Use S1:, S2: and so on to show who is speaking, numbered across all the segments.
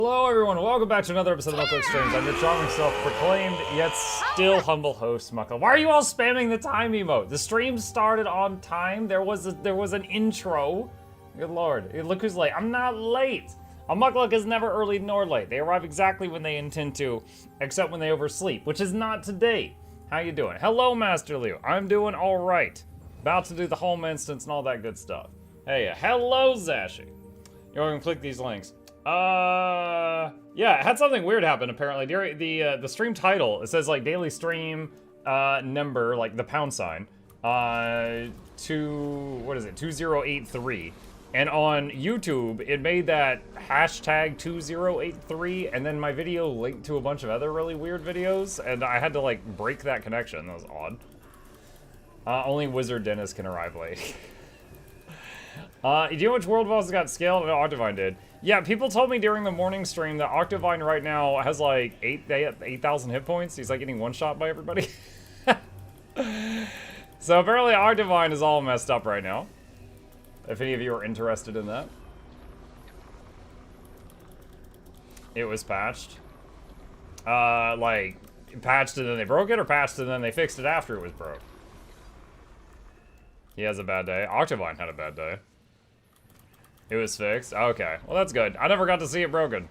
S1: Hello everyone, welcome back to another episode of Mukluk Streams. I'm your charming self-proclaimed, yet still humble host, Mukluk. Why are you all spamming the time emote? The stream started on time, there was an intro. Good lord, look who's late. I'm not late! A Mukluk is never early nor late. They arrive exactly when they intend to, except when they oversleep, which is not today. How you doing? Hello, Master Liu. I'm doing alright. About to do the home instance and all that good stuff. Hey, hello, Zashi. You're going to click these links. Yeah, it had something weird happen apparently during the stream title. It says like daily stream number, like the pound sign, what is it, 2083, and on YouTube it made that hashtag 2083, and then my video linked to a bunch of other really weird videos, and I had to like break that connection. That was odd. Only Wizard Dennis can arrive late. Do you know which world boss got scaled? No, Octavine did. Yeah, people told me during the morning stream that Octavine right now has like 8,000 hit points. He's like getting one shot by everybody. So apparently Octavine is all messed up right now. If any of you are interested in that. It was patched. Like, patched and then they broke it, or patched and then they fixed it after it was broke? He has a bad day. Octavine had a bad day. It was fixed? Okay. Well, that's good. I never got to see it broken.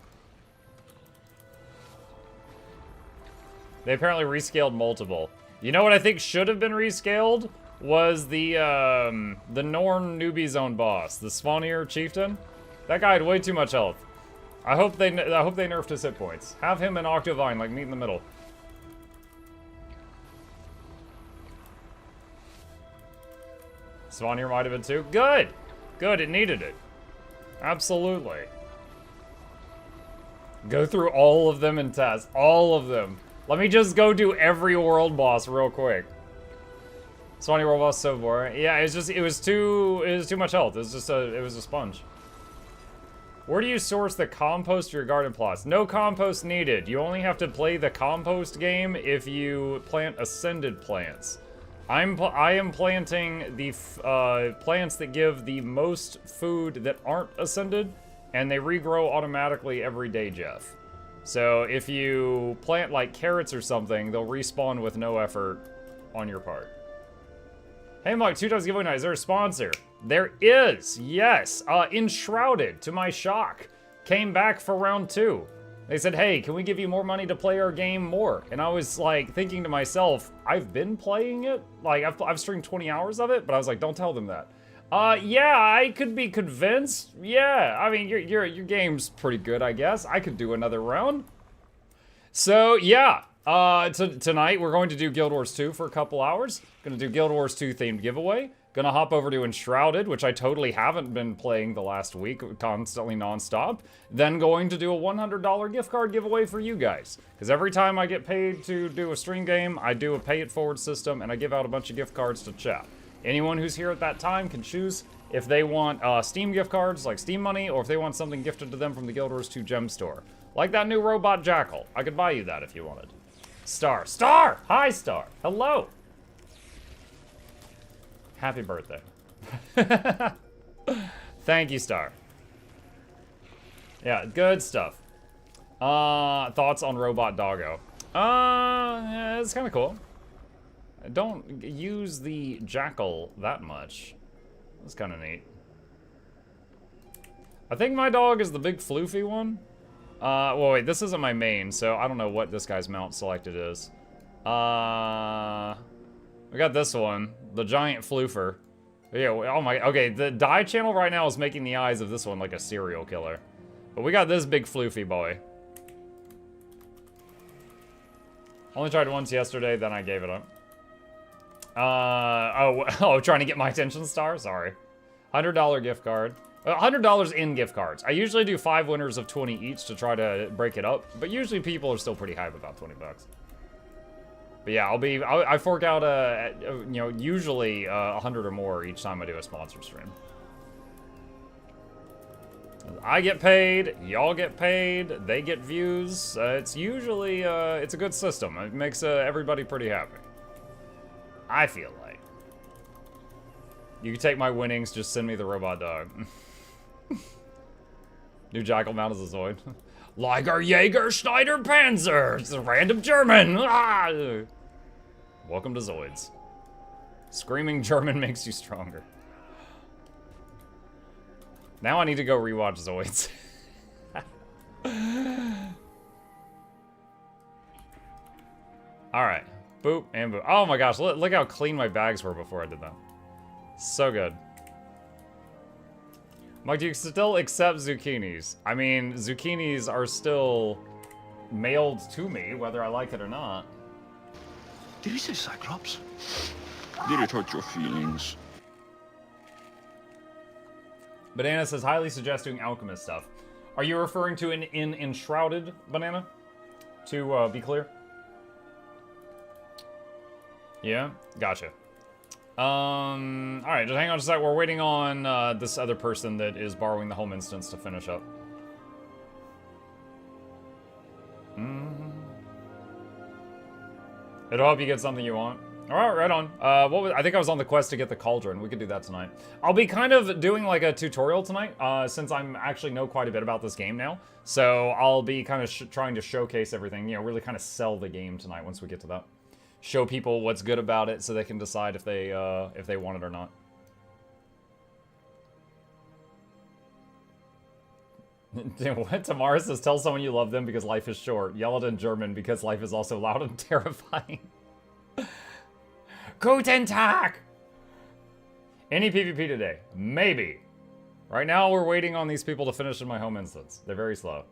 S1: They apparently rescaled multiple. You know what I think should have been rescaled? Was the Norn newbie zone boss. The Svanir chieftain? That guy had way too much health. I hope they nerfed his hit points. Have him and Octavine, like, meet in the middle. Svanir might have been too. Good! Good, it needed it. Absolutely. Go through all of them and test. All of them. Let me just go do every world boss real quick. Swanee world boss so boring. Yeah, it was too much health. It was a sponge. Where do you source the compost for your garden plots? No compost needed. You only have to play the compost game if you plant ascended plants. I am planting the plants that give the most food that aren't ascended, and they regrow automatically every day, Jeff. So if you plant like carrots or something, they'll respawn with no effort on your part. Hey Mike, 2 times giveaway night. Is there a sponsor? There is, yes. Enshrouded, to my shock, came back for round 2. They said, hey, can we give you more money to play our game more? And I was like thinking to myself, I've been playing it. Like I've streamed 20 hours of it, but I was like, don't tell them that. Yeah, I could be convinced. Yeah, I mean, your game's pretty good, I guess. I could do another round. So yeah, tonight we're going to do Guild Wars 2 for a couple hours. Gonna do Guild Wars 2 themed giveaway. Gonna hop over to Enshrouded, which I totally haven't been playing the last week, constantly non-stop. Then going to do a $100 gift card giveaway for you guys. Because every time I get paid to do a stream game, I do a pay it forward system, and I give out a bunch of gift cards to chat. Anyone who's here at that time can choose if they want Steam gift cards, like Steam money, or if they want something gifted to them from the Guild Wars 2 gem store. Like that new robot jackal. I could buy you that if you wanted. Star. Hi, Star! Hello! Happy birthday. Thank you, Star. Yeah, good stuff. Thoughts on Robot Doggo? Yeah, it's kind of cool. Don't use the jackal that much. That's kind of neat. I think my dog is the big floofy one. Well, wait, this isn't my main, so I don't know what this guy's mount selected is. We got this one, the giant floofer. Yeah, oh my, okay, the dye channel right now is making the eyes of this one like a serial killer. But we got this big floofy boy. Only tried once yesterday, then I gave it up. Trying to get my attention, Star? Sorry. $100 gift card. $100 in gift cards. I usually do 5 winners of 20 each to try to break it up, but usually people are still pretty hype about 20 bucks. But yeah, I fork out you know, usually 100 or more each time I do a sponsored stream. I get paid, y'all get paid, they get views. It's usually it's a good system. It makes everybody pretty happy. I feel like. You can take my winnings, just send me the robot dog. New jackal mount as a Zoid. Liger Jaeger Schneider Panzer. It's a random German. Ah! Welcome to Zoids. Screaming German makes you stronger. Now I need to go rewatch Zoids. Alright. Boop and boop. Oh my gosh, look how clean my bags were before I did that. So good. Mike, do you still accept zucchinis? I mean, zucchinis are still mailed to me, whether I like it or not.
S2: Did he say Cyclops? Did it hurt your feelings?
S1: Banana says, highly suggest doing alchemist stuff. Are you referring to in Enshrouded, Banana? To be clear? Yeah? Gotcha. Alright, just hang on just a sec. We're waiting on this other person that is borrowing the home instance to finish up. It'll help you get something you want. Alright, right on. I think I was on the quest to get the cauldron. We could do that tonight. I'll be kind of doing like a tutorial tonight, since I'm actually know quite a bit about this game now. So I'll be kind of trying to showcase everything, you know, really kind of sell the game tonight once we get to that. Show people what's good about it so they can decide if they want it or not. What? Tamara says, tell someone you love them because life is short. Yell it in German because life is also loud and terrifying. Guten Tag! Any PvP today? Maybe. Right now we're waiting on these people to finish in my home instance. They're very slow.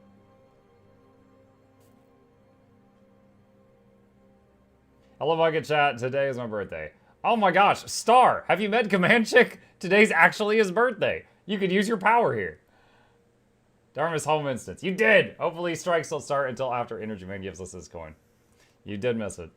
S1: Hello, Bucket Chat. Today is my birthday. Oh my gosh, Star, have you met Command Chick? Today's actually his birthday. You could use your power here. Dharma's home instance. You did! Hopefully strikes don't start until after Energy Man gives us his coin. You did miss it.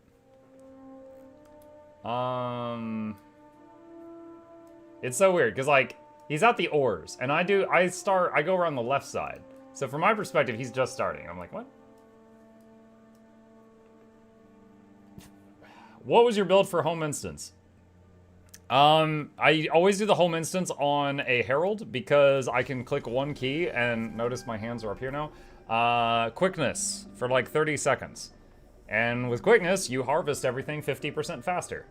S1: It's so weird, because like, he's at the ores, and I go around the left side. So from my perspective, he's just starting. I'm like, what? What was your build for home instance? I always do the home instance on a herald because I can click one key and notice my hands are up here now. Quickness for like 30 seconds. And with quickness, you harvest everything 50% faster.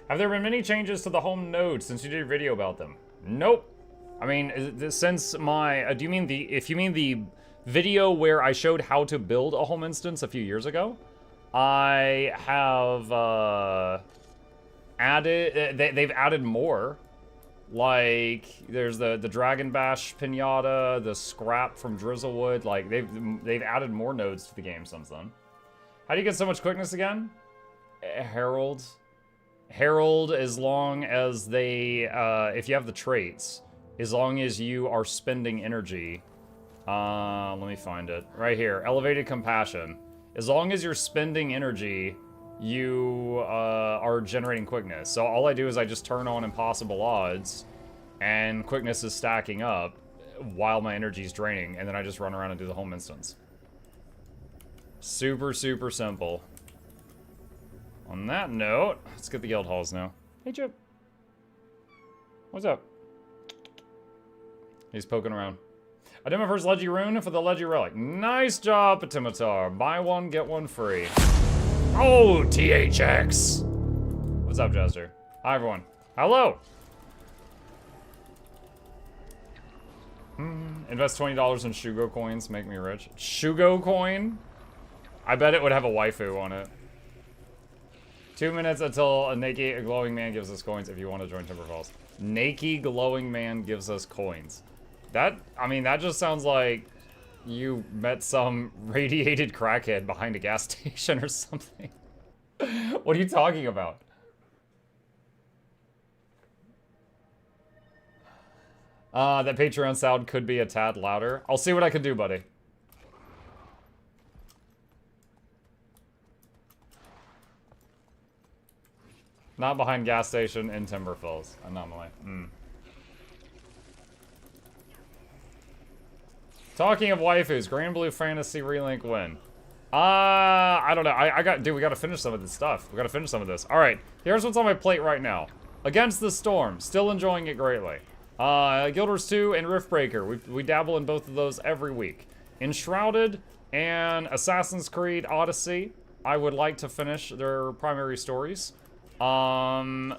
S1: Have there been many changes to the home node since you did a video about them? Nope. I mean, since my, do you mean if you mean the video where I showed how to build a home instance a few years ago, I have they've added more. Like there's the Dragon Bash pinata, the scrap from Drizzlewood. Like they've added more nodes to the game since then. How do you get so much quickness again? Herald, as long as they if you have the traits, as long as you are spending energy. Let me find it. Right here. Elevated Compassion. As long as you're spending energy, you are generating quickness. So all I do is I just turn on impossible odds, and quickness is stacking up while my energy is draining, and then I just run around and do the home instance. Super, super simple. On that note, let's get the guild halls now. Hey, Chip. What's up? He's poking around. I did my first Leggy Rune for the Leggy Relic. Nice job, Patimitar. Buy one, get one free. Oh, THX. What's up, Jester? Hi, everyone. Hello. Invest $20 in Shugo coins, make me rich. Shugo coin? I bet it would have a waifu on it. 2 minutes until a naked glowing man gives us coins if you want to join Timberfalls. Naked glowing man gives us coins. I mean, that just sounds like you met some radiated crackhead behind a gas station or something. What are you talking about? That Patreon sound could be a tad louder. I'll see what I can do, buddy. Not behind gas station in Timberfalls. Anomaly. Talking of waifus, Grand Blue Fantasy Relink win. I don't know. We gotta finish some of this stuff. We gotta finish some of this. Alright, here's what's on my plate right now. Against the Storm, still enjoying it greatly. Guild Wars 2 and Riftbreaker, we dabble in both of those every week. Enshrouded and Assassin's Creed Odyssey, I would like to finish their primary stories. From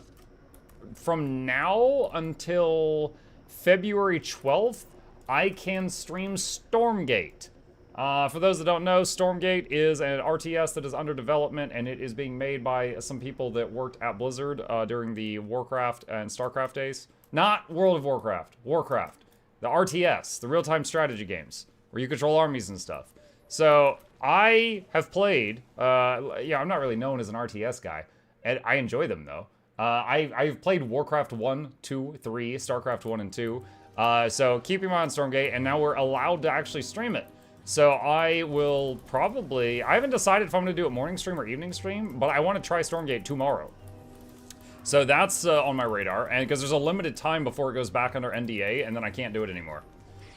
S1: now until February 12th, I can stream Stormgate. For those that don't know, Stormgate is an RTS that is under development, and it is being made by some people that worked at Blizzard during the Warcraft and StarCraft days. Not World of Warcraft, Warcraft. The RTS, the real-time strategy games, where you control armies and stuff. So, I have played, yeah, I'm not really known as an RTS guy, and I enjoy them, though. I've played Warcraft 1, 2, 3, StarCraft 1 and 2, so keep your mind on Stormgate, and now we're allowed to actually stream it. So I will probably, I haven't decided if I'm going to do it morning stream or evening stream, but I want to try Stormgate tomorrow. So that's on my radar, and because there's a limited time before it goes back under NDA, and then I can't do it anymore.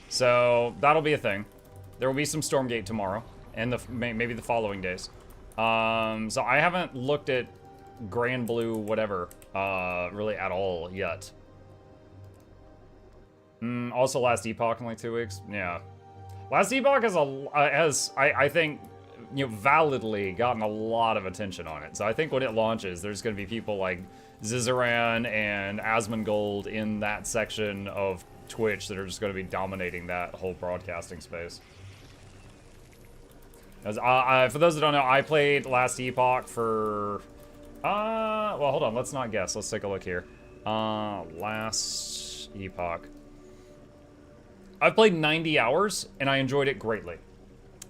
S1: So that'll be a thing. There will be some Stormgate tomorrow, and maybe the following days. So I haven't looked at Grand Blue whatever really at all yet. Also Last Epoch in like 2 weeks. Yeah. Last Epoch has I think, you know, validly gotten a lot of attention on it. So I think when it launches, there's going to be people like Zizaran and Asmongold in that section of Twitch that are just going to be dominating that whole broadcasting space. As for those that don't know, I played Last Epoch for... well, hold on. Let's not guess. Let's take a look here. Last Epoch. I've played 90 hours, and I enjoyed it greatly.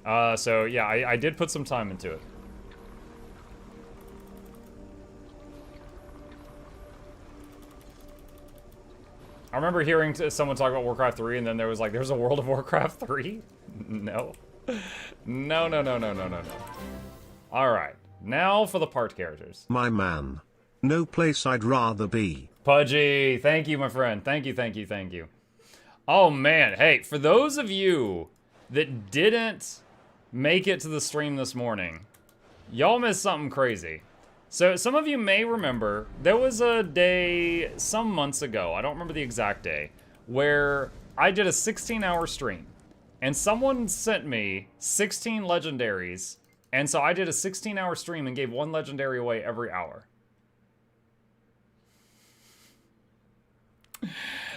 S1: So, yeah, I did put some time into it. I remember hearing someone talk about Warcraft 3, and then there was like, there's a World of Warcraft 3? No. No, no, no, no, no, no, no. Alright, now for the part characters.
S3: My man. No place I'd rather be.
S1: Pudgy, thank you, my friend. Thank you, thank you, thank you. Oh, man. Hey, for those of you that didn't make it to the stream this morning, y'all missed something crazy. So, some of you may remember, there was a day some months ago, I don't remember the exact day, where I did a 16-hour stream. And someone sent me 16 legendaries, and so I did a 16-hour stream and gave one legendary away every hour.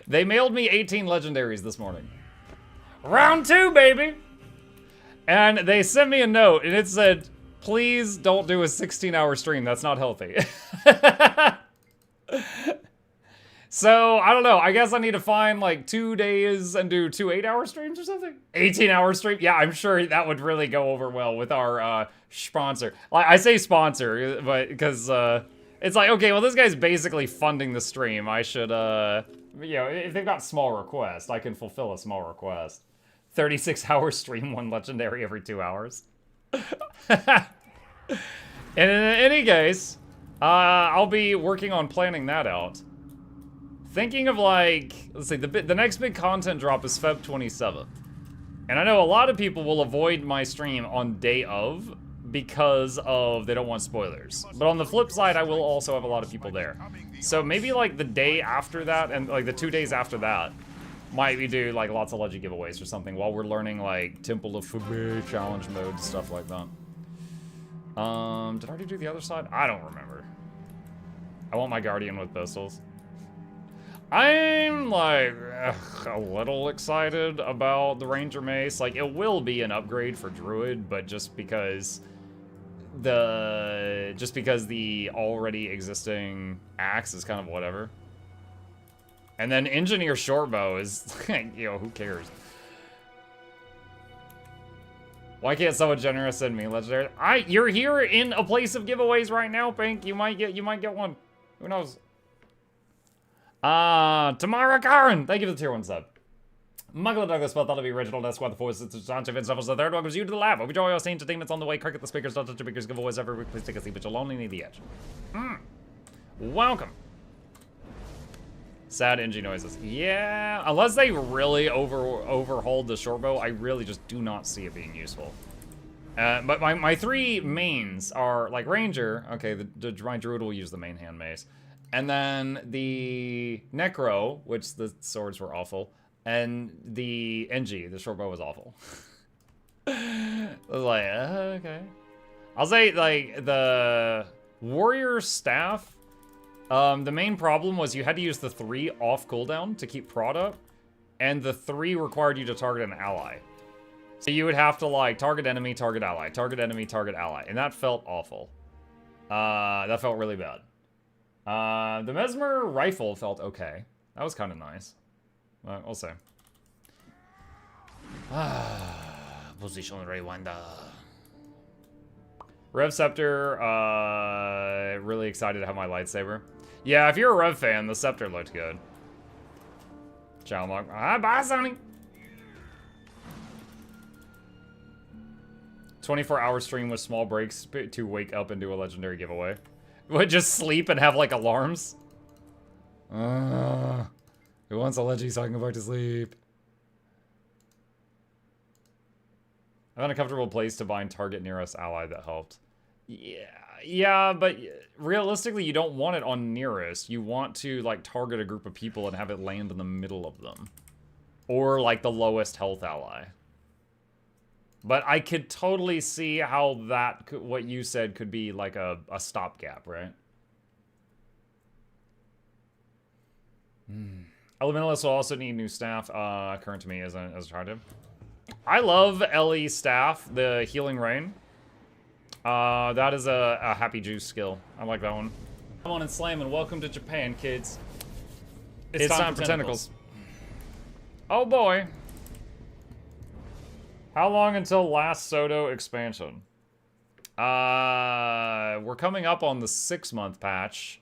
S1: They mailed me 18 legendaries this morning. Round 2, baby! And they sent me a note, and it said, please don't do a 16-hour stream. That's not healthy. So, I don't know. I guess I need to find, like, 2 days and do 2 8-hour streams or something? 18-hour stream? Yeah, I'm sure that would really go over well with our sponsor. I say sponsor, but because it's like, okay, well, this guy's basically funding the stream. I should, you know, if they've got small requests, I can fulfill a small request. 36-hour stream, 1 legendary every 2 hours. And in any case, I'll be working on planning that out. Thinking of like, let's see, the next big content drop is Feb 27th. And I know a lot of people will avoid my stream on day of because of they don't want spoilers. But on the flip side, I will also have a lot of people there. So maybe like the day after that and like the 2 days after that, might we do like lots of legend giveaways or something while we're learning like Temple of Fubei challenge mode, stuff like that. Did I already do the other side? I don't remember. I want my Guardian with pistols. I'm like a little excited about the Ranger Mace. Like it will be an upgrade for Druid, but just because the already existing axe is kind of whatever. And then Engineer Shortbow is, you know, who cares? Why can't someone generous send me legendary? You're here in a place of giveaways right now, Pink. You might get one. Who knows? Tamara Karen, thank you for the tier 1 sub. Muggle Douglas spelled that'll be original. That's why the force is substantive and stuff. The third one was you to the lab. Hope you enjoy your scene entertainments on the way. Cricket the speakers, don't touch the speakers, giveaways every week. Please take a seat, but you'll only need the edge. Welcome. Sad NG noises. Yeah, unless they really overhauled the shortbow, I really just do not see it being useful. But my 3 mains are like Ranger. Okay, my Druid will use the main hand mace. And then the Necro, which the swords were awful, and the NG, the short bow, was awful. I was like, okay. I'll say, like, the warrior staff, the main problem was you had to use the 3 off cooldown to keep prod up, and the 3 required you to target an ally. So you would have to, like, target enemy, target ally, target enemy, target ally, and that felt awful. That felt really bad. The Mesmer rifle felt okay. That was kind of nice. We'll see. Position Rewinder. Rev Scepter, really excited to have my lightsaber. Yeah, if you're a Rev fan, the Scepter looked good. Chalmog. Bye, Sonny. 24-hour stream with small breaks to wake up and do a legendary giveaway. Would just sleep and have, like, alarms? Who wants a leggy so I can go back to sleep? I found a comfortable place to bind target nearest ally that helped. Yeah, but realistically, you don't want it on nearest. You want to, like, target a group of people and have it land in the middle of them. Or, like, the lowest health ally. But I could totally see how that, what you said, could be, like, a stopgap, right? Elementalists will also need new staff, current to me as a target. I love Ellie's staff, the Healing Rain. That is a happy juice skill. I like that one. Come on and slam and welcome to Japan, kids. It's time for tentacles. Oh boy. How long until last Soto expansion? We're coming up on the 6-month patch.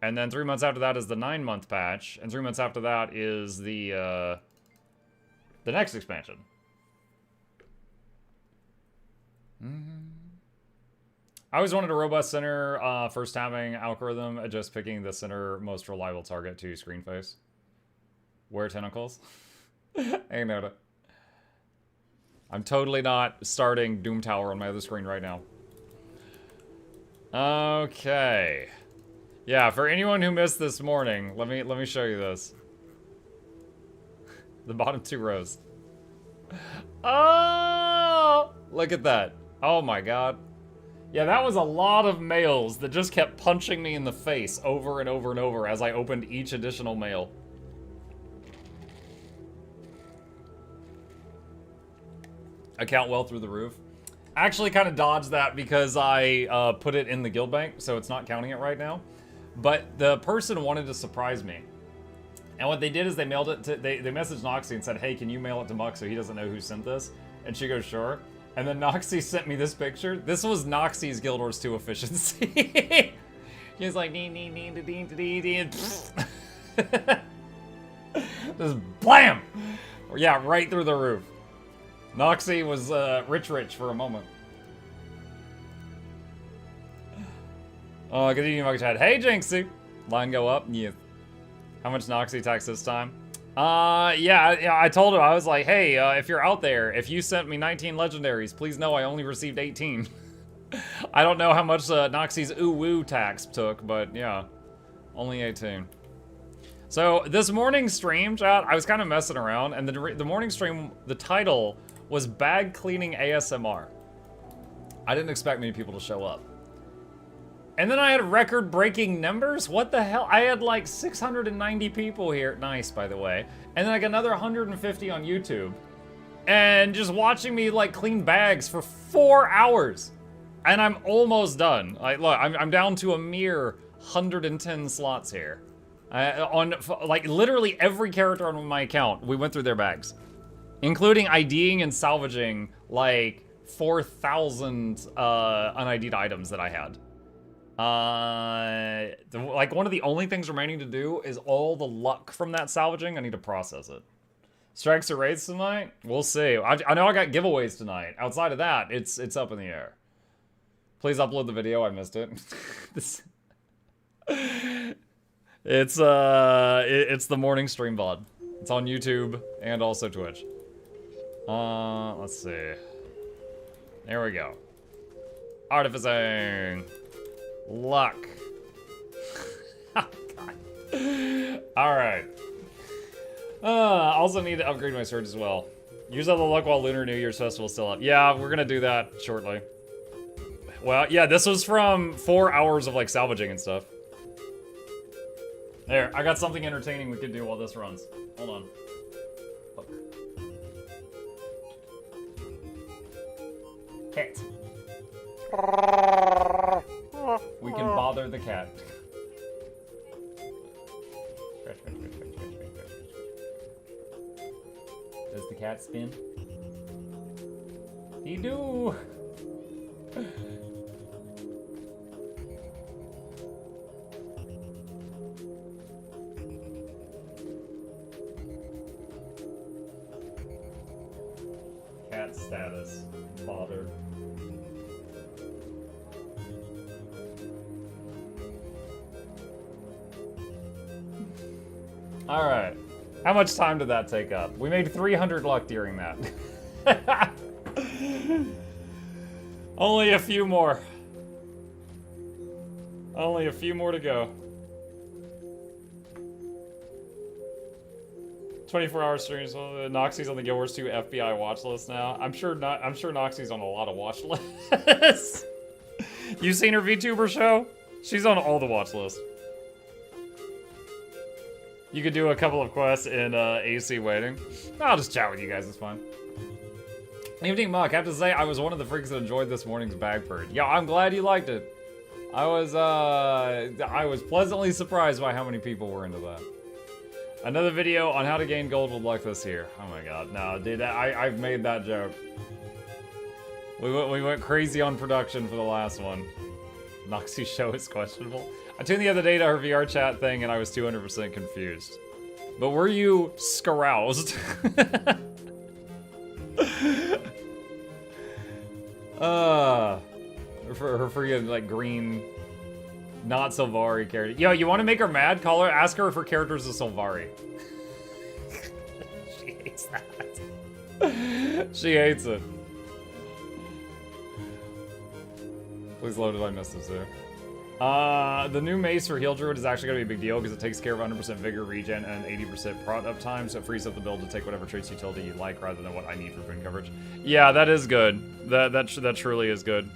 S1: And then 3 months after that is the 9-month patch. And 3 months after that is the next expansion. I always wanted a robust center, first tabbing algorithm, just picking the center most reliable target to screen face. Wear tentacles. I know it. I'm totally not starting Doom Tower on my other screen right now. Okay. Yeah, for anyone who missed this morning, let me show you this. The bottom 2 rows. Oh! Look at that. Oh my god. Yeah, that was a lot of mails that just kept punching me in the face over and over and over as I opened each additional mail. Account well through the roof. Actually kind of dodged that because I put it in the guild bank, so it's not counting it right now. But the person wanted to surprise me. And what they did is they mailed it to, they messaged Noxxi and said, hey, can you mail it to Muck so he doesn't know who sent this? And she goes, sure. And then Noxxi sent me this picture. This was Noxxi's Guild Wars 2 efficiency. He was like, just blam! Yeah, right through the roof. Noxxi was rich for a moment. Oh, good evening, Muck Chat. Hey, Jinxie. Line go up. Yeah. How much Noxxi tax this time? Yeah, I told him, I was like, hey, if you're out there, if you sent me 19 legendaries, please know I only received 18. I don't know how much Noxxi's ooh-woo tax took, but yeah, only 18. So this morning stream, chat, I was kind of messing around, and the morning stream, the title was Bag Cleaning ASMR. I didn't expect many people to show up. And then I had record-breaking numbers? What the hell? I had like 690 people here. Nice, by the way. And then like another 150 on YouTube. And just watching me like clean bags for 4 hours. And I'm almost done. Like, look, I'm down to a mere 110 slots here. On like literally every character on my account, we went through their bags. Including IDing and salvaging like 4,000 un-ID'd items that I had. Like one of the only things remaining to do is all the luck from that salvaging. I need to process it. Strikes or raids tonight? We'll see. I know I got giveaways tonight. Outside of that, it's up in the air. Please upload the video. I missed it. It's the morning stream VOD. It's on YouTube and also Twitch. Let's see. There we go. Artificing. Luck. Alright. Also need to upgrade my sword as well. Use all the luck while Lunar New Year's Festival's still up. Yeah, we're gonna do that shortly. Well, yeah, this was from 4 hours of like salvaging and stuff. There, I got something entertaining we could do while this runs. Hold on. Look. Cat. We can bother the cat. Does the cat spin? He do! Cat status. Bothered. Alright. How much time did that take up? We made 300 luck during that. Only a few more. Only a few more to go. 24-hour streams. Noxxi's on the Guild Wars 2 FBI watch list now. I'm sure Noxxi's on a lot of watch lists. You seen her VTuber show? She's on all the watch lists. You could do a couple of quests in AC waiting. I'll just chat with you guys, it's fine. Evening Muck, I have to say I was one of the freaks that enjoyed this morning's bag bird. Yeah, I'm glad you liked it. I was pleasantly surprised by how many people were into that. Another video on how to gain gold with luck this year. Oh my god, no, dude, I've made that joke. We went crazy on production for the last one. Noxxi's show is questionable. I tuned the other day to her VR chat thing and I was 200% confused. But were you scaroused? For her freaking like green, not Sylvari character. Yo, you want to make her mad? Call her, ask her if her character's a Sylvari. She hates that. She hates it. Please load it, I missed this there. The new mace for Heal Druid is actually going to be a big deal because it takes care of 100% vigor regen and 80% prot uptime, so it frees up the build to take whatever traits utility you like rather than what I need for boon coverage. Yeah, that is good. That truly is good.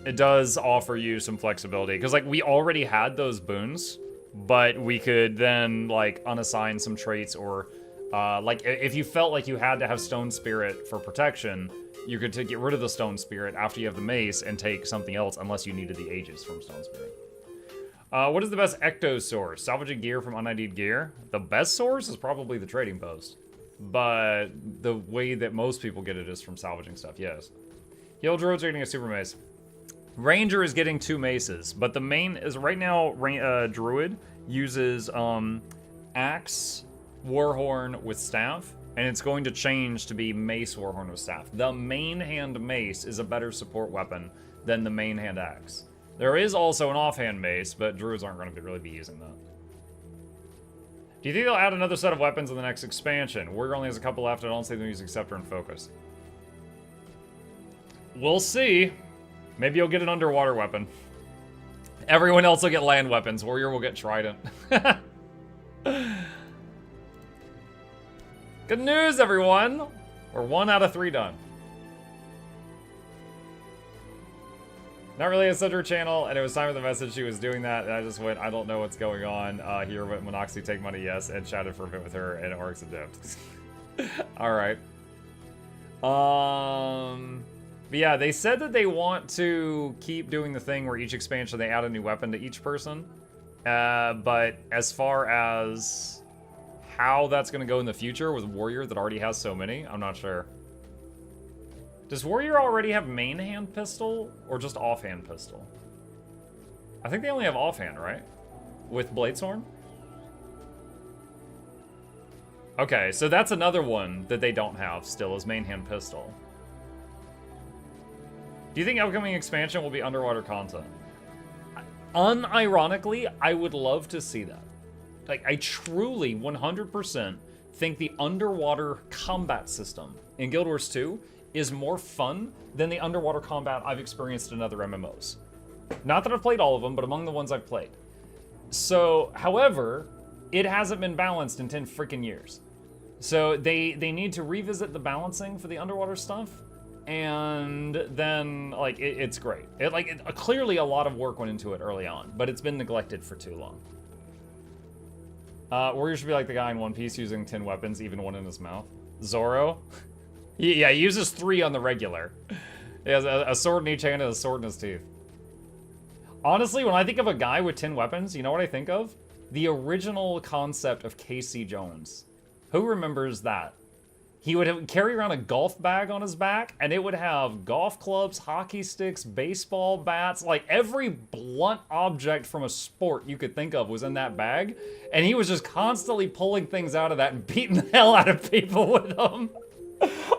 S1: It does offer you some flexibility because like we already had those boons, but we could then like unassign some traits or like if you felt like you had to have Stone Spirit for protection, you could get rid of the Stone Spirit after you have the mace and take something else unless you needed the Aegis from Stone Spirit. What is the best Ecto source? Salvaging gear from un-ID'd gear? The best source is probably the trading post. But the way that most people get it is from salvaging stuff, yes. Heal Druid's getting a super mace. Ranger is getting 2 maces, but the main is right now Druid uses Axe, Warhorn with Staff, and it's going to change to be Mace, Warhorn with Staff. The main hand Mace is a better support weapon than the main hand Axe. There is also an offhand Mace, but Druids aren't going to really be using that. Do you think they'll add another set of weapons in the next expansion? Warrior only has a couple left. I don't see them using Scepter and Focus. We'll see. Maybe you'll get an underwater weapon. Everyone else will get land weapons. Warrior will get Trident. Good news, everyone! We're 1 out of 3 done. Not really a Center channel, and it was time for the message she was doing that, and I just went, I don't know what's going on here, but Noxxi take money, yes, and chatted for a bit with her, and Oryx adept. Alright. But yeah, they said that they want to keep doing the thing where each expansion they add a new weapon to each person. But as far as how that's going to go in the future with Warrior that already has so many, I'm not sure. Does Warrior already have main hand pistol or just offhand pistol? I think they only have offhand, right? With Bladesworn? Okay, so that's another one that they don't have still is main hand pistol. Do you think upcoming expansion will be underwater content? Unironically, I would love to see that. Like, I truly, 100% think the underwater combat system in Guild Wars 2 is more fun than the underwater combat I've experienced in other MMOs. Not that I've played all of them, but among the ones I've played. So, however, it hasn't been balanced in 10 freaking years. So they need to revisit the balancing for the underwater stuff, and then like it's great. Clearly a lot of work went into it early on, but it's been neglected for too long. Warrior should be like the guy in One Piece using 10 weapons, even one in his mouth. Zoro? Yeah, he uses 3 on the regular. He has a sword in each hand and a sword in his teeth. Honestly, when I think of a guy with 10 weapons, you know what I think of? The original concept of Casey Jones. Who remembers that? He would carry around a golf bag on his back, and it would have golf clubs, hockey sticks, baseball bats, like every blunt object from a sport you could think of was in that bag, and he was just constantly pulling things out of that and beating the hell out of people with them.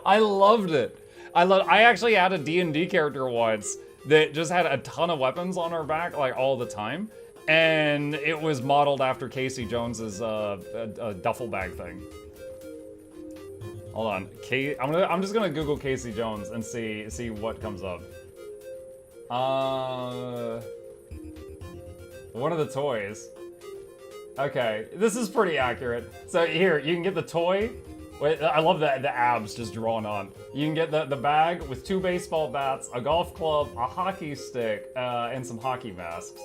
S1: I loved it. I actually had a D&D character once that just had a ton of weapons on her back, like all the time, and it was modeled after Casey Jones's duffel bag thing. Hold on, I'm just gonna Google Casey Jones and see what comes up. One of the toys. Okay, this is pretty accurate. So here, you can get the toy. Wait, I love the abs just drawn on. You can get the bag with 2 baseball bats, a golf club, a hockey stick, and some hockey masks.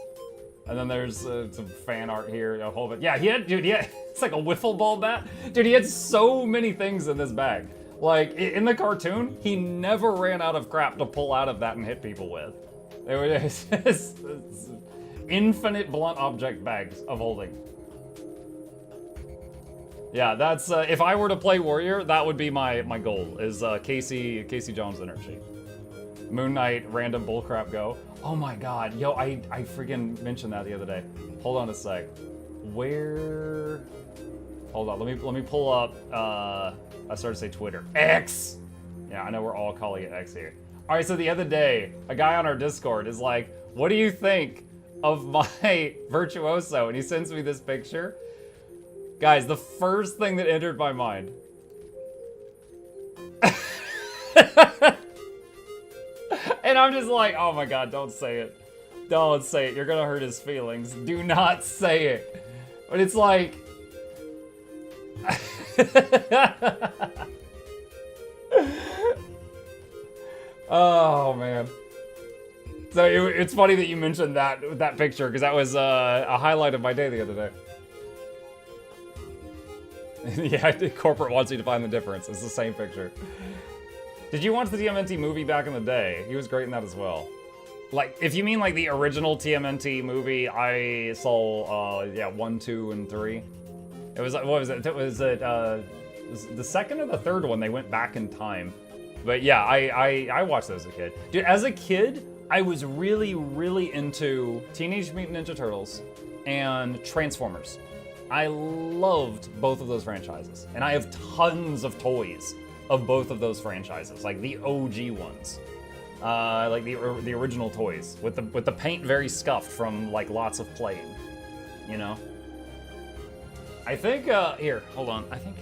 S1: And then there's some fan art here, a whole bit. Yeah, it's like a wiffle ball bat. Dude, he had so many things in this bag. Like, in the cartoon, he never ran out of crap to pull out of that and hit people with. It was just infinite blunt object bags of holding. Yeah, that's, if I were to play Warrior, that would be my goal, is Casey Jones energy. Moon Knight, random bullcrap go. Oh my god, yo, I freaking mentioned that the other day. Hold on a sec. Where? Hold on, let me pull up, I started to say Twitter. X! Yeah, I know we're all calling it X here. Alright, so the other day, a guy on our Discord is like, what do you think of my Virtuoso? And he sends me this picture. Guys, the first thing that entered my mind. And I'm just like, oh my god, don't say it. Don't say it. You're gonna hurt his feelings. Do not say it. But it's like... Oh, man. So it's funny that you mentioned that picture, because that was a highlight of my day the other day. Yeah, corporate wants you to find the difference. It's the same picture. Did you watch the TMNT movie back in the day? He was great in that as well. Like, if you mean like the original TMNT movie, I saw, yeah, 1, 2, and 3. It was, what was it? Was the second or the third one, they went back in time. But yeah, I watched those as a kid. Dude, as a kid, I was really, really into Teenage Mutant Ninja Turtles and Transformers. I loved both of those franchises. And I have tons of toys of both of those franchises, like the OG ones. Like the original toys, with the paint very scuffed from like lots of playing, you know? I think, here, hold on, I think...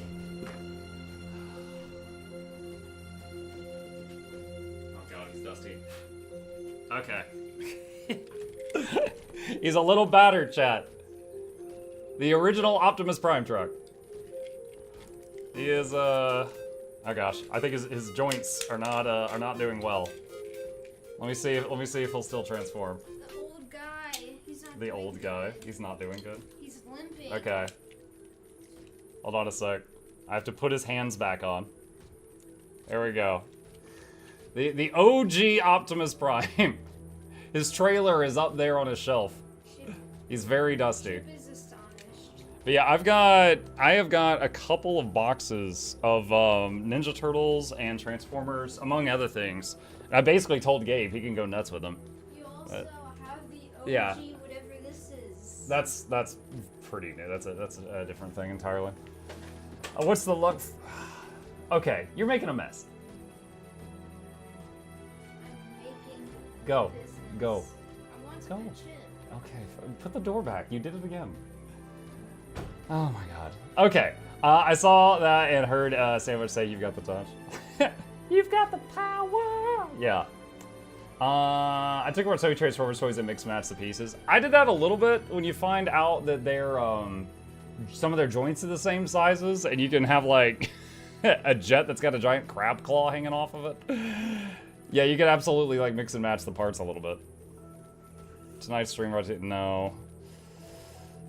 S1: Oh god, he's dusty. Okay. He's a little battered, chat. The original Optimus Prime truck. He is, oh gosh, I think his joints are not doing well. Let me see if he'll still transform.
S4: The old guy, he's not
S1: The old guy, he's not doing good.
S4: He's limping.
S1: Okay. Hold on a sec. I have to put his hands back on. There we go. The OG Optimus Prime. His trailer is up there on his shelf. He's very dusty.
S4: Chip is astonished.
S1: But yeah, I have got a couple of boxes of Ninja Turtles and Transformers, among other things. And I basically told Gabe he can go nuts with them.
S4: You also have the OG,
S1: yeah.
S4: whatever this is.
S1: That's pretty new. That's a different thing entirely. What's the look? Okay, you're making a mess.
S4: I'm making
S1: Go,
S4: business.
S1: go.
S4: I want to
S1: Go.
S4: touch it.
S1: Okay, put the door back. You did it again. Oh my god. Okay, I saw that and heard Sandwich say you've got the touch. You've got the power! Yeah. I took about 70 Transformers toys and mix match the pieces. I did that a little bit when you find out that they're, some of their joints are the same sizes, and you can have, like, a jet that's got a giant crab claw hanging off of it. Yeah, you can absolutely, like, mix and match the parts a little bit. Tonight's stream, no.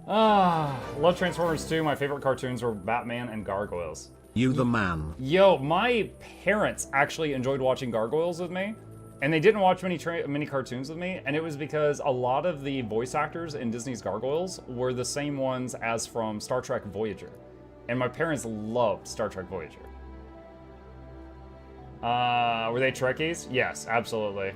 S1: Love Transformers 2. My favorite cartoons were Batman and Gargoyles.
S3: You the man.
S1: Yo, my parents actually enjoyed watching Gargoyles with me, and they didn't watch many cartoons with me, and it was because a lot of the voice actors in Disney's Gargoyles were the same ones as from Star Trek Voyager. And my parents loved Star Trek Voyager. Were they Trekkies? Yes, absolutely.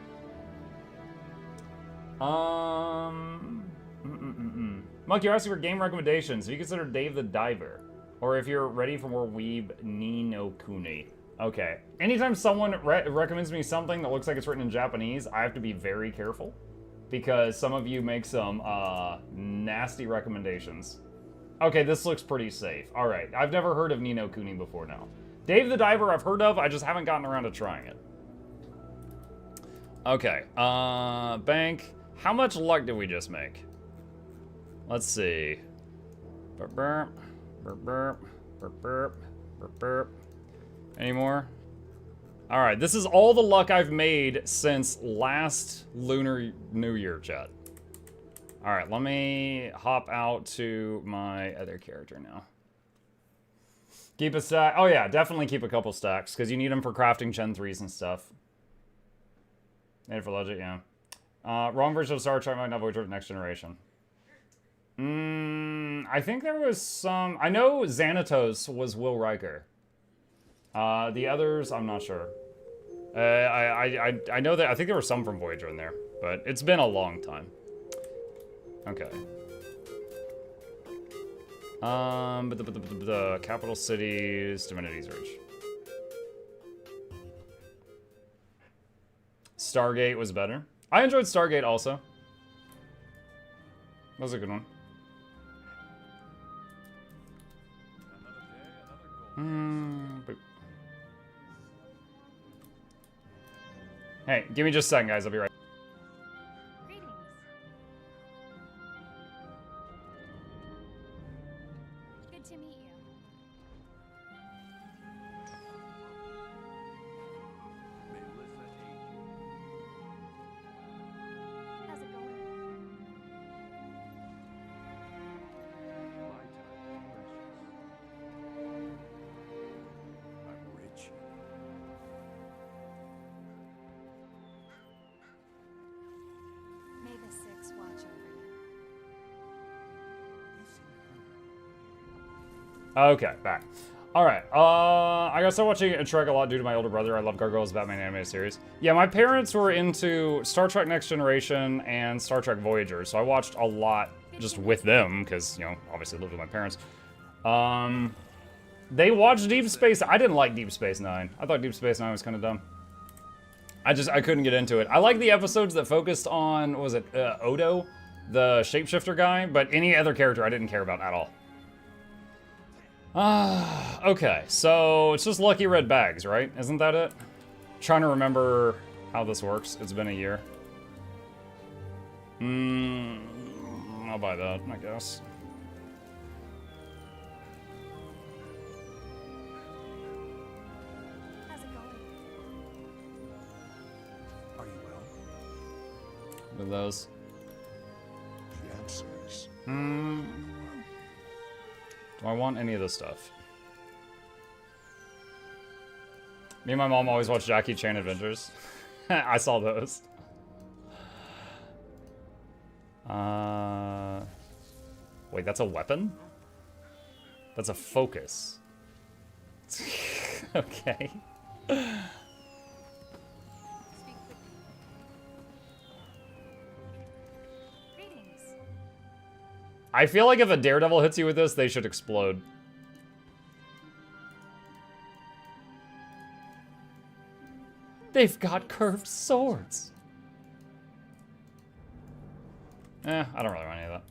S1: Monkey, you're asking for game recommendations. If you consider Dave the Diver, or if you're ready for more weeb, Ni no Kuni. Okay. Anytime someone recommends me something that looks like it's written in Japanese, I have to be very careful, because some of you make some nasty recommendations. Okay, this looks pretty safe. All right, I've never heard of Ni no Kuni before now. Dave the Diver I've heard of, I just haven't gotten around to trying it. Okay, bank. How much luck did we just make? Let's see. Burp, burp, burp, burp, burp, burp, burp, burp. Any more? All right, this is all the luck I've made since last Lunar New Year, chat. All right, let me hop out to my other character now. Keep a stack. Oh yeah, definitely keep a couple stacks, because you need them for crafting Gen 3s and stuff. Made for Legend, yeah. Wrong version of Star Trek, might not Voyager Next Generation. I think there was some... I know Xanatos was Will Riker. The others, I'm not sure. I know that... I think there were some from Voyager in there, but it's been a long time. Okay. But the capital cities, Divinity's Ridge. Stargate was better. I enjoyed Stargate also. That was a good one. Hey, give me just a second, guys. I'll be right.
S4: Greetings. Good to meet you. How's it going? May the Six watch over you.
S1: Okay, back. Alright, I got started watching Trek a lot due to my older brother. I love Gargoyles, Batman anime series. Yeah, my parents were into Star Trek Next Generation and Star Trek Voyager, so I watched a lot just with them, because, you know, obviously I lived with my parents. They watched Deep Space. I didn't like Deep Space Nine. I thought Deep Space Nine was kind of dumb. I couldn't get into it. I like the episodes that focused on, what was it, Odo, the shapeshifter guy, but any other character I didn't care about at all. Okay, so it's just lucky red bags, right? Isn't that it? Trying to remember how this works. It's been a year. I'll buy that, I guess.
S4: How's it going?
S5: Are you well?
S1: With those.
S5: The answers.
S1: Do I want any of this stuff? Me and my mom always watch Jackie Chan Adventures. I saw those. Wait, that's a weapon? That's a focus. Okay. I feel like if a Daredevil hits you with this, they should explode. They've got curved swords. I don't really want any of that.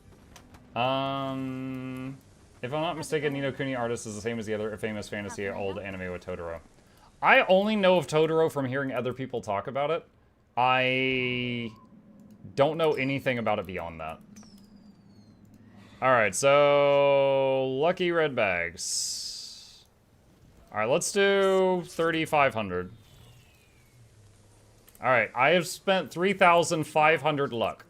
S1: If I'm not mistaken, Ni no Kuni artist is the same as the other famous fantasy old anime with Totoro. I only know of Totoro from hearing other people talk about it. I don't know anything about it beyond that. Alright, so lucky red bags. Alright, let's do 3,500. Alright, I have spent 3,500 luck.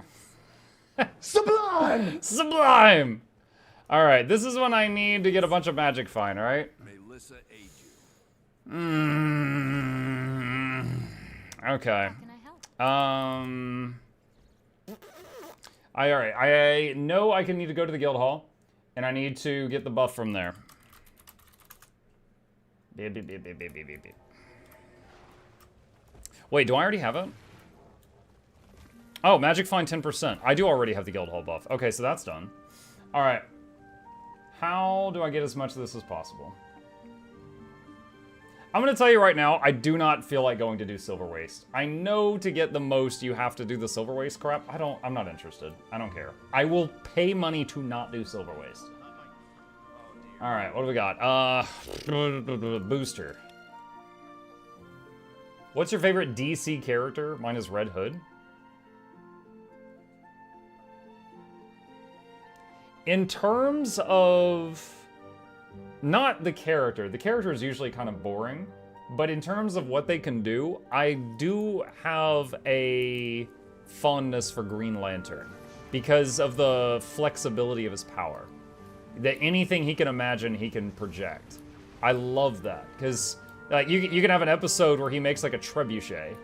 S6: Sublime!
S1: Sublime! Alright, this is when I need to get a bunch of magic fine, alright?
S5: May Lissa aid you.
S1: Okay.
S4: How can I help?
S1: Alright, I know I can need to go to the guild hall, and I need to get the buff from there. Beep, beep, beep, beep, beep, beep, beep, beep. Wait, do I already have it? Oh, magic fine 10%. I do already have the guild hall buff. Okay, so that's done. Alright. How do I get as much of this as possible? I'm gonna tell you right now, I do not feel like going to do Silver Waste. I know to get the most you have to do the Silver Waste crap. I'm not interested. I don't care. I will pay money to not do Silver Waste. Alright, what do we got? Booster. What's your favorite DC character? Mine is Red Hood. In terms of... not the character is usually kind of boring, but in terms of what they can do, I do have a fondness for Green Lantern because of the flexibility of his power. That anything he can imagine, he can project. I love that, because like, you can have an episode where he makes like a trebuchet,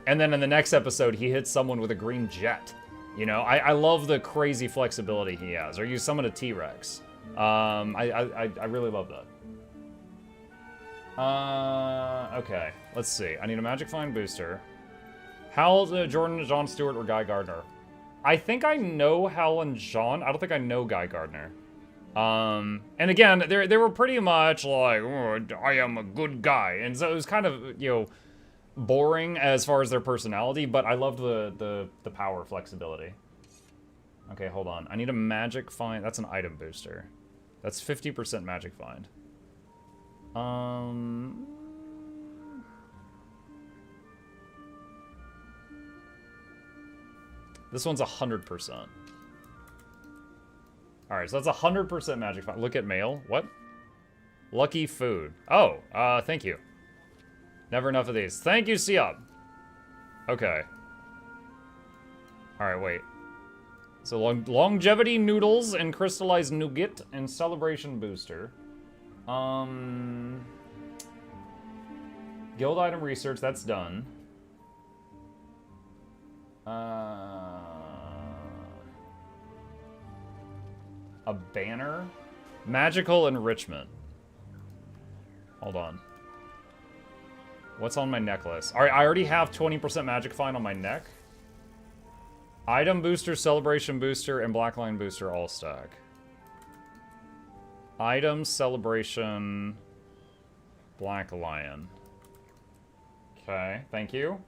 S1: and then in the next episode, he hits someone with a green jet. You know, I love the crazy flexibility he has. Or you summon a T-Rex. I really love that. Okay, let's see. I need a Magic Find booster. Hal, Jordan, John Stewart, or Guy Gardner? I think I know Hal and John. I don't think I know Guy Gardner. And again, they were pretty much like, oh, I am a good guy. And so it was kind of, you know, boring as far as their personality, but I loved the power flexibility. Okay, hold on. I need a magic find. That's an item booster. That's 50% magic find. This one's 100%. Alright, so that's 100% magic find. Look at mail. What? Lucky food. Oh, thank you. Never enough of these. Thank you, Siop. Okay. Alright, wait. So longevity noodles and crystallized nougat and celebration booster. Guild item research, that's done. A banner? Magical enrichment. Hold on. What's on my necklace? Alright, I already have 20% magic find on my neck. Item booster, celebration booster, and blackline booster all stack. Item, celebration, black lion. Okay, thank you.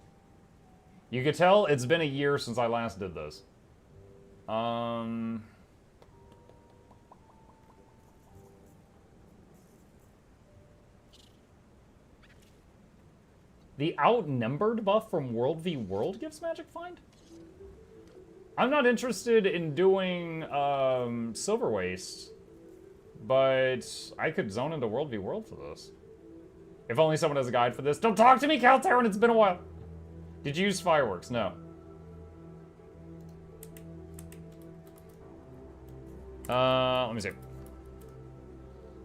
S1: You could tell it's been a year since I last did this. The outnumbered buff from World v World gives magic find? I'm not interested in doing Silver Waste, but I could zone into World v World for this. If only someone has a guide for this. Don't talk to me, Calterin, it's been a while. Did you use fireworks? No. Let me see.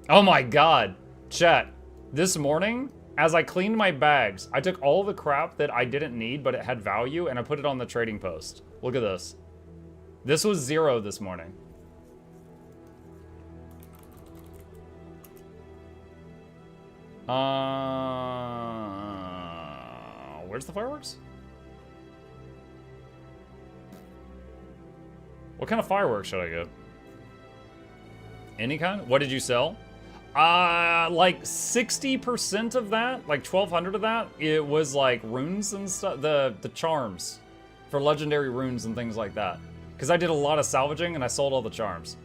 S1: Oh my god. Chat. This morning, as I cleaned my bags, I took all the crap that I didn't need, but it had value, and I put it on the trading post. Look at this. This was 0 this morning. Where's the fireworks? What kind of fireworks should I get? Any kind? What did you sell? Like 60% of that, like 1,200 of that, it was like runes and stuff, the charms for legendary runes and things like that. Because I did a lot of salvaging and I sold all the charms.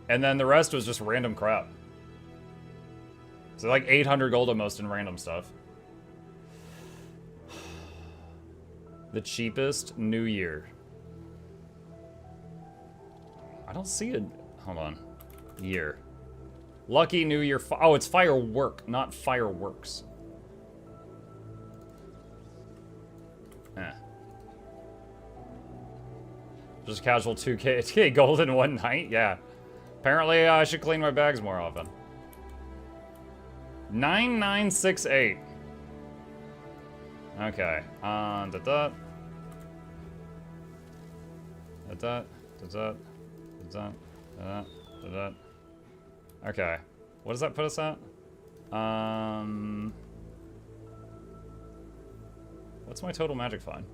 S1: And then the rest was just random crap. So like 800 gold almost in random stuff. The cheapest New Year. I don't see it. Hold on. Year. Lucky New Year. Oh, it's firework, not fireworks. Eh. Just casual 2K gold in one night? Yeah. Apparently, I should clean my bags more often. 9968. Okay. Da-da. Da-da. Da-da. Da-da. Da-da. Da-da. Okay. What does that put us at? What's my total magic find?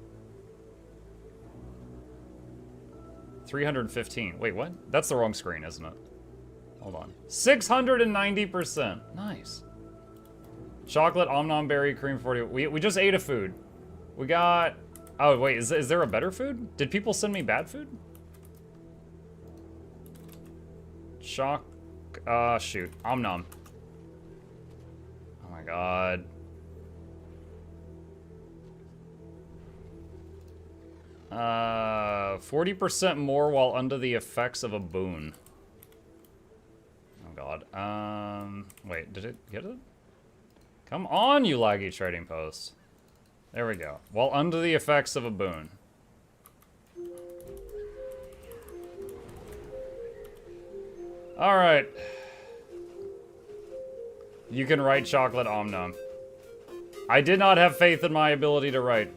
S1: 315. Wait, what? That's the wrong screen, isn't it? Hold on. 690%. Nice. Chocolate, Omnom berry, cream 40. We just ate a food. We got... Oh, wait. Is there a better food? Did people send me bad food? Shock... shoot. Omnom. Oh my god. Uh, 40% more while under the effects of a boon. Oh god. Wait, did it get it? Come on, you laggy trading post. There we go. While under the effects of a boon. Alright. You can write chocolate Omnom. I did not have faith in my ability to write.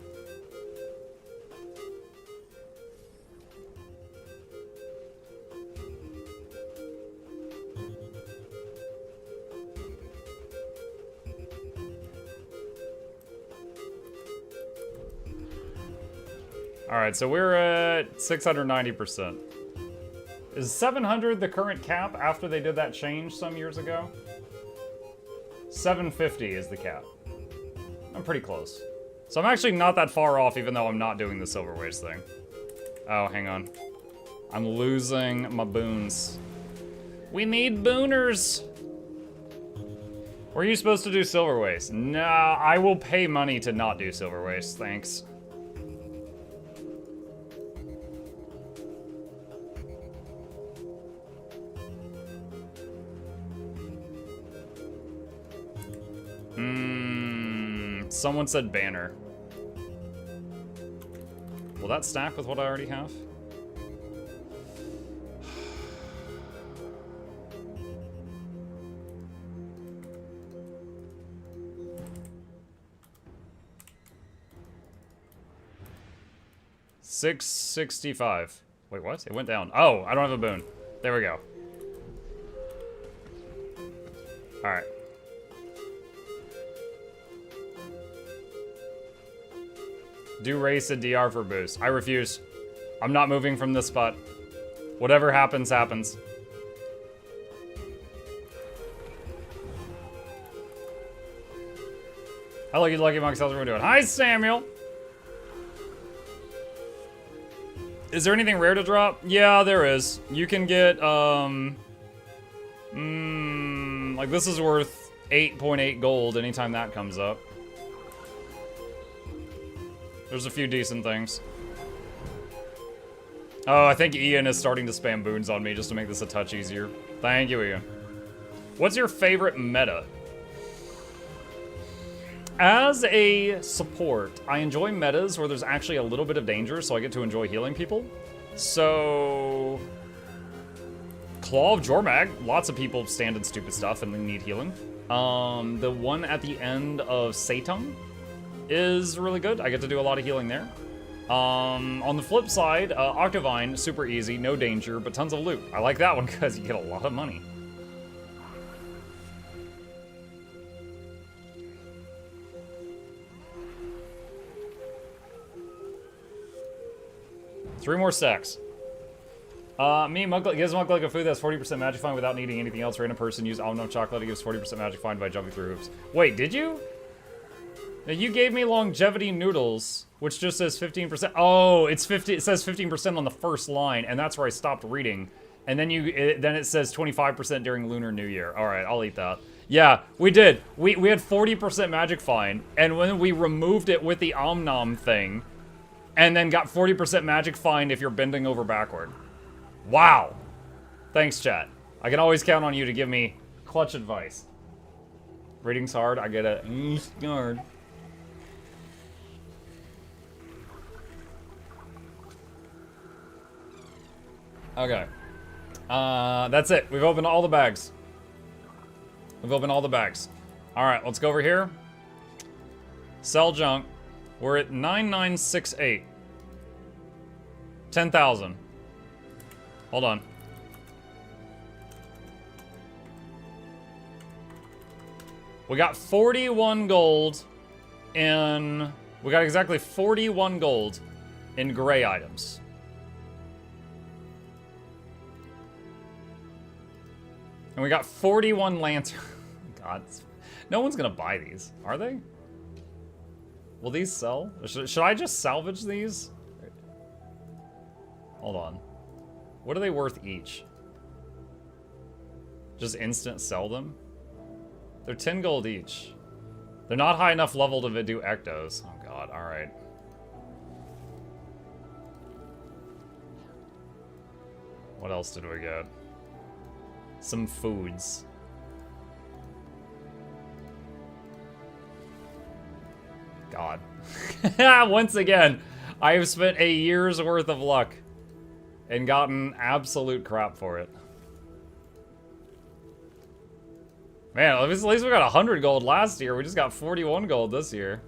S1: Alright, so we're at 690%. Is 700 the current cap after they did that change some years ago? 750 is the cap. I'm pretty close. So I'm actually not that far off, even though I'm not doing the silver waste thing. Oh, hang on. I'm losing my boons. We need booners! Were you supposed to do silver waste? Nah, I will pay money to not do silver waste, thanks. Someone said banner. Will that stack with what I already have? $665. Wait, what? It went down. Oh, I don't have a boon. There we go. Alright. Do race a DR for boost. I refuse. I'm not moving from this spot. Whatever happens, happens. Hello, you lucky monks. How's everyone doing? Hi, Samuel. Is there anything rare to drop? Yeah, there is. You can get, like this is worth 8.8 gold anytime that comes up. There's a few decent things. Oh, I think Ian is starting to spam boons on me just to make this a touch easier. Thank you, Ian. What's your favorite meta? As a support, I enjoy metas where there's actually a little bit of danger, so I get to enjoy healing people. So... Claw of Jormag. Lots of people stand in stupid stuff and need healing. The one at the end of Satan is really good. I get to do a lot of healing there. On the flip side, Octavine, super easy, no danger, but tons of loot. I like that one because you get a lot of money. Three more stacks. Me, gives Monk a food that's 40% magic find without needing anything else. Random person use almond chocolate. It gives 40% magic find by jumping through hoops. Wait, did you? Now you gave me longevity noodles, which just says 15%. Oh, it's 50. It says 15% on the first line, and that's where I stopped reading. And then then it says 25% during Lunar New Year. All right, I'll eat that. Yeah, we did. We had 40% magic find, and when we removed it with the Omnom thing, and then got 40% magic find if you're bending over backward. Wow. Thanks, chat. I can always count on you to give me clutch advice. Reading's hard. I get it. Hard. Okay. That's it. We've opened all the bags. We've opened all the bags. All right, let's go over here. Sell junk. We're at 9968. 10,000. Hold on. We got 41 gold in... We got exactly 41 gold in gray items. And we got 41 lantern. God, no one's gonna buy these, are they? Will these sell? Should I just salvage these? Hold on. What are they worth each? Just instant sell them? They're 10 gold each. They're not high enough level to do ectos. Oh god, alright. What else did we get? Some foods. God. Once again, I have spent a year's worth of luck and gotten absolute crap for it. Man, at least we got 100 gold last year. We just got 41 gold this year.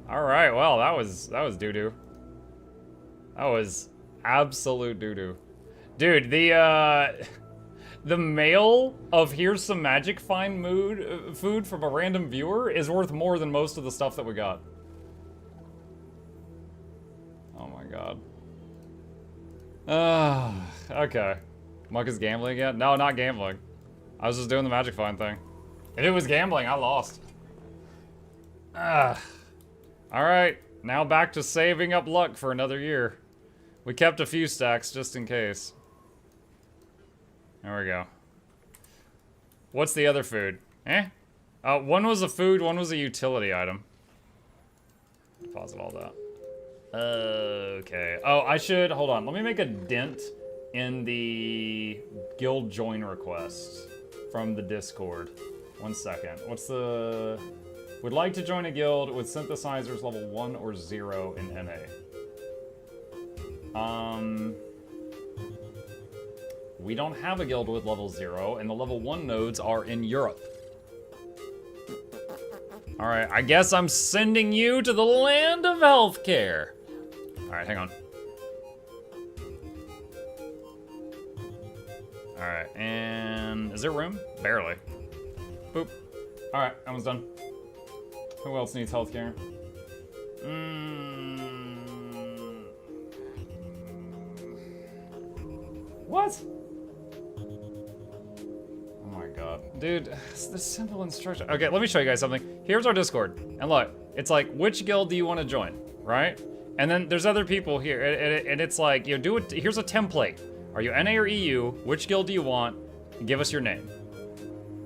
S1: All right, well, that was doo-doo. That was absolute doo-doo. Dude, the mail of here's some magic find food from a random viewer is worth more than most of the stuff that we got. Oh my god. Okay. Muck is gambling again? No, not gambling. I was just doing the magic find thing. If it was gambling, I lost. Alright, now back to saving up luck for another year. We kept a few stacks just in case. There we go. What's the other food? One was a food, one was a utility item. Pause all that. Okay. Oh, I should, hold on. Let me make a dent in the guild join request from the Discord. 1 second. What's the... Would like to join a guild with synthesizers level 1 or 0 in NA. We don't have a guild with level 0, and the level 1 nodes are in Europe. Alright, I guess I'm sending you to the land of healthcare. Alright, hang on. Alright, and is there room? Barely. Boop. Alright, that one's done. Who else needs healthcare? What? Oh my god. Dude, it's the simple instruction. Okay, let me show you guys something. Here's our Discord. And look, it's like, which guild do you want to join? Right? And then there's other people here. And it's like, you know, do it. Here's a template. Are you NA or EU? Which guild do you want? Give us your name.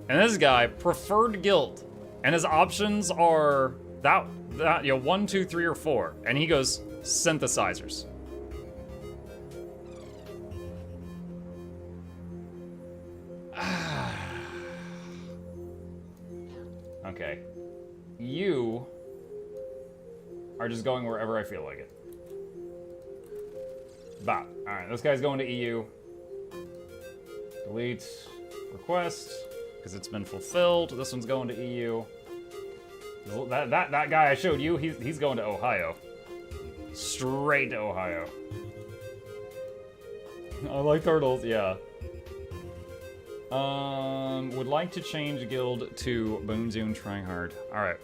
S1: And this guy, preferred guild. And his options are that you know, 1, 2, 3, or 4. And he goes, synthesizers. Okay. You are just going wherever I feel like it. Bop. Alright, this guy's going to EU. Delete request, because it's been fulfilled. This one's going to EU. That guy I showed you, he's going to Ohio. Straight to Ohio. I like turtles, yeah. Would like to change guild to Boonzoon trying hard. Alright.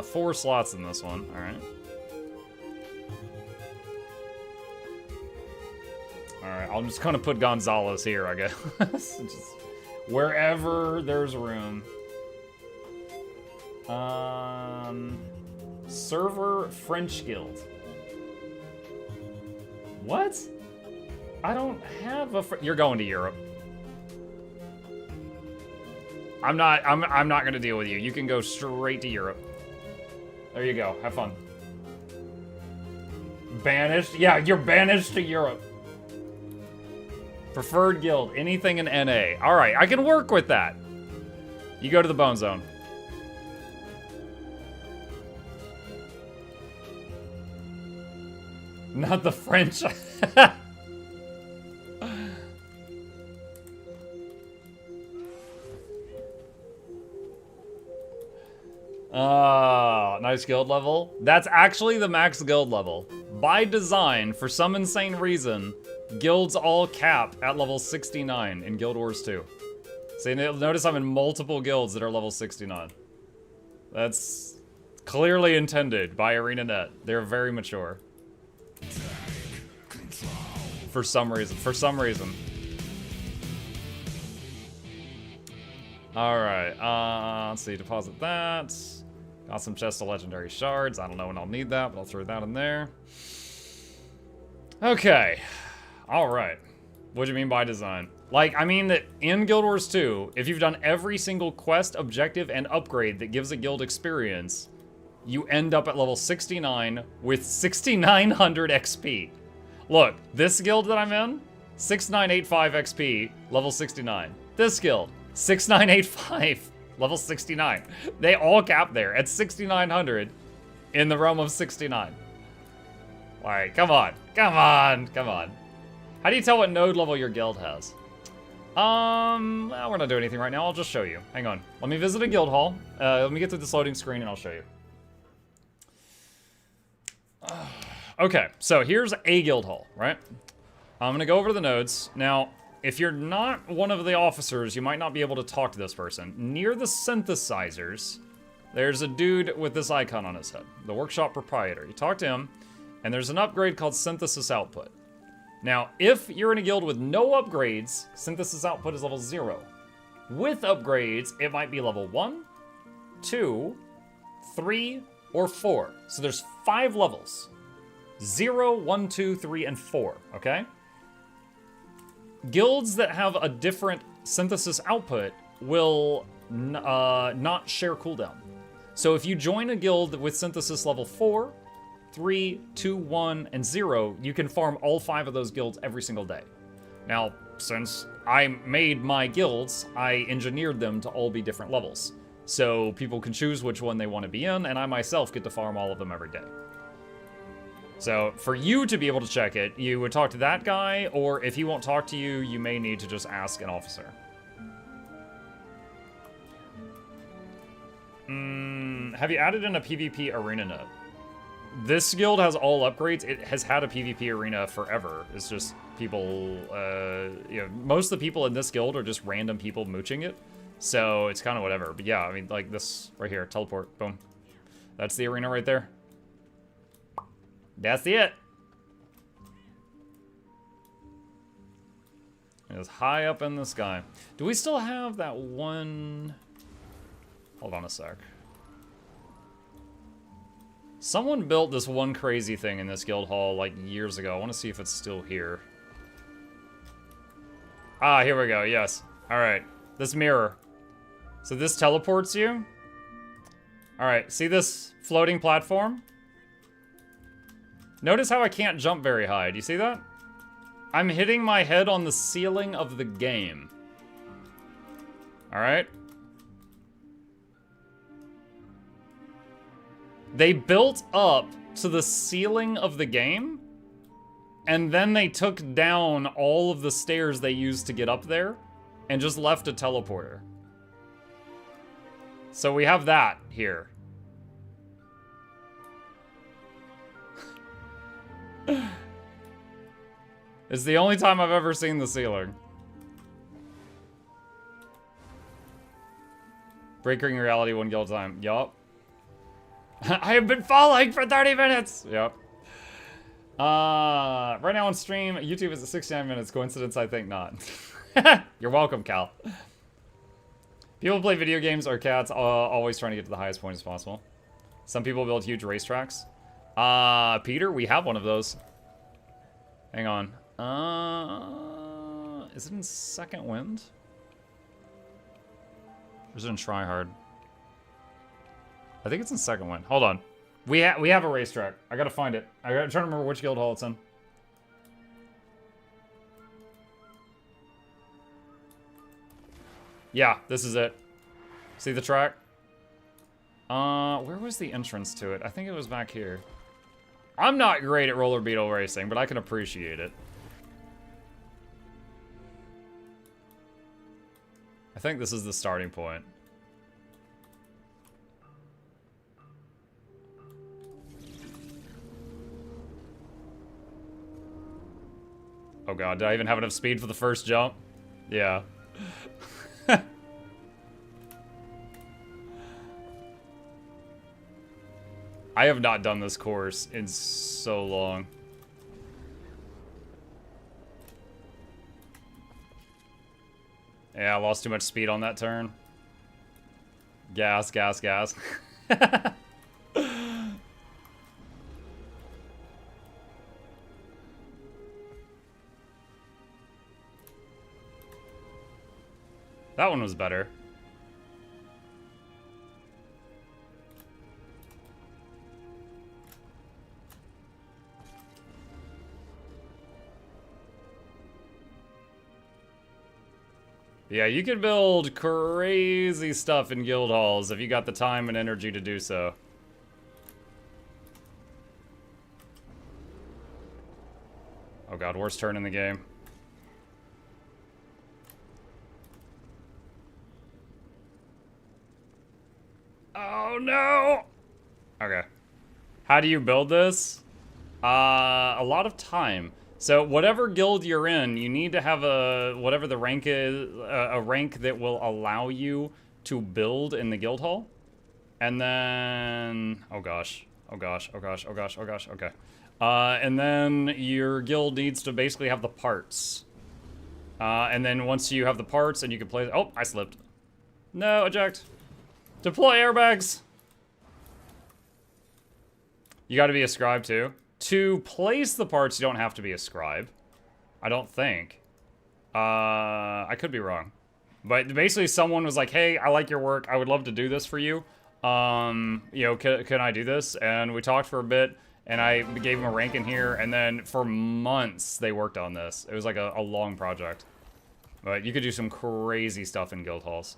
S1: 4 slots in this one, alright. Alright, I'm just gonna put Gonzalez here, I guess. Just wherever there's room. Server French Guild. What? I don't have a you're going to Europe. I'm not gonna deal with you. You can go straight to Europe. There you go. Have fun. Banished? Yeah, you're banished to Europe. Preferred guild. Anything in NA. Alright, I can work with that. You go to the Bone Zone. Not the French. Nice guild level. That's actually the max guild level. By design, for some insane reason, guilds all cap at level 69 in Guild Wars 2. So notice I'm in multiple guilds that are level 69. That's clearly intended by ArenaNet. They're very mature. For some reason. Alright, let's see, deposit that. Got some chests of legendary shards. I don't know when I'll need that, but I'll throw that in there. Okay. Alright. What do you mean by design? Like, I mean that in Guild Wars 2, if you've done every single quest, objective, and upgrade that gives a guild experience, you end up at level 69 with 6,900 XP. Look, this guild that I'm in, 6985 XP, level 69. This guild, 6985, level 69. They all cap there at 6,900 in the realm of 69. Like, come on. How do you tell what node level your guild has? Well, we're not doing anything right now. I'll just show you. Hang on. Let me visit a guild hall. Let me get through this loading screen and I'll show you. Okay, so here's a guild hall, right? I'm gonna go over the nodes. Now, if you're not one of the officers, you might not be able to talk to this person. Near the synthesizers, there's a dude with this icon on his head, the workshop proprietor. You talk to him, and there's an upgrade called synthesis output. Now, if you're in a guild with no upgrades, synthesis output is level 0. With upgrades, it might be level 1, 2, 3, or 4. So there's 5 levels. 0, 1, 2, 3, and 4, okay? Guilds that have a different synthesis output will not share cooldown. So if you join a guild with synthesis level 4, 3, 2, 1, and 0, you can farm all 5 of those guilds every single day. Now, since I made my guilds, I engineered them to all be different levels. So people can choose which one they want to be in, and I myself get to farm all of them every day. So for you to be able to check it, you would talk to that guy, or if he won't talk to you, you may need to just ask an officer. Have you added in a PvP arena node? This guild has all upgrades. It has had a PvP arena forever. It's just people, most of the people in this guild are just random people mooching it. So it's kind of whatever. But yeah, I mean, like this right here, teleport, boom. That's the arena right there. That's it. It's high up in the sky. Do we still have that one? Hold on a sec. Someone built this one crazy thing in this guild hall like years ago. I want to see if it's still here. Ah, here we go. Yes. All right. This mirror. So this teleports you. All right. See this floating platform? Notice how I can't jump very high. Do you see that? I'm hitting my head on the ceiling of the game. All right. They built up to the ceiling of the game, and then they took down all of the stairs they used to get up there, and just left a teleporter. So we have that here. It's the only time I've ever seen the ceiling. Breaking reality one guild time. Yup. I have been falling for 30 minutes! Yep. Right now on stream, YouTube is at 69 minutes. Coincidence? I think not. You're welcome, Cal. People who play video games are cats, always trying to get to the highest point as possible. Some people build huge racetracks. Peter, we have one of those. Hang on. Is it in Second Wind? Where's it in Try Hard? I think it's in second one. Hold on. We have a racetrack. I gotta find it. I'm trying to remember which guild hall it's in. Yeah, this is it. See the track? Where was the entrance to it? I think it was back here. I'm not great at roller beetle racing, but I can appreciate it. I think this is the starting point. Oh god, did I even have enough speed for the first jump? Yeah. I have not done this course in so long. Yeah, I lost too much speed on that turn. Gas, gas, gas. That one was better. Yeah, you can build crazy stuff in guild halls if you got the time and energy to do so. Oh god, worst turn in the game. Oh no! Okay. How do you build this? A lot of time. So whatever guild you're in, you need to have whatever the rank is, a rank that will allow you to build in the guild hall. And then, oh gosh, oh gosh, oh gosh, oh gosh, oh gosh, okay. And then your guild needs to basically have the parts. And then once you have the parts and you can play, oh, I slipped. No, eject. Deploy airbags. You gotta be a scribe too. To place the parts, you don't have to be a scribe. I don't think. I could be wrong. But basically someone was like, hey, I like your work. I would love to do this for you. You know, can I do this? And we talked for a bit, and I gave him a rank in here, and then for months they worked on this. It was like a long project. But you could do some crazy stuff in guild halls.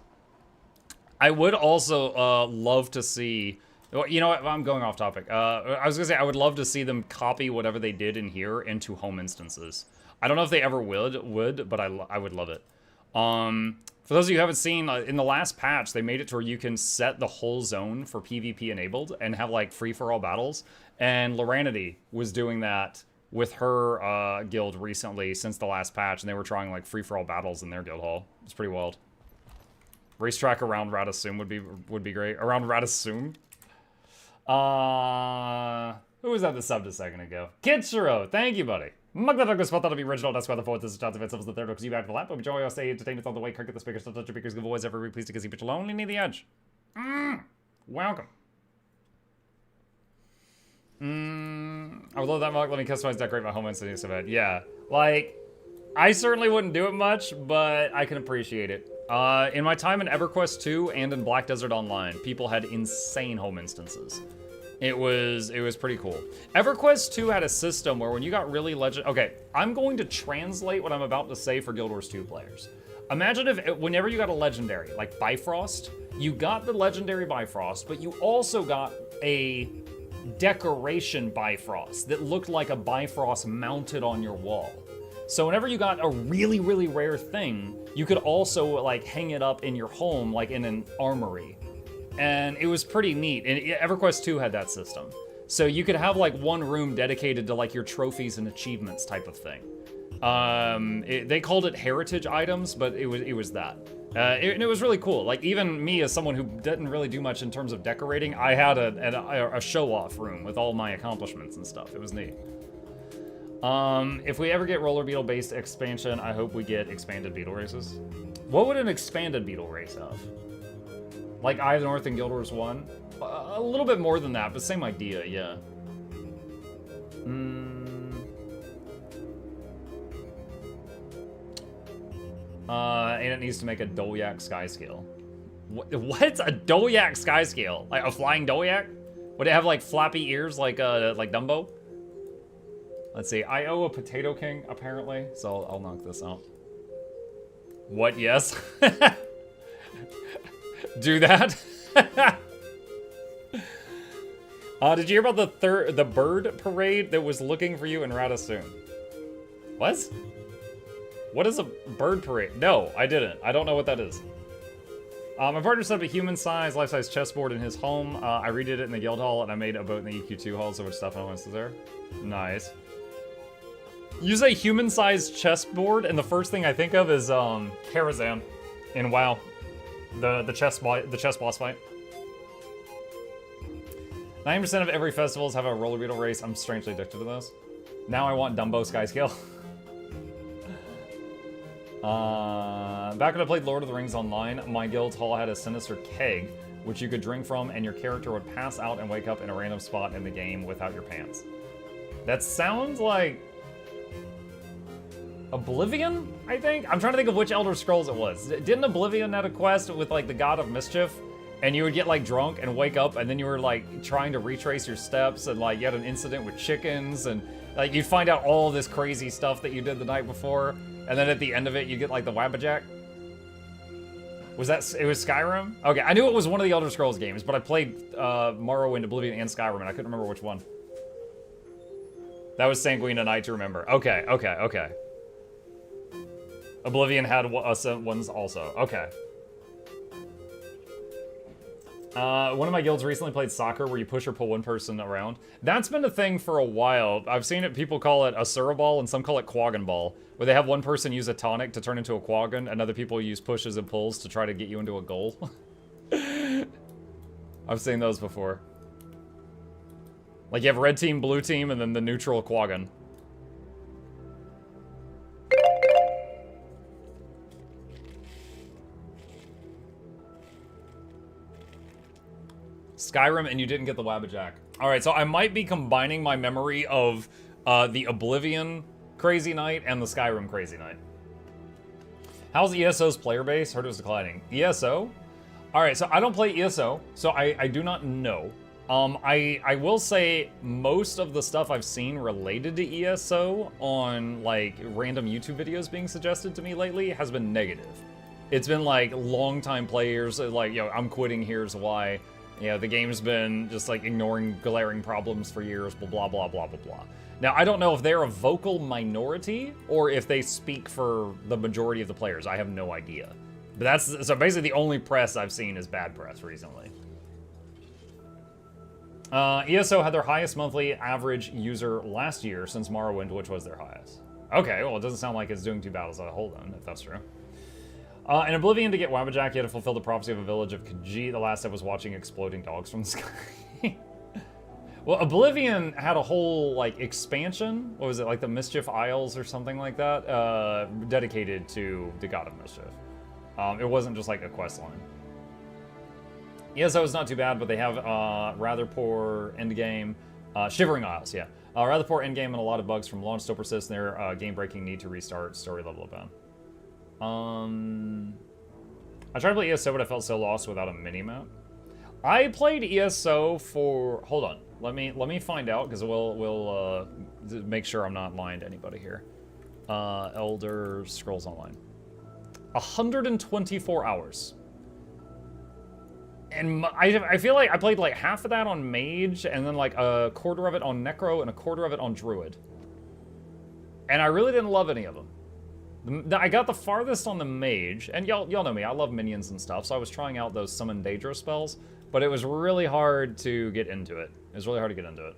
S1: I would also love to see... Well, you know what? I'm going off topic. I was gonna say I would love to see them copy whatever they did in here into home instances. I don't know if they ever would, but I would love it. For those of you who haven't seen, in the last patch, they made it to where you can set the whole zone for PvP enabled and have like free-for-all battles. And Loranity was doing that with her guild recently since the last patch, and they were trying like free-for-all battles in their guild hall. It's pretty wild. Racetrack around Radisum would be great. Around Radisum. Who was at the sub a second ago? Kitchiro, thank you, buddy. MuklukYoutube was spot out to be original. That's why the fourth is a chance of it. The third because you back to the lap. But enjoy, I'll stay entertainment on the way. Can't get the speakers, don't touch your speakers, give voice every week. Please take a seat, bitch alone. Only need the edge. Welcome. I would love that mug. Let me customize, decorate my home instance event. Yeah, like, I certainly wouldn't do it much, but I can appreciate it. In my time in EverQuest 2 and in Black Desert Online, people had insane home instances. It was pretty cool. EverQuest 2 had a system where when you got really legend... Okay, I'm going to translate what I'm about to say for Guild Wars 2 players. Imagine if whenever you got a legendary, like Bifrost, you got the legendary Bifrost, but you also got a decoration Bifrost that looked like a Bifrost mounted on your wall. So whenever you got a really, really rare thing, you could also like hang it up in your home, like in an armory. And it was pretty neat. And EverQuest 2 had that system. So you could have like one room dedicated to like your trophies and achievements type of thing. They called it heritage items, but it was that. And it was really cool. Like even me as someone who didn't really do much in terms of decorating, I had a show-off room with all my accomplishments and stuff. It was neat. If we ever get roller beetle based expansion, I hope we get expanded beetle races. What would an expanded beetle race have? Like Eye of the North and Guild Wars 1? A little bit more than that, but same idea, yeah. And it needs to make a Dolyak sky scale. What's a Dolyak sky scale? Like a flying Dolyak? Would it have like flappy ears like Dumbo? Let's see. I owe a Potato King apparently, so I'll knock this out. What? Yes. Do that. Did you hear about the bird parade that was looking for you in Ratisune? What? What is a bird parade? No, I didn't. I don't know what that is. My partner set up a human-sized, life-size chessboard in his home. I redid it in the guild hall, and I made a boat in the EQ2 hall, so much stuff I went to there. Nice. You say human-sized chessboard, and the first thing I think of is Karazhan in WoW, the chess boss fight. 90% of every festivals have a roller beetle race. I'm strangely addicted to those. Now I want Dumbo sky scale. Back when I played Lord of the Rings Online, my guild hall had a sinister keg, which you could drink from, and your character would pass out and wake up in a random spot in the game without your pants. That sounds like Oblivion, I think? I'm trying to think of which Elder Scrolls it was. Didn't Oblivion have a quest with like the God of Mischief? And you would get like drunk and wake up, and then you were like trying to retrace your steps, and like you had an incident with chickens, and like you'd find out all this crazy stuff that you did the night before, and then at the end of it you get like the Wabbajack. Was that, it was Skyrim? Okay, I knew it was one of the Elder Scrolls games, but I played Morrowind, Oblivion, and Skyrim, and I couldn't remember which one. That was Sanguine and I to remember. Okay. Oblivion had ones also. Okay. One of my guilds recently played soccer where you push or pull one person around. That's been a thing for a while. I've seen it, people call it a Suraball and some call it Quaggan Ball, where they have one person use a tonic to turn into a Quaggan, and other people use pushes and pulls to try to get you into a goal. I've seen those before. Like you have red team, blue team, and then the neutral Quaggan. Skyrim, and you didn't get the Wabbajack. All right, so I might be combining my memory of the Oblivion Crazy Night and the Skyrim Crazy Night. How's ESO's player base? Heard it was declining. ESO? All right, so I don't play ESO, so I do not know. I will say most of the stuff I've seen related to ESO on like random YouTube videos being suggested to me lately has been negative. It's been like long-time players, like, you know, I'm quitting, here's why. You know, the game's been just like ignoring glaring problems for years, blah, blah, blah, blah, blah, blah. Now, I don't know if they're a vocal minority or if they speak for the majority of the players. I have no idea. But that's, so basically the only press I've seen is bad press recently. ESO had their highest monthly average user last year since Morrowind, which was their highest. Okay, well, it doesn't sound like it's doing too bad as a whole then, if that's true. In Oblivion, to get Wabbajack, you had to fulfill the prophecy of a village of Khajiit. The last step was watching exploding dogs from the sky. Well, Oblivion had a whole, like, expansion. What was it, like the Mischief Isles or something like that? Dedicated to the God of Mischief. It wasn't just, like, a quest line. ESO is not too bad, but they have rather poor endgame. Shivering Isles, yeah. Rather poor endgame and a lot of bugs from launch still persist in their game-breaking need to restart story level event. I tried to play ESO, but I felt so lost without a minimap. I played ESO for, hold on, let me find out, because we'll make sure I'm not lying to anybody here. Elder Scrolls Online. 124 hours. And I feel like I played like half of that on Mage, and then like a quarter of it on Necro, and a quarter of it on Druid. And I really didn't love any of them. I got the farthest on the Mage, and y'all know me, I love minions and stuff, so I was trying out those Summon Daedra spells, but it was really hard to get into it. It was really hard to get into it.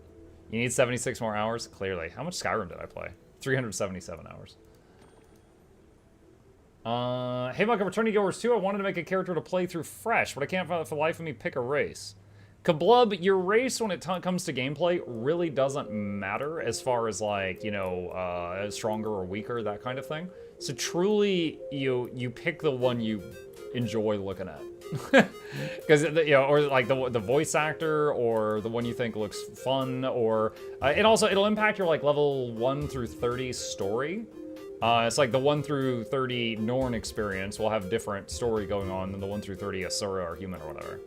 S1: You need 76 more hours? Clearly. How much Skyrim did I play? 377 hours. Hey, Mike, I'm returning to Wars 2. I wanted to make a character to play through fresh, but I can't for the life of me pick a race. Kablub, your race when it comes to gameplay really doesn't matter as far as like, you know, stronger or weaker, that kind of thing. So truly, you pick the one you enjoy looking at. Because, you know, or like the voice actor, or the one you think looks fun, or it'll impact your like level 1 through 30 story. It's like the 1 through 30 Norn experience will have different story going on than the 1 through 30 Asura or human or whatever.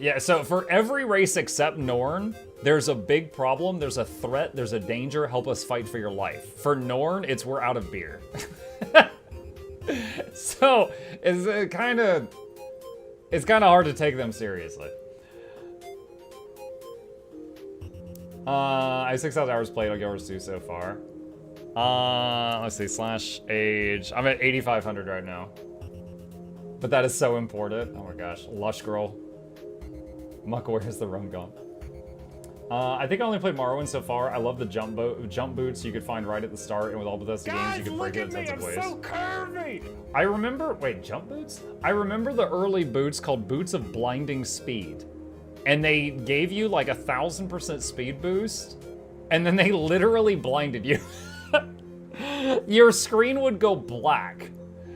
S1: Yeah, so for every race except Norn, there's a big problem, there's a threat, there's a danger, help us fight for your life. For Norn, it's we're out of beer. So, it's kind of hard to take them seriously. I have 6,000 hours played on Gyros 2 so far. Let's see, slash age. I'm at 8,500 right now. But that is so important. Oh my gosh, Lush Girl. Muck, where's the rum gone? I think I only played Morrowind so far. I love the jump boots you could find right at the start, and with all Bethesda games, you could break it in tons of ways. So curvy! I remember, wait, jump boots? I remember the early boots called Boots of Blinding Speed. And they gave you like 1,000% speed boost, and then they literally blinded you. Your screen would go black.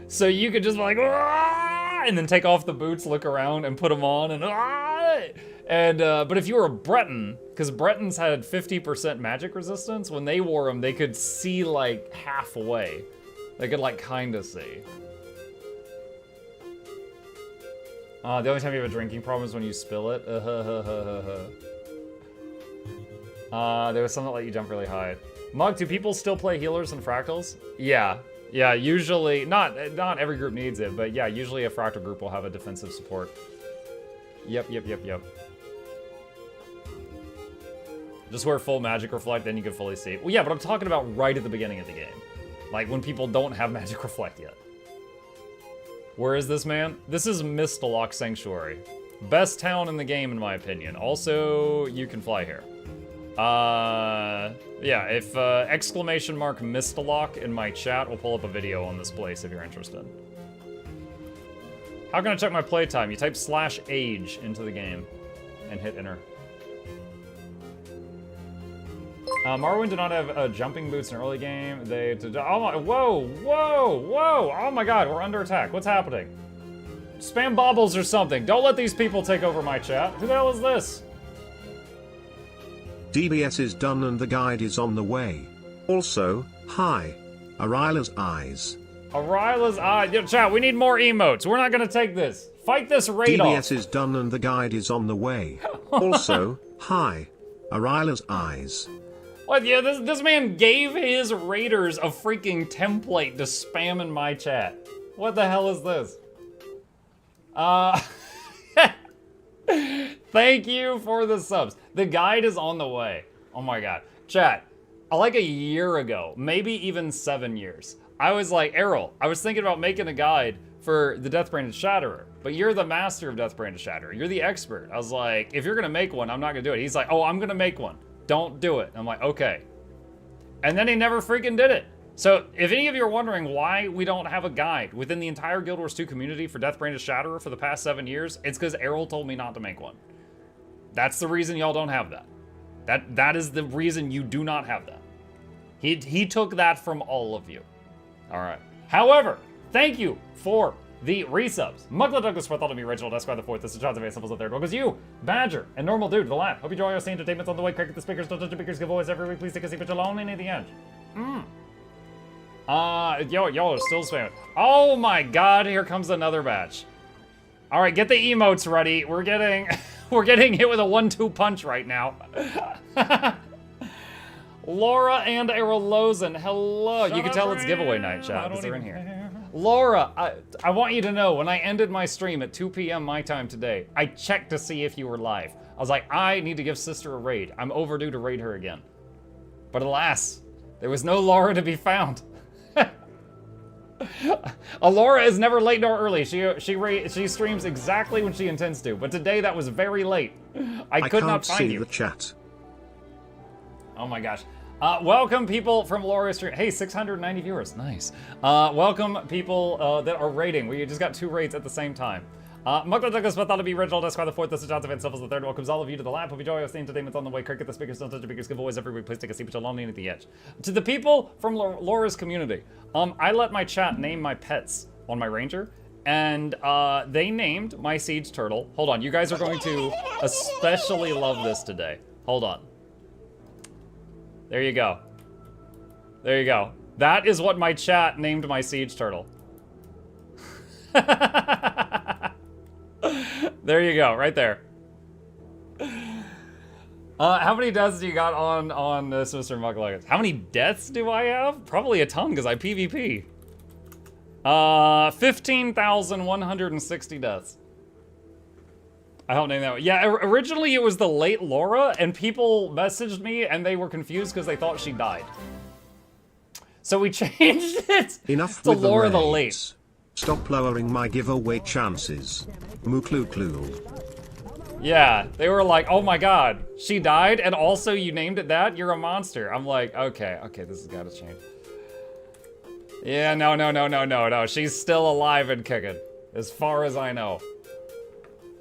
S1: So you could just be like, "Aah!" and then take off the boots, look around, and put them on, and "Aah!" And but if you were a Breton, because Bretons had 50% magic resistance, when they wore them, they could see like halfway. They could like kind of see. The only time you have a drinking problem is when you spill it. There was something that let you jump really high. Mug, do people still play healers and fractals? Yeah. Yeah, usually, not every group needs it, but yeah, usually a fractal group will have a defensive support. Yep. Just wear full magic reflect, then you can fully see. Well, yeah, but I'm talking about right at the beginning of the game. Like when people don't have magic reflect yet. Where is this man? This is Miscellaneous Sanctuary. Best town in the game, in my opinion. Also, you can fly here. Yeah, if exclamation mark Miscellaneous in my chat, we'll pull up a video on this place if you're interested. How can I check my playtime? You type /age into the game and hit enter. Morrowind did not have jumping boots in early game. Oh my, whoa! Oh my god, we're under attack. What's happening? Spam baubles or something. Don't let these people take over my chat. Who the hell is this?
S3: DBS is done and the guide is on the way. Also, hi. Arila's eyes.
S1: Arila's eyes. Yo, chat, we need more emotes. We're not gonna take this. Fight this raid off.
S3: DBS is done and the guide is on the way. Also, hi. Arila's eyes.
S1: What? Yeah, this man gave his raiders a freaking template to spam in my chat. What the hell is this? Thank you for the subs. The guide is on the way. Oh my god. Chat, like a year ago, maybe even 7 years, I was like, Errol, I was thinking about making a guide for the Death-Branded Shatterer, but you're the master of Death-Branded Shatterer. You're the expert. I was like, if you're gonna make one, I'm not gonna do it. He's like, oh, I'm gonna make one. Don't do it. I'm like, okay. And then he never freaking did it. So if any of you are wondering why we don't have a guide within the entire Guild Wars 2 community for Death-Branded Shatterer for the past 7 years, it's because Errol told me not to make one. That's the reason y'all don't have that. That is the reason you do not have that. He took that from all of you. All right. However, thank you for the resubs. MuklukYoutube for thought of me, Rachel, Esquire the Fourth. This is Jonathan Van Simples the Third. Because you, Badger, and Normal Dude, the lap. Hope you enjoy our scene entertainments on the way. Cricket the speakers, don't touch the speakers, give voice every week. Please take a seat, but you're lonely near the edge. Y'all are still spamming. Oh my god, here comes another batch. All right, get the emotes ready. We're getting hit with a 1-2 punch right now. Laura and Erolozen, hello. You can tell it's giveaway night, chat, because they're in here. Laura, I want you to know, when I ended my stream at 2 p.m. my time today, I checked to see if you were live. I was like, I need to give sister a raid. I'm overdue to raid her again. But alas, there was no Laura to be found. Laura is never late nor early. She streams exactly when she intends to. But today that was very late. I could not find you.
S3: I can't see the chat.
S1: Oh my gosh. Welcome people from Laura's stream. Hey, 690 viewers, nice. Welcome people that are raiding. We just got 2 raids at the same time. MuklukYoutube for thought to be Reginald Esquire the Fourth. This is Jonathan Van Simples the Third. Welcomes all of you to the lab. Hope you enjoy our entertainment on the way. Cricket the speakers, don't touch the speakers, give voice every week. Please take a seat, but you're lonely at the edge. To the people from Laura's community, I let my chat name my pets on my ranger, and they named my siege turtle. Hold on, you guys are going to especially love this today. Hold on. There you go. There you go. That is what my chat named my siege turtle. There you go, right there. How many deaths do you got on this, Mr. MuklukYoutube? How many deaths do I have? Probably a ton, because I PvP. 15,160 deaths. I helped name that one. Yeah, originally it was the late Laura, and people messaged me, and they were confused because they thought she died. So we changed it
S3: Enough
S1: to
S3: with
S1: Laura
S3: the
S1: the Late.
S3: raids. Stop lowering my giveaway chances. MuklukYoutube.
S1: Yeah, they were like, oh my god, she died, and also you named it that? You're a monster. I'm like, okay, this has got to change. Yeah, no, she's still alive and kicking, as far as I know.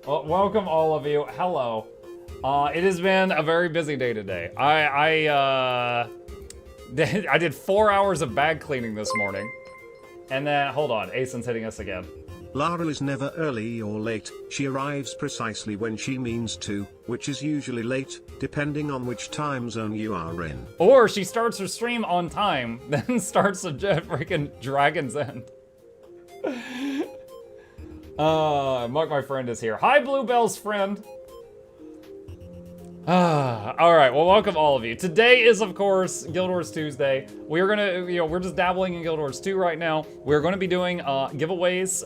S1: Well, welcome all of you, hello. It has been a very busy day today. I did 4 hours of bag cleaning this morning. And then, hold on, Asen's hitting us again.
S3: Lara is never early or late, she arrives precisely when she means to, which is usually late, depending on which time zone you are in.
S1: Or she starts her stream on time, then starts a freaking Dragon's End. Mark, my friend, is here. Hi, Bluebell's friend. Alright, well, welcome all of you. Today is, of course, Guild Wars Tuesday. We're gonna, we're just dabbling in Guild Wars 2 right now. We're gonna be doing giveaways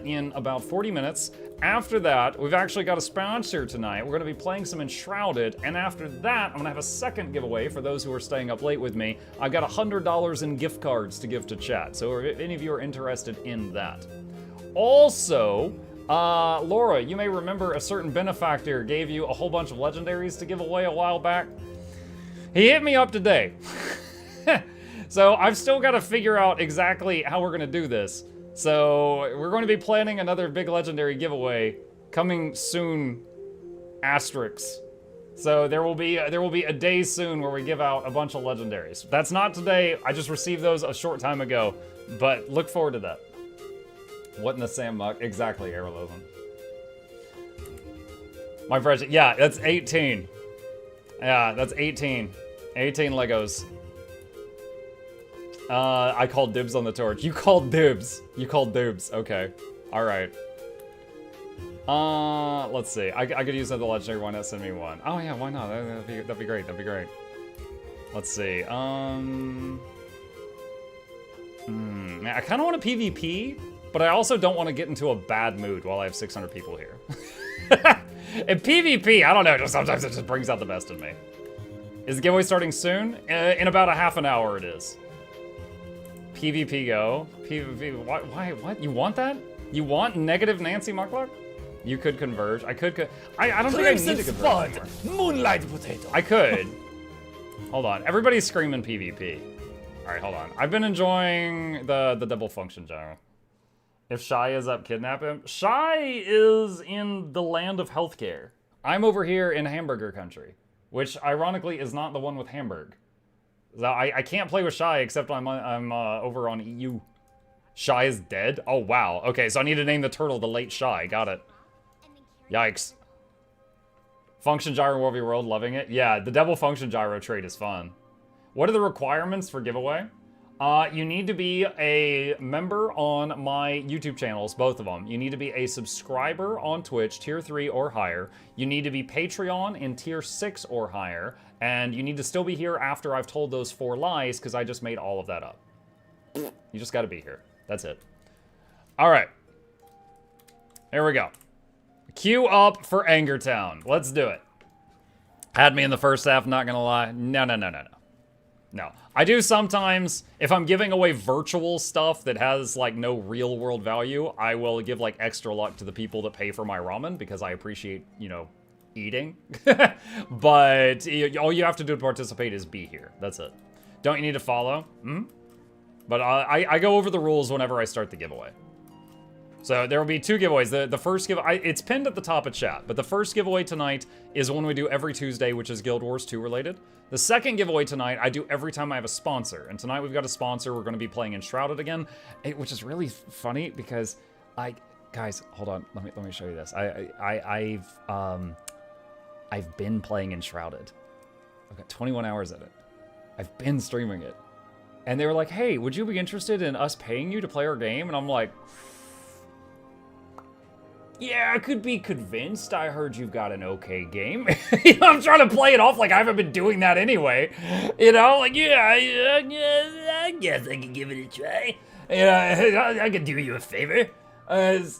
S1: in about 40 minutes. After that, we've actually got a sponsor tonight. We're gonna be playing some Enshrouded, and after that, I'm gonna have a second giveaway for those who are staying up late with me. I've got $100 in gift cards to give to chat, so if any of you are interested in that. Also, Laura, you may remember a certain benefactor gave you a whole bunch of legendaries to give away a while back. He hit me up today. So I've still got to figure out exactly how we're going to do this. So we're going to be planning another big legendary giveaway coming soon, asterisks. So there will be a day soon where we give out a bunch of legendaries. That's not today. I just received those a short time ago, but look forward to that. What in the Sam Muck? Exactly, Aerolosen. My fresh, yeah, that's 18. Yeah, that's 18. 18 Legos. I called dibs on the torch. You called dibs. You called dibs. Okay. Alright. Let's see. I could use another legendary. Why not send me one? Oh yeah, why not? That'd be great. That'd be great. Let's see. I kind of want a PvP. But I also don't want to get into a bad mood while I have 600 people here. In PvP, I don't know, just sometimes it just brings out the best in me. Is the giveaway starting soon? In about a half an hour it is. PvP go. PvP, why, what? You want that? You want negative Nancy Mukluk? You could converge. I could I don't think I need to converge anymore.
S5: Moonlight potato.
S1: I could. Hold on, everybody's screaming PvP. All right, hold on. I've been enjoying the double function gyro. If Shy is up, kidnap him. Shy is in the land of healthcare. I'm over here in hamburger country, which ironically is not the one with Hamburg. So I can't play with Shy except I'm over on EU. Shy is dead? Oh wow. Okay, so I need to name the turtle the late Shy. Got it. Yikes. Function gyro World v World, loving it. Yeah, the double function gyro trade is fun. What are the requirements for giveaway? You need to be a member on my YouTube channels, both of them. You need to be a subscriber on Twitch, tier 3 or higher. You need to be Patreon in tier 6 or higher. And you need to still be here after I've told those 4 lies, because I just made all of that up. You just gotta be here. That's it. Alright. Here we go. Queue up for Angertown. Let's do it. Had me in the first half, not gonna lie. No. No, I do sometimes, if I'm giving away virtual stuff that has, like, no real world value, I will give, like, extra luck to the people that pay for my ramen, because I appreciate, you know, eating. But all you have to do to participate is be here. That's it. Don't you need to follow? But I go over the rules whenever I start the giveaway. So there will be 2 giveaways. The first giveaway, it's pinned at the top of chat, but the first giveaway tonight is one we do every Tuesday, which is Guild Wars 2 related. The second giveaway tonight, I do every time I have a sponsor. And tonight we've got a sponsor. We're going to be playing Enshrouded again, which is really funny because guys, hold on. Let me show you this. I've been playing Enshrouded. I've got 21 hours in it. I've been streaming it. And they were like, hey, would you be interested in us paying you to play our game? And I'm like, yeah, I could be convinced. I heard you've got an okay game. You know, I'm trying to play it off like I haven't been doing that anyway. You know, like, yeah, I guess I could give it a try. Yeah, I could do you a favor.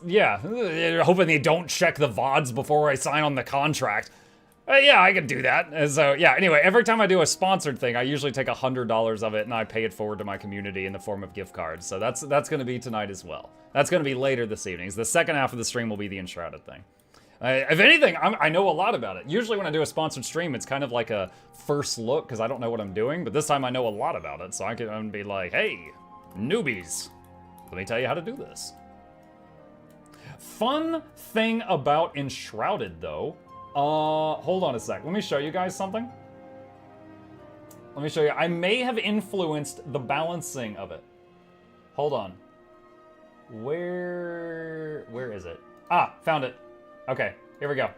S1: Yeah, hoping they don't check the VODs before I sign on the contract. Yeah, I could do that. And so, yeah, anyway, every time I do a sponsored thing, I usually take $100 of it and I pay it forward to my community in the form of gift cards. So that's going to be tonight as well. That's going to be later this evening. The second half of the stream will be the Enshrouded thing. If anything, I know a lot about it. Usually when I do a sponsored stream, it's kind of like a first look because I don't know what I'm doing. But this time I know a lot about it. So I'm going to be like, hey, newbies, let me tell you how to do this. Fun thing about Enshrouded, though. Hold on a sec. Let me show you guys something. Let me show you. I may have influenced the balancing of it. Hold on. Where is it? Ah, found it. Okay, here we go.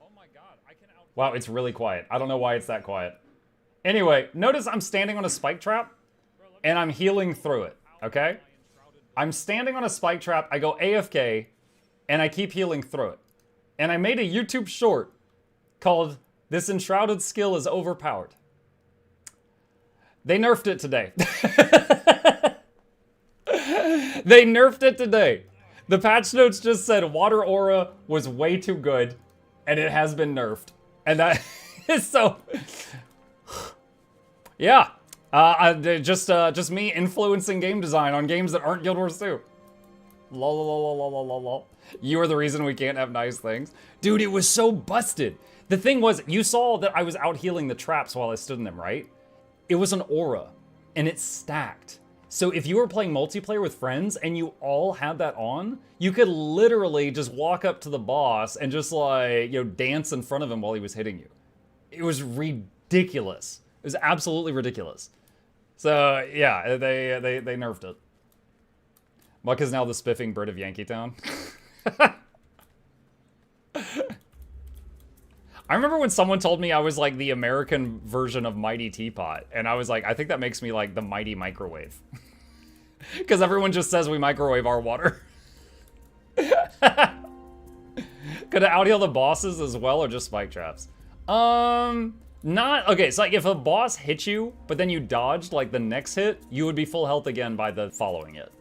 S1: Oh my god, I can out— Wow, it's really quiet. I don't know why it's that quiet. Anyway, notice I'm standing on a spike trap, and I'm healing through it, okay? I'm standing on a spike trap, I go AFK, and I keep healing through it. And I made a YouTube short called "This Enshrouded Skill is Overpowered." They nerfed it today. They nerfed it today. The patch notes just said Water Aura was way too good, and it has been nerfed. And that is so... Yeah. Just me influencing game design on games that aren't Guild Wars 2. Lol. You are the reason we can't have nice things. Dude, it was so busted. The thing was, you saw that I was out healing the traps while I stood in them, right? It was an aura, and it stacked. So if you were playing multiplayer with friends and you all had that on, you could literally just walk up to the boss and just like, you know, dance in front of him while he was hitting you. It was ridiculous. It was absolutely ridiculous. So yeah, they nerfed it. Muck is now the spiffing bird of Yankeetown. I remember when someone told me I was like the American version of Mighty Teapot, and I was like, I think that makes me like the Mighty Microwave. Because everyone just says we microwave our water. Could it outheal the bosses as well, or just spike traps? Not, okay, so like if a boss hit you, but then you dodged like the next hit, you would be full health again by the following it.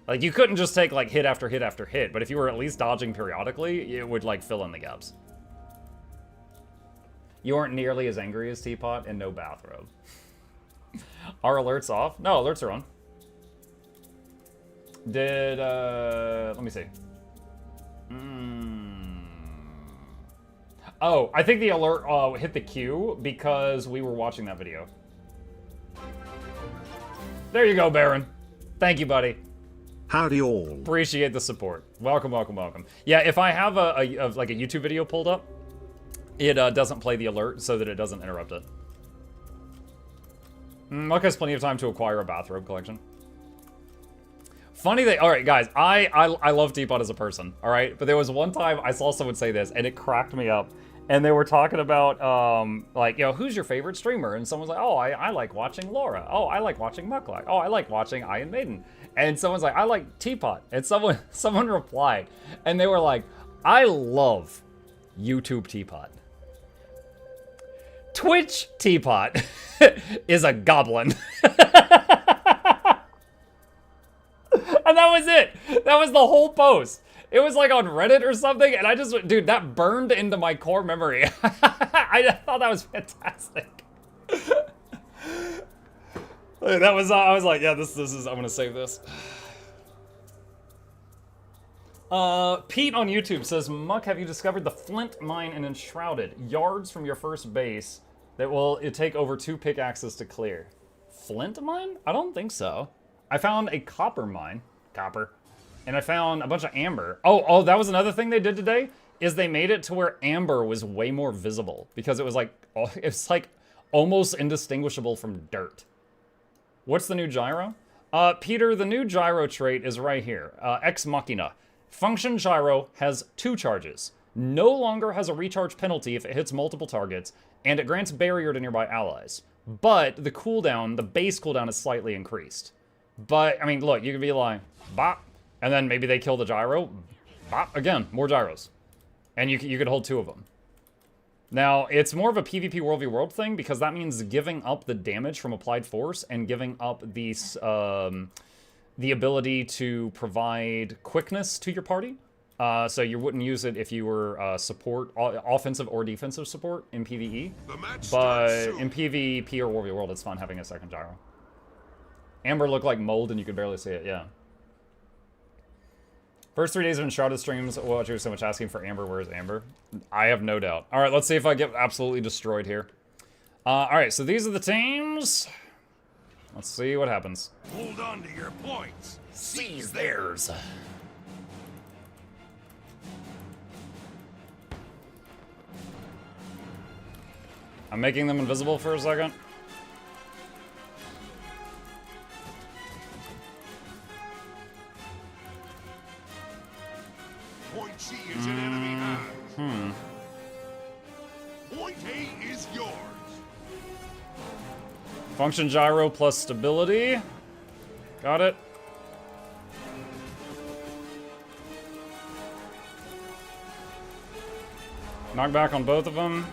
S1: Like you couldn't just take like hit after hit after hit, but if you were at least dodging periodically, it would like fill in the gaps. You aren't nearly as angry as Teapot and no bathrobe. Are alerts off? No, alerts are on. Did, let me see. Oh, I think the alert hit the queue because we were watching that video. There you go, Baron. Thank you, buddy.
S3: Howdy all.
S1: Appreciate the support. Welcome, welcome, welcome. Yeah, if I have like a YouTube video pulled up, it doesn't play the alert so that it doesn't interrupt it. Muck has plenty of time to acquire a bathrobe collection. Funny thing, all right, guys, I love Teapot as a person, all right? But there was one time I saw someone say this, and it cracked me up. And they were talking about, like, you know, who's your favorite streamer? And someone's like, oh, I like watching Laura. Oh, I like watching Mukluk. Oh, I like watching Iron Maiden. And someone's like, I like Teapot. And someone replied, and they were like, I love YouTube Teapot. Twitch Teapot is a goblin. And that was it. That was the whole post. It was like on Reddit or something, and I just, dude, that burned into my core memory. I thought that was fantastic. That was, I was like, yeah, this is, I'm gonna save this. Pete on YouTube says, Muck, have you discovered the flint mine in Enshrouded? Yards from your first base that will take over 2 pickaxes to clear. Flint mine? I don't think so. I found a copper mine. Copper. And I found a bunch of amber. Oh, that was another thing they did today, is they made it to where amber was way more visible because it was like almost indistinguishable from dirt. What's the new gyro? Peter, the new gyro trait is right here. Ex Machina. Function gyro has 2 charges. no longer has a recharge penalty if it hits multiple targets, and it grants barrier to nearby allies. But the cooldown, the base cooldown, is slightly increased. But, I mean, look, you could be like, bop, and then maybe they kill the gyro, bop, again, more gyros. And you could hold 2 of them. Now, it's more of a PvP World v World thing, because that means giving up the damage from applied force and giving up the ability to provide quickness to your party. So you wouldn't use it if you were support, offensive or defensive support in PvE. But in PvP or World v World, it's fun having a second gyro. Amber looked like mold and you could barely see it, yeah. First 3 days of Enshrouded streams, watch you so much asking for Amber. Where's Amber? I have no doubt. All right, let's see if I get absolutely destroyed here. All right, so these are the teams. Let's see what happens.
S5: Hold on to your points.
S1: Seize theirs. I'm making them invisible for a second.
S5: Point C is in enemy hands. Point A is yours.
S1: Function gyro plus stability. Got it. Knockback on both of them.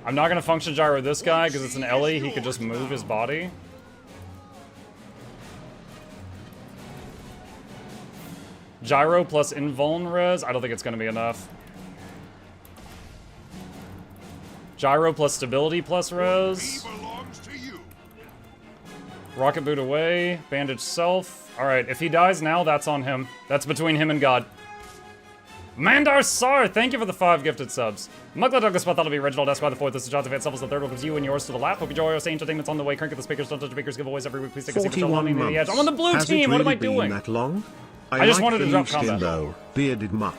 S1: I'm not gonna function gyro this guy because it's an Ellie. He could just move his body. Gyro plus invuln res. I don't think it's gonna be enough. Gyro plus stability plus res. Rocket boot away. Bandage self. Alright, if he dies now, that's on him. That's between him and God. Mandar Sar, thank you for the 5 gifted subs. Mugla Douglas Bartholomew, Reginald S. by the 4th. This is Jonathan Van Self the 3rd. Welcomes you and yours to the lap. Hope you enjoy our entertainment's on the way. Crank at the speakers, don't touch the speakers, giveaways every week. Please take a seat.
S3: 41 months.
S1: The edge. I'm on the blue
S3: Has
S1: team.
S3: it
S1: What am I
S3: really been
S1: doing?
S3: that long?
S1: I just
S3: like
S1: wanted to
S3: the
S1: drop
S3: skin
S1: combat.
S3: though, bearded muck.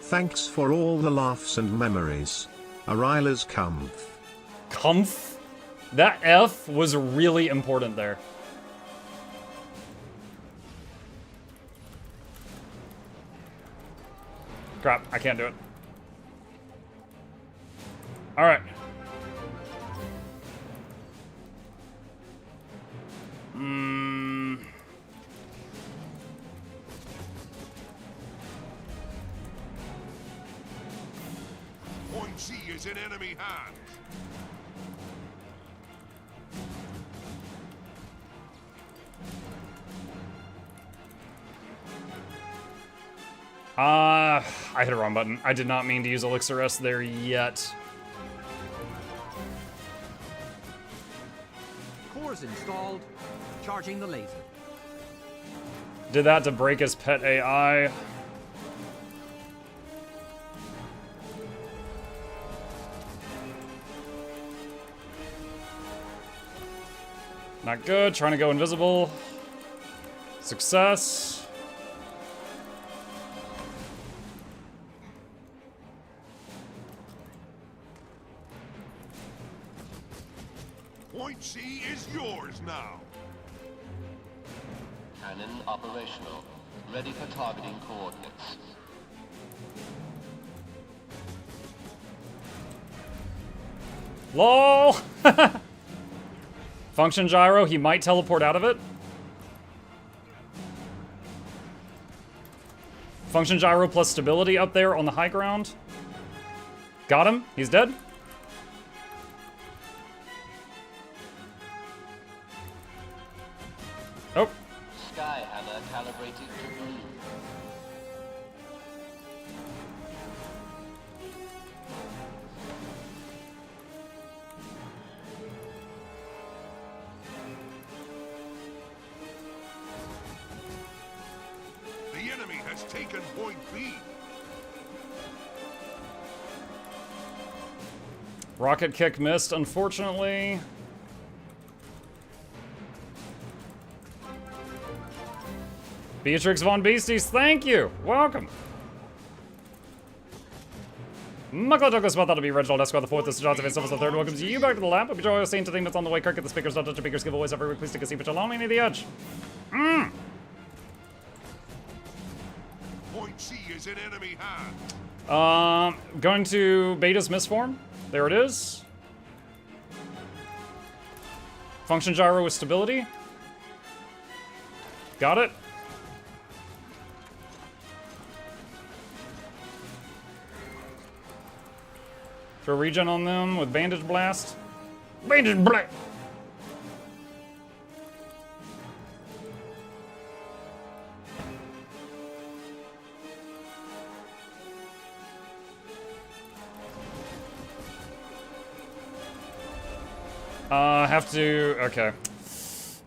S3: Thanks for all the laughs and memories. Arila's Kampf.
S1: Comf? That F was really important there. Crap, I can't do it. Alright.
S5: Point C is in enemy hands.
S1: I hit a wrong button. I did not mean to use Elixir S there yet.
S6: Cores installed. Charging the laser.
S1: Did that to break his pet AI. Not good. Trying to go invisible. Success.
S5: Point C is yours now.
S7: Cannon operational. Ready for targeting coordinates.
S1: LOL! Function gyro, he might teleport out of it. Function gyro plus stability up there on the high ground. Got him, he's dead. Oh.
S7: Skyhammer calibrated to blue.
S5: The enemy has taken point B.
S1: Rocket kick missed, unfortunately. Beatrix Von Beasties, thank you. Welcome. MuklukYoutube spot that'll be Reginald Esquire the fourth. This is Johnson Van Silvers the third. Welcomes you back to the lab. Hope you enjoy seeing to that's on the way. Kirk at the speakers. Don't touch the speakers. Giveaways every week. Please take a seat, but along any of the edge.
S5: Point C is in enemy hand.
S1: Going to Beta's Misform. There it is. Function gyro with stability. Got it. Throw regen on them with bandage blast. Bandage blast. Have to, okay.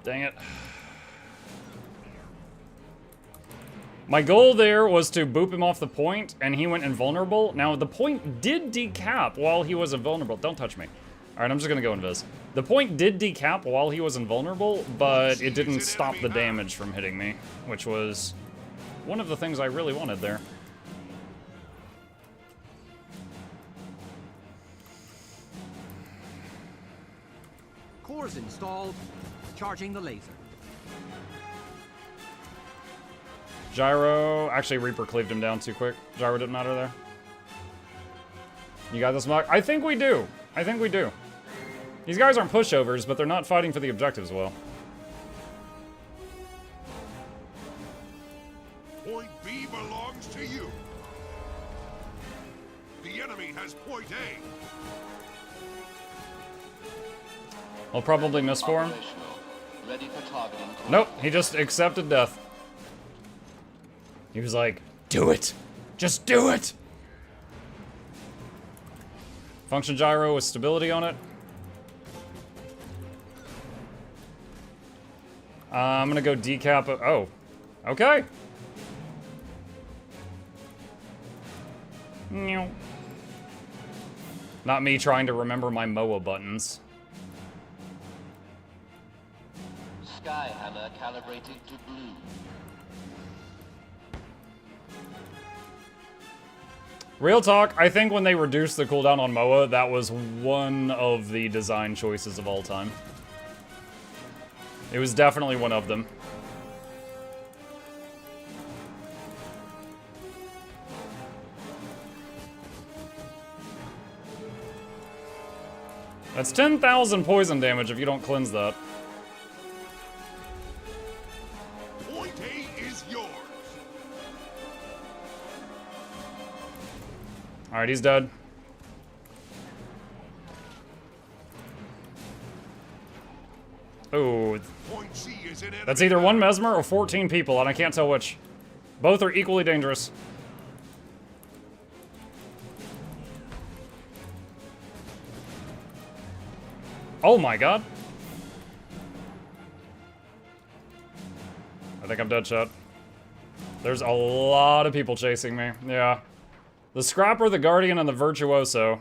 S1: Dang it. My goal there was to boop him off the point, and he went invulnerable. Now, the point did decap while he was invulnerable. Don't touch me. All right, I'm just gonna go invis. The point did decap while he was invulnerable, but it didn't stop the damage from hitting me, which was one of the things I really wanted there.
S6: Cores installed. Charging the laser.
S1: Gyro, actually Reaper cleaved him down too quick. Gyro didn't matter there. You got this, Mock? I think we do. I think we do. These guys aren't pushovers, but they're not fighting for the objectives well.
S5: Point B belongs to you. The enemy has point A.
S1: I'll probably miss for him.
S7: Operational. Ready for targeting course.
S1: Nope, he just accepted death. He was like, do it. Just do it. Function gyro with stability on it. I'm gonna go decap. Oh, okay. Meow. Not me trying to remember my MOA buttons.
S7: Skyhammer calibrated to blue.
S1: Real talk, I think when they reduced the cooldown on MOA, that was one of the design choices of all time. It was definitely one of them. That's 10,000 poison damage if you don't cleanse that.
S5: Point A is yours.
S1: Alright, he's dead. Oh,
S5: Point C is in enemy
S1: that's either
S5: hand.
S1: one Mesmer or 14 people, and I can't tell which. Both are equally dangerous. Oh my god. I think I'm dead shot. There's a lot of people chasing me. Yeah. The Scrapper, the Guardian, and the Virtuoso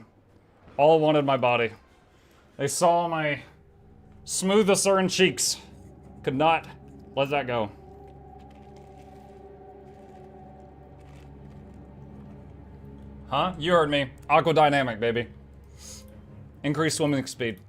S1: all wanted my body. They saw my smooth Asuran cheeks. Could not let that go. Huh? You heard me. Aquadynamic, baby. Increased swimming speed.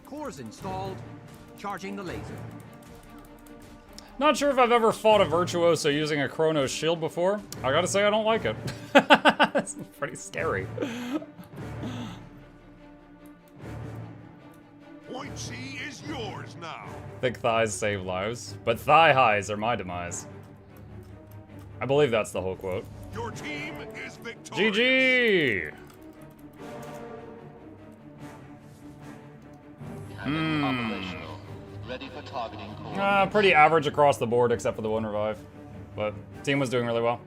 S6: Cores installed. Charging the laser.
S1: Not sure if I've ever fought a Virtuoso using a Chronos shield before. I gotta say, I don't like it. It's pretty scary.
S5: Point C is yours now.
S1: Thick thighs save lives, but thigh highs are my demise. I believe that's the whole quote.
S5: Your team is victorious.
S1: GG!
S7: Cannon operational. Ready for targeting course.
S1: Pretty average across the board except for the one revive. But team was doing really well.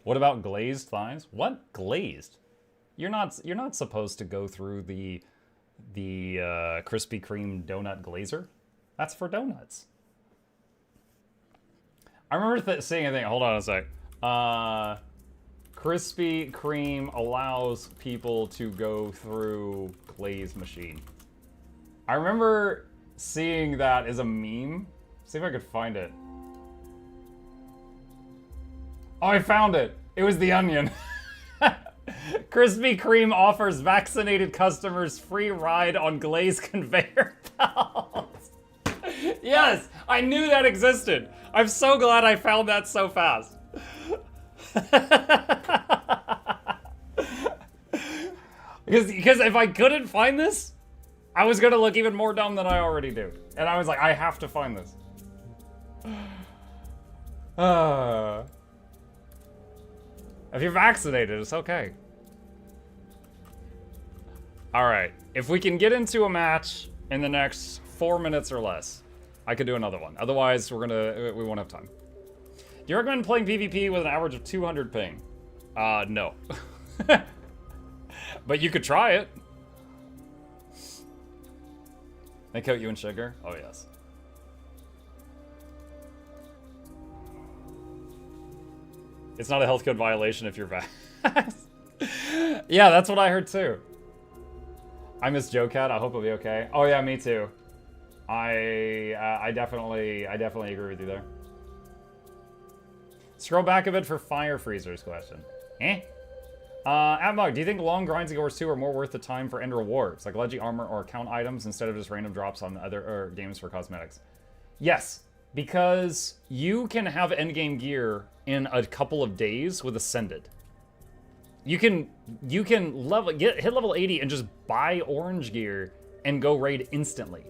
S1: What about glazed thighs? What? Glazed? You're not supposed to go through the Krispy Kreme donut glazer. That's for donuts. I remember seeing a thing. Hold on a sec. Krispy Kreme allows people to go through glaze machine. I remember seeing that as a meme. See if I could find it. Oh, I found it. It was the onion. Krispy Kreme offers vaccinated customers free ride on glaze conveyor belts. Yes, I knew that existed. I'm so glad I found that so fast. Because if I couldn't find this, I was gonna look even more dumb than I already do. And I was like, I have to find this. If you're vaccinated, it's okay. Alright, if we can get into a match in the next 4 minutes or less, I could do another one. Otherwise, we won't have time. Do you recommend playing PvP with an average of 200 ping? No. But you could try it. They coat you in sugar? Oh, yes. It's not a health code violation if you're vaxxed. Yeah, that's what I heard too. I miss Joe Cat. I hope he'll be okay. Oh yeah, me too. I definitely agree with you there. Scroll back a bit for Fire Freezer's question. Atmog, do you think long grinds in Gyros 2 are more worth the time for end rewards, like Leggy armor or account items, instead of just random drops on other games for cosmetics? Yes, because you can have endgame gear in a couple of days with Ascended. You can hit level 80 and just buy orange gear and go raid instantly.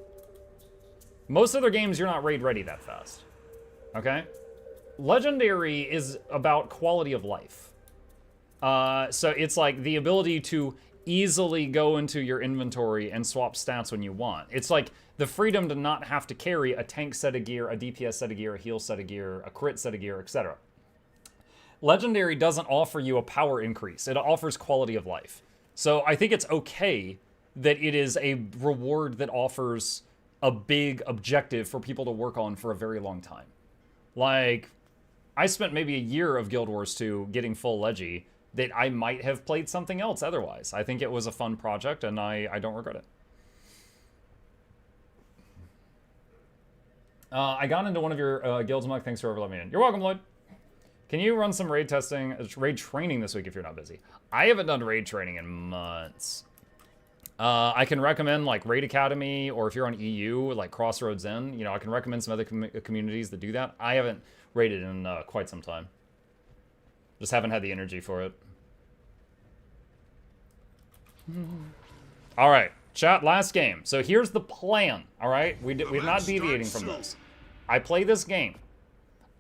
S1: Most other games, you're not raid ready that fast. Okay? Legendary is about quality of life. So it's like the ability to easily go into your inventory and swap stats when you want. It's like the freedom to not have to carry a tank set of gear, a DPS set of gear, a heal set of gear, a crit set of gear, etc. Legendary doesn't offer you a power increase. It offers quality of life. So I think it's okay that it is a reward that offers a big objective for people to work on for a very long time. Like, I spent maybe a year of Guild Wars 2 getting full Leggy that I might have played something else otherwise. I think it was a fun project, and I don't regret it. I got into one of your guilds, Mike. Thanks for letting me in. You're welcome, Lloyd. Can you run some raid raid training this week if you're not busy? I haven't done raid training in months. I can recommend like Raid Academy, or if you're on EU, like Crossroads Inn. You know, I can recommend some other communities that do that. I haven't raided in quite some time. Just haven't had the energy for it. All right, chat, last game. So here's the plan, all right? We're not deviating from this. I play this game.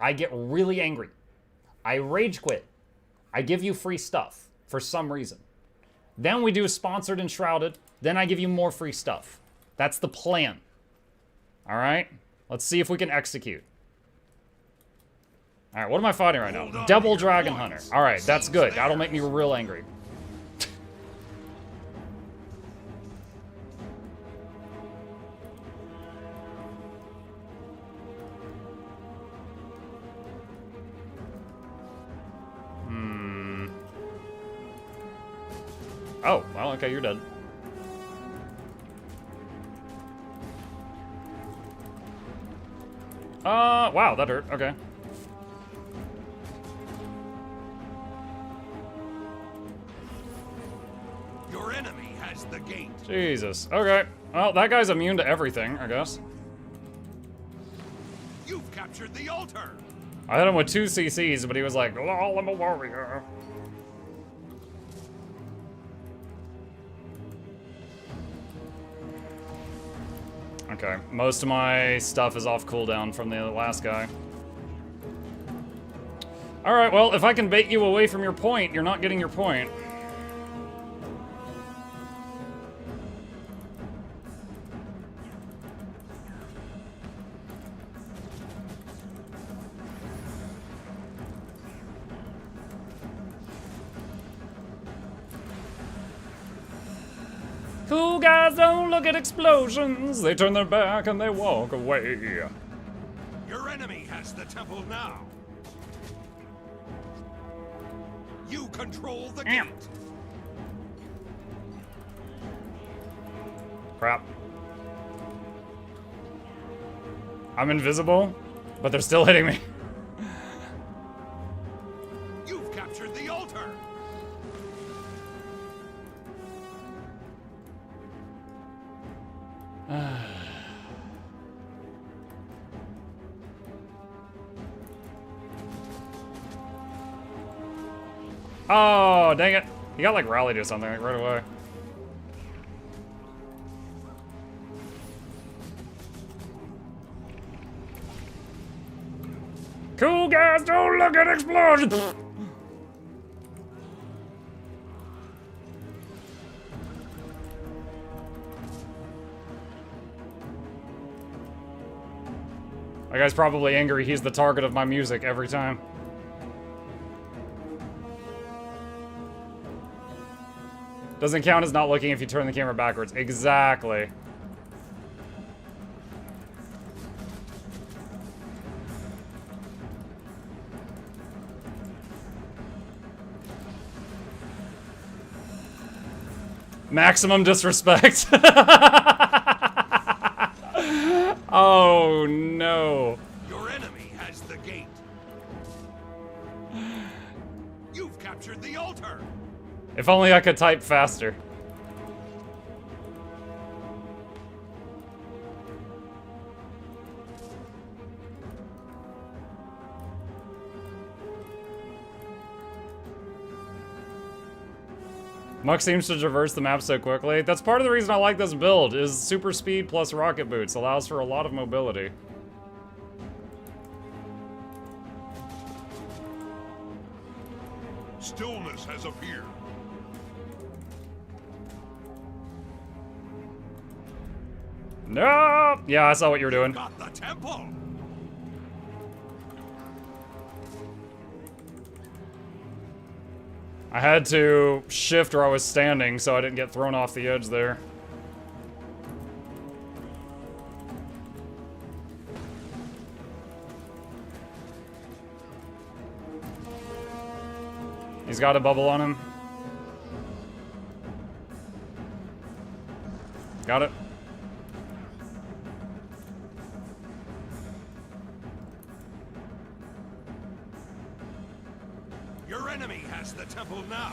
S1: I get really angry. I rage quit. I give you free stuff for some reason. Then we do a sponsored Enshrouded. Then I give you more free stuff. That's the plan. All right? Let's see if we can execute. All right, what am I fighting right now? Double Dragon Hunter. All right, that's good. That'll make me real angry. Oh, well, okay, you're dead. Wow, that hurt. Okay.
S5: Your enemy has the gate.
S1: Jesus. Okay. Well, that guy's immune to everything, I guess.
S5: You've captured the altar.
S1: I hit him with 2 CCs, but he was like, "Oh, I'm a warrior." Okay, most of my stuff is off cooldown from the last guy. Alright, well, if I can bait you away from your point, you're not getting your point. Cool guys don't look at explosions. They turn their back and they walk away.
S5: Your enemy has the temple now. You control the gate.
S1: Crap. I'm invisible, but they're still hitting me.
S5: You've captured the altar.
S1: Oh, dang it. He got like rallied or something like right away. Cool guys don't look at explosions. That guy's probably angry he's the target of my music every time. Doesn't count as not looking if you turn the camera backwards. Exactly. Maximum disrespect. Oh no.
S5: Your enemy has the gate. You've captured the altar.
S1: If only I could type faster. Muk seems to traverse the map so quickly. That's part of the reason I like this build, is super speed plus rocket boots. Allows for a lot of mobility.
S5: Stillness has appeared.
S1: No! Yeah, I saw what you were doing.
S5: Got the temple.
S1: I had to shift where I was standing so I didn't get thrown off the edge there. He's got a bubble on him. Got it.
S5: Your enemy has the temple now.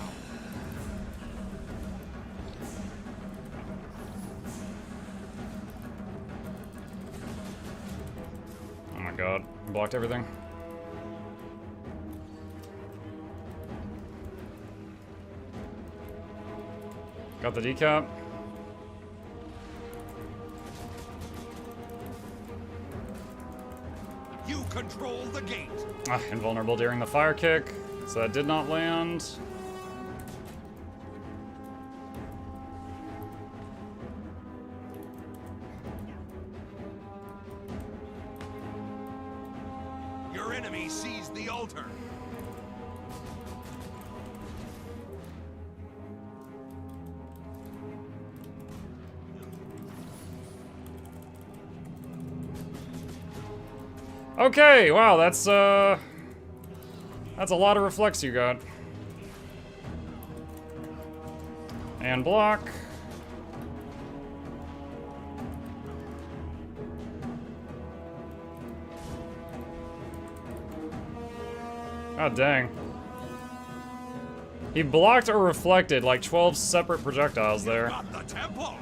S1: Oh my god, blocked everything. Got the decap.
S5: You control the gate.
S1: Ah, invulnerable during the fire kick, so that did not land.
S5: Your enemy seized the altar.
S1: Okay, wow, that's a lot of reflex you got. And block. God dang. He blocked or reflected like 12 separate projectiles there.
S5: Got the temple.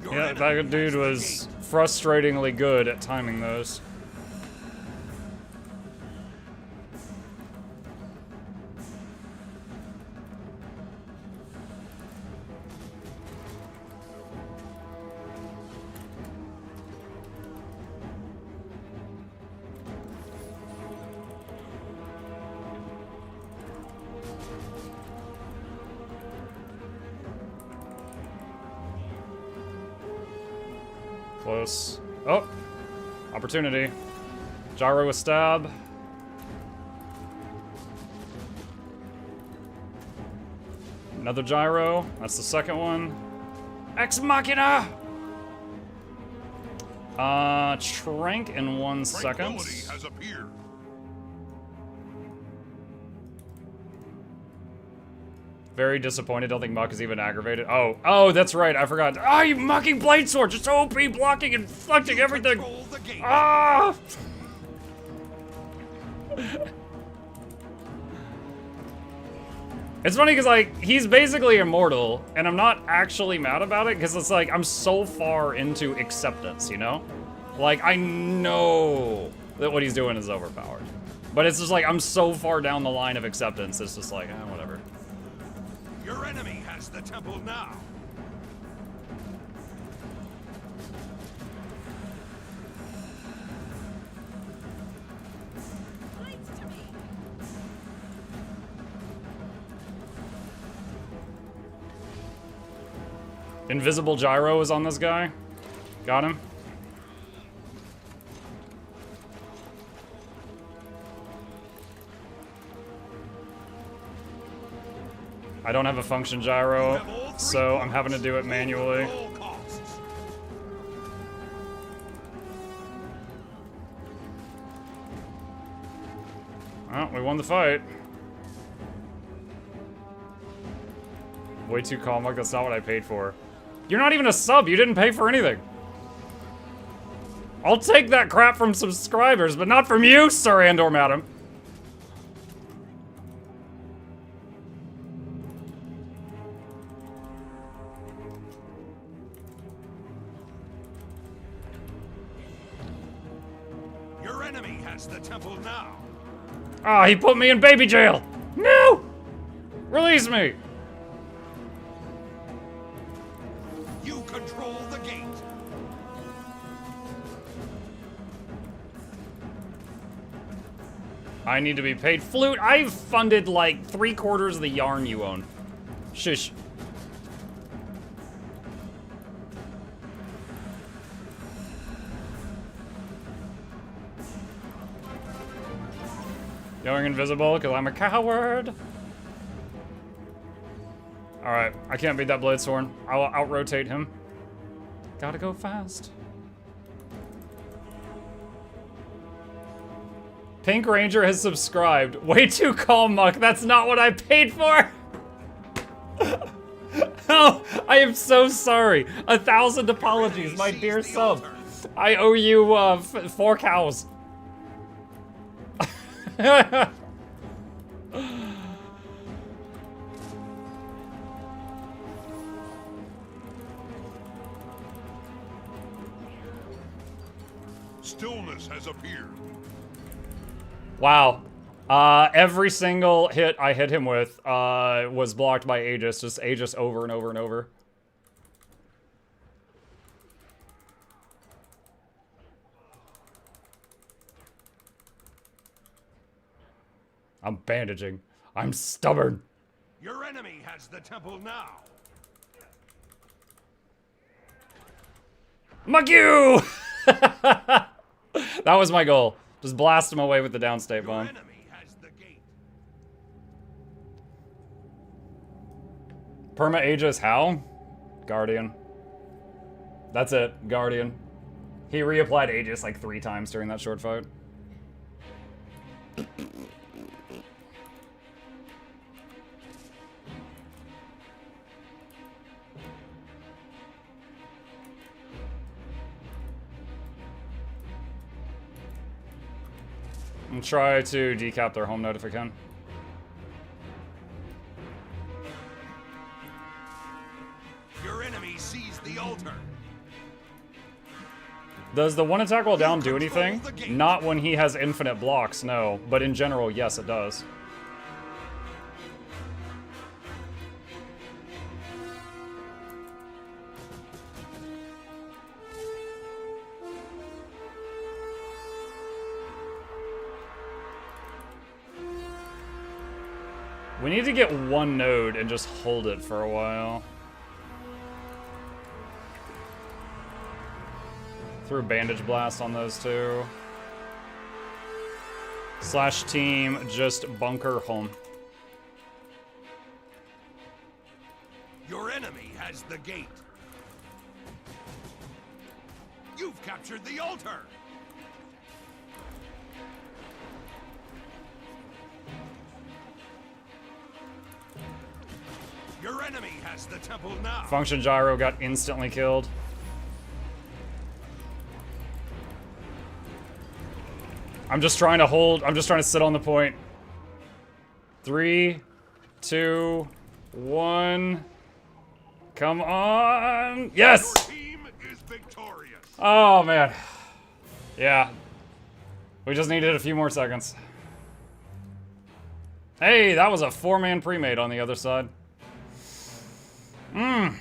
S5: Your
S1: Yeah,
S5: enemy
S1: that dude
S5: has the
S1: was
S5: gate.
S1: frustratingly good at timing those. Close. Oh! Opportunity. Gyro with stab. Another gyro. That's the second one. Ex Machina! Trank in 1 second.
S5: Tranquility has appeared.
S1: Very disappointed. Don't think Muck is even aggravated. Oh, that's right. I forgot. Ah, you mucking blade sword. Just OP blocking and flinching everything.
S5: Control the gate.
S1: Ah! It's funny because, like, he's basically immortal, and I'm not actually mad about it because it's like I'm so far into acceptance, you know? Like, I know that what he's doing is overpowered. But it's just like I'm so far down the line of acceptance, it's just like, whatever.
S5: Your enemy has the temple now.
S1: Invisible gyro is on this guy. Got him. I don't have a function gyro, so I'm having to do it manually.
S5: At all costs.
S1: Well, we won the fight. Way too calm, like that's not what I paid for. You're not even a sub, you didn't pay for anything. I'll take that crap from subscribers, but not from you, sir and or madam.
S5: Your enemy has the temple now.
S1: Ah, he put me in baby jail! No! Release me!
S5: You control the gate.
S1: I need to be paid. Flute, I've funded like 3/4 of the yarn you own. Shush. Going invisible because I'm a coward. Alright, I can't beat that Bladesworn. I'll out-rotate him. Gotta go fast. Pink Ranger has subscribed. Way too calm, Muck. That's not what I paid for. Oh, I am so sorry. 1,000 apologies, my dear sub. I owe you 4 cows.
S5: Stillness has appeared.
S1: Wow. Every single hit I hit him with was blocked by Aegis. Just Aegis over and over and over. I'm bandaging. I'm stubborn.
S5: Your enemy has the temple now.
S1: Muck you! That was my goal. Just blast him away with the downstate
S5: Your
S1: bomb.
S5: enemy has the gate.
S1: Perma Aegis how? Guardian. That's it. Guardian. He reapplied Aegis like 3 times during that short fight. And try to decap their home node if I can.
S5: Your enemy sees the altar.
S1: Does the one attack while down do anything? Not when he has infinite blocks, no. But in general, yes, it does. We need to get one node and just hold it for a while. Threw Bandage Blast on those two. Slash team, just bunker home.
S5: has the gate. You've captured the altar. Your enemy has the temple now.
S1: Function Gyro got instantly killed. I'm just trying to hold. I'm just trying to sit on the point. 3, 2, 1. Come on. Yes.
S5: Your team is victorious.
S1: Oh, man. Yeah. We just needed a few more seconds. Hey, that was a 4-man pre-made on the other side. Wow,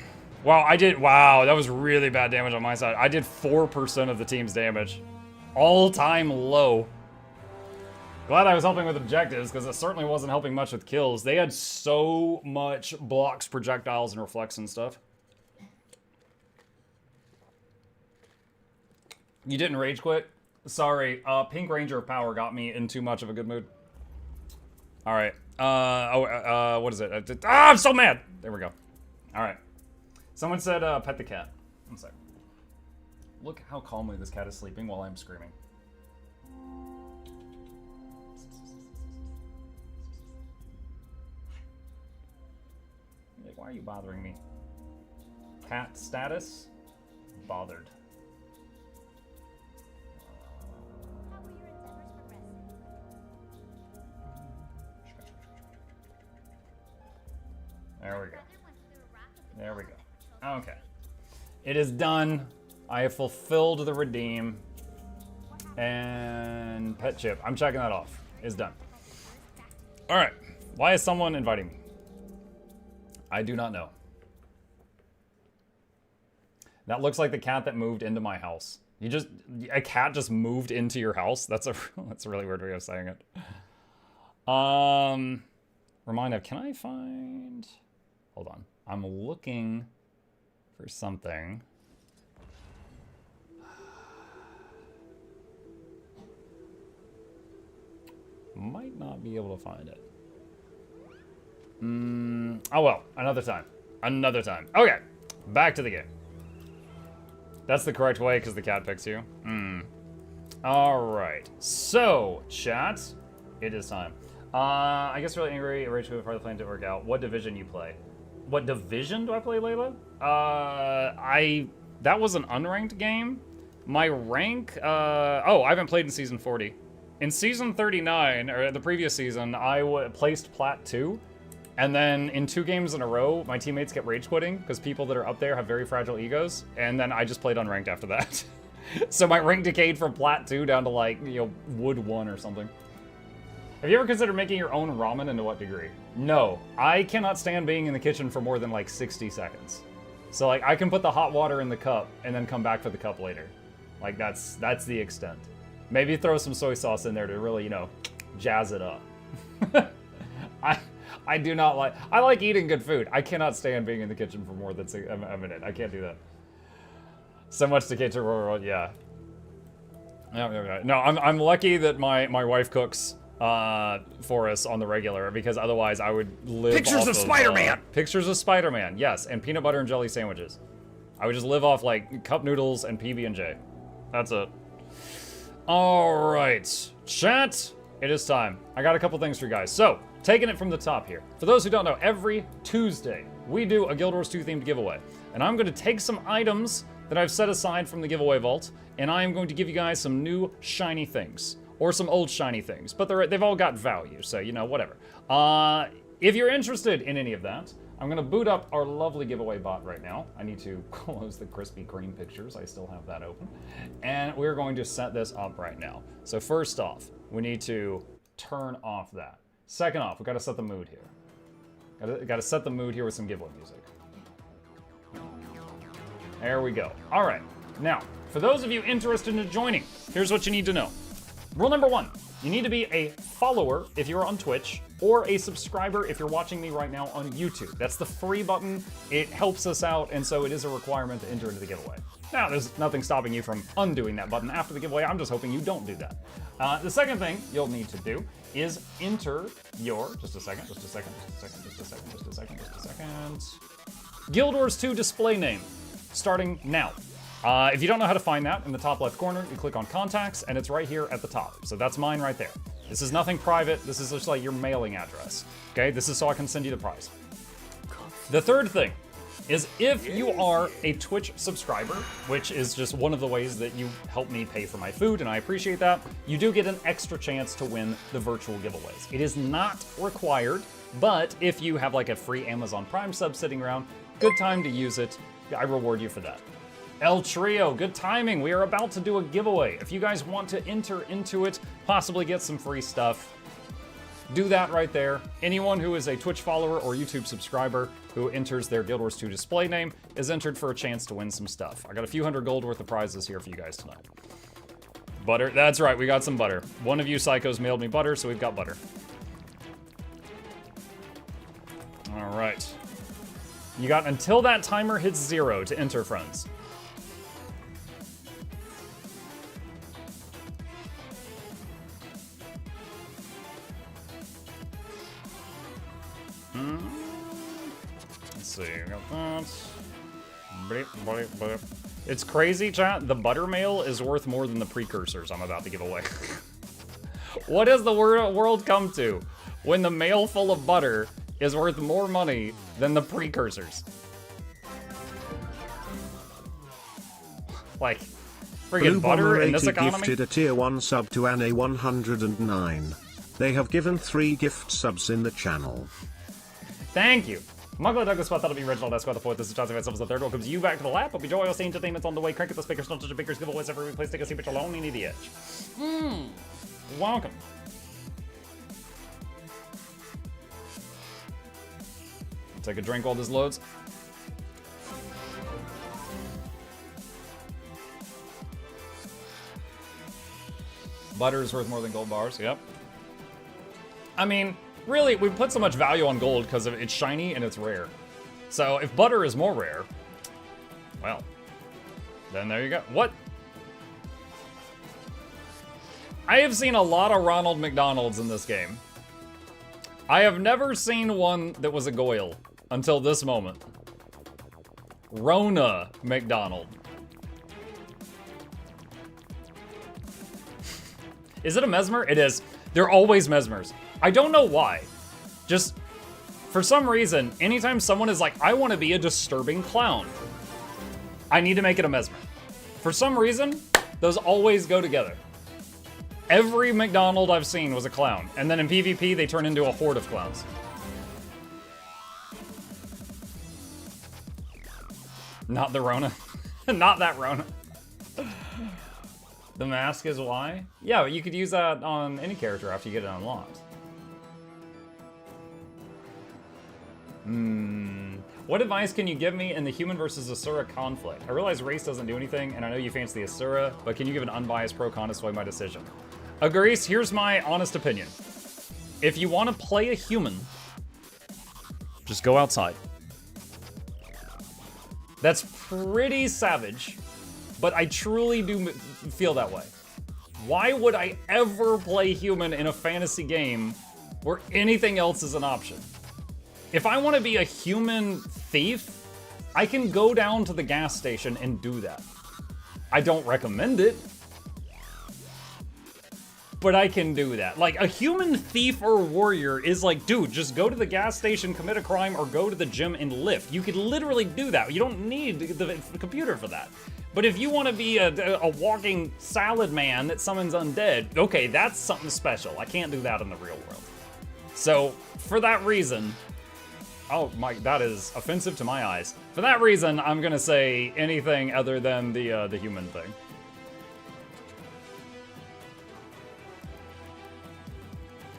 S1: wow, that was really bad damage on my side. I did 4% of the team's damage. All-time low. Glad I was helping with objectives, because it certainly wasn't helping much with kills. They had so much blocks, projectiles, and reflects and stuff. You didn't rage quit? Sorry, Pink Ranger of Power got me in too much of a good mood. Alright, what is it? I'm so mad! There we go. Alright. Someone said, pet the cat. One sec. Look how calmly this cat is sleeping while I'm screaming. Like, why are you bothering me? Cat status? Bothered.
S4: How were your endeavors progressing?
S1: There we go. There we go. Okay. It is done. I have fulfilled the redeem. And pet chip. I'm checking that off. It's done. Alright. Why is someone inviting me? I do not know. That looks like the cat that moved into my house. A cat just moved into your house? That's a really weird way of saying it. Remind, can I find... Hold on. I'm looking for something. Might not be able to find it. Oh well, another time. Another time. Okay, back to the game. That's the correct way because the cat picks you. Alright, so, chat, it is time. I guess really angry, rage quit before the plan didn't work out. What division you play? What division do I play, Layla? That was an unranked game. My rank, oh, I haven't played in Season 40. In Season 39, or the previous season, I placed Plat 2. And then in 2 games in a row, my teammates kept rage quitting because people that are up there have very fragile egos. And then I just played unranked after that. So my rank decayed from Plat 2 down to like, you know, Wood 1 or something. Have you ever considered making your own ramen and to what degree? No, I cannot stand being in the kitchen for more than like 60 seconds. So like I can put the hot water in the cup and then come back for the cup later. Like that's the extent. Maybe throw some soy sauce in there to really, you know, jazz it up. I do not like, I like eating good food. I cannot stand being in the kitchen for more than a minute. I can't do that. So much to kitchen world, yeah. No, I'm lucky that my wife cooks for us on the regular, because otherwise I would live
S6: Pictures of Spider-Man!
S1: Pictures of Spider-Man, yes, and peanut butter and jelly sandwiches. I would just live off like cup noodles and PB&J. That's it. All right, chat, it is time. I got a couple things for you guys. So, taking it from the top here. For those who don't know, every Tuesday we do a Guild Wars 2 themed giveaway, and I'm going to take some items that I've set aside from the giveaway vault, and I am going to give you guys some new shiny things. Or some old shiny things, but they've all got value, so, you know, whatever. If you're interested in any of that, I'm gonna boot up our lovely giveaway bot right now. I need to close the Krispy Kreme pictures, I still have that open. And we're going to set this up right now. So first off, we need to turn off that. Second off, we gotta set the mood here. Gotta set the mood here with some giveaway music. There we go. All right, now, for those of you interested in joining, here's what you need to know. Rule number 1, you need to be a follower if you're on Twitch, or a subscriber if you're watching me right now on YouTube. That's the free button. It helps us out, and so it is a requirement to enter into the giveaway. Now, there's nothing stopping you from undoing that button after the giveaway. I'm just hoping you don't do that. The second thing you'll need to do is enter your, just a second. Guild Wars 2 display name, starting now. If you don't know how to find that, in the top left corner, you click on contacts, and it's right here at the top. So that's mine right there. This is nothing private. This is just like your mailing address. Okay, this is so I can send you the prize. The third thing is if you are a Twitch subscriber, which is just one of the ways that you help me pay for my food, and I appreciate that, you do get an extra chance to win the virtual giveaways. It is not required, but if you have like a free Amazon Prime sub sitting around, good time to use it. I reward you for that. El Trio, good timing. We are about to do a giveaway. If you guys want to enter into it, possibly get some free stuff, do that right there. Anyone who is a Twitch follower or YouTube subscriber who enters their Guild Wars 2 display name is entered for a chance to win some stuff. I got a few hundred gold worth of prizes here for you guys tonight. Butter, that's right, we got some butter. One of you psychos mailed me butter, so we've got butter. All right. You got until that timer hits 0 to enter, friends. Let's see, we got that. Bleep, bleep, bleep. It's crazy, chat. The butter mail is worth more than the precursors I'm about to give away. What has the world come to when the mail full of butter is worth more money than the precursors? Like, friggin' butter in this economy?
S3: Gifted a tier 1 sub to Anne 109. They have given 3 gift subs in the channel.
S1: Thank you. Muggle Douglas Spot, that'll be Reginald Esquire the 4th. This is Chauncey Myself the 3rd. Welcomes you back to the lap. Hope you enjoy. I'll see entertainment's on the way. Crank at the speakers, don't touch the speakers. Giveaways every week. Please take a seat, but you're lonely near the edge. Welcome. Take a drink while this loads. Butter is worth more than gold bars. Yep. I mean, really, we put so much value on gold because it's shiny and it's rare. So if butter is more rare, well, then there you go. What? I have seen a lot of Ronald McDonald's in this game. I have never seen one that was a Goyle until this moment. Rona McDonald. Is it a mesmer? It is. They're always mesmers. I don't know why. Just, for some reason, anytime someone is like, I want to be a disturbing clown, I need to make it a mesmer. For some reason, those always go together. Every McDonald I've seen was a clown, and then in PvP, they turn into a horde of clowns. Not the Rona. Not that Rona. The mask is why? Yeah, but you could use that on any character after you get it unlocked. What advice can you give me in the human versus Asura conflict? I realize race doesn't do anything, and I know you fancy the Asura, but can you give an unbiased pro-con to sway my decision? Agrees, here's my honest opinion. If you want to play a human, just go outside. That's pretty savage, but I truly do feel that way. Why would I ever play human in a fantasy game where anything else is an option? If I want to be a human thief, I can go down to the gas station and do that. I don't recommend it, but I can do that. Like, a human thief or warrior is like, dude, just go to the gas station, commit a crime, or go to the gym and lift. You could literally do that. You don't need the computer for that. But if you want to be a walking salad man that summons undead, okay, that's something special. I can't do that in the real world. So, for that reason, oh my, that is offensive to my eyes. For that reason, I'm gonna say anything other than the human thing.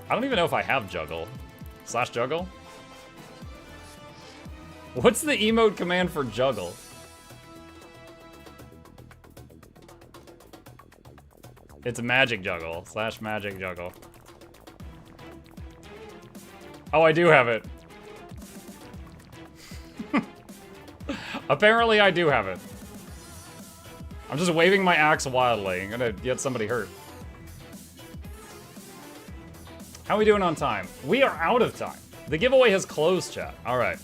S1: I don't even know if I have juggle. / juggle? What's the emote command for juggle? It's magic juggle / magic juggle. Oh, I do have it. Apparently I do have it. I'm just waving my axe wildly. I'm gonna get somebody hurt. How are we doing on time? We are out of time. The giveaway has closed, chat. All right.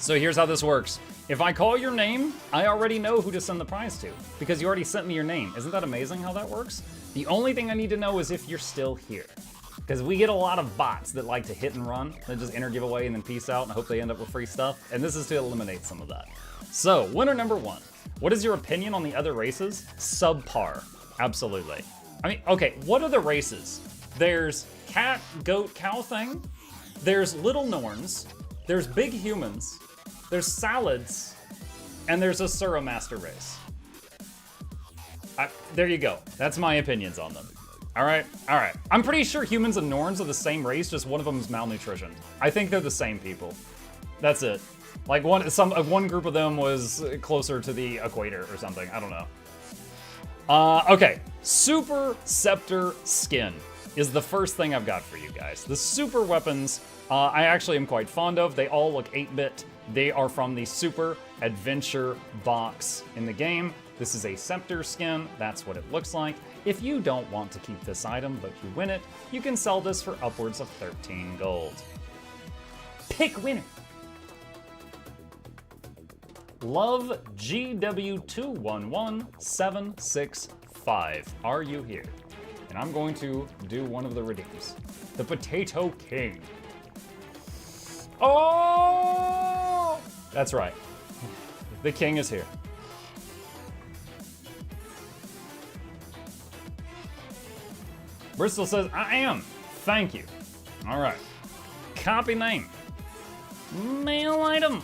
S1: So here's how this works. If I call your name, I already know who to send the prize to because you already sent me your name. Isn't that amazing how that works? The only thing I need to know is if you're still here. Because we get a lot of bots that like to hit and run. They just enter giveaway and then peace out and hope they end up with free stuff. And this is to eliminate some of that. So, winner number 1. What is your opinion on the other races? Subpar. Absolutely. I mean, okay, what are the races? There's cat, goat, cow thing. There's little Norns. There's big humans. There's salads. And there's a Sura Master race. There you go. That's my opinions on them. All right. I'm pretty sure humans and Norns are the same race, just one of them is malnutritioned. I think they're the same people. That's it. Like one group of them was closer to the equator or something. I don't know. Okay. Super Scepter Skin is the first thing I've got for you guys. The super weapons, I actually am quite fond of. They all look 8-bit. They are from the Super Adventure box in the game. This is a Scepter skin. That's what it looks like. If you don't want to keep this item, but you win it, you can sell this for upwards of 13 gold. Pick winner. Love GW211765. Are you here? And I'm going to do one of the redeems. The Potato King. Oh! That's right. The king is here. Bristol says, I am. Thank you. All right. Copy name. Mail item.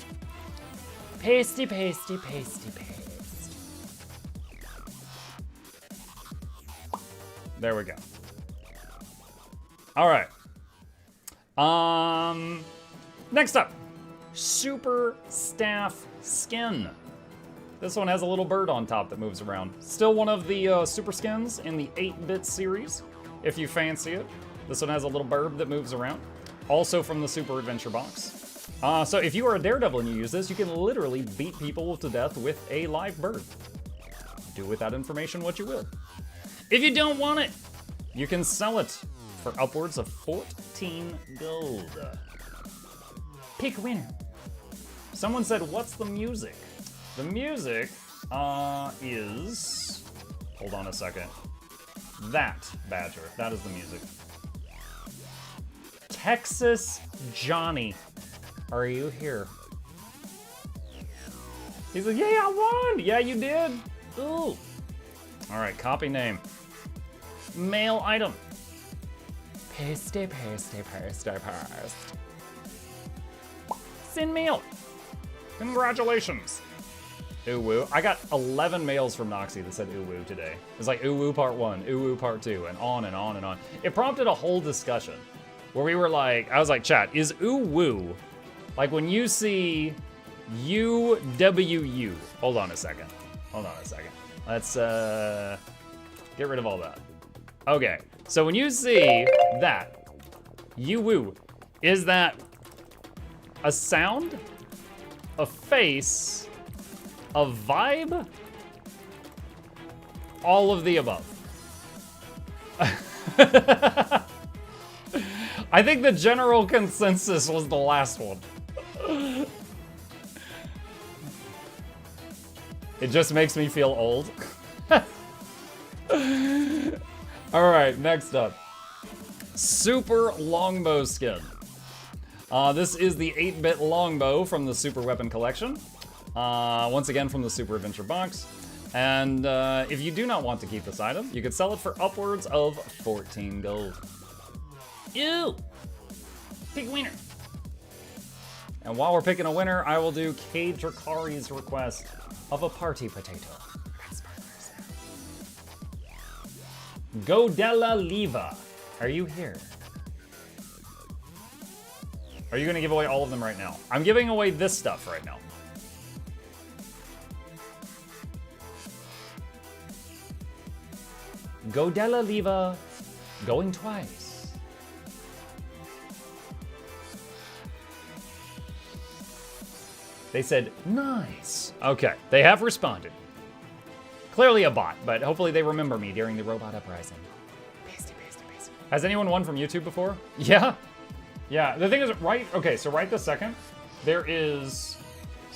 S1: Pasty, pasty, pasty, paste. There we go. All right. Next up, Super Staff Skin. This one has a little bird on top that moves around. Still one of the super skins in the 8-bit series, if you fancy it. This one has a little bird that moves around. Also from the Super Adventure box. So if you are a daredevil and you use this, you can literally beat people to death with a live bird. Do with that information what you will. If you don't want it, you can sell it for upwards of 14 gold. Pick winner. Someone said, what's the music? The music is... Hold on a second. That, Badger. That is the music. Texas Johnny. Are you here? He's like, yeah, I won! Yeah, you did! Ooh. Alright, copy name. Mail item. Pasty, pasty, pasty, paste. Send mail. Congratulations. Ooh woo. I got 11 mails from Noxxi that said ooh woo today. It was like ooh woo part 1, ooh woo part 2, and on and on and on. It prompted a whole discussion where we were like, I was like, chat, is ooh woo, like when you see UWU, hold on a second. Let's get rid of all that. Okay, so when you see that, UWU, is that a sound, a face, a vibe, all of the above? I think the general consensus was the last one. It just makes me feel old. All right, next up. Super Longbow Skin. This is the 8-bit longbow from the Super Weapon Collection. Once again from the Super Adventure box. And if you do not want to keep this item, you could sell it for upwards of 14 gold. Ew! Pick winner. And while we're picking a winner, I will do K. Drakari's request of a party potato. Godella Leva, are you here? Are you gonna give away all of them right now? I'm giving away this stuff right now. Godella Leva, going twice. They said, nice. Okay, they have responded. Clearly a bot, but hopefully they remember me during the robot uprising. Pasty, pasty, pasty. Has anyone won from YouTube before? Yeah? Yeah, the thing is, right, okay, so right this second, there is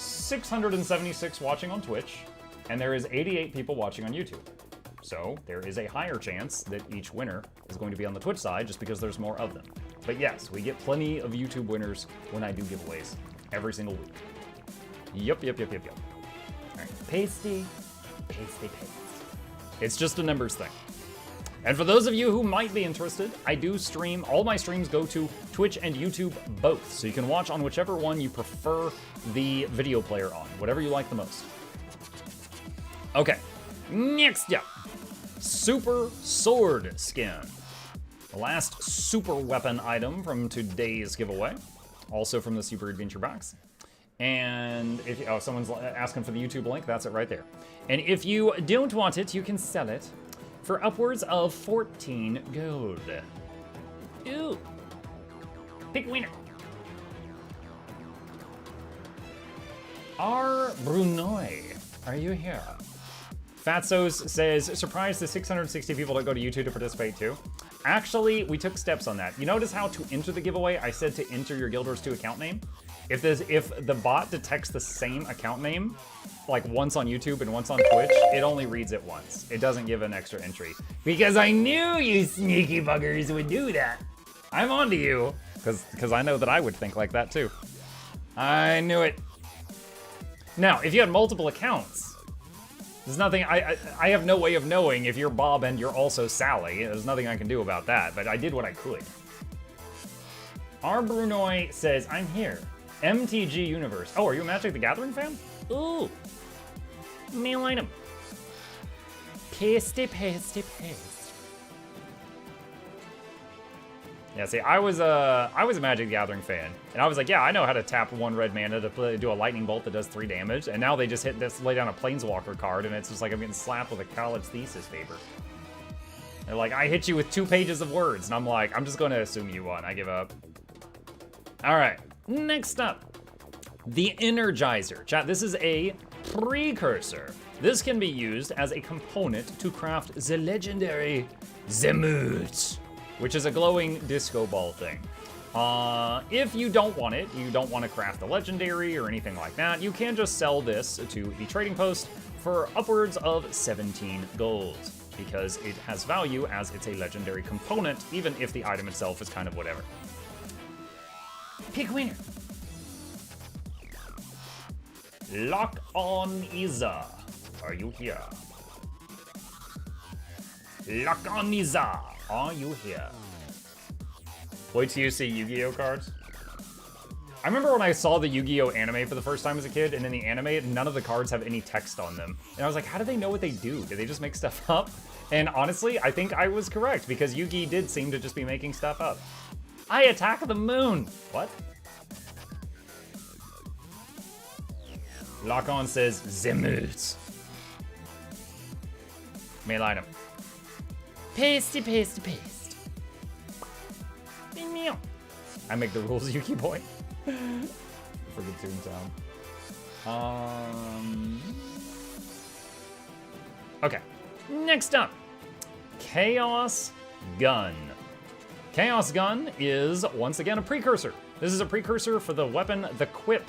S1: 676 watching on Twitch, and there is 88 people watching on YouTube. So there is a higher chance that each winner is going to be on the Twitch side just because there's more of them. But yes, we get plenty of YouTube winners when I do giveaways every single week. Yup. All right, pasty. It's just a numbers thing. And for those of you who might be interested, I do stream, all my streams go to Twitch and YouTube both, so you can watch on whichever one you prefer the video player on, whatever you like the most. Okay, next up, Super Sword Skin. The last super weapon item from today's giveaway, also from the Super Adventure Box. And if someone's asking for the YouTube link, that's it right there. And if you don't want it, you can sell it for upwards of 14 gold. Ooh. Pick winner. R. Brunoy, are you here? Fatsos says, surprised the 660 people that go to YouTube to participate too. Actually, we took steps on that. You notice how to enter the giveaway, I said to enter your Guild Wars 2 account name? If the bot detects the same account name, like once on YouTube and once on Twitch, it only reads it once. It doesn't give an extra entry. Because I knew you sneaky buggers would do that. I'm onto you. Because I know that I would think like that too. I knew it. Now, if you had multiple accounts, there's nothing, I have no way of knowing if you're Bob and you're also Sally. There's nothing I can do about that, but I did what I could. R. Brunoy says, I'm here. MTG Universe. Oh, are you a Magic the Gathering fan? Ooh. Mail item. Pasty. Yeah, see, I was a Magic the Gathering fan, and I was like, yeah, I know how to tap 1 red mana to do a lightning bolt that does 3 damage, and now they just lay down a Planeswalker card, and it's just like I'm getting slapped with a college thesis paper. They're like, I hit you with 2 pages of words, and I'm like, I'm just going to assume you won. I give up. All right, next up, the Energizer. Chat, this is a precursor. This can be used as a component to craft the legendary Zemut, which is a glowing disco ball thing. If you don't want it, you don't want to craft a legendary or anything like that, you can just sell this to the trading post for upwards of 17 gold, because it has value as it's a legendary component, even if the item itself is kind of whatever. Pick winner. Lock on Iza. Are you here? Lock on Iza. Are you here? Wait till you see Yu-Gi-Oh cards. I remember when I saw the Yu-Gi-Oh anime for the first time as a kid, and in the anime, none of the cards have any text on them. And I was like, how do they know what they do? Do they just make stuff up? And honestly, I think I was correct, because Yu-Gi did seem to just be making stuff up. I attack the moon. What? Lock on says Zemut. Mail item. Pasty. I make the rules, Yuki boy. For the Toontown. Okay. Next up, Chaos Gun. Chaos Gun is once again a precursor. This is a precursor for the weapon, the Quip,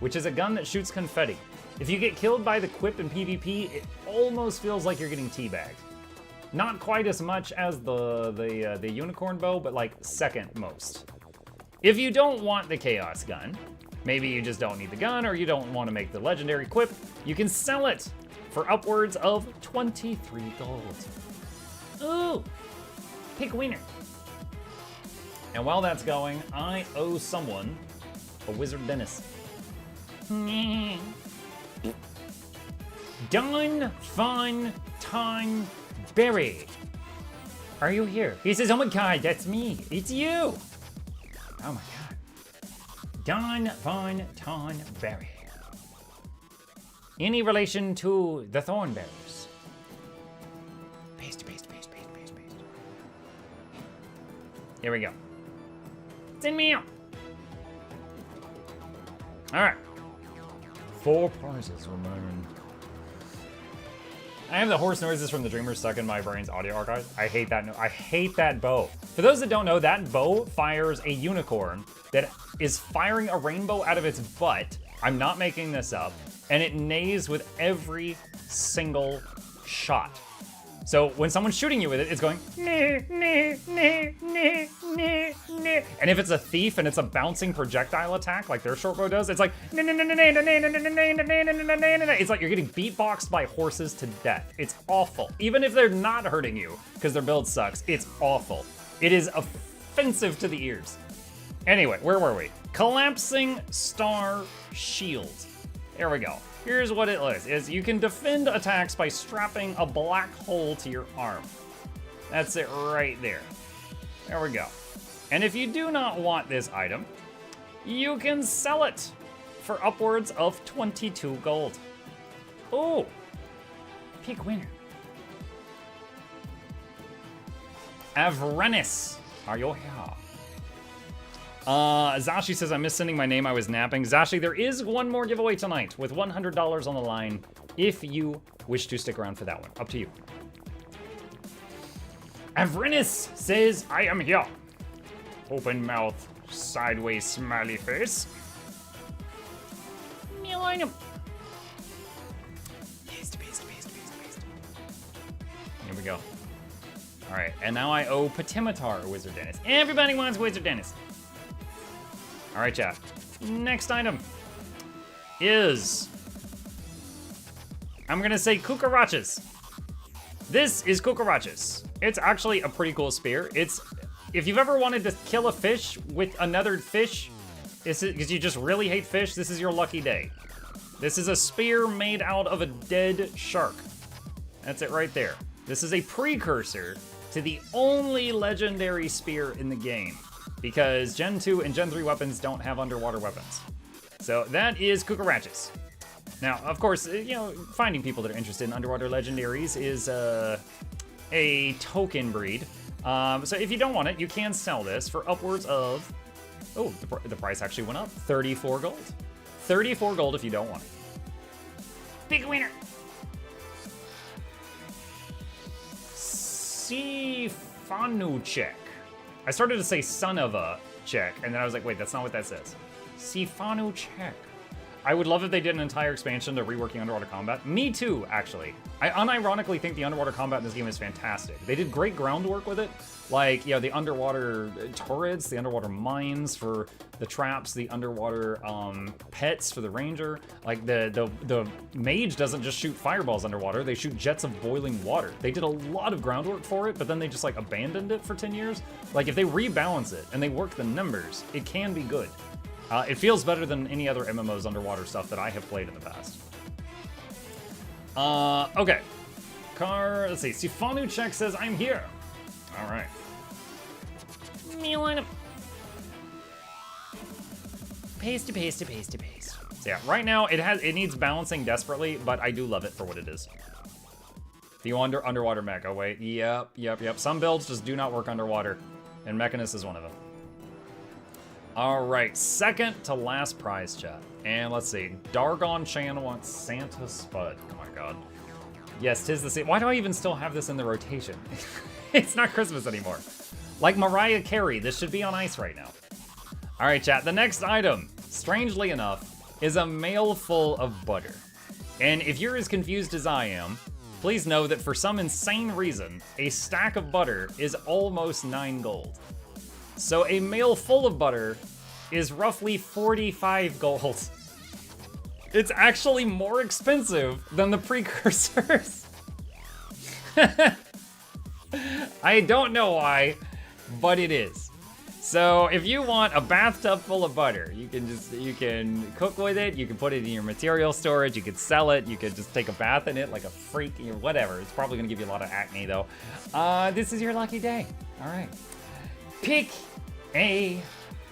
S1: which is a gun that shoots confetti. If you get killed by the Quip in PvP, it almost feels like you're getting teabagged. Not quite as much as the unicorn bow, but like second most. If you don't want the Chaos Gun, maybe you just don't need the gun, or you don't want to make the legendary Quip, you can sell it for upwards of 23 gold. Ooh, pick winner. And while that's going, I owe someone a Wizard Dennis. Done Fun Time Berry. Are you here? He says, oh my god, that's me. It's you. Oh my god. Don Von Ton Berry. Any relation to the Thornberries? Paste. Here we go. Send me out. Alright. 4 prizes remain. I have the horse noises from the Dreamers stuck in my brain's audio archive. I hate that. I hate that bow. For those that don't know, that bow fires a unicorn that is firing a rainbow out of its butt. I'm not making this up. And it neighs with every single shot. So when someone's shooting you with it, it's going, nah, nah, nah, nah, nah, nah. And if it's a thief and it's a bouncing projectile attack, like their short bow does, it's like, nah, nah, nah, nah, nah, nah, nah, nah, nah, nah, nah, nah, nah, nah. It's like you're getting beatboxed by horses to death. It's awful. Even if they're not hurting you, because their build sucks, it's awful. It is offensive to the ears. Anyway, where were we? Collapsing Star Shield. There we go. Here's what it is you can defend attacks by strapping a black hole to your arm. That's it right there. There we go. And if you do not want this item, you can sell it for upwards of 22 gold. Ooh, pick winner. Avrenis, are you here? Zashi says, I miss sending my name, I was napping. Zashi, there is one more giveaway tonight with $100 on the line if you wish to stick around for that one. Up to you. Avrenis says, I am here. Open mouth, sideways smiley face. Meal item. Paste. Here we go. All right, and now I owe Patimatar Wizard Dennis. Everybody wants Wizard Dennis. All right, chat. Next item is, I'm gonna say cucarachas. This is cucarachas. It's actually a pretty cool spear. It's, if you've ever wanted to kill a fish with another fish, because you just really hate fish, this is your lucky day. This is a spear made out of a dead shark. That's it right there. This is a precursor to the only legendary spear in the game, because Gen 2 and Gen 3 weapons don't have underwater weapons. So that is cucarachas. Now, of course, you know, finding people that are interested in underwater legendaries is a token breed. So if you don't want it, you can sell this for upwards of, oh, the price actually went up, 34 gold. 34 gold if you don't want it. Big winner. Sifanuchek. I started to say son of a check, and then I was like, wait, that's not what that says. Sifanuchek. I would love if they did an entire expansion to reworking underwater combat. Me too, actually. I unironically think the underwater combat in this game is fantastic. They did great groundwork with it. Like, you know, the underwater turrets, the underwater mines for the traps, the underwater pets for the ranger. Like, the mage doesn't just shoot fireballs underwater, they shoot jets of boiling water. They did a lot of groundwork for it, but then they just, like, abandoned it for 10 years. Like, if they rebalance it and they work the numbers, it can be good. It feels better than any other MMOs underwater stuff that I have played in the past. Okay. Let's see. Sifanuchek says, I'm here. All right. Meal item. Paste. So yeah, right now it needs balancing desperately, but I do love it for what it is. The underwater mech. Oh wait, yep. Some builds just do not work underwater, and Mechanist is one of them. All right, second to last prize, chat. And let's see, Dargon Chan wants Santa Spud. Oh my god. Yes, 'tis the season. Why do I even still have this in the rotation? It's not Christmas anymore. Like Mariah Carey, this should be on ice right now. All right, chat, the next item, strangely enough, is a mail full of butter. And if you're as confused as I am, please know that for some insane reason, a stack of butter is almost 9 gold. So a mail full of butter is roughly 45 gold. It's actually more expensive than the precursors. I don't know why, but it is. So if you want a bathtub full of butter, you can cook with it, you can put it in your material storage, you can sell it, you could just take a bath in it like a freak, or whatever. It's probably gonna give you a lot of acne though. This is your lucky day. All right. Pick a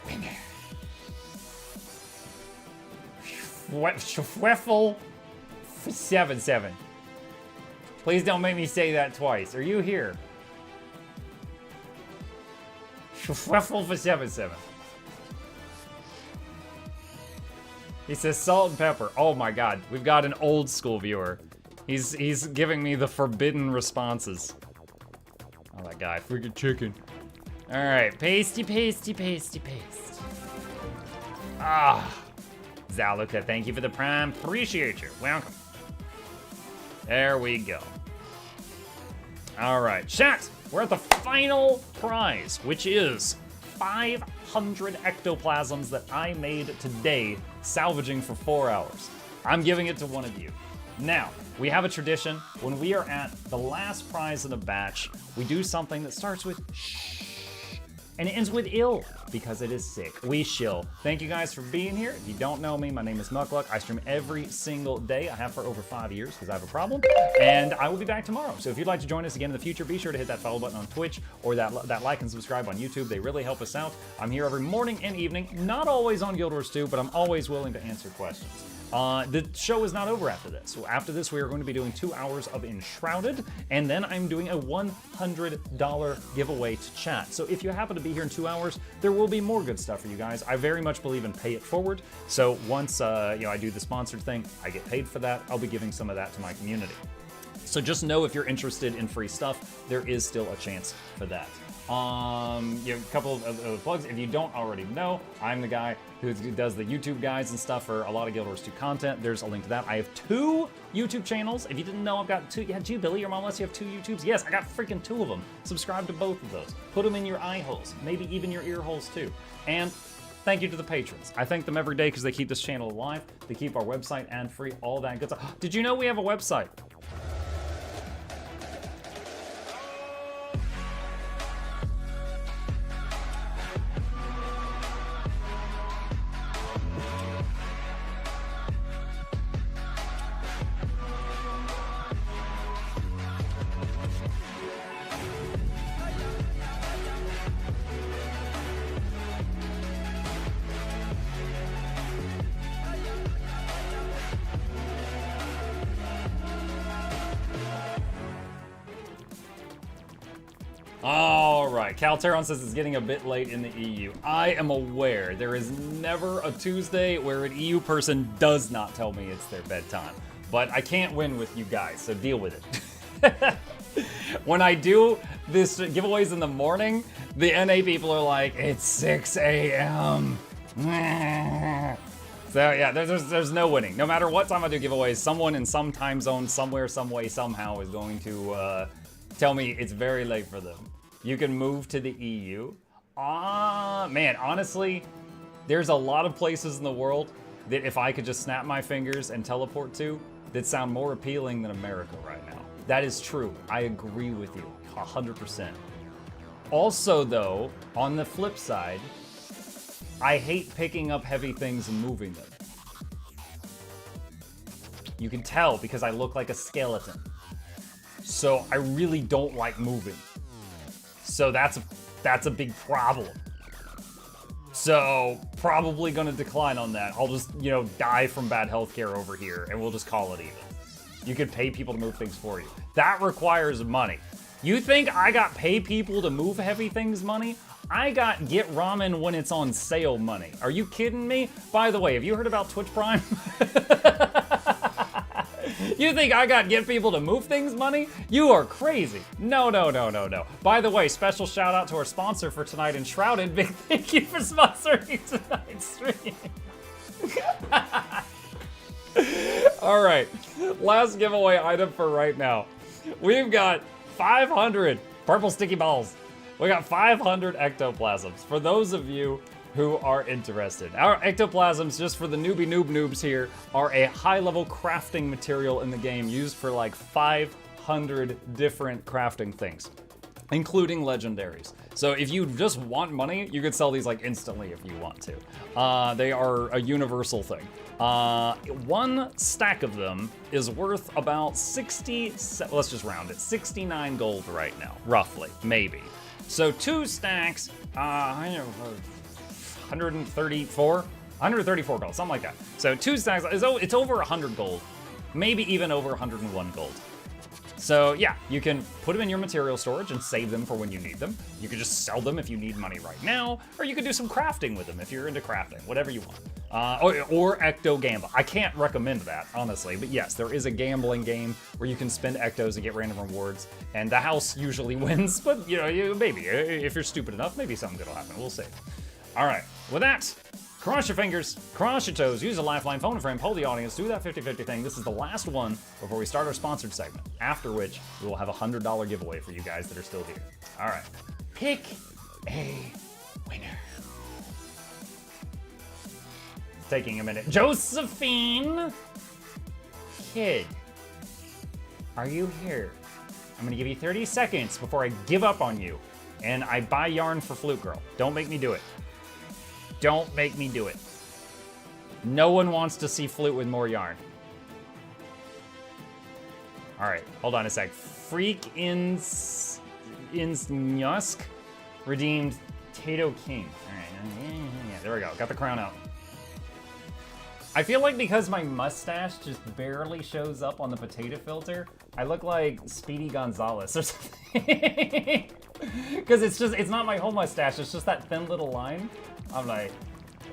S1: winner. Schweffel 77. Please don't make me say that twice. Are you here? Schweffel for 77. He says salt and pepper. Oh my god, we've got an old school viewer. He's giving me the forbidden responses. Oh, that guy, freaking chicken. All right, pasty. Ah, Zaluka, thank you for the prime. Appreciate you. Welcome. There we go. All right, chat. We're at the final prize, which is 500 ectoplasms that I made today, salvaging for 4 hours. I'm giving it to one of you. Now, we have a tradition. When we are at the last prize in a batch, we do something that starts with shh and it ends with ill, because it is sick. We shill. Thank you guys for being here. If you don't know me, my name is Mukluk. I stream every single day. I have for over 5 years because I have a problem. And I will be back tomorrow. So if you'd like to join us again in the future, be sure to hit that follow button on Twitch or that like and subscribe on YouTube. They really help us out. I'm here every morning and evening, not always on Guild Wars 2, but I'm always willing to answer questions. The show is not over after this. So after this, we are going to be doing 2 hours of Enshrouded, and then I'm doing a $100 giveaway to chat. So if you happen to be here in 2 hours, there will be more good stuff for you guys. I very much believe in pay it forward. So once I do the sponsored thing, I get paid for that. I'll be giving some of that to my community. So just know if you're interested in free stuff, there is still a chance for that. A couple of plugs. If you don't already know, I'm the guy who does the YouTube guides and stuff for a lot of Guild Wars 2 content. There's a link to that. I have 2 YouTube channels. If you didn't know, I've got 2. Yeah, gee, Billy, your mom lets you have 2 YouTubes. Yes, I got freaking 2 of them. Subscribe to both of those. Put them in your eye holes, maybe even your ear holes too. And thank you to the patrons. I thank them every day because they keep this channel alive. They keep our website ad-free, all that good stuff. Did you know we have a website? Alright, Calteron says it's getting a bit late in the EU. I am aware there is never a Tuesday where an EU person does not tell me it's their bedtime. But I can't win with you guys, so deal with it. When I do this giveaways in the morning, the NA people are like, it's 6 a.m. So yeah, there's no winning. No matter what time I do giveaways, someone in some time zone, somewhere, some way, somehow is going to tell me it's very late for them. You can move to the EU. Man, honestly, there's a lot of places in the world that if I could just snap my fingers and teleport to, that sound more appealing than America right now. That is true. I agree with you 100%. Also though, on the flip side, I hate picking up heavy things and moving them. You can tell because I look like a skeleton. So I really don't like moving. So that's a big problem. So probably gonna decline on that. I'll just, die from bad healthcare over here and we'll just call it even. You could pay people to move things for you. That requires money. You think I got pay people to move heavy things money? I got get ramen when it's on sale money. Are you kidding me? By the way, have you heard about Twitch Prime? You think I got get people to move things money? You are crazy. No. By the way, special shout out to our sponsor for tonight, Enshrouded. Big thank you for sponsoring tonight's stream. All right, last giveaway item for right now. We've got 500 purple sticky balls. We got 500 ectoplasms. For those of you who are interested, our ectoplasms, just for the noobs here, are a high-level crafting material in the game used for like 500 different crafting things, including legendaries. So if you just want money, you could sell these like instantly if you want to. They are a universal thing. 1 stack of them is worth about let's just round it, 69 gold right now, roughly, maybe. So 2 stacks, 134 gold, something like that. So 2 stacks, it's over 100 gold, maybe even over 101 gold. So yeah, you can put them in your material storage and save them for when you need them. You could just sell them if you need money right now, or you could do some crafting with them if you're into crafting, whatever you want. Or ecto gamble. I can't recommend that, honestly, but yes, there is a gambling game where you can spend ectos and get random rewards, and the house usually wins, but maybe, if you're stupid enough, maybe something good will happen, we'll see. All right, with that, Cross your fingers, cross your toes, use a lifeline, phone a friend, poll the audience, do that 50-50 thing. This is the last one before we start our sponsored segment, after which we will have a $100 giveaway for you guys that are still here. All right, pick a winner. Taking a minute. Josephine! Kid, are you here? I'm gonna give you 30 seconds before I give up on you and I buy yarn for Flute Girl. Don't make me do it. Don't make me do it. No one wants to see Flute with more yarn. All right, hold on a sec. Freak Ins Nyosk redeemed Tato King. All right, yeah, there we go. Got the crown out. I feel like because my mustache just barely shows up on the potato filter, I look like Speedy Gonzalez or something. Because it's not my whole mustache, it's just that thin little line. I'm like,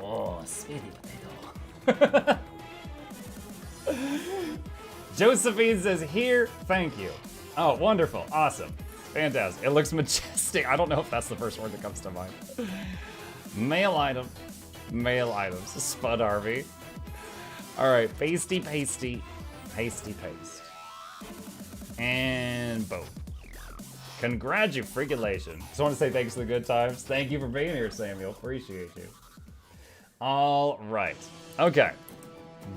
S1: oh, Speedy Potato. Josephine says, here, thank you. Oh, wonderful, awesome, fantastic. It looks majestic. I don't know if that's the first word that comes to mind. Mail item, mail items, Spud RV. All right, pasty, pasty, pasty, paste. And boom. Congratulations. Just want to say thanks for the good times. Thank you for being here, Samuel. Appreciate you. All right. Okay.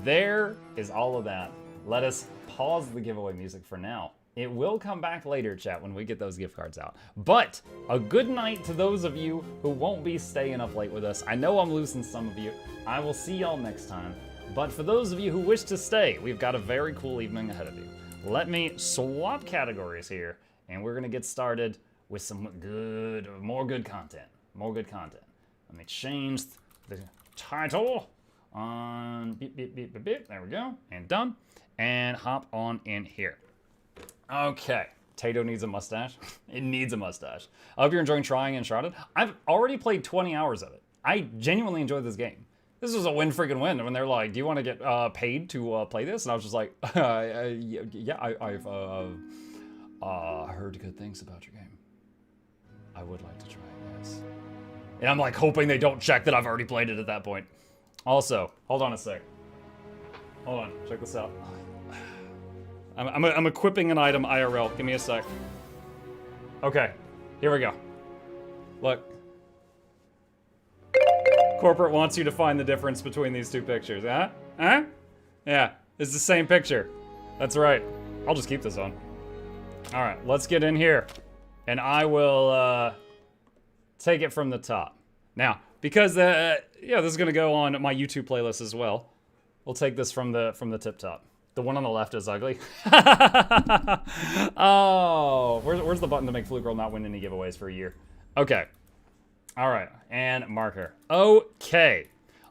S1: There is all of that. Let us pause the giveaway music for now. It will come back later, chat, when we get those gift cards out. But a good night to those of you who won't be staying up late with us. I know I'm losing some of you. I will see y'all next time. But for those of you who wish to stay, we've got a very cool evening ahead of you. Let me swap categories here, and we're gonna get started with some more good content. More good content. Let me change the title on beep, beep, beep, beep, beep. There we go, and done. And hop on in here. Okay, Tato needs a mustache. It needs a mustache. I hope you're enjoying trying Enshrouded. I've already played 20 hours of it. I genuinely enjoyed this game. This was a win freaking win. When they're like, do you want to get paid to play this? And I was just like, yeah, I've heard good things about your game. I would like to try it, yes. And I'm like hoping they don't check that I've already played it at that point. Also, hold on a sec. Hold on, check this out. I'm equipping an item IRL. Give me a sec. Okay, here we go. Look. Corporate wants you to find the difference between these two pictures, huh? Huh? Yeah, it's the same picture. That's right. I'll just keep this on. All right, let's get in here. And I will take it from the top. Now, because yeah, this is gonna go on my YouTube playlist as well. We'll take this from the tip top. The one on the left is ugly. Oh, where's the button to make Flute Girl not win any giveaways for a year? Okay. All right, and marker. Okay.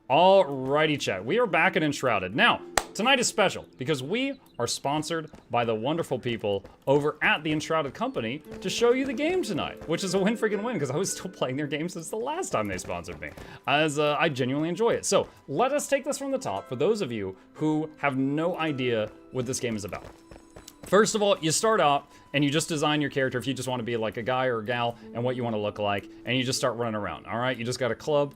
S1: Alrighty, chat. We are back at Enshrouded. Now, tonight is special because we are sponsored by the wonderful people over at the Enshrouded company to show you the game tonight, which is a win freaking win because I was still playing their game since the last time they sponsored me, as I genuinely enjoy it. So let us take this from the top for those of you who have no idea what this game is about. First of all, you start out and you just design your character if you just want to be like a guy or a gal and what you want to look like, and you just start running around, all right? You just got a club.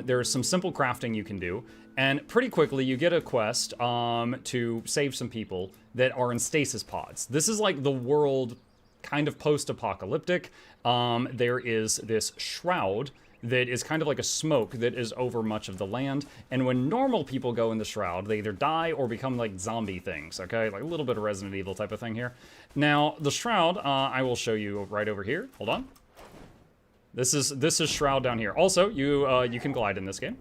S1: There's some simple crafting you can do, and pretty quickly you get a quest to save some people that are in stasis pods. This is like the world kind of post-apocalyptic. There is this shroud that is kind of like a smoke that is over much of the land. And when normal people go in the shroud, they either die or become like zombie things, okay? Like a little bit of Resident Evil type of thing here. Now, the shroud, I will show you right over here. Hold on. This is Shroud down here. Also, you can glide in this game.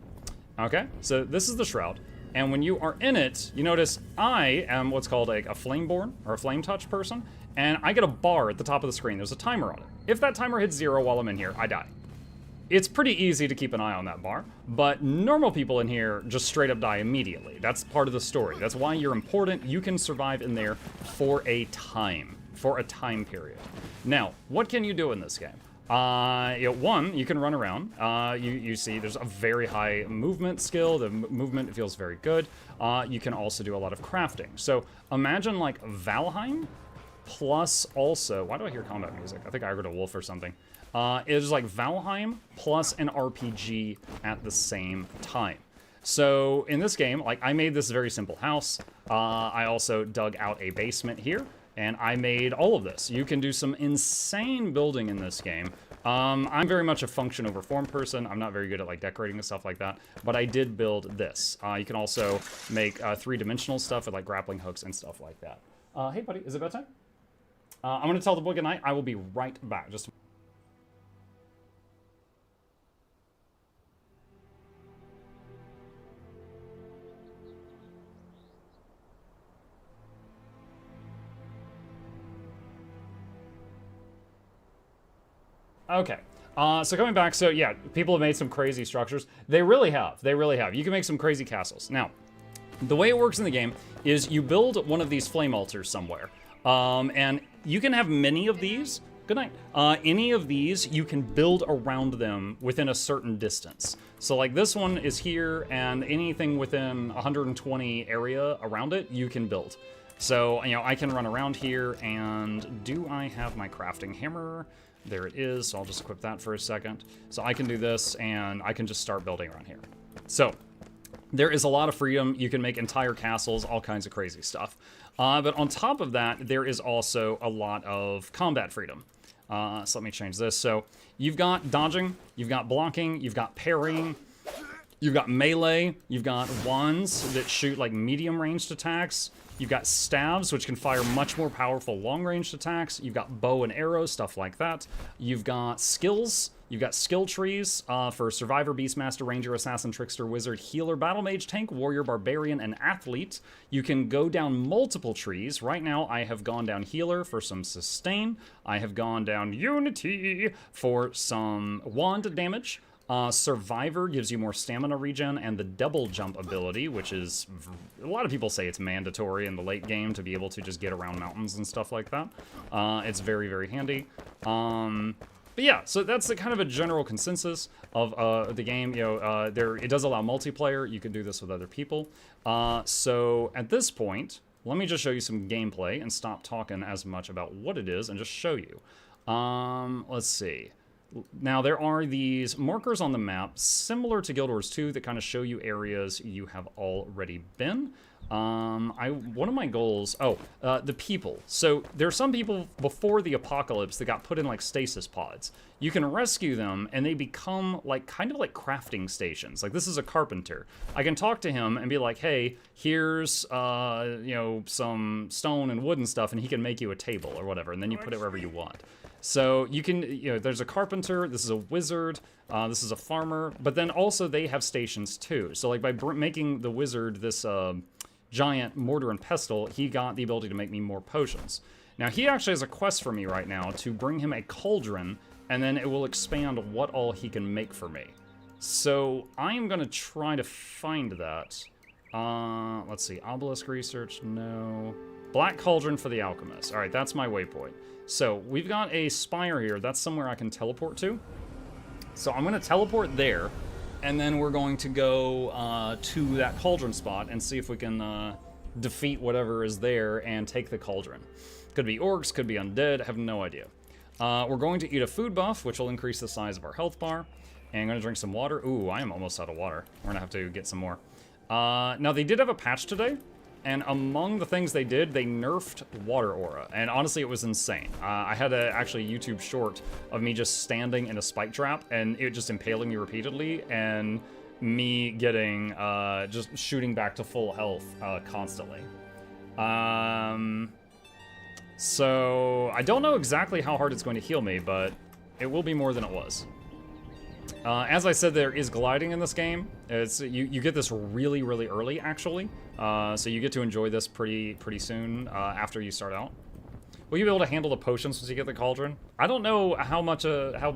S1: Okay, so this is the Shroud. And when you are in it, you notice I am what's called a Flameborn or a Flame Touch person. And I get a bar at the top of the screen. There's a timer on it. If that timer hits 0 while I'm in here, I die. It's pretty easy to keep an eye on that bar, but normal people in here just straight up die immediately. That's part of the story. That's why you're important. You can survive in there for a time period. Now, what can you do in this game? One, you can run around. You see there's a very high movement skill. The movement feels very good. You can also do a lot of crafting. So imagine like Valheim, plus also, why do I hear combat music? I think I heard a wolf or something. It is like Valheim plus an RPG at the same time. So in this game, like I made this very simple house. I also dug out a basement here, and I made all of this. You can do some insane building in this game. I'm very much a function over form person. I'm not very good at like decorating and stuff like that, but I did build this. You can also make three-dimensional stuff with like grappling hooks and stuff like that. Hey buddy, is it bedtime? I'm gonna tell the boy goodnight. I will be right back. Just. Okay, so coming back, so yeah, people have made some crazy structures. They really have, they really have. You can make some crazy castles. Now, the way it works in the game is you build one of these flame altars somewhere. And you can have many of these. Good night. Any of these, you can build around them within a certain distance. So like this one is here, and anything within 120 area around it, you can build. So, you know, I can run around here, and do I have my crafting hammer? There it is, so I'll just equip that for a second. So I can do this, and I can just start building around here. So, there is a lot of freedom. You can make entire castles, all kinds of crazy stuff. But on top of that, there is also a lot of combat freedom. So let me change this. So you've got dodging, you've got blocking, you've got parrying, you've got melee, you've got wands that shoot like medium ranged attacks. You've got stabs, which can fire much more powerful long-ranged attacks. You've got bow and arrows, stuff like that. You've got skills. You've got skill trees for Survivor, Beastmaster, Ranger, Assassin, Trickster, Wizard, Healer, Battle Mage, Tank, Warrior, Barbarian, and Athlete. You can go down multiple trees. Right now, I have gone down Healer for some Sustain. I have gone down Unity for some Wand damage. Survivor gives you more stamina regen, and the double jump ability, which is, a lot of people say it's mandatory in the late game to be able to just get around mountains and stuff like that. It's very, very handy. But yeah, so that's the kind of a general consensus of the game. You know, it does allow multiplayer. You can do this with other people. So at this point, let me just show you some gameplay and stop talking as much about what it is and just show you. Let's see. Now, there are these markers on the map, similar to Guild Wars 2, that kind of show you areas you have already been. One of my goals, the people. So there are some people before the apocalypse that got put in like stasis pods. You can rescue them, and they become like kind of like crafting stations. Like this is a carpenter. I can talk to him and be like, hey, here's you know, some stone and wood and stuff, and he can make you a table or whatever, and then you put it wherever you want. So you can, you know, there's a carpenter, this is a wizard, this is a farmer, but then also they have stations too. So like by making the wizard this giant mortar and pestle, he got the ability to make me more potions. Now he actually has a quest for me right now to bring him a cauldron, and then it will expand what all he can make for me. So I am gonna try to find that. Let's see, obelisk research, no. Black cauldron for the alchemist. All right, that's my waypoint. So we've got a spire here. That's somewhere I can teleport to. So I'm going to teleport there, and then we're going to go to that cauldron spot and see if we can defeat whatever is there and take the cauldron. Could be orcs, could be undead, I have no idea. We're going to eat a food buff, which will increase the size of our health bar. And I'm going to drink some water. Ooh, I am almost out of water. We're going to have to get some more. Now, they did have a patch today. And among the things they did, they nerfed water aura. And honestly, it was insane. I had a actually YouTube short of me just standing in a spike trap and it just impaling me repeatedly, and me getting, just shooting back to full health constantly. So I don't know exactly how hard it's going to heal me, but it will be more than it was. As I said, there is gliding in this game. It's you get this really, really early, actually. So you get to enjoy this pretty soon after you start out. Will you be able to handle the potions once you get the cauldron? I don't know how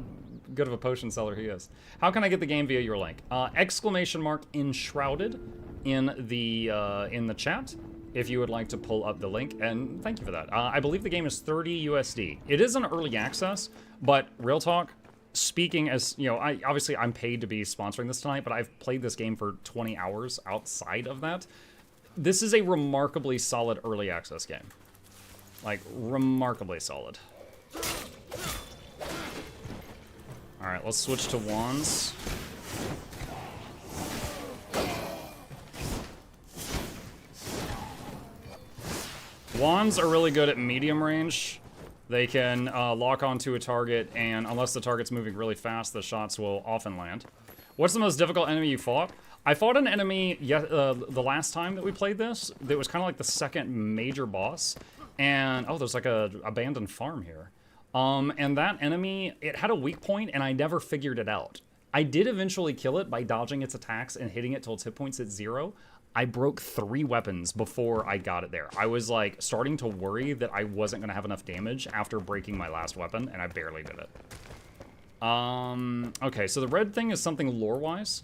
S1: good of a potion seller he is. How can I get the game via your link? Exclamation mark Enshrouded in the chat if you would like to pull up the link, and thank you for that. I believe the game is 30 USD. It is an early access, but real talk, speaking as, you know, obviously I'm paid to be sponsoring this tonight, but I've played this game for 20 hours outside of that. This is a remarkably solid early access game. Like, remarkably solid. Alright, let's switch to wands. Wands are really good at medium range. They can lock onto a target, and unless the target's moving really fast, the shots will often land. What's the most difficult enemy you fought? I fought an enemy the last time that we played this. That was kind of like the second major boss. And, oh, there's like a abandoned farm here. And that enemy, it had a weak point, and I never figured it out. I did eventually kill it by dodging its attacks and hitting it till its hit points at 0. I broke 3 weapons before I got it there. I was like starting to worry that I wasn't gonna have enough damage after breaking my last weapon, and I barely did it. Okay, so the red thing is something lore-wise.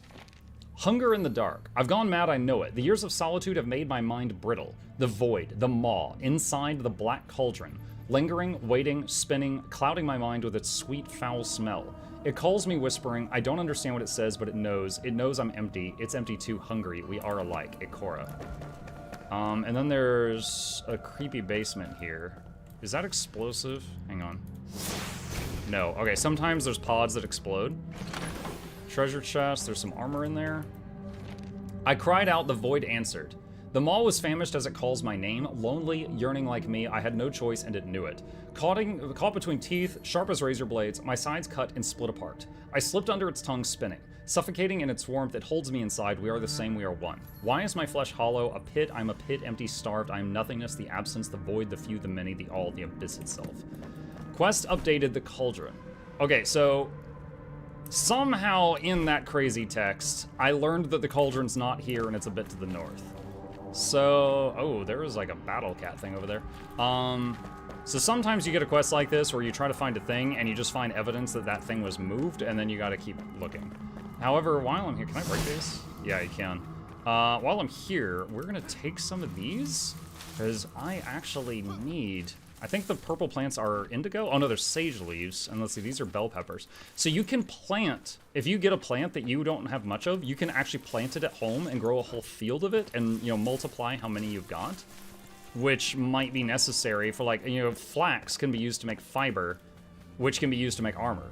S1: Hunger in the dark. I've gone mad, I know it. The years of solitude have made my mind brittle. The void, the maw, inside the black cauldron. Lingering, waiting, spinning, clouding my mind with its sweet, foul smell. It calls me whispering, I don't understand what it says, but it knows. It knows I'm empty. It's empty too, hungry. We are alike. Ikora. And then there's a creepy basement here. Is that explosive? Hang on. No. Okay, sometimes there's pods that explode. Treasure chest. There's some armor in there. I cried out, the void answered. The maw was famished as it calls my name, lonely, yearning like me. I had no choice and it knew it. Caught between teeth, sharp as razor blades, my sides cut and split apart. I slipped under its tongue, spinning. Suffocating in its warmth, it holds me inside. We are the same, we are one. Why is my flesh hollow? A pit, I'm a pit, empty, starved. I am nothingness, the absence, the void, the few, the many, the all, the abyss itself. Quest updated the cauldron. Okay, so somehow in that crazy text, I learned that the cauldron's not here and it's a bit to the north. So, oh, there was like a battle cat thing over there. So sometimes you get a quest like this where you try to find a thing and you just find evidence that that thing was moved and then you gotta keep looking. However, while I'm here, can I break these? Yeah, you can. While I'm here, we're gonna take some of these because I actually need, I think the purple plants are indigo. Oh no, they're sage leaves. And let's see, these are bell peppers. So you can plant, if you get a plant that you don't have much of, you can actually plant it at home and grow a whole field of it and, you know, multiply how many you've got, which might be necessary for, like, you know, flax can be used to make fiber, which can be used to make armor,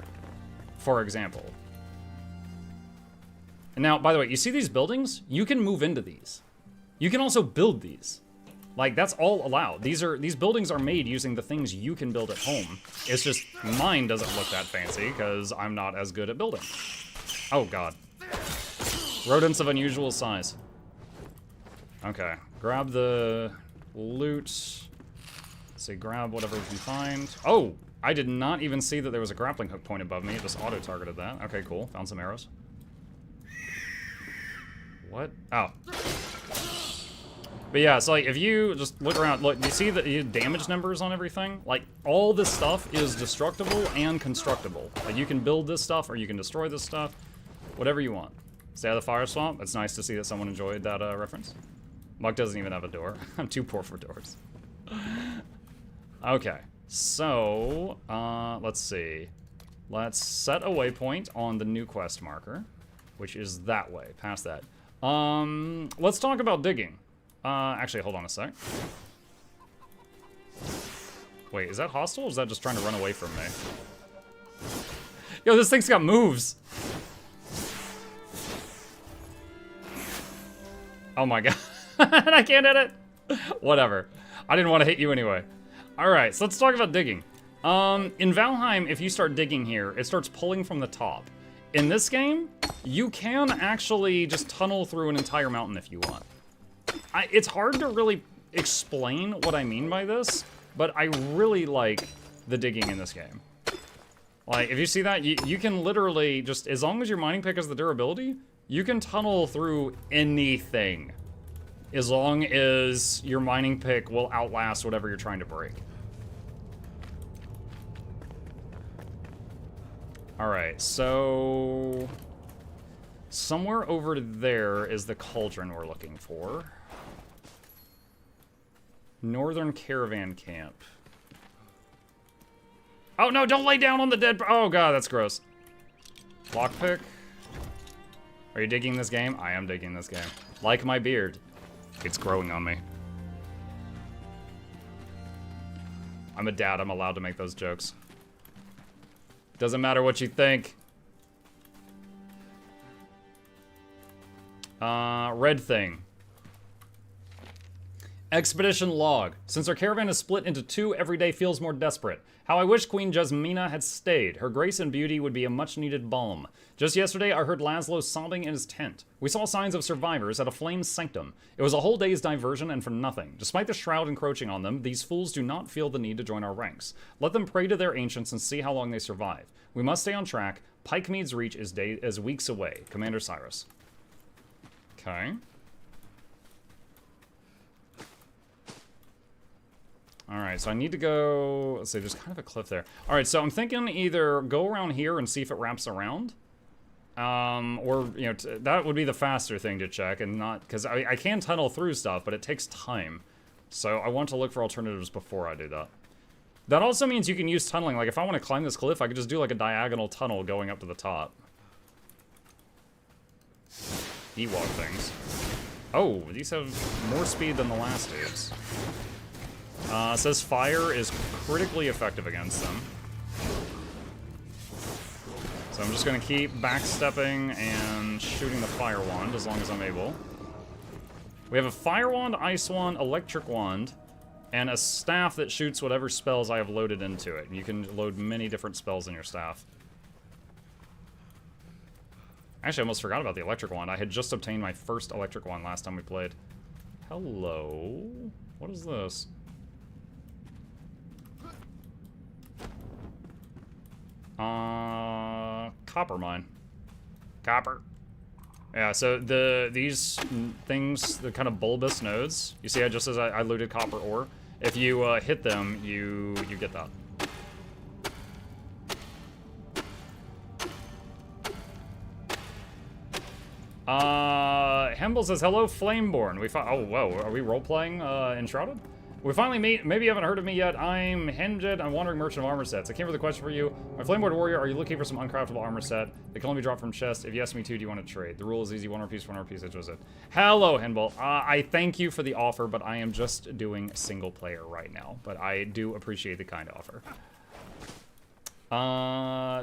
S1: for example. And now, by the way, you see these buildings? You can move into these. You can also build these. Like, that's all allowed. These buildings are made using the things you can build at home. It's just mine doesn't look that fancy because I'm not as good at building. Oh god. Rodents of unusual size. Okay, grab the loot. Let's see, grab whatever we can find. Oh, I did not even see that there was a grappling hook point above me. It just auto-targeted that. Okay, cool. Found some arrows. What? Oh. But yeah, so like if you just look around, look, you see the damage numbers on everything? Like all this stuff is destructible and constructible. Like you can build this stuff or you can destroy this stuff, whatever you want. Stay out of the fire swamp. It's nice to see that someone enjoyed that reference. Muck doesn't even have a door. I'm too poor for doors. Okay, so let's see. Let's set a waypoint on the new quest marker, which is that way, past that. Let's talk about digging. Actually, hold on a sec. Wait, is that hostile or is that just trying to run away from me? Yo, this thing's got moves! Oh my god. I can't hit it! Whatever. I didn't want to hit you anyway. Alright, so let's talk about digging. In Valheim, if you start digging here, it starts pulling from the top. In this game, you can actually just tunnel through an entire mountain if you want. It's hard to really explain what I mean by this, but I really like the digging in this game. Like, if you see that, you can literally just, as long as your mining pick has the durability, you can tunnel through anything. As long as your mining pick will outlast whatever you're trying to break. Alright, so somewhere over there is the cauldron we're looking for. Northern Caravan Camp. Oh no, don't lay down on the dead. Oh god, that's gross. Lockpick. Are you digging this game? I am digging this game. Like my beard. It's growing on me. I'm a dad, I'm allowed to make those jokes. Doesn't matter what you think. Red thing. Expedition log. Since our caravan is split into two, every day feels more desperate. How I wish Queen Jasmina had stayed. Her grace and beauty would be a much-needed balm. Just yesterday, I heard Laszlo sobbing in his tent. We saw signs of survivors at a flame sanctum. It was a whole day's diversion and for nothing. Despite the Shroud encroaching on them, these fools do not feel the need to join our ranks. Let them pray to their ancients and see how long they survive. We must stay on track. Pikemead's reach is weeks away. Commander Cyrus. Okay. Alright, so I need to go... Let's see, there's kind of a cliff there. Alright, so I'm thinking either go around here and see if it wraps around. Or, you know, that would be the faster thing to check and not... Because I can tunnel through stuff, but it takes time. So I want to look for alternatives before I do that. That also means you can use tunneling. Like, if I want to climb this cliff, I could just do, like, a diagonal tunnel going up to the top. Ewok things. Oh, these have more speed than the last dudes. Says fire is critically effective against them. So I'm just going to keep backstepping and shooting the fire wand as long as I'm able. We have a fire wand, ice wand, electric wand, and a staff that shoots whatever spells I have loaded into it. You can load many different spells in your staff. Actually, I almost forgot about the electric wand. I had just obtained my first electric wand last time we played. Hello? What is this? Copper mine. Copper. Yeah, so these things, the kind of bulbous nodes, you see, just as I looted copper ore, if you hit them, you get that. Hemble says, hello, Flameborn. Oh, whoa, are we role-playing Enshrouded? We finally meet. Maybe you haven't heard of me yet. I'm Hemjed. I'm Wandering Merchant of Armor Sets. I came with a question for you. My Flameborn Warrior, are you looking for some uncraftable armor set? They can only be dropped from chest. If you ask me to, do you want to trade? The rule is easy. One more piece, it was it. Hello, Henbol. I thank you for the offer, but I am just doing single player right now. But I do appreciate the kind offer.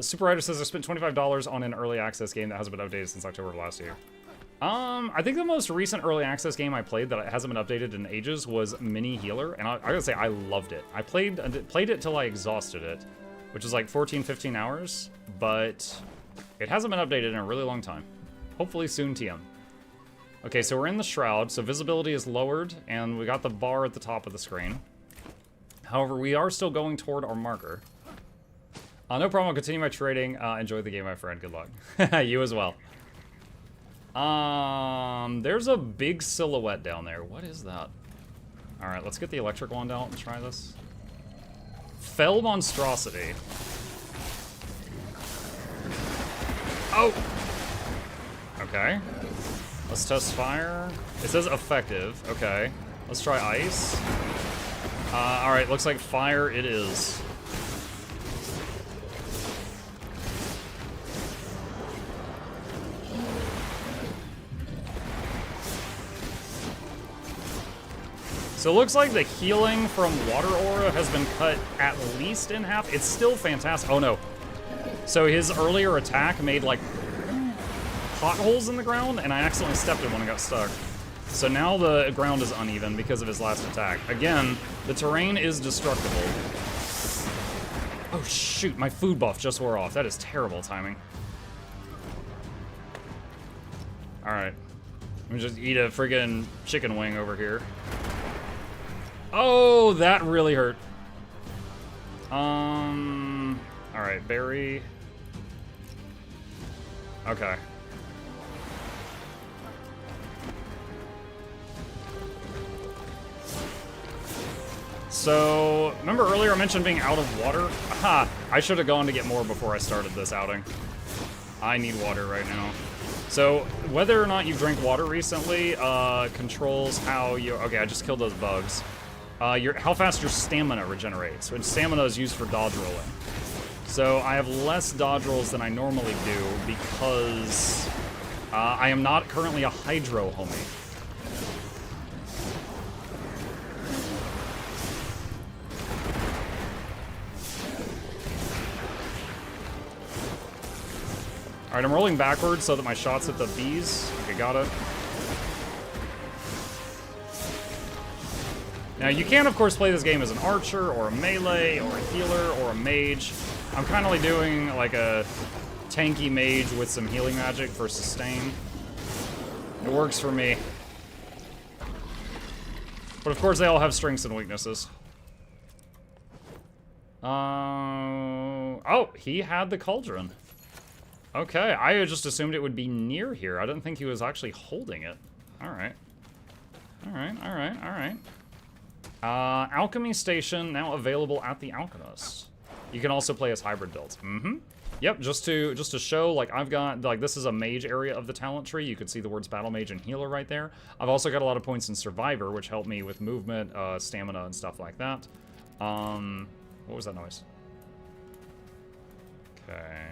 S1: Super Rider says I spent $25 on an early access game that hasn't been updated since October of last year. I think the most recent early access game I played that hasn't been updated in ages was Mini Healer, and I gotta say, I loved it. I played it till I exhausted it, which is like 14, 15 hours, but it hasn't been updated in a really long time. Hopefully soon, TM. Okay, so we're in the Shroud, so visibility is lowered, and we got the bar at the top of the screen. However, we are still going toward our marker. No problem, I'll continue my trading. Enjoy the game, my friend. Good luck. You as well. There's a big silhouette down there. What is that? Alright, let's get the electric wand out and try this. Fell Monstrosity. Oh! Okay. Let's test fire. It says effective. Okay. Let's try ice. Alright, looks like fire it is. So it looks like the healing from Water Aura has been cut at least in half. It's still fantastic. Oh no. So his earlier attack made like potholes in the ground, and I accidentally stepped in one and got stuck. So now the ground is uneven because of his last attack. Again, the terrain is destructible. Oh shoot, my food buff just wore off. That is terrible timing. Alright. Let me just eat a friggin' chicken wing over here. Oh, that really hurt. Alright, berry. Okay. So, remember earlier I mentioned being out of water? Aha! I should have gone to get more before I started this outing. I need water right now. So, whether or not you drank water recently, controls how you... Okay, I just killed those bugs. How fast your stamina regenerates, which stamina is used for dodge rolling. So I have less dodge rolls than I normally do because I am not currently a Hydro homie. Alright, I'm rolling backwards so that my shots hit the bees. Okay, got it. Now, you can, of course, play this game as an archer, or a melee, or a healer, or a mage. I'm kind of like doing, like, a tanky mage with some healing magic for sustain. It works for me. But, of course, they all have strengths and weaknesses. Oh, he had the cauldron. Okay, I just assumed it would be near here. I didn't think he was actually holding it. Alright. Alright. Alchemy station now available at the alchemist. You can also play as hybrid builds. Yep, just to show, like, I've got, like, this is a mage area of the talent tree. You can see the words battle mage and healer right there. I've also got a lot of points in survivor, which help me with movement, stamina, and stuff like that. What was that noise? Okay.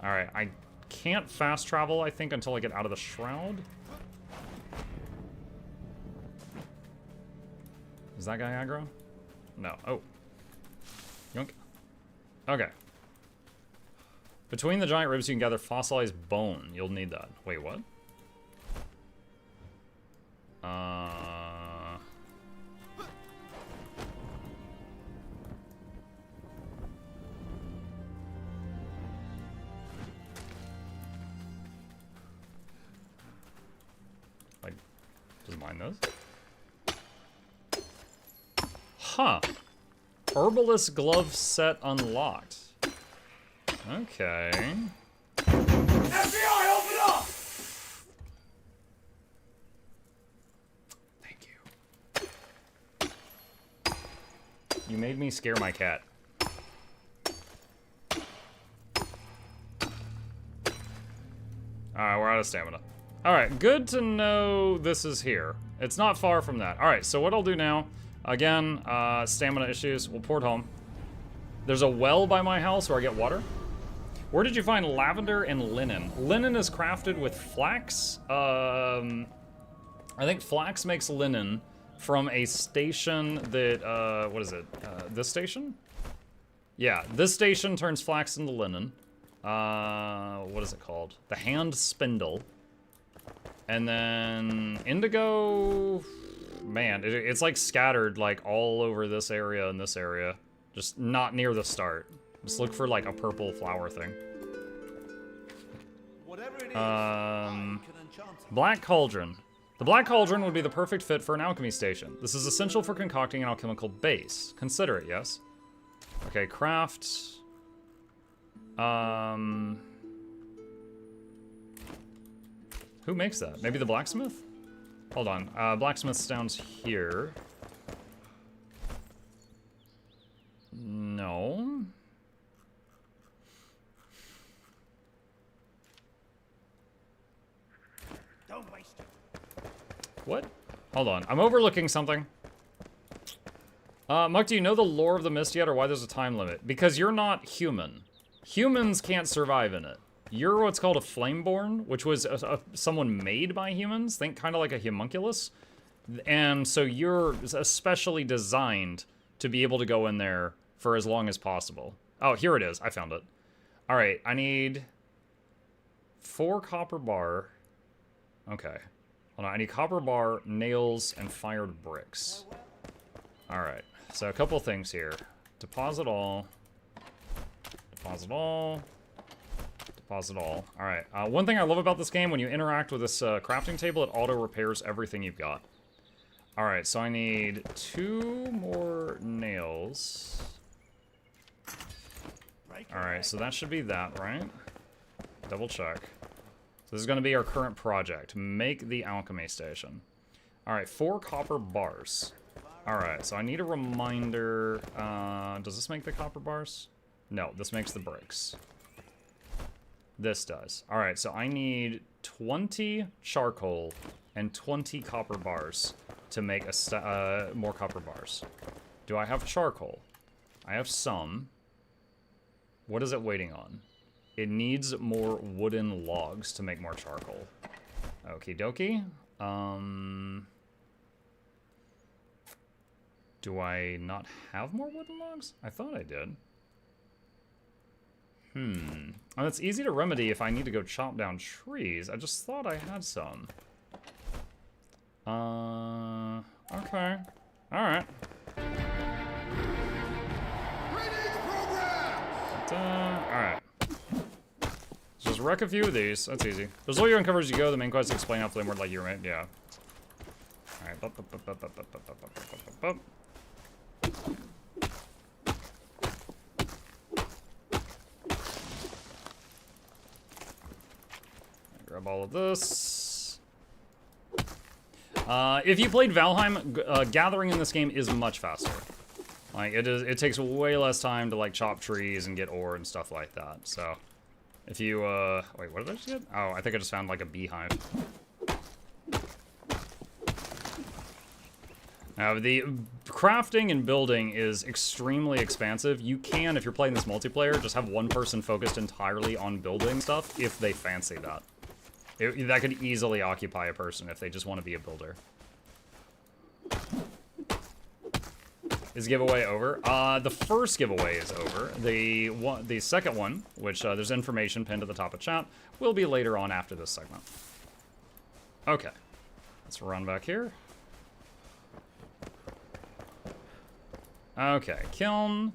S1: Alright, I can't fast travel, I think, until I get out of the Shroud. Is that guy aggro? No. Oh. Yoink. Okay. Between the giant ribs, you can gather fossilized bone. You'll need that. Wait, what? Like, doesn't mind those. Huh. Herbalist glove set unlocked. Okay.
S5: FBI, open up!
S1: Thank you. You made me scare my cat. Alright, we're out of stamina. Alright, good to know this is here. It's not far from that. Alright, so what I'll do now, again, stamina issues, we'll port home. There's a well by my house where I get water. Where did you find lavender and linen? Linen is crafted with flax. I think flax makes linen from a station that, what is it? This station? Yeah, this station turns flax into linen. What is it called? The hand spindle. And then indigo, man, it's like scattered like all over this area and this area. Just not near the start. Just look for like a purple flower thing. Black Cauldron. The Black Cauldron would be the perfect fit for an alchemy station. This is essential for concocting an alchemical base. Consider it, yes? Okay, craft. Who makes that? Maybe the blacksmith? Hold on. Blacksmith's down here. No.
S5: Don't waste it.
S1: What? Hold on. I'm overlooking something. Muck, do you know the lore of the mist yet, or why there's a time limit? Because you're not human. Humans can't survive in it. You're what's called a flameborn, which was someone made by humans. Think kind of like a homunculus. And so you're especially designed to be able to go in there for as long as possible. Oh, here it is. I found it. All right, I need 4 copper bar. Okay. Hold on, I need copper bar, nails, and fired bricks. All right, so a couple things here. Deposit all. Deposit all. Deposit all. All right, one thing I love about this game, when you interact with this crafting table, it auto-repairs everything you've got. All right, so I need 2 more nails. All right, so that should be that, right? Double check. So this is going to be our current project. Make the alchemy station. All right, 4 copper bars. All right, so I need a reminder. Does this make the copper bars? No, this makes the bricks. This does. All right, so I need 20 charcoal and 20 copper bars to make more copper bars. Do I have charcoal? I have some. What is it waiting on? It needs more wooden logs to make more charcoal. Okie dokie. Do I not have more wooden logs? I thought I did. Oh, it's easy to remedy if I need to go chop down trees. I just thought I had some. Okay. Alright. Alright. Just wreck a few of these. That's easy. There's all you uncover as you go. The main quest explain how flame word like your mate. Yeah. Alright. Grab all of this. If you played Valheim, gathering in this game is much faster. Like, it takes way less time to, like, chop trees and get ore and stuff like that. So, if you, wait, what did I just get? Oh, I think I just found, like, a beehive. Now, the crafting and building is extremely expansive. You can, if you're playing this multiplayer, just have one person focused entirely on building stuff if they fancy that. That could easily occupy a person if they just want to be a builder. Is giveaway over? The first giveaway is over. The second one, which there's information pinned at the top of chat, will be later on after this segment. Okay. Let's run back here. Okay, kiln.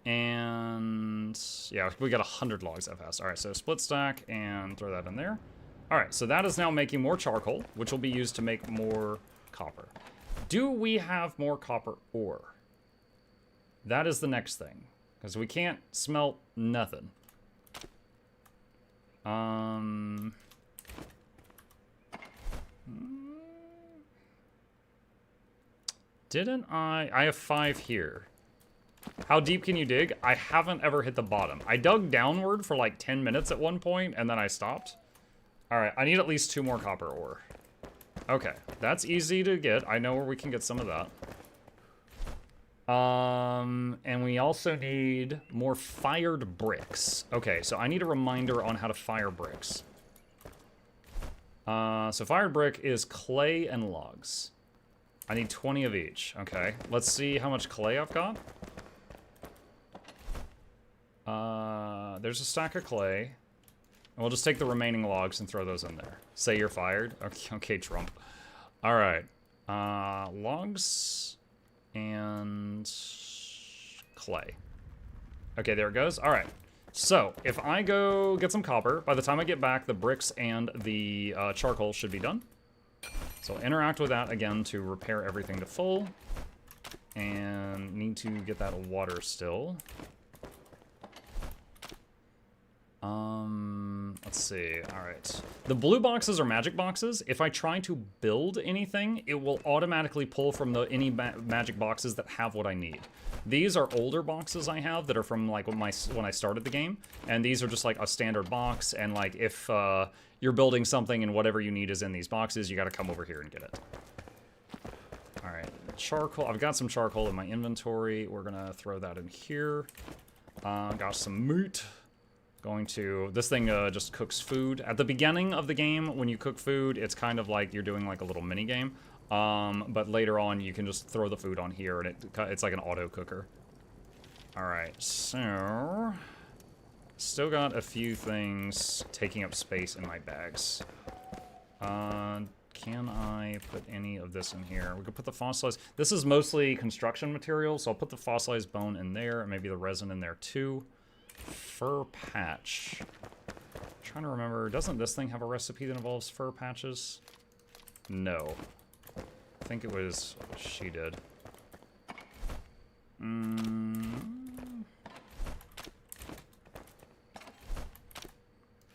S1: And yeah, we got 100 logs that fast. All right, so split stack and throw that in there. All right, so that is now making more charcoal, which will be used to make more copper. Do we have more copper ore? That is the next thing, because we can't smelt nothing. Didn't I have 5 here. How deep can you dig? I haven't ever hit the bottom. I dug downward for like 10 minutes at one point, and then I stopped. All right, I need at least 2 more copper ore. Okay, that's easy to get. I know where we can get some of that. And we also need more fired bricks. Okay, so I need a reminder on how to fire bricks. So fired brick is clay and logs. I need 20 of each. Okay, let's see how much clay I've got. There's a stack of clay. And we'll just take the remaining logs and throw those in there. Say you're fired. Okay, okay, Trump. All right. Logs and clay. Okay, there it goes. All right. So if I go get some copper, by the time I get back, the bricks and the charcoal should be done. So I'll interact with that again to repair everything to full. And need to get that water still. Let's see. All right. The blue boxes are magic boxes. If I try to build anything, it will automatically pull from any magic boxes that have what I need. These are older boxes I have that are from like when I started the game, and these are just like a standard box. And like if you're building something and whatever you need is in these boxes, you got to come over here and get it. All right. Charcoal. I've got some charcoal in my inventory. We're gonna throw that in here. Got some meat. This thing just cooks food. At the beginning of the game, when you cook food, it's kind of like you're doing like a little mini game. But later on, you can just throw the food on here, and it's like an auto cooker. All right, so still got a few things taking up space in my bags. Can I put any of this in here? We could put the fossilized. This is mostly construction material, so I'll put the fossilized bone in there, and maybe the resin in there too. Fur patch. I'm trying to remember, doesn't this thing have a recipe that involves fur patches? No. I think it was what she did.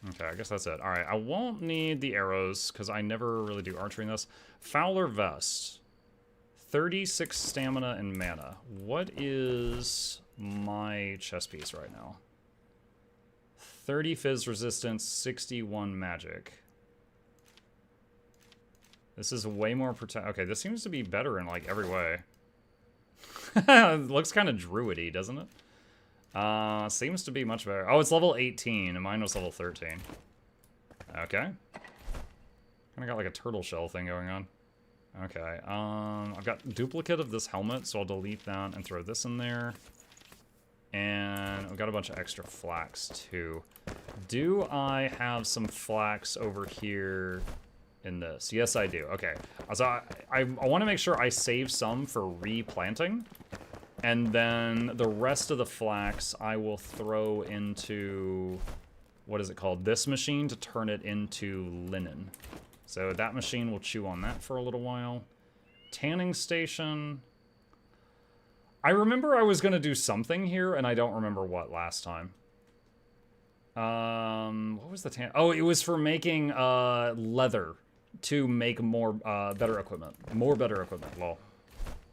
S1: Okay, I guess that's it. Alright, I won't need the arrows, because I never really do archery in this. Fowler vest. 36 stamina and mana. What is my chest piece right now? 30 fizz resistance, 61 magic. This is way more okay, this seems to be better in like every way. It looks kind of druidy, doesn't it? Seems to be much better. Oh, it's level 18, and mine was level 13. Okay. Kinda got like a turtle shell thing going on. Okay, I've got duplicate of this helmet, so I'll delete that and throw this in there. And I've got a bunch of extra flax, too. Do I have some flax over here in this? Yes, I do. Okay. So I want to make sure I save some for replanting. And then the rest of the flax I will throw into, what is it called? This machine to turn it into linen. So that machine will chew on that for a little while. Tanning station. I remember I was going to do something here, and I don't remember what last time. What was the tan? Oh, it was for making leather to make more better equipment. More better equipment, lol.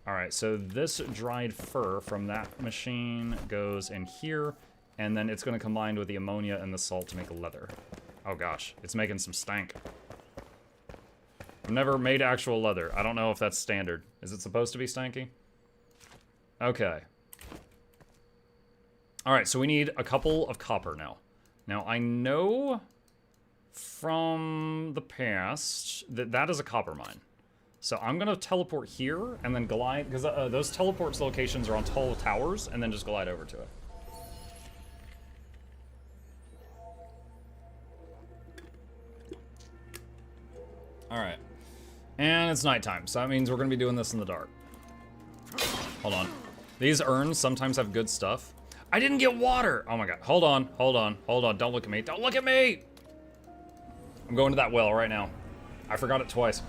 S1: Alright, so this dried fur from that machine goes in here, and then it's going to combine with the ammonia and the salt to make leather. Oh gosh, it's making some stank. I've never made actual leather. I don't know if that's standard. Is it supposed to be stanky? Okay. Alright, so we need a couple of copper now. Now, I know from the past that that is a copper mine. So I'm going to teleport here and then glide, because those teleports locations are on tall towers, and then just glide over to it. Alright. And it's nighttime, so that means we're going to be doing this in the dark. Hold on. These urns sometimes have good stuff. I didn't get water! Oh my god. Hold on, hold on, hold on. Don't look at me. Don't look at me! I'm going to that well right now. I forgot it twice.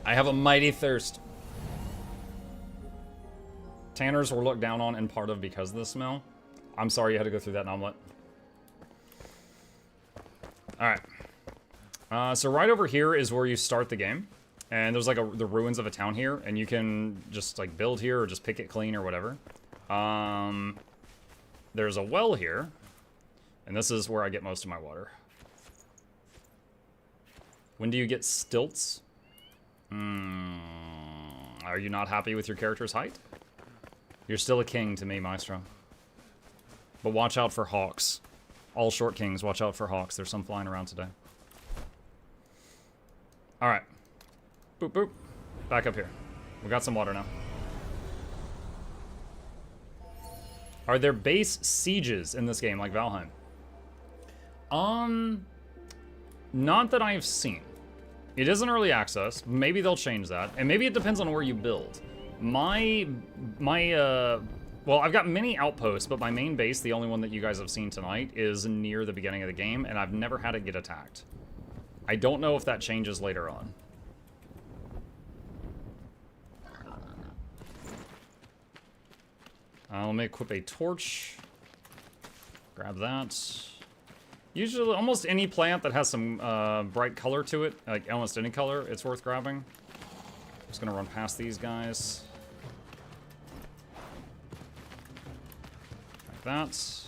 S1: I have a mighty thirst. Tanners were looked down on in part of because of the smell. I'm sorry you had to go through that omelet. Alright. So right over here is where you start the game. And there's like the ruins of a town here. And you can just like build here or just pick it clean or whatever. There's a well here. And this is where I get most of my water. When do you get stilts? Are you not happy with your character's height? You're still a king to me, Maestro. But watch out for hawks. All short kings, watch out for hawks. There's some flying around today. Alright. Boop, boop. Back up here. We got some water now. Are there base sieges in this game, like Valheim? Not that I've seen. It isn't early access. Maybe they'll change that. And maybe it depends on where you build. Well, I've got many outposts, but my main base, the only one that you guys have seen tonight, is near the beginning of the game, and I've never had it get attacked. I don't know if that changes later on. Let me equip a torch. Grab that. Usually, almost any plant that has some bright color to it, like almost any color, it's worth grabbing. Just gonna run past these guys. Like that.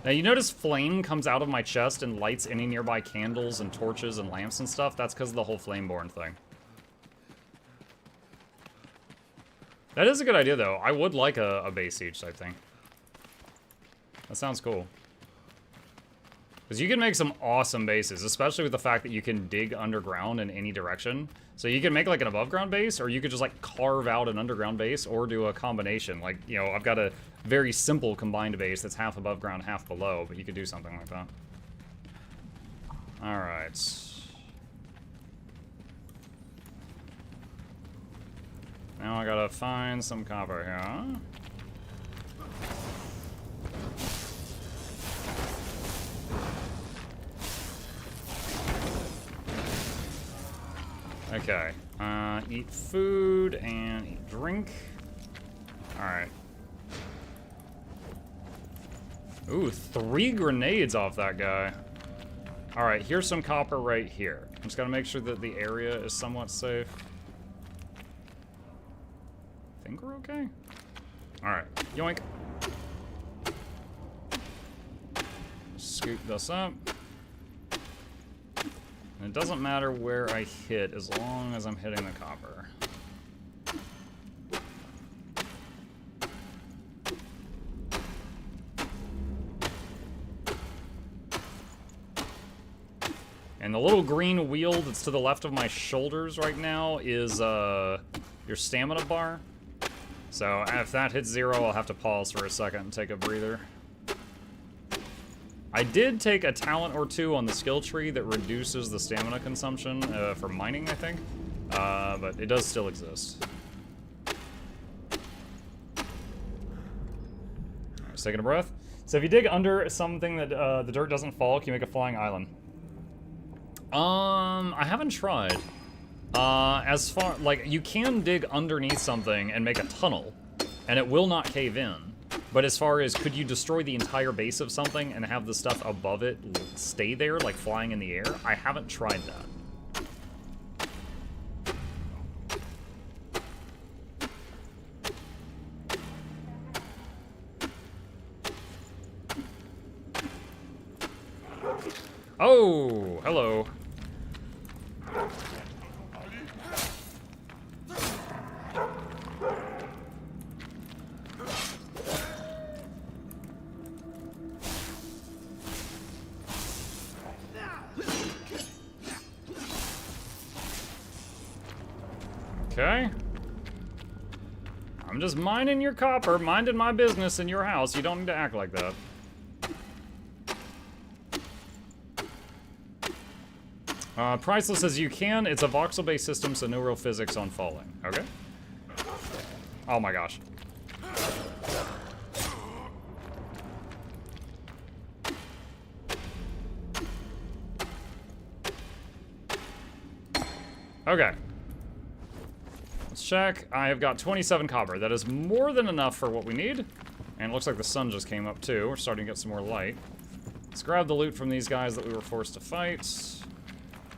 S1: Now you notice flame comes out of my chest and lights any nearby candles and torches and lamps and stuff. That's because of the whole Flameborn thing. That is a good idea, though. I would like a base siege type thing. That sounds cool. Because you can make some awesome bases, especially with the fact that you can dig underground in any direction. So you can make like an above ground base, or you could just like carve out an underground base, or do a combination. Like, you know, I've got a very simple combined base that's half above ground, half below, but you could do something like that. Alright. Now I gotta find some copper here. Okay, eat food and eat drink. Alright. Ooh, 3 grenades off that guy. Alright, here's some copper right here. I'm just gotta make sure that the area is somewhat safe. I think we're okay. Alright, yoink. Scoop this up. And it doesn't matter where I hit as long as I'm hitting the copper. And the little green wheel that's to the left of my shoulders right now is your stamina bar. So if that hits 0, I'll have to pause for a second and take a breather. I did take a talent or two on the skill tree that reduces the stamina consumption for mining, I think. But it does still exist. Alright, just taking a breath. So if you dig under something that the dirt doesn't fall, can you make a flying island? I haven't tried. As far, like, you can dig underneath something and make a tunnel, and it will not cave in. But as far as, could you destroy the entire base of something and have the stuff above it stay there, like flying in the air? I haven't tried that. Oh, hello. Okay. I'm just mining your copper, minding my business in your house. You don't need to act like that. Priceless says you can. It's a voxel-based system, so no real physics on falling. Okay. Oh my gosh. Okay. Let's check. I have got 27 copper. That is more than enough for what we need. And it looks like the sun just came up too. We're starting to get some more light. Let's grab the loot from these guys that we were forced to fight.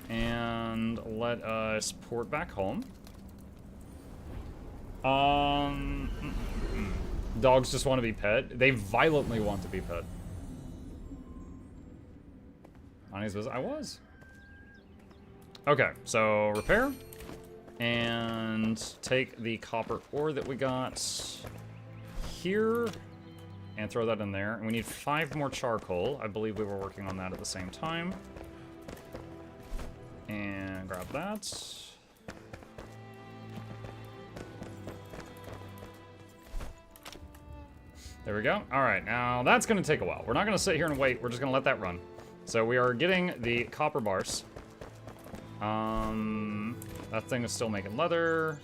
S1: And let us port back home. Dogs just want to be pet. They violently want to be pet. I was. Okay, so repair. And take the copper ore that we got here and throw that in there. And we need 5 more charcoal. I believe we were working on that at the same time. And grab that. There we go. All right, now that's going to take a while. We're not going to sit here and wait. We're just going to let that run. So we are getting the copper bars. That thing is still making leather.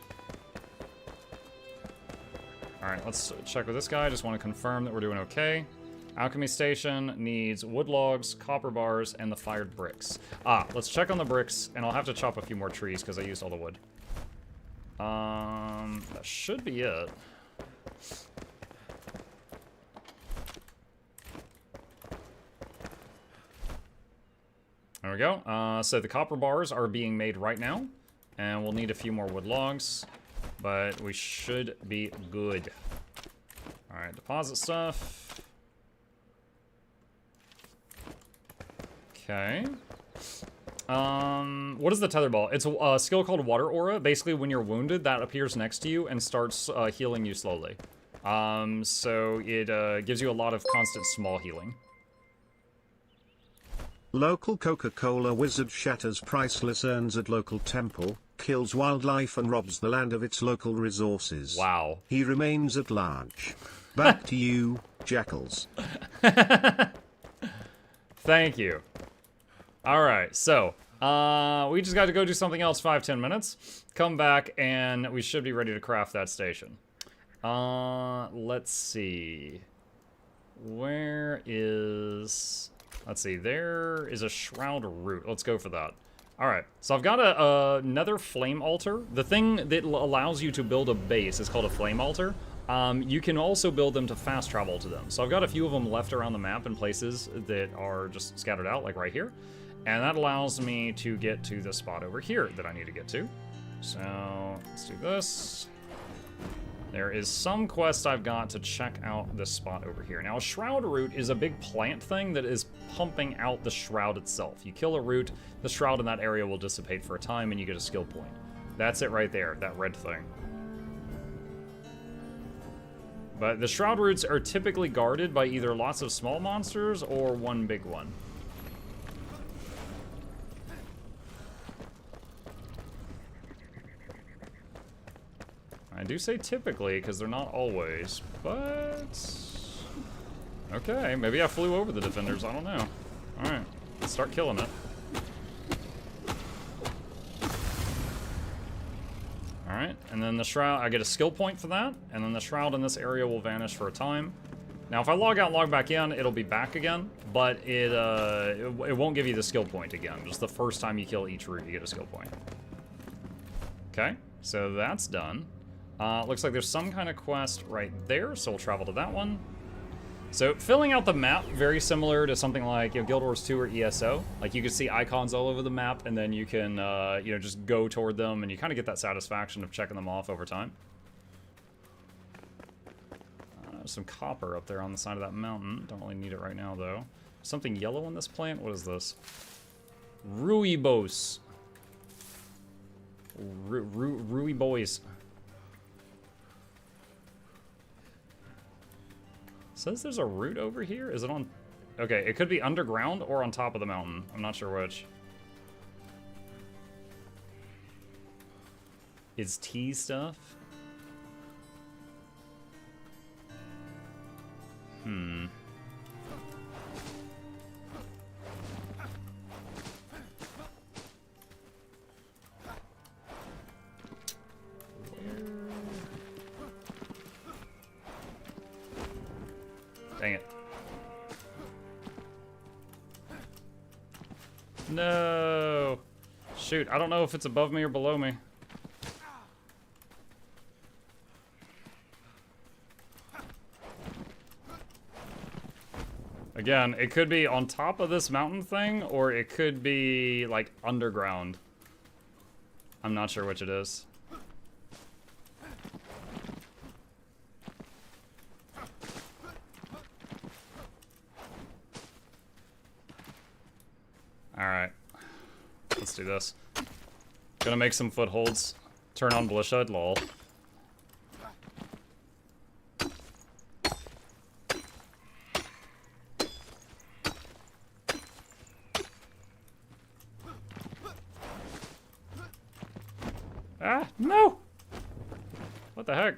S1: All right, let's check with this guy. Just want to confirm that we're doing okay. Alchemy station needs wood logs, copper bars, and the fired bricks. Let's check on the bricks, and I'll have to chop a few more trees because I used all the wood. That should be it. There we go. So the copper bars are being made right now, and we'll need a few more wood logs, but we should be good. All right, deposit stuff. Okay. What is the tether ball? It's a skill called Water Aura. Basically, when you're wounded, that appears next to you and starts healing you slowly. So it gives you a lot of constant small healing.
S3: Local Coca-Cola wizard shatters priceless urns at local temple, kills wildlife and robs the land of its local resources.
S1: Wow.
S3: He remains at large. Back to you, Jackals.
S1: Thank you. Alright, so, we just got to go do something else 5-10 minutes. Come back, and we should be ready to craft that station. Let's see. Where is... Let's see, there is a Shroud root. Let's go for that. Alright, so I've got another flame altar. The thing that allows you to build a base is called a flame altar. You can also build them to fast travel to them. So I've got a few of them left around the map in places that are just scattered out, like right here. And that allows me to get to the spot over here that I need to get to. So let's do this. There is some quest I've got to check out this spot over here. Now, a Shroud root is a big plant thing that is pumping out the Shroud itself. You kill a root, the Shroud in that area will dissipate for a time, and you get a skill point. That's it right there, that red thing. But the Shroud roots are typically guarded by either lots of small monsters or one big one. I do say typically, because they're not always, but... Okay, maybe I flew over the defenders, I don't know. Alright, let's start killing it. Alright, and then the Shroud, I get a skill point for that, and then the Shroud in this area will vanish for a time. Now, if I log out and log back in, it'll be back again, but it won't give you the skill point again. Just the first time you kill each root, you get a skill point. Okay, so that's done. Looks like there's some kind of quest right there, so we'll travel to that one. So, filling out the map, very similar to something like, you know, Guild Wars 2 or ESO. Like, you can see icons all over the map, and then you can, you know, just go toward them, and you kind of get that satisfaction of checking them off over time. Some copper up there on the side of that mountain. Don't really need it right now, though. Something yellow in this plant? What is this? Rooibos. Rooiboys. Says there's a root over here? Is it on... Okay, it could be underground or on top of the mountain. I'm not sure which. It's tea stuff? Hmm. Dang it. No! Shoot, I don't know if it's above me or below me. Again, it could be on top of this mountain thing, or it could be, like, underground. I'm not sure which it is. Alright. Let's do this. Gonna make some footholds. Turn on Bloodshed, lol. Ah, no! What the heck?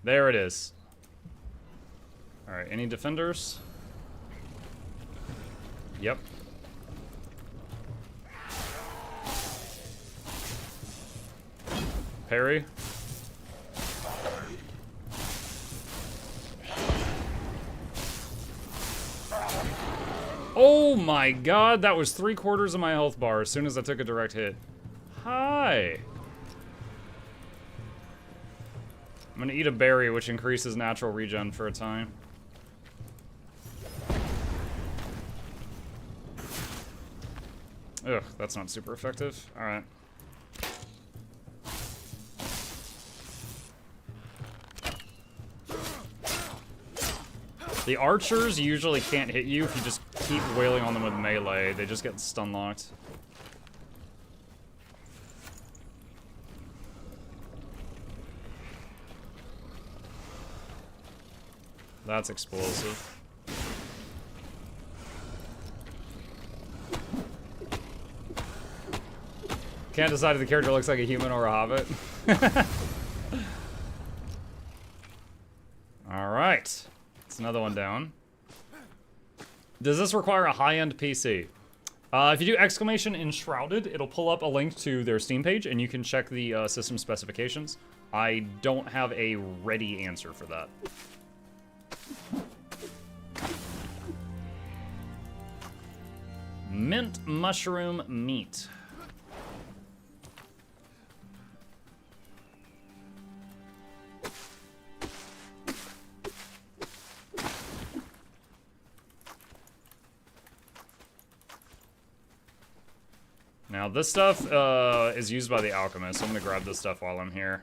S1: There it is. Alright, any defenders? Yep. Parry. Oh my god, that was 3/4 of my health bar as soon as I took a direct hit. Hi! I'm gonna eat a berry, which increases natural regen for a time. Ugh, that's not super effective. Alright. The archers usually can't hit you if you just keep wailing on them with melee. They just get stun locked. That's explosive. Can't decide if the character looks like a human or a hobbit. Alright. That's another one down. Does this require a high-end PC? If you do exclamation Enshrouded, it'll pull up a link to their Steam page, and you can check the system specifications. I don't have a ready answer for that. Mint mushroom meat. Now this stuff is used by the alchemist, so I'm gonna grab this stuff while I'm here.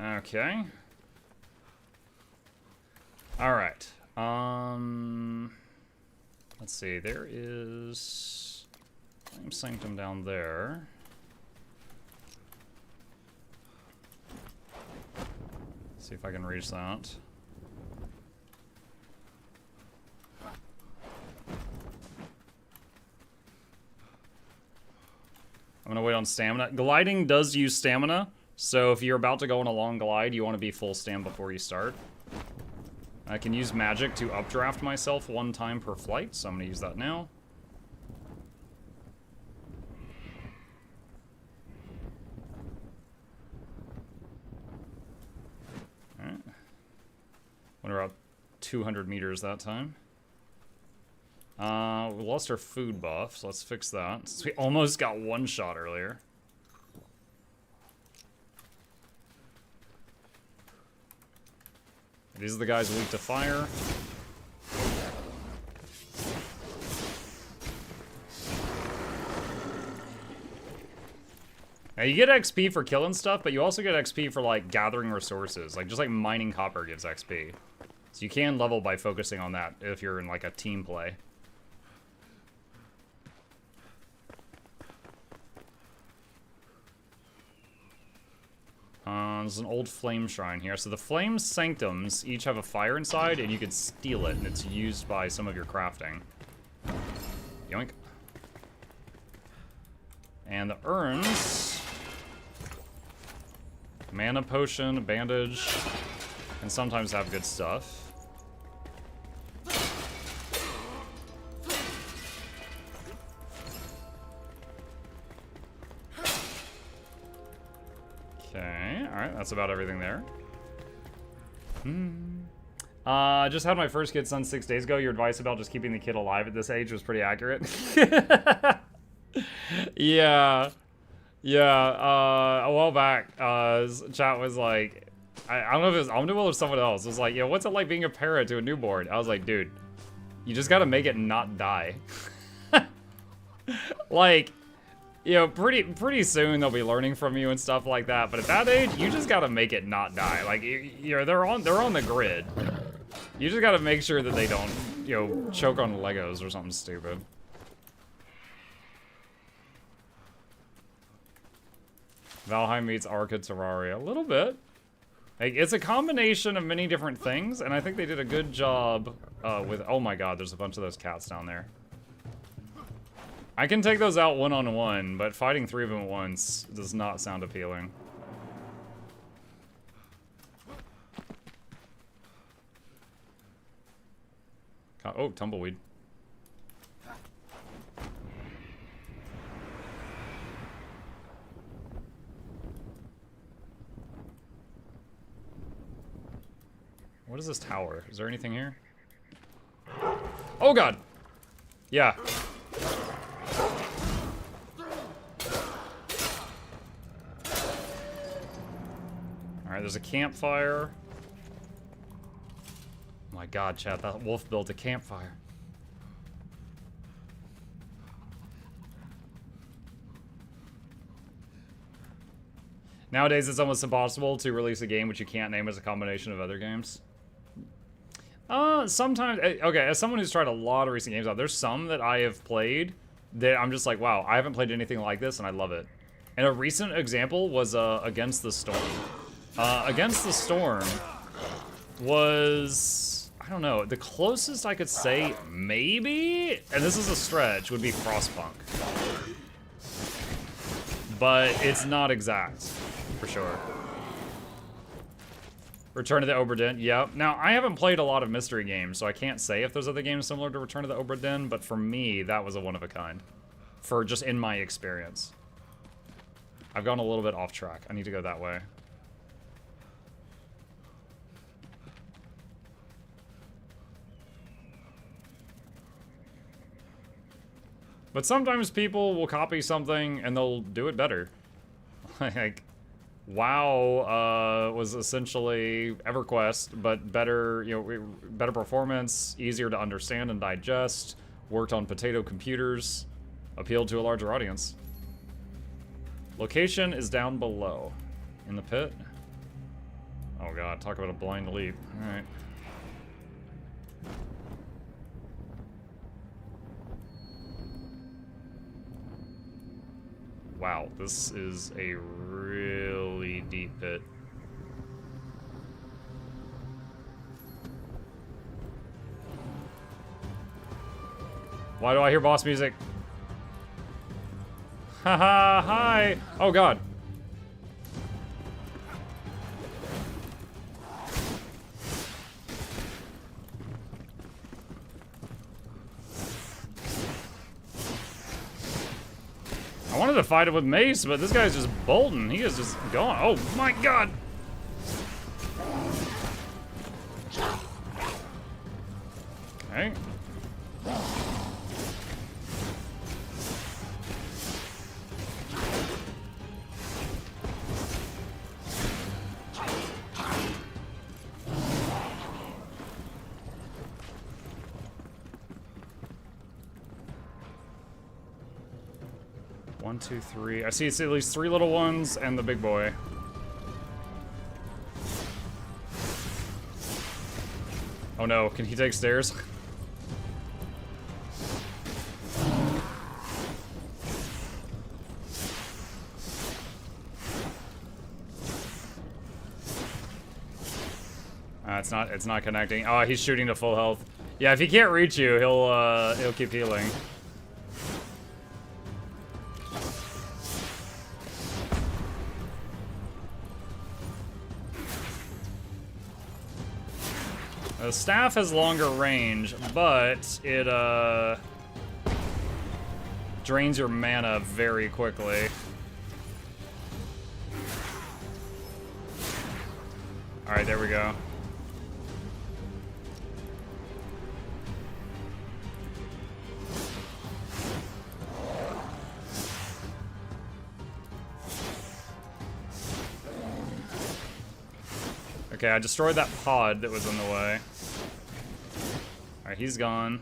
S1: Okay. Alright. Let's see, there is Flame Sanctum down there. See if I can reach that. I'm gonna wait on stamina. Gliding does use stamina, so if you're about to go on a long glide, you want to be full stam before you start. I can use magic to updraft myself 1 time per flight, so I'm gonna use that now. Alright. Went about 200 meters that time. We lost our food buff, so let's fix that. Since we almost got 1 shot earlier. These are the guys weak to fire. Now you get XP for killing stuff, but you also get XP for like gathering resources. Like just like mining copper gives XP. So you can level by focusing on that if you're in like a team play. There's an old flame shrine here. So the flame sanctums each have a fire inside, and you could steal it, and it's used by some of your crafting. Yoink. And the urns. Mana potion, bandage, and sometimes have good stuff. Okay, alright, that's about everything there. Just had my first kid son 6 days ago. Your advice about just keeping the kid alive at this age was pretty accurate. Yeah. Yeah, a while back, chat was like, I don't know if it was Omniwell or someone else. It was like, yo, what's it like being a parent to a newborn? I was like, dude, you just gotta make it not die. Like, you know, pretty soon they'll be learning from you and stuff like that. But at that age, you just gotta make it not die. Like, you know, they're on the grid. You just gotta make sure that they don't, you know, choke on Legos or something stupid. Valheim meets Arca Terraria. A little bit. Like, it's a combination of many different things, and I think they did a good job with... Oh my god, there's a bunch of those cats down there. I can take those out one-on-one, but fighting 3 of them at once does not sound appealing. Oh, tumbleweed. What is this tower? Is there anything here? Oh god! Yeah. Alright, there's a campfire. Oh my god, chat, that wolf built a campfire. Nowadays, it's almost impossible to release a game which you can't name as a combination of other games. Sometimes, okay, as someone who's tried a lot of recent games out, there's some that I have played that I'm just like, wow, I haven't played anything like this and I love it. And a recent example was Against the Storm. Against the Storm was, I don't know, the closest I could say maybe, and this is a stretch, would be Frostpunk. But it's not exact, for sure. Return to the Obra Dinn, yep. Now, I haven't played a lot of mystery games, so I can't say if there's other games similar to Return to the Obra Dinn, but for me, that was a one-of-a-kind. For just in my experience. I've gone a little bit off track. I need to go that way. But sometimes people will copy something and they'll do it better. Like, WoW was essentially EverQuest, but better, you know, better performance, easier to understand and digest, worked on potato computers, appealed to a larger audience. Location is down below. In the pit. Oh god, talk about a blind leap. Alright. Wow, this is a really deep pit. Why do I hear boss music? Haha, hi! Oh god. I wanted to fight it with mace, but this guy's just bolting. He is just gone. Oh my god! Okay. One, two, three. I see it's at least 3 little ones and the big boy. Oh no, can he take stairs? It's not connecting. Oh, he's shooting to full health. Yeah, if he can't reach you, he'll keep healing. The staff has longer range, but it drains your mana very quickly. All right, there we go. Okay, I destroyed that pod that was in the way. Alright, he's gone.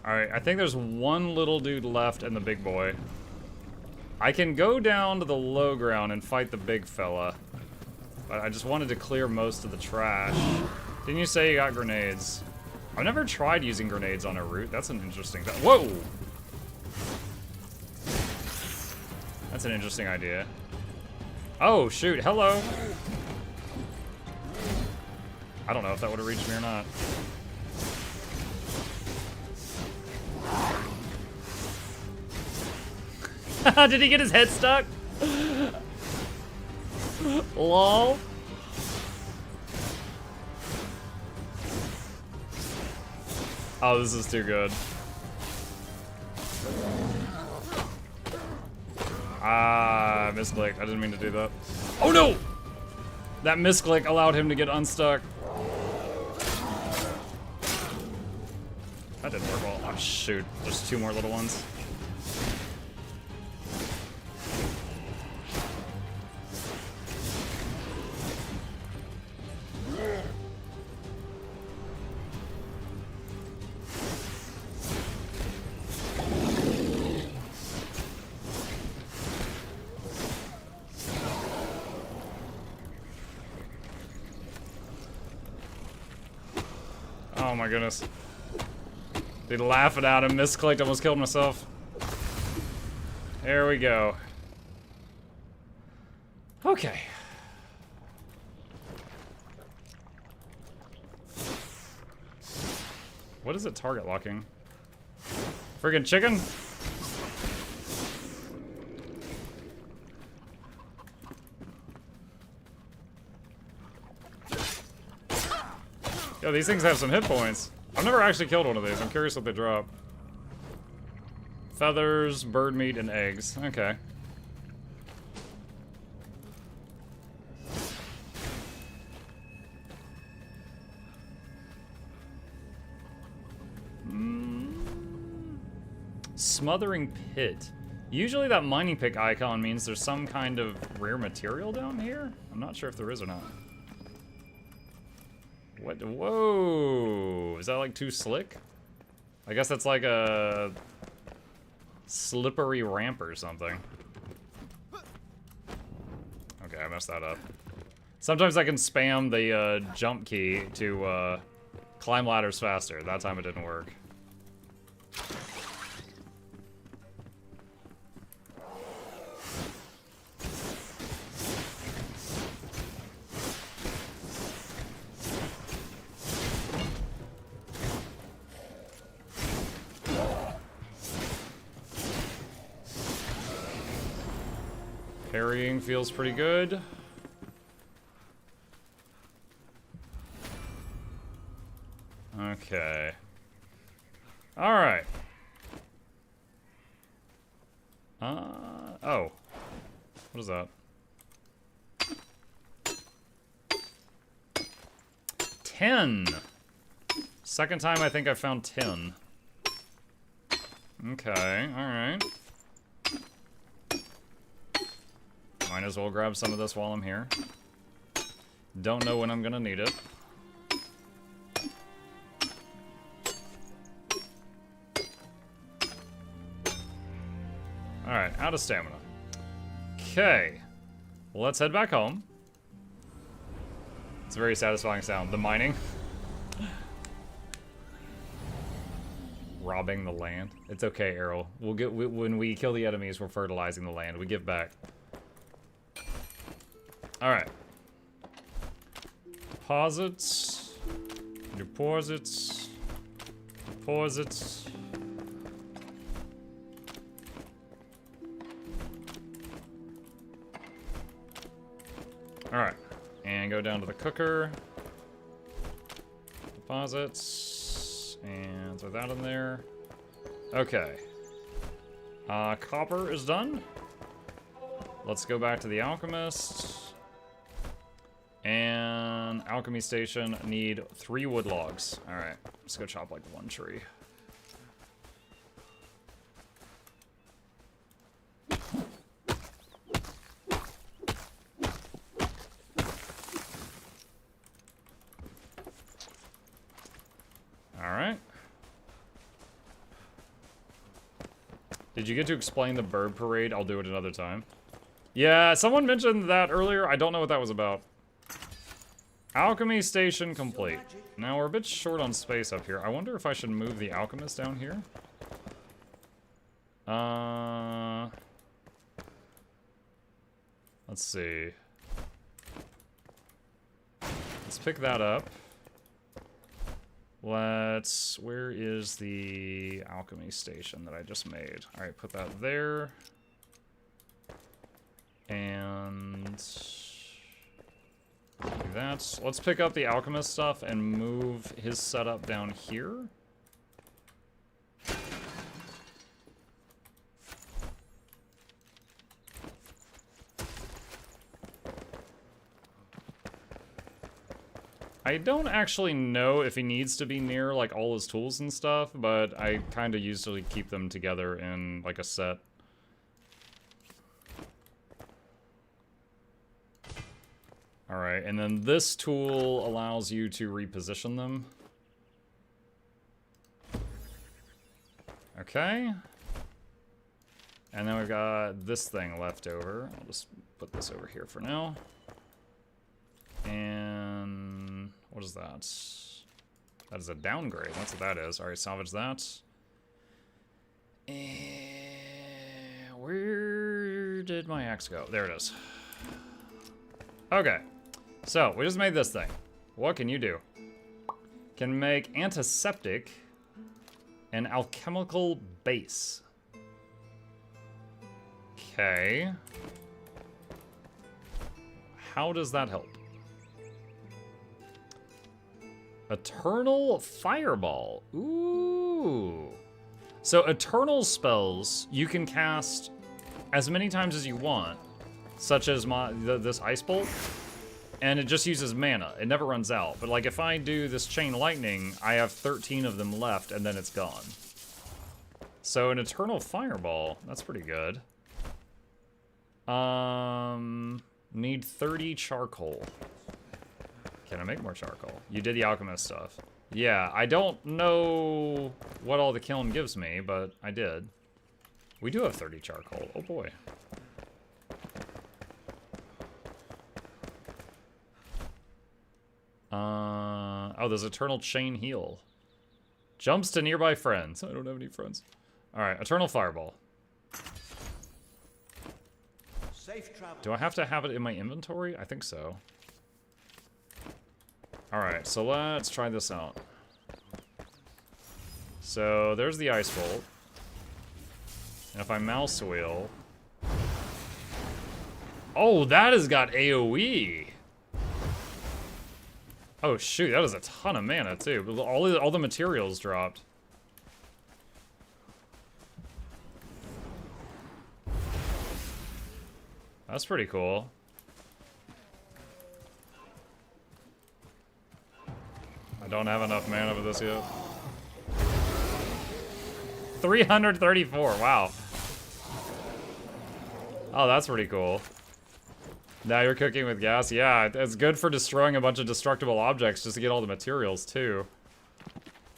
S1: Alright, I think there's one little dude left and the big boy. I can go down to the low ground and fight the big fella. But I just wanted to clear most of the trash. Didn't you say you got grenades? I've never tried using grenades on a route. That's an interesting... Whoa! That's an interesting idea. Oh, shoot. Hello. I don't know if that would have reached me or not. Did he get his head stuck? Lol. Oh, this is too good. Ah, misclicked. I didn't mean to do that. Oh no! That misclick allowed him to get unstuck. That didn't work well. Oh shoot, there's 2 more little ones. Oh my goodness. Dude, laughing at him, misclicked, almost killed myself. There we go. Okay. What is it target locking? Friggin' chicken? Yo, these things have some hit points. I've never actually killed one of these. I'm curious what they drop. Feathers, bird meat, and eggs. Okay. Smothering pit. Usually that mining pick icon means there's some kind of rare material down here. I'm not sure if there is or not. What? Whoa! Is that like too slick? I guess that's like a slippery ramp or something. Okay, I messed that up. Sometimes I can spam the jump key to climb ladders faster. That time it didn't work. Parrying feels pretty good. Okay. Alright. Oh. What is that? 10! Second time I think I found 10. Okay, alright. Might as well grab some of this while I'm here. Don't know when I'm gonna need it. Alright, out of stamina. Okay. Well, let's head back home. It's a very satisfying sound. The mining. Robbing the land. It's okay, Errol. We'll get when we kill the enemies, we're fertilizing the land. We give back. Alright. Deposits. Deposits. Deposits. Alright. And go down to the cooker. Deposits. And throw that in there. Okay. Copper is done. Let's go back to the alchemist. And alchemy station need 3 wood logs. Alright. Let's go chop like 1 tree. Alright. Did you get to explain the bird parade? I'll do it another time. Yeah, someone mentioned that earlier. I don't know what that was about. Alchemy station complete. Now we're a bit short on space up here. I wonder if I should move the alchemist down here. Let's see. Let's pick that up. Where is the alchemy station that I just made? All right, put that there. And do that. Let's pick up the alchemist stuff and move his setup down here. I don't actually know if he needs to be near, like, all his tools and stuff, but I kind of usually keep them together in, like, a set. Alright, and then this tool allows you to reposition them. Okay. And then we've got this thing left over. I'll just put this over here for now. And what is that? That is a downgrade. That's what that is. Alright, salvage that. And where did my axe go? There it is. Okay. So, we just made this thing. What can you do? Can make antiseptic and alchemical base. Okay. How does that help? Eternal Fireball. Ooh. So eternal spells you can cast as many times as you want, such as this ice bolt, and it just uses mana. It never runs out. But like if I do this chain lightning, I have 13 of them left, and then it's gone. So an eternal fireball, that's pretty good. Need 30 charcoal. Can I make more charcoal? You did the alchemist stuff. Yeah, I don't know what all the kiln gives me, but I did. We do have 30 charcoal. Oh boy. Oh, there's eternal chain heal. Jumps to nearby friends. I don't have any friends. Alright, eternal fireball.
S6: Safe travel.
S1: Do I have to have it in my inventory? I think so. Alright, so let's try this out. So, there's the ice bolt. And if I mouse wheel... Oh, that has got AoE. Oh shoot, that is a ton of mana too. All the materials dropped. That's pretty cool. I don't have enough mana for this yet. 334, wow. Oh, that's pretty cool. Now you're cooking with gas? Yeah, it's good for destroying a bunch of destructible objects just to get all the materials, too.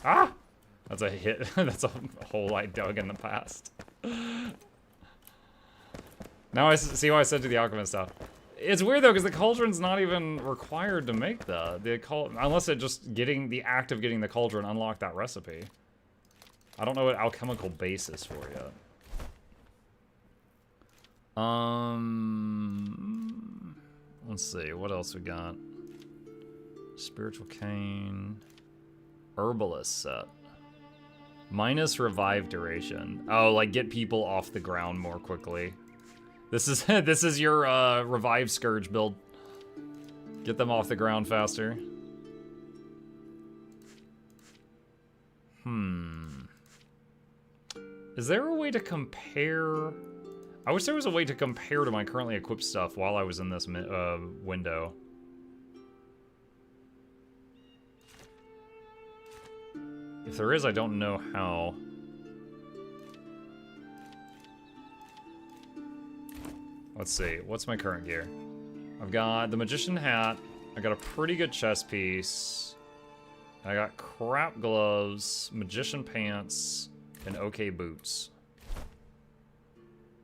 S1: Ah! That's a hit. That's a hole I dug in the past. Now I see why I said to the alchemist stuff. It's weird, though, because the cauldron's not even required to make unless it just the act of getting the cauldron unlocked that recipe. I don't know what alchemical base is for yet. Let's see, what else we got? Spiritual cane. Herbalist set. Minus revive duration. Oh, like get people off the ground more quickly. This is your revive scourge build. Get them off the ground faster. Is there a way to compare? I wish there was a way to compare to my currently equipped stuff while I was in this window. If there is, I don't know how. Let's see, what's my current gear? I've got the magician hat, I got a pretty good chest piece, I got crap gloves, magician pants, and okay boots.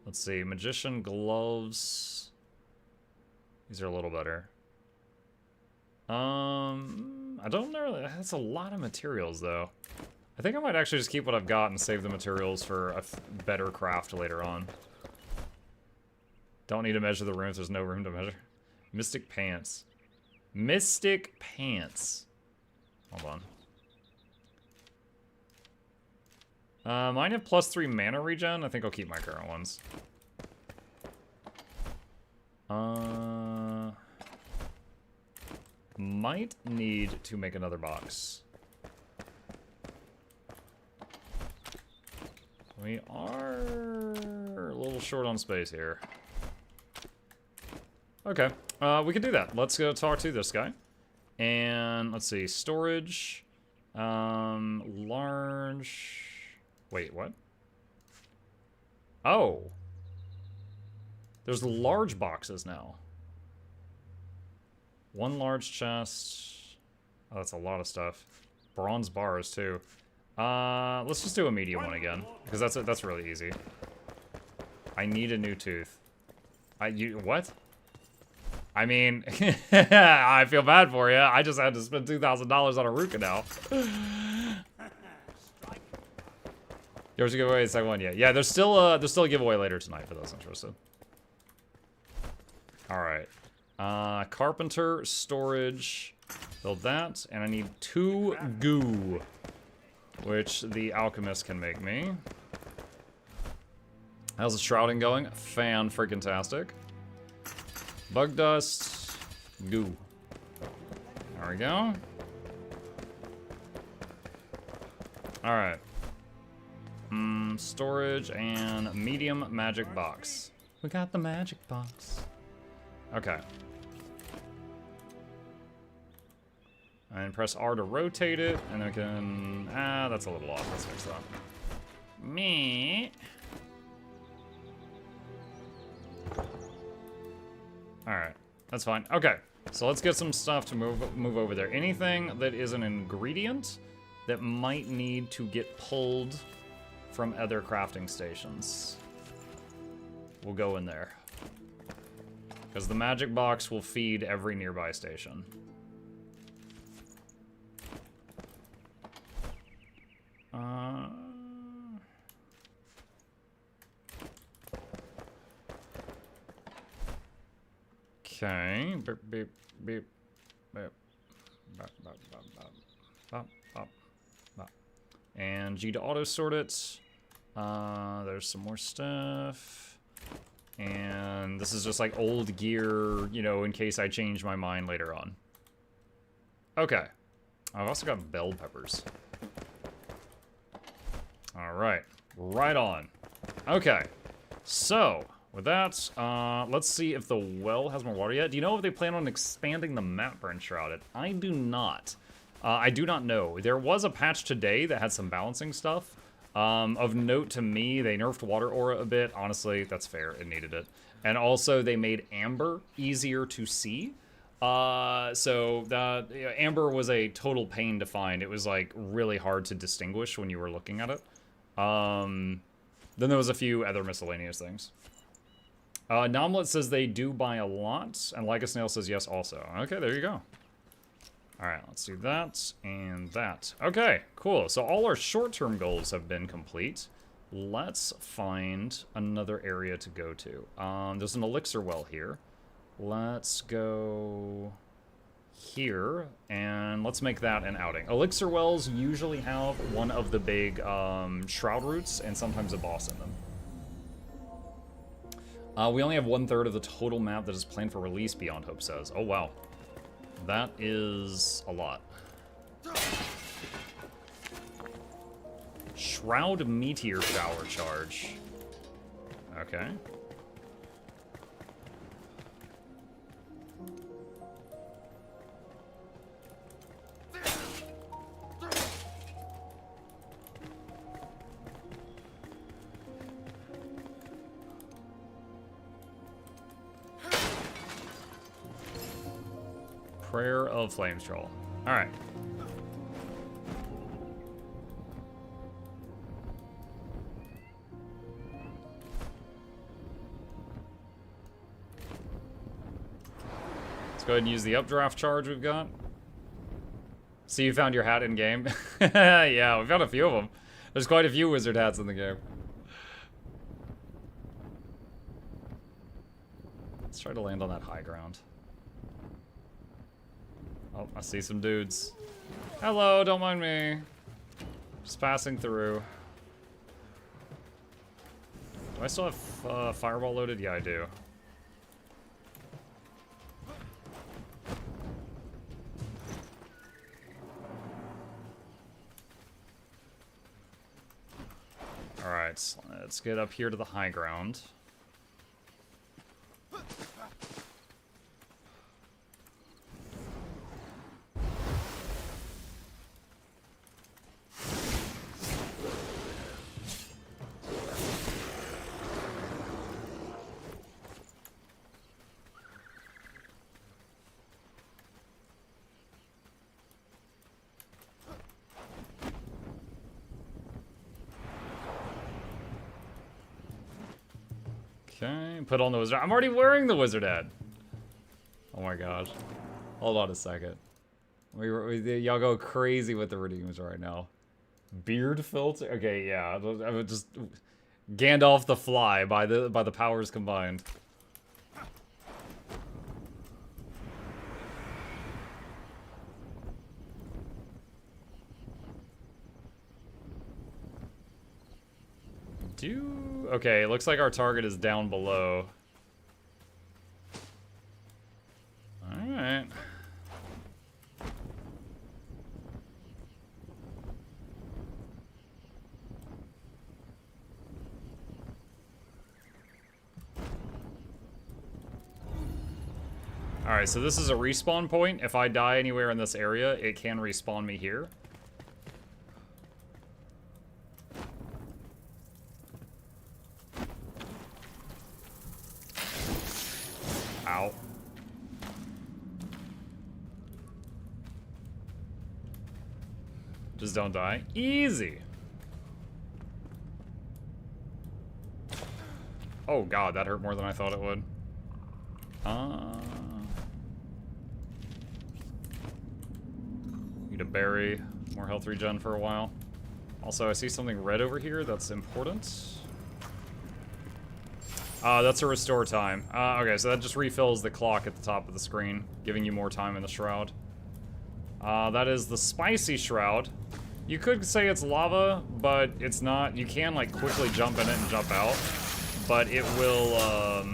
S1: Let's see, magician gloves. These are a little better. I don't know, that's a lot of materials though. I think I might actually just keep what I've got and save the materials for a better craft later on. Don't need to measure the rooms, there's no room to measure. Mystic pants. Mystic pants. Hold on. Mine have +3 mana regen. I think I'll keep my current ones. Might need to make another box. We are a little short on space here. Okay, we can do that. Let's go talk to this guy. And let's see, storage, large, wait, what? Oh, there's large boxes now. One large chest. Oh, that's a lot of stuff. Bronze bars too. Let's just do a medium one again, because that's really easy. I need a new tooth. What? I mean, I feel bad for you. I just had to spend $2,000 on a Ruka now. Yours a giveaway, second one, yeah. Yeah, there's still a giveaway later tonight for those interested. All right, carpenter, storage, build that, and I need 2 goo, which the alchemist can make me. How's the shrouding going? Fan-freaking-tastic. Bug dust, goo. There we go. Alright. Storage and medium magic box. We got the magic box. Okay. And press R to rotate it, and then we can... that's a little off. Let's fix that. Me. Alright, that's fine. Okay, so let's get some stuff to move over there. Anything that is an ingredient that might need to get pulled from other crafting stations will go in there. Because the magic box will feed every nearby station. Okay. Beep, beep, beep, beep. Bop, bop, bop, bop. Bop, bop, bop. And G to auto sort it. There's some more stuff. And this is just like old gear, you know, in case I change my mind later on. Okay. I've also got bell peppers. Alright. Right on. Okay. So, with that, let's see if the well has more water yet. Do you know if they plan on expanding the map for Enshrouded? I do not. I do not know. There was a patch today that had some balancing stuff. Of note to me, they nerfed water aura a bit. Honestly, that's fair. It needed it. And also, they made amber easier to see. So that amber was a total pain to find. It was like really hard to distinguish when you were looking at it. Then there was a few other miscellaneous things. Nomlet says they do buy a lot, and Like a Snail says yes also. Okay, there you go. Alright, let's do that and that. Okay, cool. So all our short-term goals have been complete. Let's find another area to go to. There's an elixir well here. Let's go here, and let's make that an outing. Elixir wells usually have one of the big shroud roots and sometimes a boss in them. We only have 1/3 of the total map that is planned for release, Beyond Hope says. Oh, wow. That is a lot. Shroud Meteor Shower Charge. Okay. Prayer of Flames Troll. Alright. Let's go ahead and use the updraft charge we've got. So you found your hat in game? Yeah, we found a few of them. There's quite a few wizard hats in the game. Let's try to land on that high ground. Oh, I see some dudes. Hello, don't mind me. Just passing through. Do I still have fireball loaded? Yeah, I do. Alright, let's get up here to the high ground. Okay, put on the wizard. I'm already wearing the wizard hat. Oh my gosh. Hold on a second. Y'all go crazy with the redeems right now. Beard filter? Okay, yeah. I would just Gandalf the Fly by the powers combined. Okay, it looks like our target is down below. Alright. Alright, so this is a respawn point. If I die anywhere in this area, it can respawn me here. Ow. Just don't die. Easy. Oh god, that hurt more than I thought it would. Need a berry. More health regen for a while. Also, I see something red over here that's important. That's a restore time. Okay, so that just refills the clock at the top of the screen, giving you more time in the Shroud. That is the Spicy Shroud. You could say it's lava, but it's not. You can, like, quickly jump in it and jump out. but it will,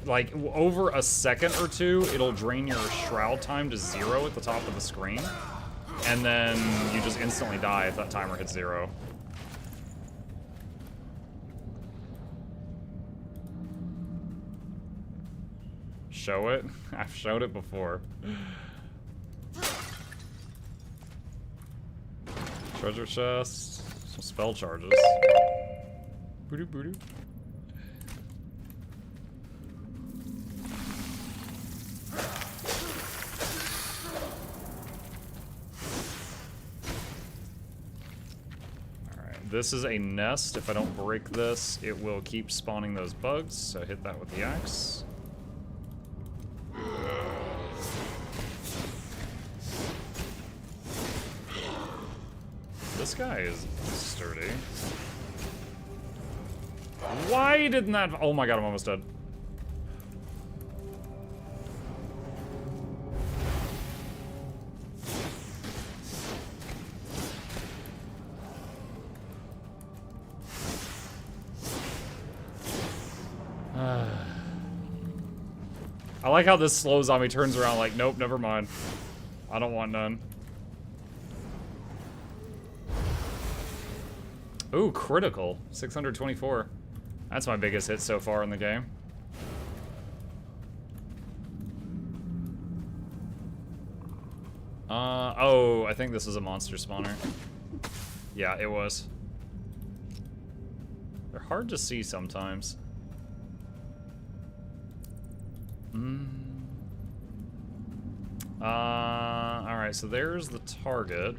S1: like, over a second or two, it'll drain your Shroud time to 0 at the top of the screen. And then you just instantly die if that timer hits 0. Show it? I've showed it before. Treasure chest, some spell charges. Boo-doo, boo-doo. Alright, this is a nest. If I don't break this, it will keep spawning those bugs, so hit that with the axe. This guy is sturdy. Why didn't that... Oh my god, I'm almost dead. I like how this slow zombie turns around like, nope, never mind. I don't want none. Ooh, critical. 624. That's my biggest hit so far in the game. Oh, I think this is a monster spawner. Yeah, it was. They're hard to see sometimes. Alright, so there's the target.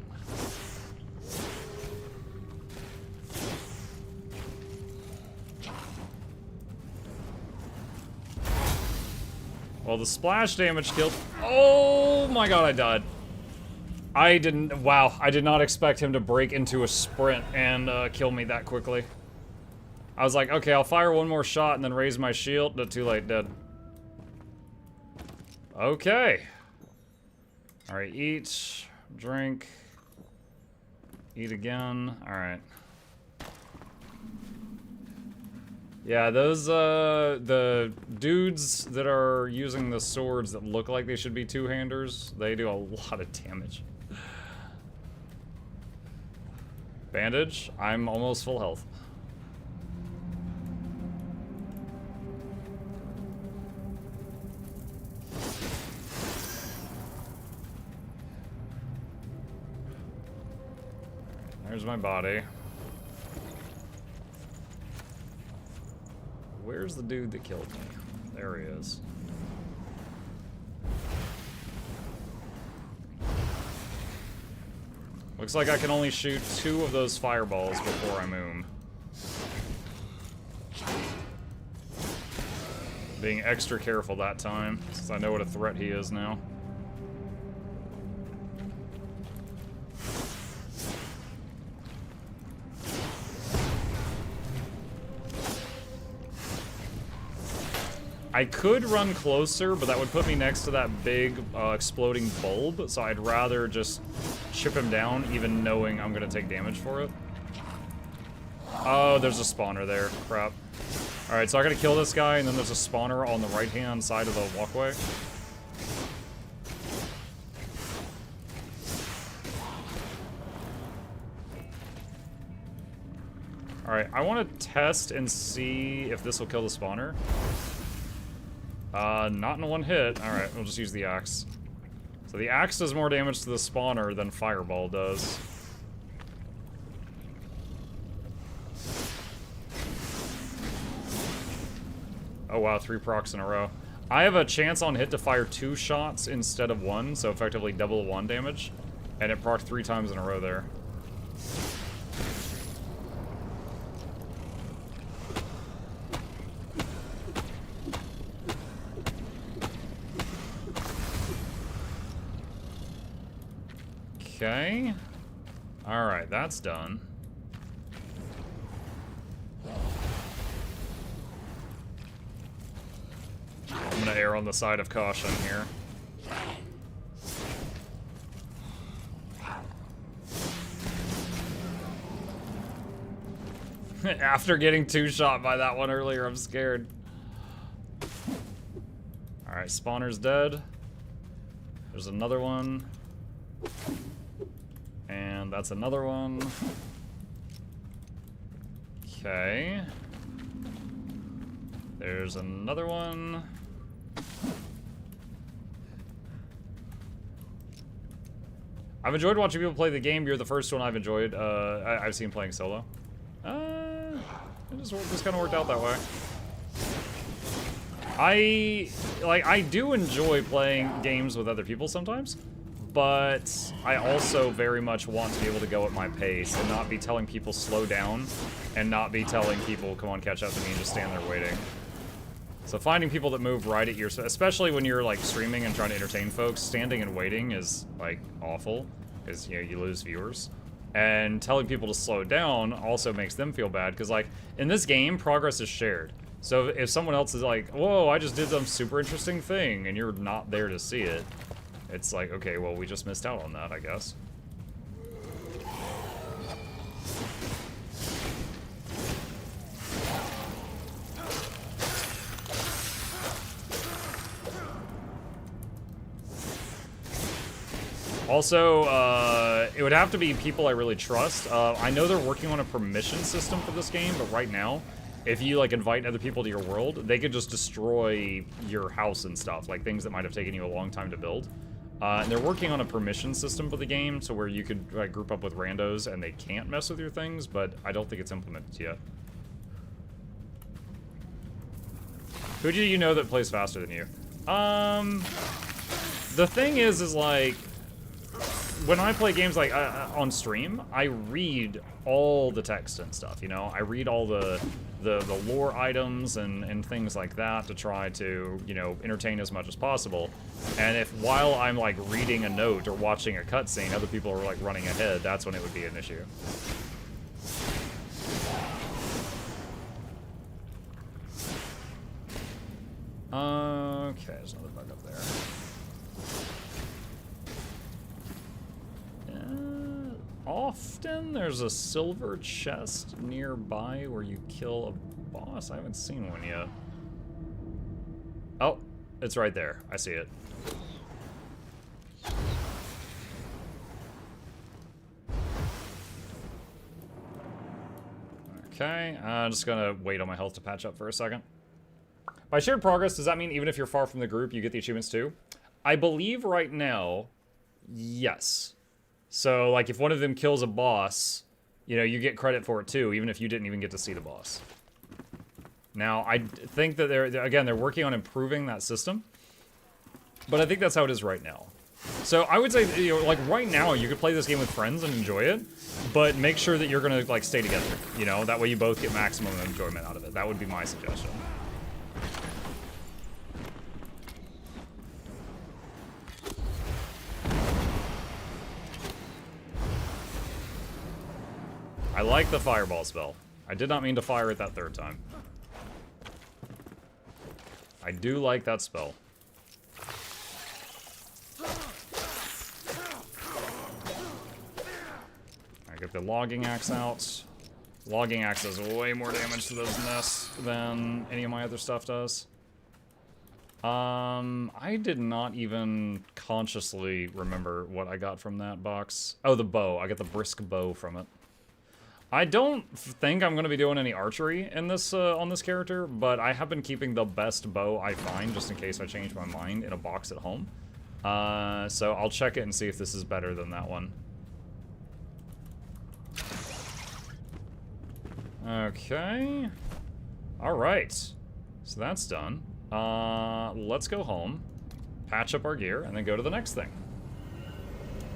S1: Well, the splash damage killed. Oh my god, I died. I didn't. Wow, I did not expect him to break into a sprint and kill me that quickly. I was like, okay, I'll fire one more shot and then raise my shield. No, too late, dead. Okay. Alright, eat, drink, eat again. Alright. Yeah, those, the dudes that are using the swords that look like they should be two-handers, they do a lot of damage. Bandage, I'm almost full health. There's my body. Where's the dude that killed me? There he is. Looks like I can only shoot 2 of those fireballs before I moom. Being extra careful that time, since I know what a threat he is now. I could run closer, but that would put me next to that big exploding bulb, so I'd rather just chip him down, even knowing I'm gonna take damage for it. Oh, there's a spawner there. Crap. Alright, so I gotta kill this guy, and then there's a spawner on the right-hand side of the walkway. Alright, I want to test and see if this will kill the spawner. Not in one hit. Alright, we'll just use the axe. So the axe does more damage to the spawner than fireball does. Oh wow, 3 procs in a row. I have a chance on hit to fire 2 shots instead of 1, so effectively double 1 damage. And it procced 3 times in a row there. Okay. Alright, that's done. I'm gonna err on the side of caution here. After getting two-shot by that one earlier, I'm scared. Alright, spawner's dead. There's another one. And that's another one. Okay. There's another one. I've enjoyed watching people play the game. You're the first one I've enjoyed. I've seen playing solo. It just kind of worked out that way. I do enjoy playing games with other people sometimes, but I also very much want to be able to go at my pace and not be telling people slow down and not be telling people come on catch up to me and just stand there waiting. So finding people that move right at your, especially when you're like streaming and trying to entertain folks, standing and waiting is like awful because you know you lose viewers. And telling people to slow down also makes them feel bad because like in this game progress is shared. So if someone else is like, whoa, I just did some super interesting thing and you're not there to see it, it's like, okay, well we just missed out on that, I guess. Also, it would have to be people I really trust. I know they're working on a permission system for this game, but right now, if you like invite other people to your world, they could just destroy your house and stuff, like things that might have taken you a long time to build. And they're working on a permission system for the game, so where you could like group up with randos and they can't mess with your things, but I don't think it's implemented yet. Who do you know that plays faster than you? The thing is like, when I play games like on stream, I read all the text and stuff, you know? I read all the lore items and things like that to try to, you know, entertain as much as possible. And if while I'm like reading a note or watching a cutscene, other people are like running ahead, that's when it would be an issue. Okay, there's another bug up there. Often there's a silver chest nearby where you kill a boss. I haven't seen one yet. Oh, it's right there. I see it. Okay, I'm just gonna wait on my health to patch up for a second. By shared progress, does that mean even if you're far from the group, you get the achievements too? I believe right now, yes. So, like, if one of them kills a boss, you know, you get credit for it too, even if you didn't even get to see the boss. Now, I think that they're working on improving that system, but I think that's how it is right now. So, I would say, you know, like, right now, you could play this game with friends and enjoy it, but make sure that you're gonna, like, stay together, you know? That way you both get maximum enjoyment out of it. That would be my suggestion. I like the fireball spell. I did not mean to fire it that third time. I do like that spell. I get the logging axe out. Logging axe does way more damage to those nests than any of my other stuff does. I did not even consciously remember what I got from that box. Oh, the bow. I got the brisk bow from it. I don't think I'm going to be doing any archery in this on this character, but I have been keeping the best bow I find just in case I change my mind in a box at home. So I'll check it and see if this is better than that one. Okay. All right. So that's done. Let's go home, patch up our gear, and then go to the next thing.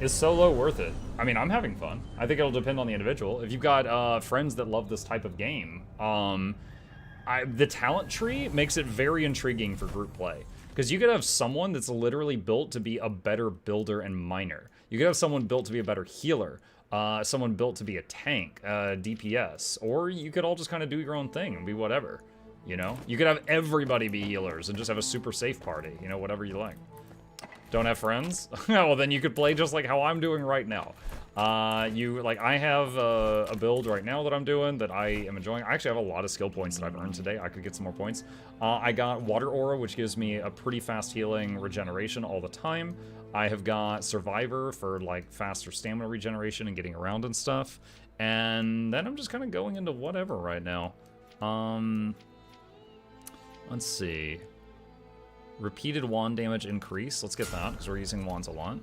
S1: Is solo worth it? I mean, I'm having fun. I think it'll depend on the individual. If you've got friends that love this type of game, the talent tree makes it very intriguing for group play. Because you could have someone that's literally built to be a better builder and miner. You could have someone built to be a better healer. Someone built to be a tank, DPS. Or you could all just kind of do your own thing and be whatever. You know? You could have everybody be healers and just have a super safe party. You know, whatever you like. Don't have friends? Well, then you could play just like how I'm doing right now. I have a build right now that I'm doing that I am enjoying. I actually have a lot of skill points that I've earned today. I could get some more points. I got Water Aura, which gives me a pretty fast healing regeneration all the time. I have got Survivor for, like, faster stamina regeneration and getting around and stuff. And then I'm just kind of going into whatever right now. Let's see. Repeated wand damage increase. Let's get that, because we're using wands a lot.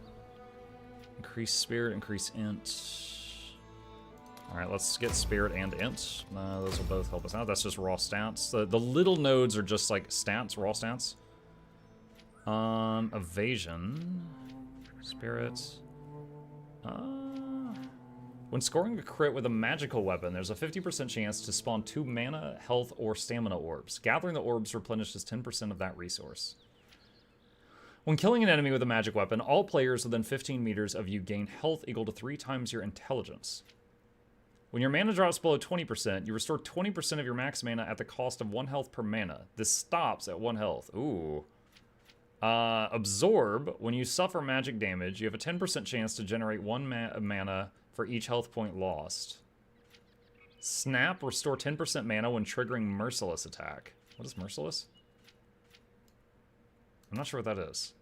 S1: Increase spirit, increase int. Alright, let's get spirit and int. Those will both help us out. That's just raw stats. The little nodes are just like stats, raw stats. Evasion. Spirit. When scoring a crit with a magical weapon, there's a 50% chance to spawn 2 mana, health, or stamina orbs. Gathering the orbs replenishes 10% of that resource. When killing an enemy with a magic weapon, all players within 15 meters of you gain health equal to 3 times your intelligence. When your mana drops below 20%, you restore 20% of your max mana at the cost of 1 health per mana. This stops at 1 health. Ooh. Absorb. When you suffer magic damage, you have a 10% chance to generate 1 mana for each health point lost. Snap. Restore 10% mana when triggering Merciless attack. What is Merciless? I'm not sure what that is.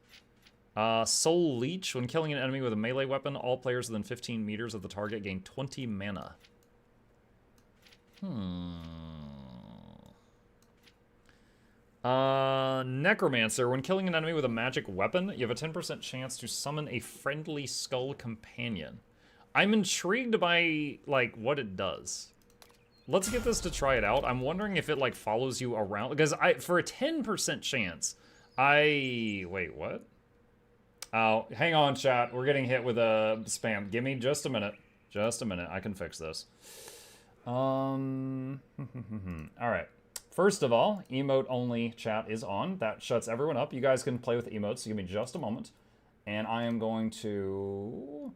S1: Soul Leech. When killing an enemy with a melee weapon, all players within 15 meters of the target gain 20 mana. Necromancer. When killing an enemy with a magic weapon, you have a 10% chance to summon a friendly skull companion. I'm intrigued by, like, what it does. Let's get this to try it out. I'm wondering if it, like, follows you around. Because for a 10% chance... Wait, what? Oh, hang on, chat. We're getting hit with a spam. Give me just a minute. Just a minute. I can fix this. Alright. First of all, emote-only chat is on. That shuts everyone up. You guys can play with emotes, so give me just a moment. And I am going to...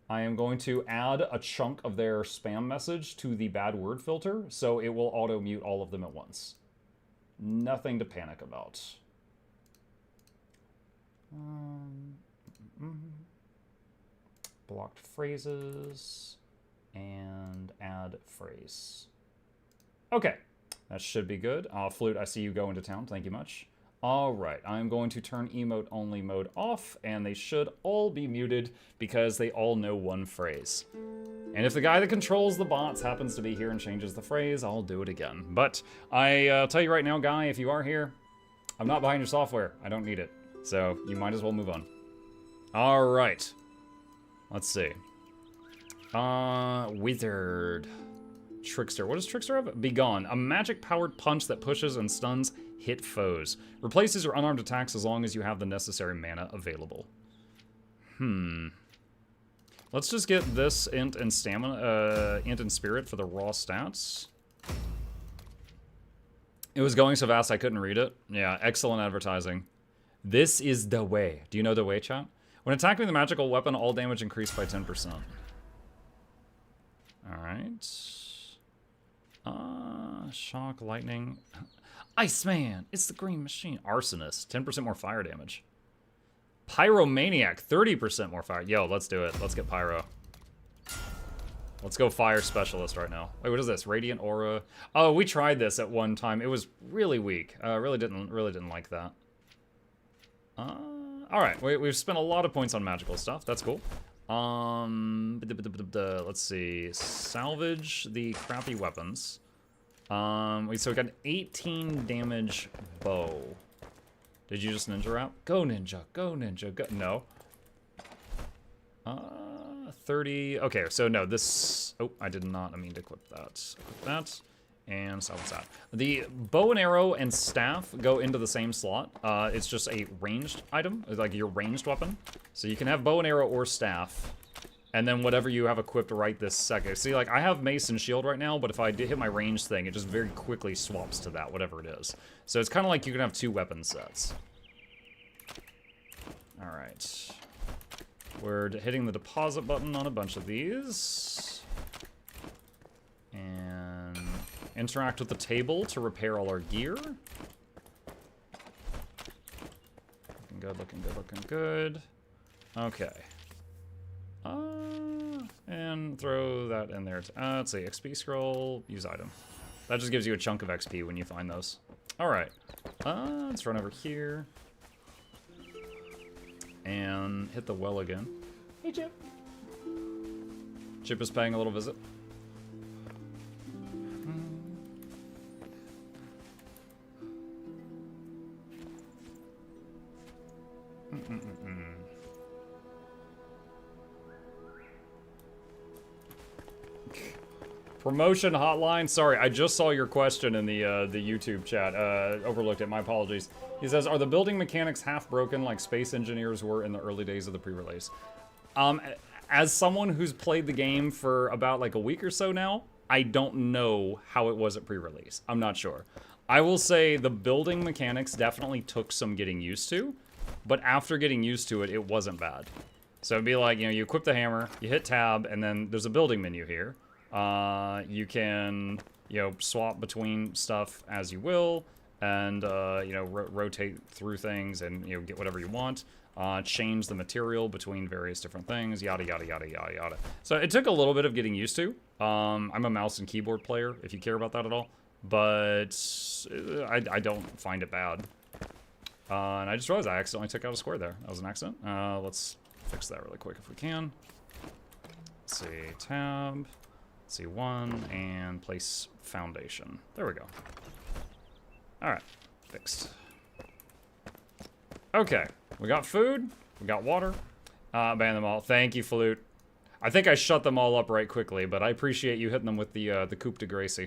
S1: I am going to add a chunk of their spam message to the bad word filter, so it will auto-mute all of them at once. Nothing to panic about. Blocked phrases, and add phrase. Okay, that should be good. Flute, I see you go into town. Thank you much. Alright, I'm going to turn emote-only mode off, and they should all be muted because they all know one phrase. And if the guy that controls the bots happens to be here and changes the phrase, I'll do it again. But I tell you right now, Guy, if you are here, I'm not behind your software. I don't need it. So you might as well move on. Alright. Let's see. Withered. Trickster. What does Trickster have? Begone. A magic-powered punch that pushes and stuns hit foes. Replaces your unarmed attacks as long as you have the necessary mana available. Let's just get this int and stamina, int and spirit for the raw stats. It was going so fast I couldn't read it. Yeah, excellent advertising. This is the way. Do you know the way, chat? When attacking with a magical weapon, all damage increased by 10%. Alright. Shock, lightning. Iceman! It's the green machine. Arsonist. 10% more fire damage. Pyromaniac. 30% more fire. Yo, let's do it. Let's get Pyro. Let's go Fire Specialist right now. Wait, what is this? Radiant Aura. Oh, we tried this at one time. It was really weak. Really didn't like that. Alright, we've spent a lot of points on magical stuff. That's cool. Let's see. Salvage the crappy weapons. So we got an 18 damage bow. Did you just ninja wrap? Go ninja, go ninja, go. No. 30. Okay, so no, this. Oh, I did not. I mean to equip that. Equip that. And salvage that. The bow and arrow and staff go into the same slot. It's just a ranged item. It's like your ranged weapon. So you can have bow and arrow or staff. And then whatever you have equipped right this second. See, like, I have mace and shield right now, but if I hit my range thing, it just very quickly swaps to that, whatever it is. So it's kind of like you can have 2 weapon sets. Alright. We're hitting the deposit button on a bunch of these. And interact with the table to repair all our gear. good, looking good, looking good. Okay. And throw that in there. Let's see, XP scroll, use item. That just gives you a chunk of XP when you find those. All right. Let's run over here. And hit the well again. Hey, Chip. Chip is paying a little visit. Promotion hotline. Sorry, I just saw your question in the YouTube chat. Overlooked it. My apologies. He says, "Are the building mechanics half broken like Space Engineers were in the early days of the pre-release?" As someone who's played the game for about like a week or so now, I don't know how it was at pre-release. I'm not sure. I will say the building mechanics definitely took some getting used to, but after getting used to it, it wasn't bad. So it'd be like, you know, you equip the hammer, you hit tab, and then there's a building menu here. You can, you know, swap between stuff as you will, and, you know, rotate through things and, you know, get whatever you want. Change the material between various different things, yada, yada, yada, yada, yada. So it took a little bit of getting used to. I'm a mouse and keyboard player, if you care about that at all. But I don't find it bad. And I just realized I accidentally took out a square there. That was an accident. Let's fix that really quick if we can. Let's see, tab. C1 and place foundation. There we go. Alright, fixed. Okay, we got food, we got water. Ban them all. Thank you, Flute. I think I shut them all up right quickly, but I appreciate you hitting them with the coup de grace.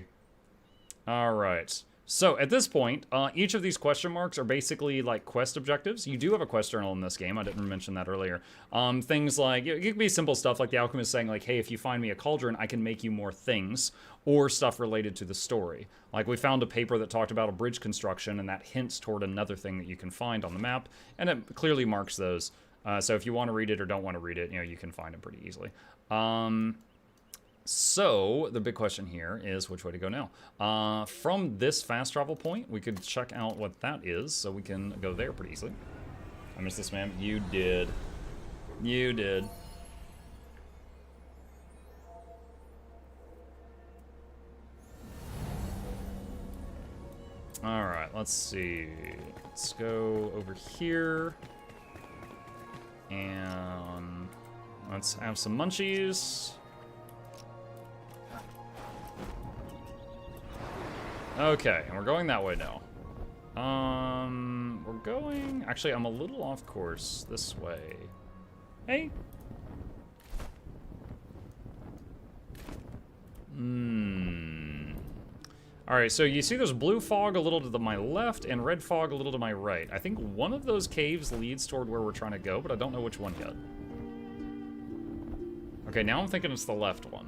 S1: Alright. So, at this point, each of these question marks are basically, like, quest objectives. You do have a quest journal in this game. I didn't mention that earlier. Things like, it could be simple stuff, like the alchemist saying, like, hey, if you find me a cauldron, I can make you more things, or stuff related to the story. Like, we found a paper that talked about a bridge construction, and that hints toward another thing that you can find on the map, and it clearly marks those. So if you want to read it or don't want to read it, you know, you can find it pretty easily. So, the big question here is which way to go now. From this fast travel point, we could check out what that is, so we can go there pretty easily. I missed this, man. You did. You did. Alright, let's see. Let's go over here. And let's have some munchies. Okay, and we're going that way now. We're going... Actually, I'm a little off course this way. Hey. Alright, so you see there's blue fog a little to my left and red fog a little to my right. I think one of those caves leads toward where we're trying to go, but I don't know which one yet. Okay, now I'm thinking it's the left one.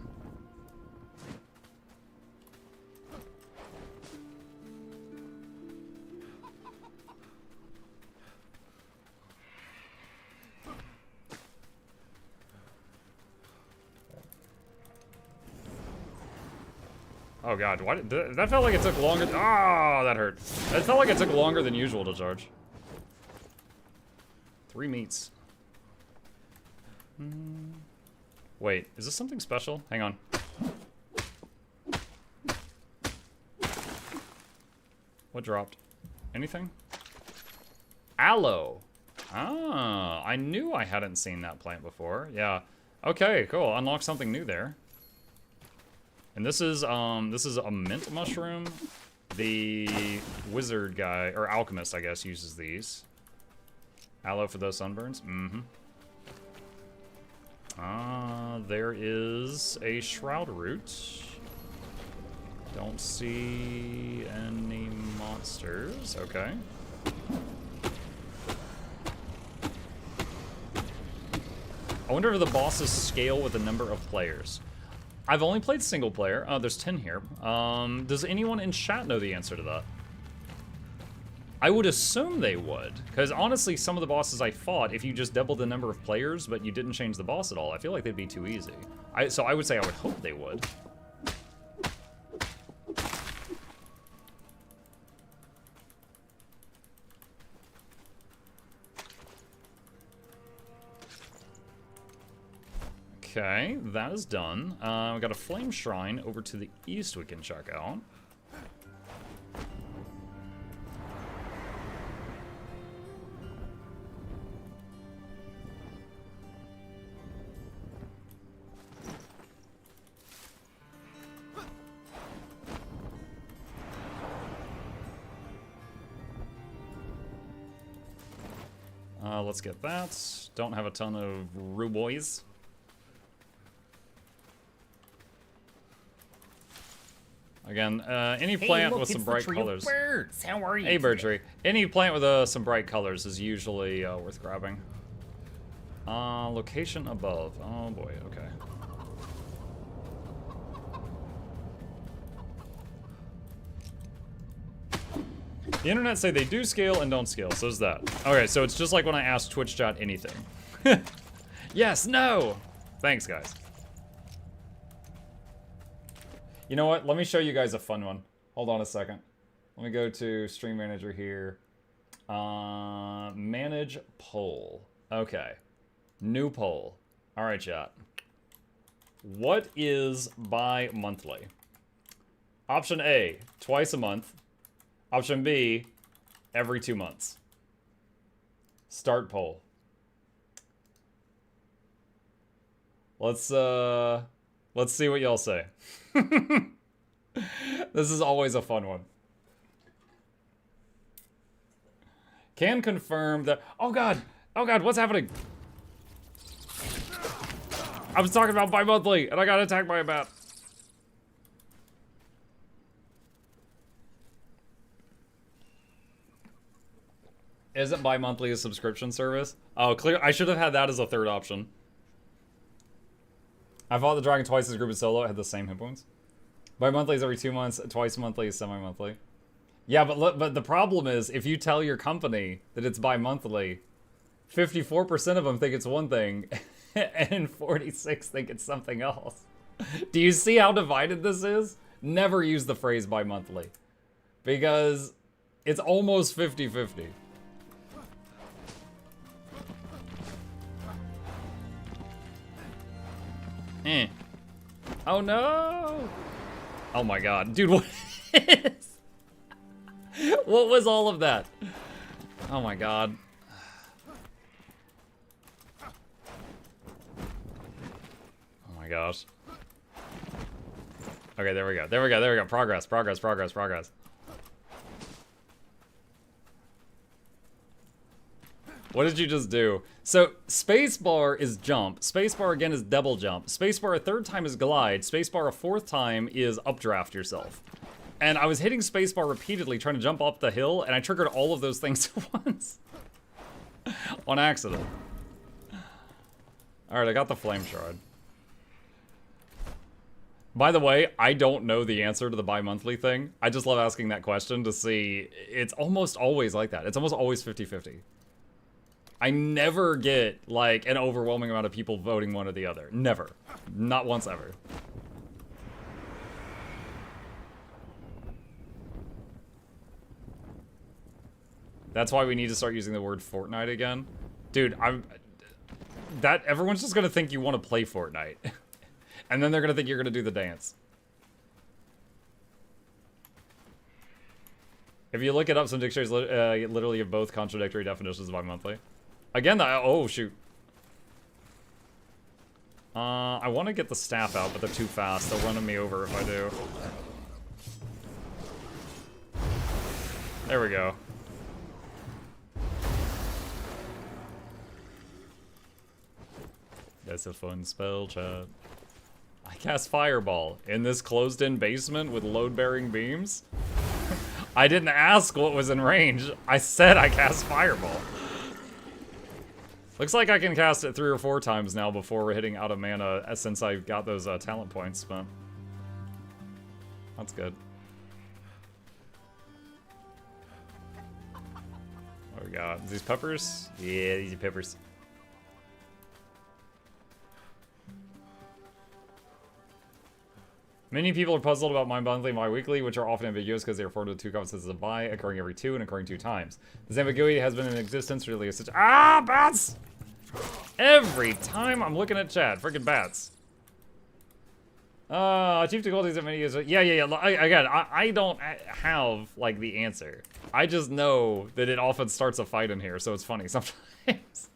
S1: Oh god, why did, that felt like it took longer. Ah, that hurt. It felt like it took longer than usual to charge. 3 meats. Wait, is this something special? Hang on. What dropped? Anything? Aloe. Ah, I knew I hadn't seen that plant before. Yeah. Okay, cool. Unlock something new there. And this is a mint mushroom. The wizard guy, or alchemist, I guess, uses these. Aloe for those sunburns? Mm-hmm. There is a shroud root. Don't see any monsters. Okay. I wonder if the bosses scale with the number of players. I've only played single player. There's 10 here. Does anyone in chat know the answer to that? I would assume they would, because honestly, some of the bosses I fought, if you just doubled the number of players, but you didn't change the boss at all, I feel like they'd be too easy. So I would say I would hope they would. Okay, that is done. We got a flame shrine over to the east we can check out. Let's get that. Don't have a ton of ruboys. Again, any plant with some bright colors.
S8: Birds. How are you?
S1: Hey, bird tree. Any plant with some bright colors is usually worth grabbing. Location above. Oh boy. Okay. The internet say they do scale and don't scale, so is that. Okay, so it's just like when I asked Twitch chat anything. Yes, no! Thanks, guys. You know what? Let me show you guys a fun one. Hold on a second. Let me go to Stream Manager here. Manage poll. Okay. New poll. Alright, chat. What is bi-monthly? Option A, twice a month. Option B, every 2 months. Start poll. Let's see what y'all say. This is always a fun one. Can confirm that. Oh god, what's happening? I was talking about bi-monthly and I got attacked by a bat. Isn't bi-monthly a subscription service? Oh, clear. I should have had that as a third option. I fought the dragon twice as a group of solo. It had the same hit points. Bi-monthly is every 2 months. Twice monthly is semi-monthly. Yeah, but the problem is, if you tell your company that it's bi-monthly, 54% of them think it's one thing, and 46 think it's something else. Do you see how divided this is? Never use the phrase bi-monthly. Because it's almost 50-50. Oh no! Oh my god. Dude, what is... What was all of that? Oh my god. Oh my gosh. Okay, there we go. There we go. There we go. Progress, progress, progress, progress. What did you just do? So, spacebar is jump. Spacebar again is double jump. Spacebar a third time is glide. Spacebar a fourth time is updraft yourself. And I was hitting spacebar repeatedly trying to jump up the hill, and I triggered all of those things at once. On accident. Alright, I got the flame shroud. By the way, I don't know the answer to the bi-monthly thing. I just love asking that question to see. It's almost always like that. It's almost always 50-50. I never get, like, an overwhelming amount of people voting one or the other. Never. Not once ever. That's why we need to start using the word Fortnite again. Dude, everyone's just gonna think you want to play Fortnite. And then they're gonna think you're gonna do the dance. If you look it up, some dictionaries literally have both contradictory definitions of bi-monthly. Again, oh shoot. I want to get the staff out, but they're too fast. They'll run me over if I do. There we go. That's a fun spell, chat. I cast Fireball in this closed-in basement with load-bearing beams. I didn't ask what was in range. I said I cast Fireball. Looks like I can cast it 3 or 4 times now before we're hitting out of mana since I got those talent points, but that's good. What we got? These peppers? Yeah, these are peppers. Many people are puzzled about bi-monthly and bi-weekly, which are often ambiguous because they are formed with 2 constances of bi, occurring every 2 and occurring 2 times. This ambiguity has been in existence really as such. Ah, bats! Every time I'm looking at chat, freaking bats. Chief difficulties at many years. Yeah. I don't have like the answer. I just know that it often starts a fight in here, so it's funny sometimes.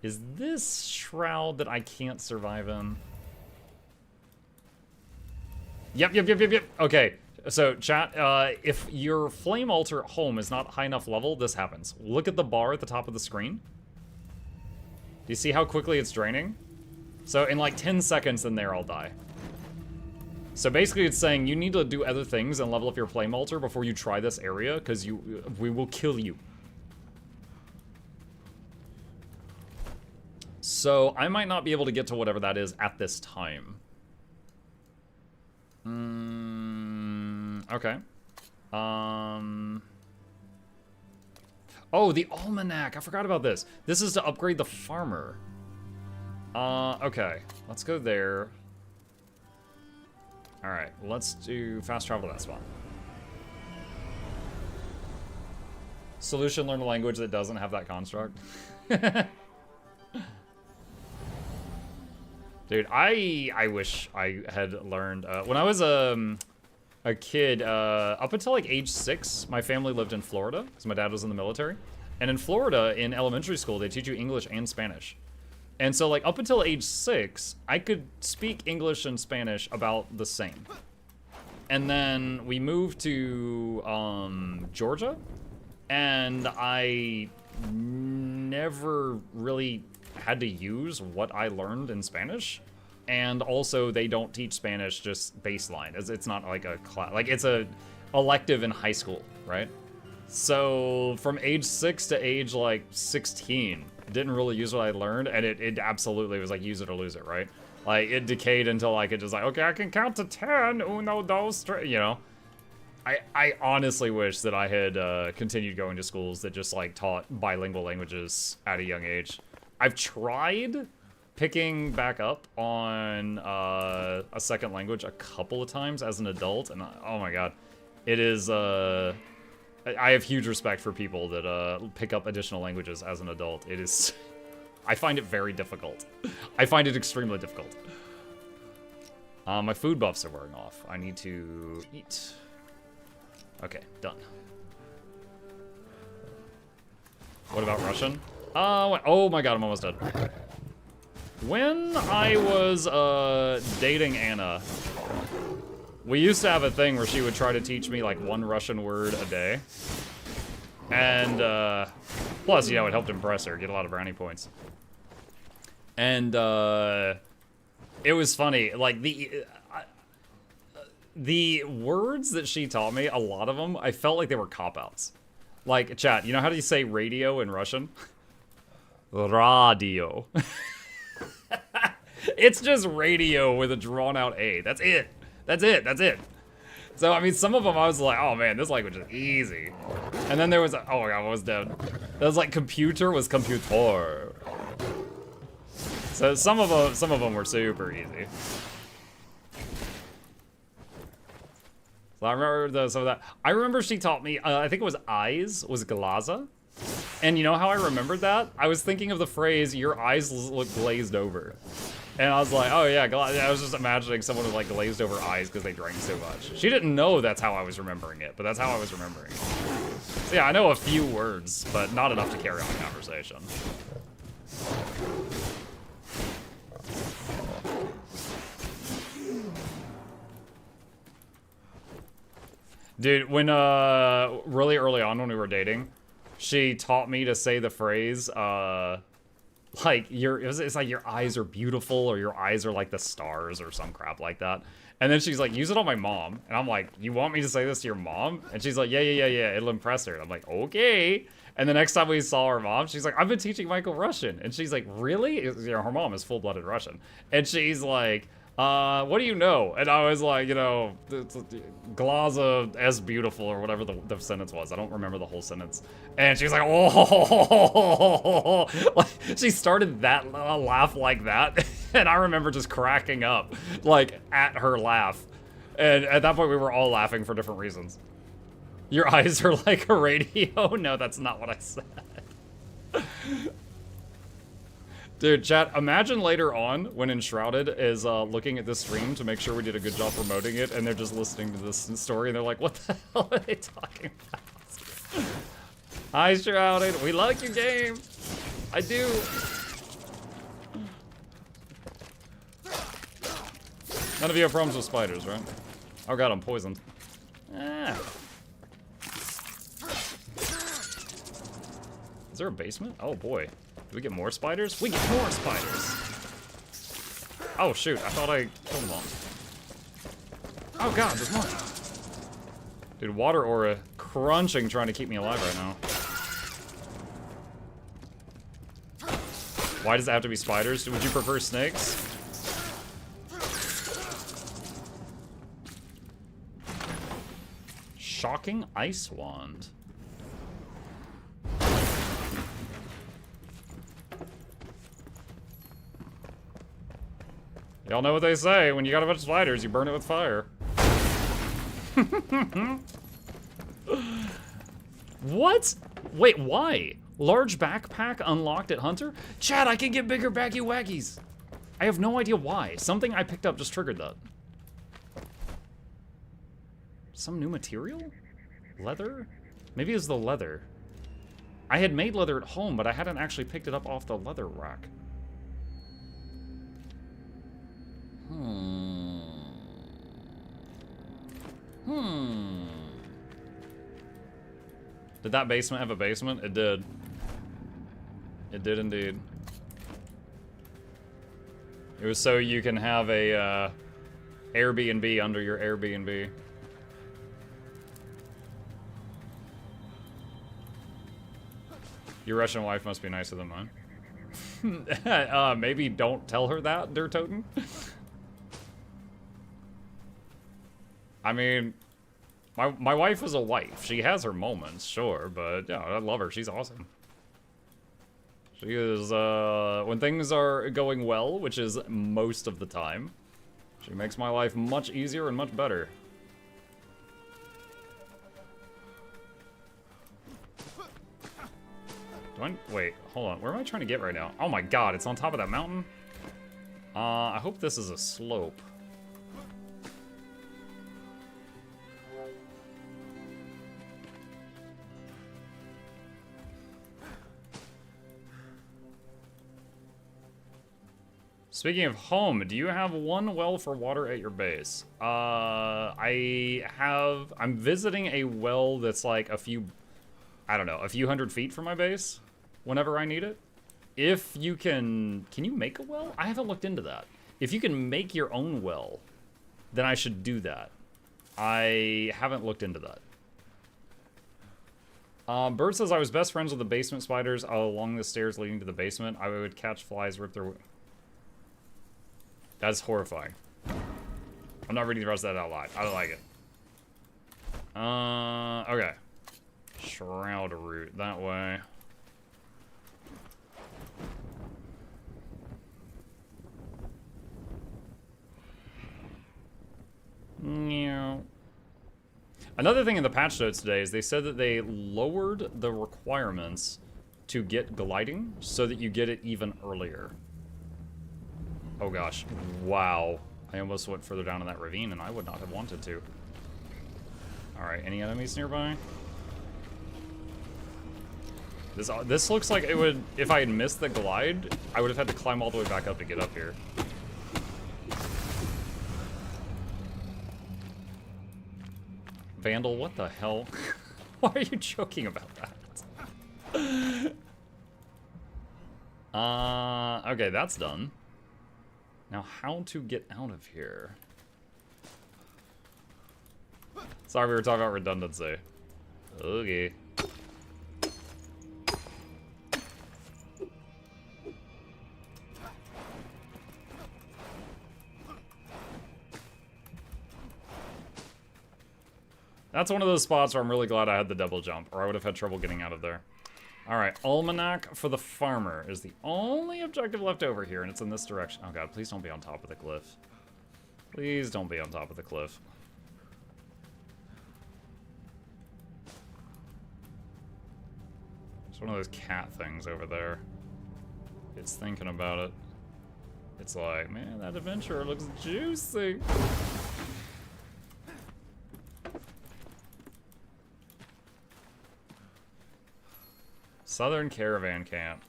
S1: Is this Shroud that I can't survive in? Yep. Okay, so chat, if your flame altar at home is not high enough level, this happens. Look at the bar at the top of the screen. Do you see how quickly it's draining? So in like 10 seconds, then there I'll die. So basically it's saying you need to do other things and level up your flame altar before you try this area, because we will kill you. So I might not be able to get to whatever that is at this time. Okay. Oh, the almanac. I forgot about this. This is to upgrade the farmer. Okay. Let's go there. All right. Let's do fast travel to that spot. Solution: learn a language that doesn't have that construct. Dude, I wish I had learned when I was a kid, up until like age 6, my family lived in Florida because my dad was in the military. And in Florida, in elementary school, they teach you English and Spanish. And so like up until age 6, I could speak English and Spanish about the same. And then we moved to Georgia, and I never really had to use what I learned in Spanish. And also they don't teach Spanish just baseline. It's not like a class, like it's a elective in high school, right? So from age 6 to age like 16, didn't really use what I learned, and it absolutely was like use it or lose it, right? Like it decayed until I could just like, okay, I can count to 10, uno, dos, tres, you know? I honestly wish that I had continued going to schools that just like taught bilingual languages at a young age. I've tried picking back up on a second language a couple of times as an adult, and oh my god, it is, I have huge respect for people that pick up additional languages as an adult. It is, I find it very difficult. I find it extremely difficult. My food buffs are wearing off. I need to eat. Okay, done. What about Russian? Oh my god, I'm almost dead. When I was dating Anna, we used to have a thing where she would try to teach me like one Russian word a day. And plus, you know, it helped impress her, get a lot of brownie points. And it was funny, like the words that she taught me, a lot of them, I felt like they were cop-outs. Like, chat, you know how do you say radio in Russian? Radio. It's just radio with a drawn-out A. That's it. That's it. That's it. So, I mean, some of them I was like, oh man, this language is easy. And then there was, oh my god, I was dead. That was like computer was computer. So some of them were super easy. So I remember some of that. I remember she taught me, I think it was eyes, was glaza. And you know how I remembered that? I was thinking of the phrase, your eyes look glazed over. And I was like, oh yeah, I was just imagining someone with like glazed over eyes because they drank so much. She didn't know that's how I was remembering it, but that's how I was remembering it. So yeah, I know a few words, but not enough to carry on a conversation. Dude, when really early on when we were dating, she taught me to say the phrase, like it's like your eyes are beautiful, or your eyes are like the stars, or some crap like that. And then she's like, use it on my mom. And I'm like, you want me to say this to your mom? And she's like, yeah, it'll impress her. And I'm like, okay. And the next time we saw her mom, she's like, I've been teaching Michael Russian. And she's like, really? You know, her mom is full-blooded Russian. And she's like, what do you know? And I was like, you know, glaza as beautiful, or whatever the sentence was. I don't remember the whole sentence. And she was like, oh, like, she started that laugh like that. And I remember just cracking up, like, at her laugh. And at that point, we were all laughing for different reasons. Your eyes are like a radio? No, that's not what I said. Dude, chat, imagine later on when Enshrouded is looking at this stream to make sure we did a good job promoting it, and they're just listening to this story, and they're like, what the hell are they talking about? Hi, Shrouded. We like your game. I do. None of you have problems with spiders, right? Oh god, I'm poisoned. Ah. Is there a basement? Oh boy. Do we get more spiders? We get more spiders! Oh shoot, I thought I killed them all. Oh god, there's more. Dude, water aura crunching trying to keep me alive right now. Why does it have to be spiders? Would you prefer snakes? Shocking ice wand. Y'all know what they say, when you got a bunch of spiders, you burn it with fire. What? Wait, why? Large backpack unlocked at Hunter? Chad, I can get bigger baggy waggies. I have no idea why. Something I picked up just triggered that. Some new material? Leather? Maybe it's the leather. I had made leather at home, but I hadn't actually picked it up off the leather rack. Did that basement have a basement? It did. It did indeed. It was so you can have a Airbnb under your Airbnb. Your Russian wife must be nicer than mine. Maybe don't tell her that, Dirtoten. I mean, my wife is a wife. She has her moments, sure, but yeah, I love her. She's awesome. She is, when things are going well, which is most of the time, she makes my life much easier and much better. Wait, hold on. Where am I trying to get right now? Oh my god, it's on top of that mountain? I hope this is a slope. Speaking of home, do you have one well for water at your base? I'm visiting a well that's like a few hundred feet from my base whenever I need it. If you can you make a well? I haven't looked into that. If you can make your own well, then I should do that. I haven't looked into that. Bird says I was best friends with the basement spiders along the stairs leading to the basement. I would catch flies, rip their... That's horrifying. I'm not reading the rest of that out loud. I don't like it. Okay. Shroud route that way. Yeah. Another thing in the patch notes today is they said that they lowered the requirements to get gliding so that you get it even earlier. Oh gosh. Wow. I almost went further down in that ravine and I would not have wanted to. Alright, any enemies nearby? This looks like it would, if I had missed the glide, I would have had to climb all the way back up to get up here. Vandal, what the hell? Why are you joking about that? Okay, that's done. Now, how to get out of here? Sorry, we were talking about redundancy. Okay. That's one of those spots where I'm really glad I had the double jump, or I would have had trouble getting out of there. Alright, Almanac for the Farmer is the only objective left over here, and it's in this direction. Oh god, please don't be on top of the cliff. Please don't be on top of the cliff. one of those cat things over there. It's thinking about it. It's like, man, that adventurer looks juicy. Southern Caravan Camp.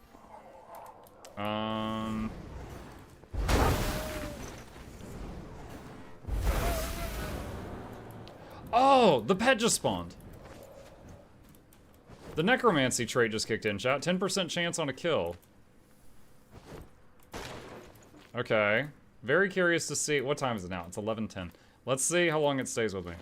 S1: Oh, the pet just spawned. The necromancy trait just kicked in, chat. 10% chance on a kill. Okay. Very curious to see. What time is it now? It's 11:10. Let's see how long it stays with me.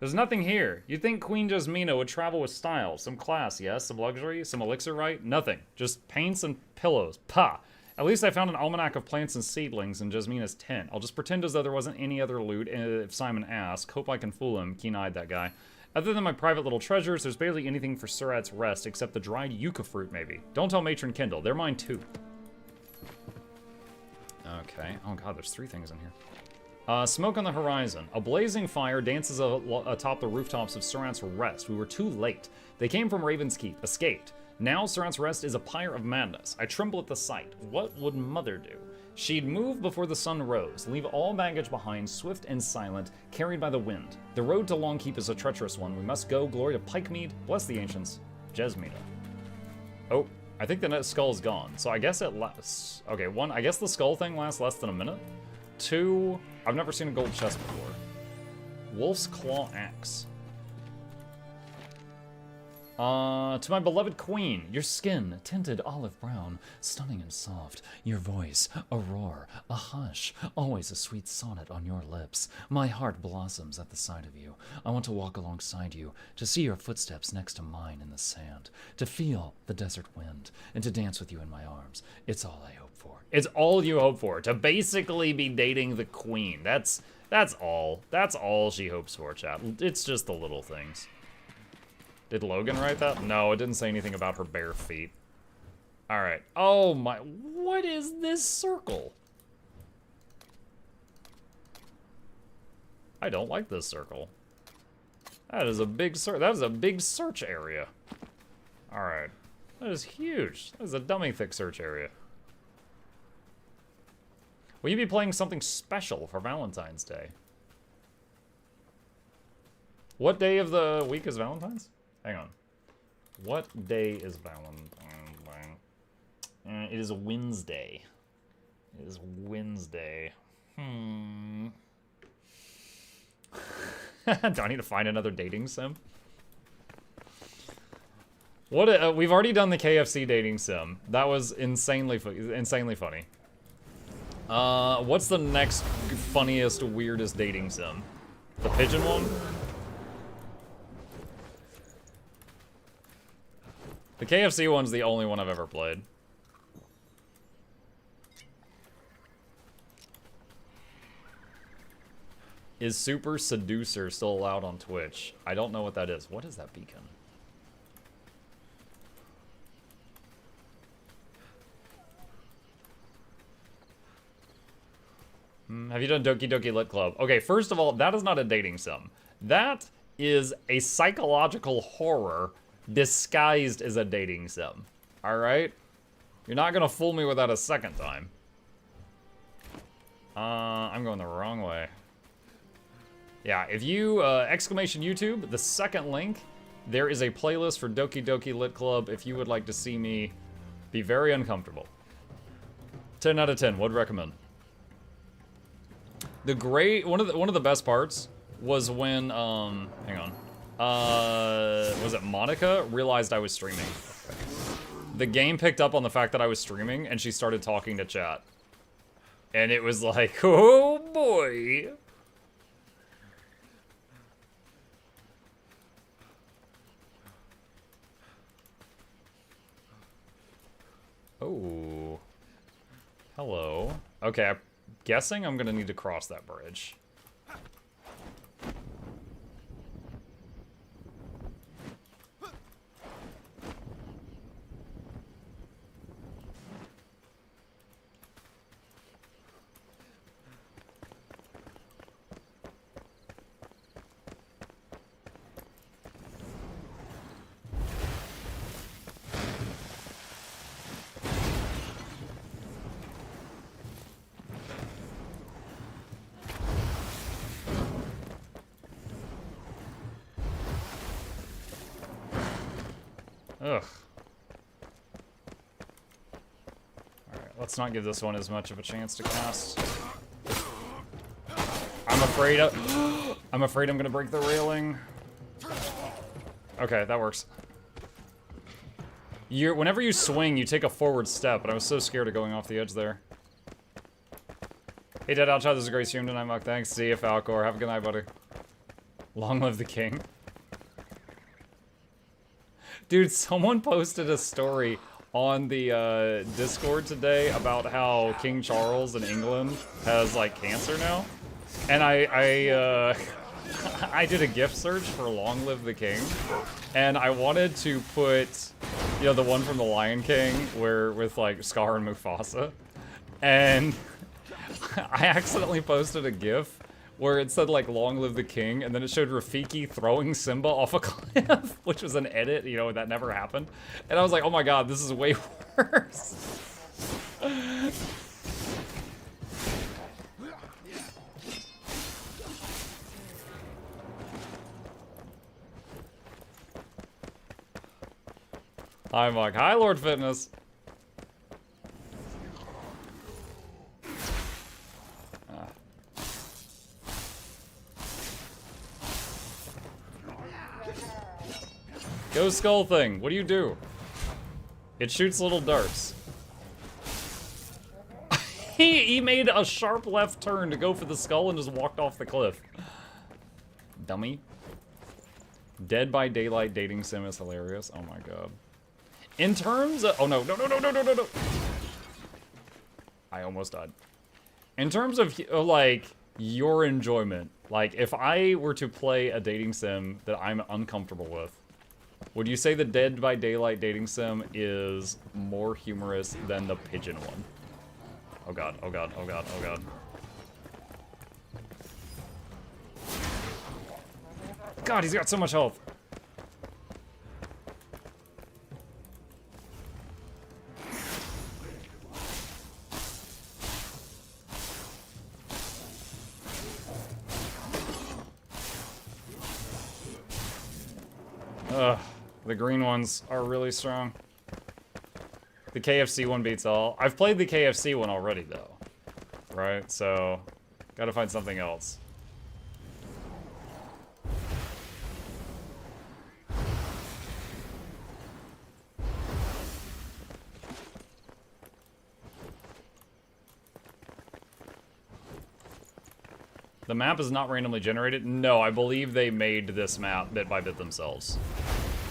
S1: There's nothing here. You'd think Queen Jasmina would travel with style. Some class, yes. Some luxury. Some elixir, right? Nothing. Just paints and pillows. Pah. At least I found an almanac of plants and seedlings in Jasmina's tent. I'll just pretend as though there wasn't any other loot if Simon asks. Hope I can fool him. Keen-eyed, that guy. Other than my private little treasures, there's barely anything for Surat's rest except the dried yucca fruit, maybe. Don't tell Matron Kindle. They're mine, too. Okay. Oh, God, there's 3 things in here. Smoke on the horizon. A blazing fire dances atop the rooftops of Surat's Rest. We were too late. They came from Raven's Keep. Escaped. Now Surat's Rest is a pyre of madness. I tremble at the sight. What would Mother do? She'd move before the sun rose, leave all baggage behind, swift and silent, carried by the wind. The road to Longkeep is a treacherous one. We must go. Glory to Pikemead. Bless the ancients. Jasmina. Oh, I think the net skull's gone. So I guess it lasts... Okay, 1, I guess the skull thing lasts less than a minute. 2, I've never seen a gold chest before. Wolf's Claw Axe. To my beloved queen, your skin, tinted olive brown, stunning and soft. Your voice, a roar, a hush, always a sweet sonnet on your lips. My heart blossoms at the sight of you. I want to walk alongside you, to see your footsteps next to mine in the sand, to feel the desert wind, and to dance with you in my arms. It's all I hope for. It's all you hope for, to basically be dating the queen. That's all. That's all she hopes for, chat. It's just the little things. Did Logan write that? No, it didn't say anything about her bare feet. Alright. Oh my... What is this circle? I don't like this circle. That is a big that is a big search area. Alright. That is huge. That is a dummy thick search area. Will you be playing something special for Valentine's Day? What day of the week is Valentine's? Hang on. What day is Valentine's Day? It is a Wednesday. It is Wednesday. Do I need to find another dating sim? What? We've already done the KFC dating sim. That was insanely funny. What's the next funniest, weirdest dating sim? The pigeon one? The KFC one's the only one I've ever played. Is Super Seducer still allowed on Twitch? I don't know what that is. What is that beacon? Have you done Doki Doki Lit Club? Okay, first of all, that is not a dating sim. That is a psychological horror disguised as a dating sim. Alright? You're not gonna fool me with that a second time. I'm going the wrong way. Yeah, if you, exclamation YouTube, the second link, there is a playlist for Doki Doki Lit Club if you would like to see me be very uncomfortable. 10 out of 10, would recommend. The great, one of the best parts was when, hang on. Was it Monica realized I was streaming? The game picked up on the fact that I was streaming and she started talking to chat. And it was like, oh boy. Oh. Hello. Okay, I'm guessing I'm gonna need to cross that bridge. Ugh. Alright, let's not give this one as much of a chance to cast. I'm afraid I'm gonna break the railing. Okay, that works. Whenever you swing, you take a forward step, and I was so scared of going off the edge there. Hey, Dead Outchild, this is a great stream tonight, Muck. Thanks. See you, Falcor. Have a good night, buddy. Long live the king. Dude, someone posted a story on the Discord today about how King Charles in England has, like, cancer now. And I did a gift search for Long Live the King. And I wanted to put, you know, the one from The Lion King where with, like, Scar and Mufasa. And I accidentally posted a gif where it said, like, Long Live the King, and then it showed Rafiki throwing Simba off a cliff, which was an edit, you know, that never happened. And I was like, oh my god, this is way worse. Hi, Mike. Hi, Lord Fitness. Go skull thing. What do? It shoots little darts. he made a sharp left turn to go for the skull and just walked off the cliff. Dummy. Dead by Daylight dating sim is hilarious. Oh my god. In terms of... Oh no, no, no, no, no, no, no, no. I almost died. In terms of, like, your enjoyment, like, if I were to play a dating sim that I'm uncomfortable with, would you say the Dead by Daylight dating sim is more humorous than the pigeon one? Oh god, oh god, oh god, oh god. God, he's got so much health. Ugh, the green ones are really strong. The KFC one beats all. I've played the KFC one already, though. Right? So, gotta find something else. The map is not randomly generated? No, I believe they made this map bit by bit themselves.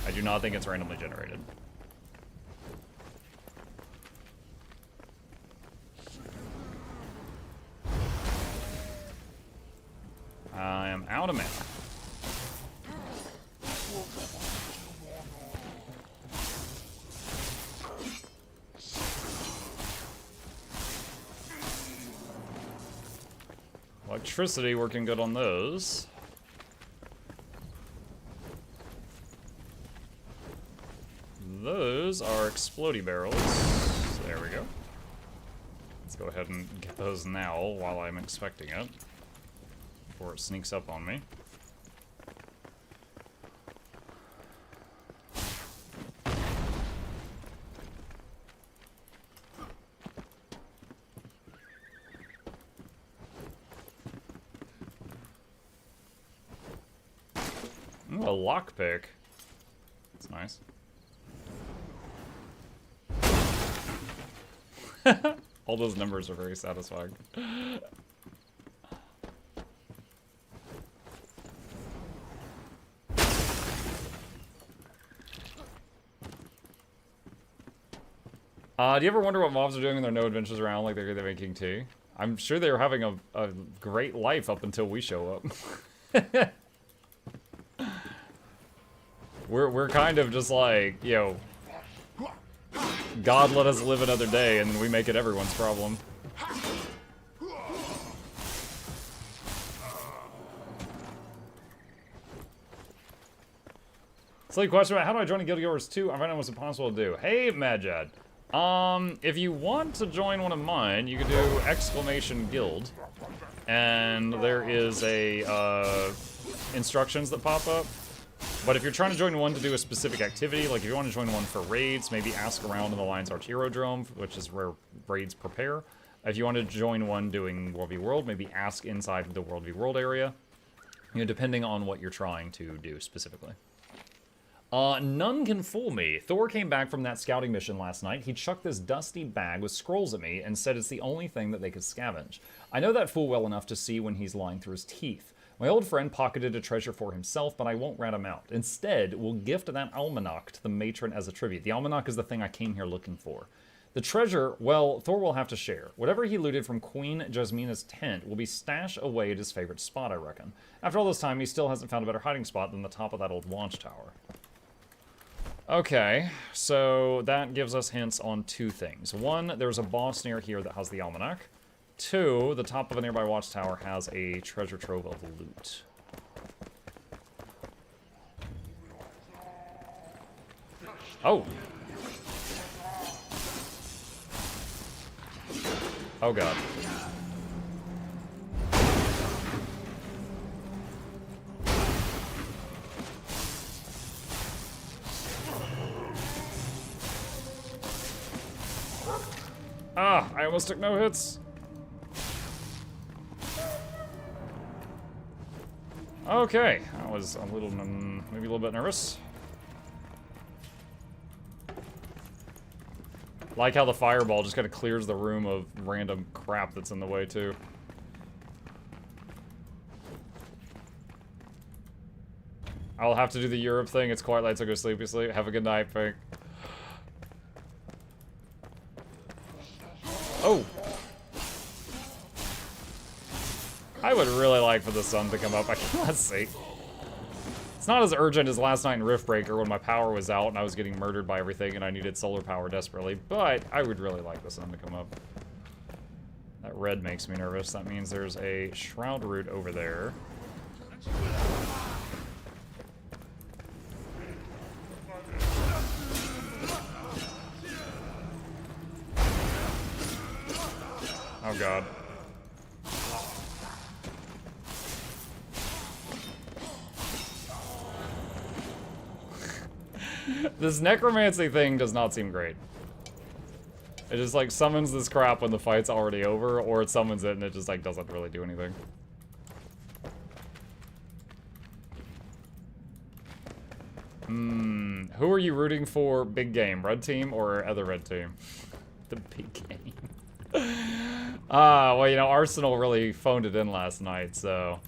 S1: I do not think it's randomly generated. I am out of mana. Electricity working good on those. Those are explodey barrels. There we go. Let's go ahead and get those now while I'm expecting it. Before it sneaks up on me. Ooh, a lockpick. That's nice. All those numbers are very satisfying. Do you ever wonder what mobs are doing in their no adventures around like they're making tea? I'm sure they were having a great life up until we show up. We're kind of just like, yo, God let us live another day, and then we make it everyone's problem. Silly question about how do I join a Guild Wars 2? I find it almost impossible to do. Hey, Madjad. If you want to join one of mine, you can do !guild. And there is a, instructions that pop up. But if you're trying to join one to do a specific activity, like if you want to join one for raids, maybe ask around in the Alliance Archerodrome, which is where raids prepare. If you want to join one doing World v World, maybe ask inside the World v World area. You know, depending on what you're trying to do specifically. None can fool me. Thor came back from that scouting mission last night. He chucked this dusty bag with scrolls at me and said it's the only thing that they could scavenge. I know that fool well enough to see when he's lying through his teeth. My old friend pocketed a treasure for himself, but I won't rat him out. Instead, we'll gift that almanac to the matron as a tribute. The almanac is the thing I came here looking for. The treasure, well, Thor will have to share. Whatever he looted from Queen Jasmina's tent will be stashed away at his favorite spot, I reckon. After all this time, he still hasn't found a better hiding spot than the top of that old launch tower. Okay, so that gives us hints on two things. One, there's a boss near here that has the almanac. Two, the top of a nearby watchtower has a treasure trove of loot. Oh! Oh god. Ah, I almost took no hits. Okay, I was a little, maybe a little bit nervous. Like how the fireball just kind of clears the room of random crap that's in the way, too. I'll have to do the Europe thing. It's quite late, so go sleepy sleep. Have a good night, Pink. Oh! I would really like for the sun to come up. I cannot see. It's not as urgent as last night in Riftbreaker when my power was out and I was getting murdered by everything and I needed solar power desperately, but I would really like the sun to come up. That red makes me nervous. That means there's a Shroud root over there. Oh god. This necromancy thing does not seem great. It just like summons this crap when the fight's already over, or it summons it and it just like doesn't really do anything. Who are you rooting for? Big game, red team or other red team? The big game. Well, you know, Arsenal really phoned it in last night, so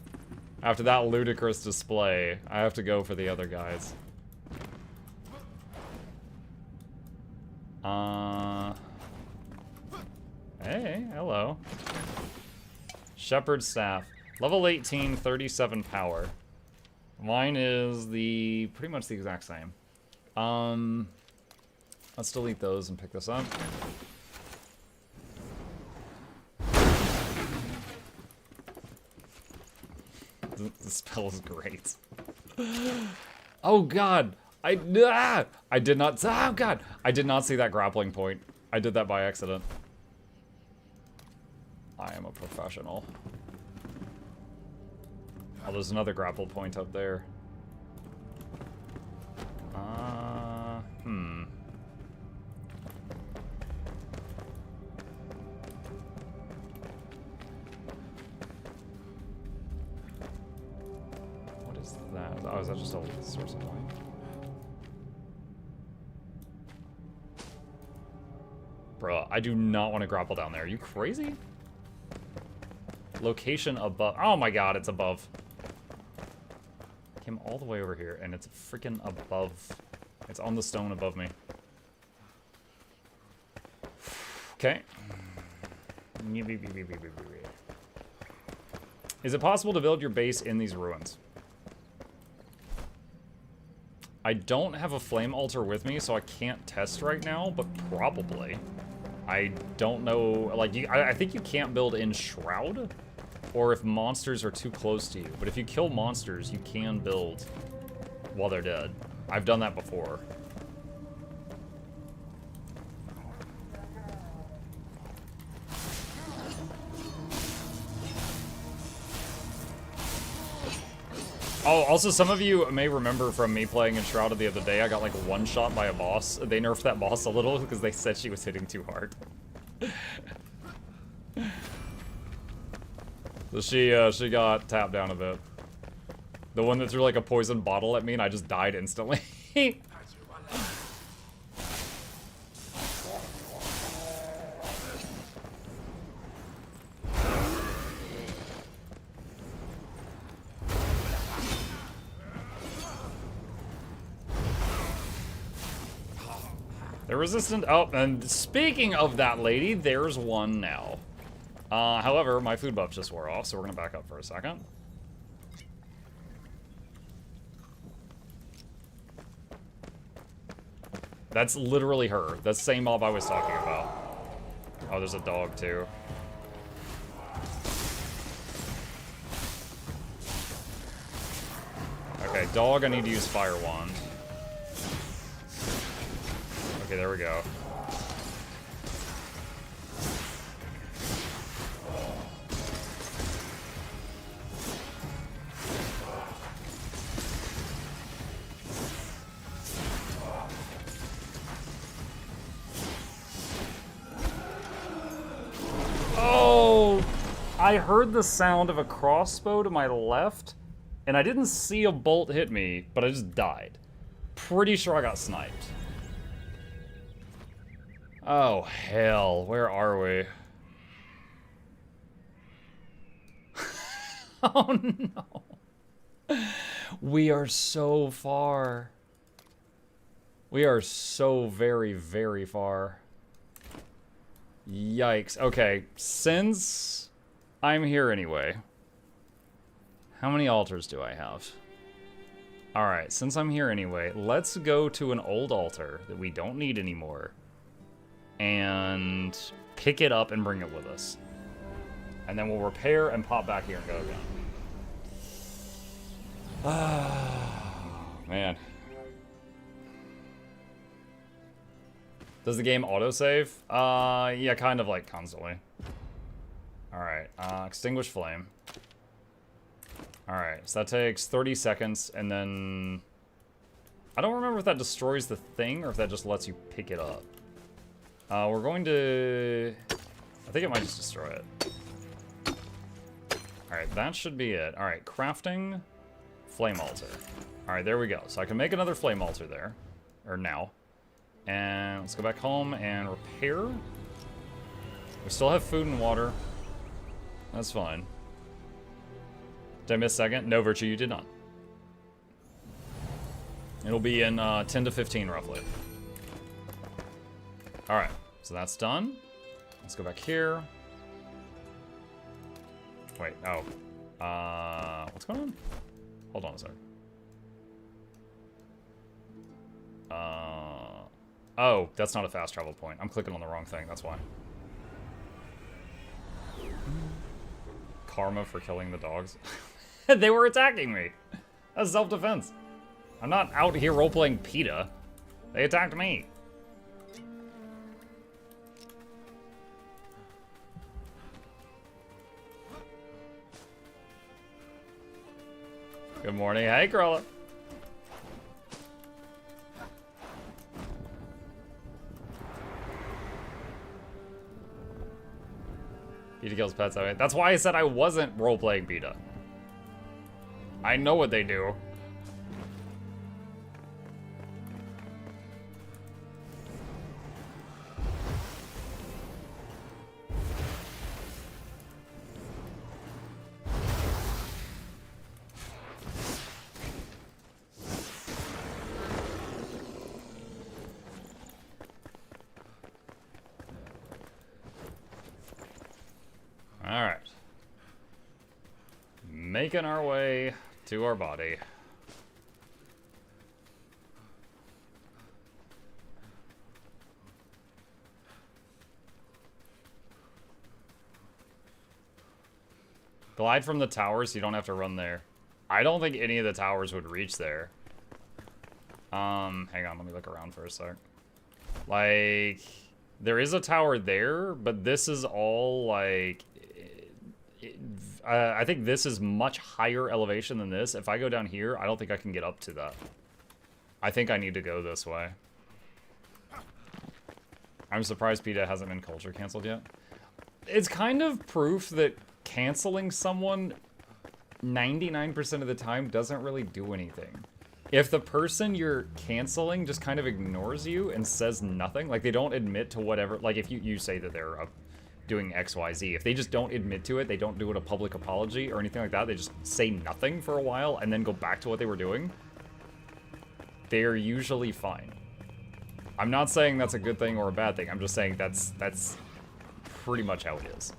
S1: after that ludicrous display, I have to go for the other guys. Hey, hello. Shepherd's Staff. Level 18, 37 power. Mine is pretty much the exact same. Let's delete those and pick this up. The spell is great. Oh god! I did not, oh god! I did not see that grappling point. I did that by accident. I am a professional. Oh, there's another grapple point up there. What is that? Oh, is that just a source of light? Bruh, I do not want to grapple down there. Are you crazy? Location above. Oh my god, it's above. Came all the way over here, and it's freaking above. It's on the stone above me. Okay. Is it possible to build your base in these ruins? I don't have a flame altar with me, so I can't test right now, but probably. I don't know, like, I think you can't build in Shroud, or if monsters are too close to you. But if you kill monsters, you can build while they're dead. I've done that before. Oh, also, some of you may remember from me playing Enshrouded the other day, I got like one shot by a boss. They nerfed that boss a little because they said she was hitting too hard. So she got tapped down a bit. The one that threw like a poison bottle at me and I just died instantly. They're resistant. Oh, and speaking of that lady, there's one now. However, my food buff just wore off, so we're gonna back up for a second. That's literally her. That's the same mob I was talking about. Oh, there's a dog too. Okay, dog, I need to use Fire Wand. Okay, there we go. Oh! I heard the sound of a crossbow to my left, and I didn't see a bolt hit me, but I just died. Pretty sure I got sniped. Oh, hell. Where are we? Oh, no. We are so far. We are so very, very far. Yikes. Okay, since I'm here anyway, how many altars do I have? Alright, since I'm here anyway, let's go to an old altar that we don't need anymore and pick it up and bring it with us. And then we'll repair and pop back here and go again. Ah, man. Does the game autosave? Yeah, kind of like constantly. Alright, extinguish flame. Alright, so that takes 30 seconds, and then... I don't remember if that destroys the thing, or if that just lets you pick it up. We're going to... I think it might just destroy it. Alright, that should be it. Alright, crafting, flame altar. Alright, there we go. So I can make another flame altar there. Or now. And let's go back home and repair. We still have food and water. That's fine. Did I miss a second? No, Virtue, you did not. It'll be in 10 to 15, roughly. Alright, so that's done. Let's go back here. Wait, oh. What's going on? Hold on a sec. Oh, that's not a fast travel point. I'm clicking on the wrong thing, that's why. Karma for killing the dogs. They were attacking me. That's self-defense. I'm not out here role-playing PETA. They attacked me. Good morning. Hey, Cruella. PETA kills pets, I mean. That's why I said I wasn't role-playing PETA. I know what they do. Alright. Making our way to our body. Glide from the towers so you don't have to run there. I don't think any of the towers would reach there. Hang on, let me look around for a sec. Like, there is a tower there, but this is all, like, I think this is much higher elevation than this. If I go down here, I don't think I can get up to that. I think I need to go this way. I'm surprised PETA hasn't been culture canceled yet. It's kind of proof that canceling someone 99% of the time doesn't really do anything. If the person you're canceling just kind of ignores you and says nothing, like they don't admit to whatever, like if you say that they're doing XYZ, if they just don't admit to it, they don't do it a public apology or anything like that, they just say nothing for a while and then go back to what they were doing, they're usually fine. I'm not saying that's a good thing or a bad thing, I'm just saying that's pretty much how it is.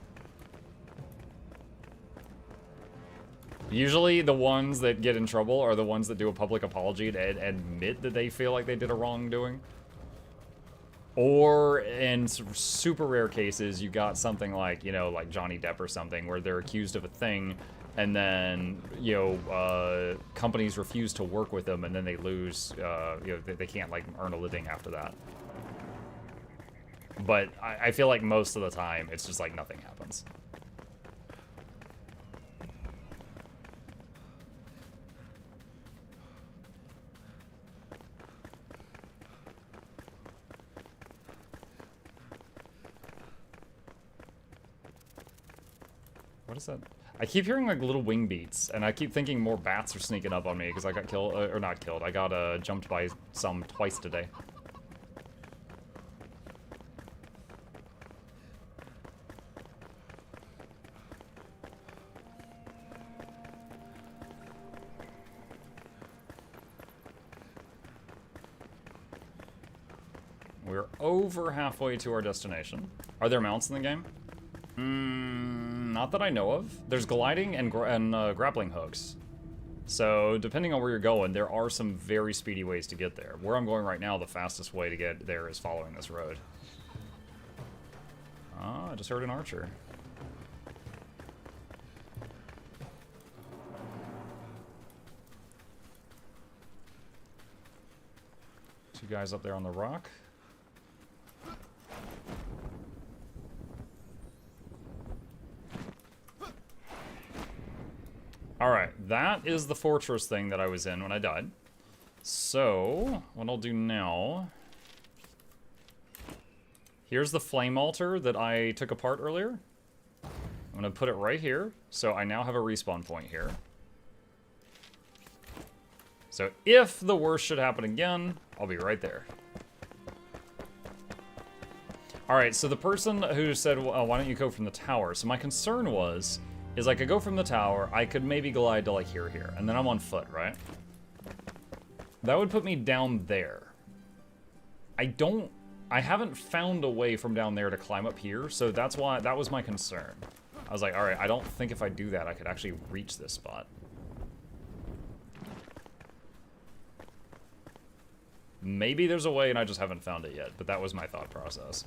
S1: Usually the ones that get in trouble are the ones that do a public apology and admit that they feel like they did a wrongdoing. Or in super rare cases, you got something like, you know, like Johnny Depp or something, where they're accused of a thing, and then, you know, companies refuse to work with them, and then they lose, you know, they can't, like, earn a living after that. But I feel like most of the time, it's just like nothing happens. What is that? I keep hearing like little wing beats, and I keep thinking more bats are sneaking up on me because I got killed, or not killed, I got jumped by some twice today. We're over halfway to our destination. Are there mounts in the game? Not that I know of. There's gliding and grappling hooks. So, depending on where you're going, there are some very speedy ways to get there. Where I'm going right now, the fastest way to get there is following this road. Ah, I just heard an archer. Two guys up there on the rock. Alright, that is the fortress thing that I was in when I died. So, what I'll do now... Here's the flame altar that I took apart earlier. I'm going to put it right here, so I now have a respawn point here. So if the worst should happen again, I'll be right there. Alright, so the person who said, well, why don't you go from the tower? So my concern was... is I could go from the tower, I could maybe glide to like here, and then I'm on foot, right? That would put me down there. I haven't found a way from down there to climb up here, so that's why, that was my concern. I was like, alright, I don't think if I do that, I could actually reach this spot. Maybe there's a way and I just haven't found it yet, but that was my thought process.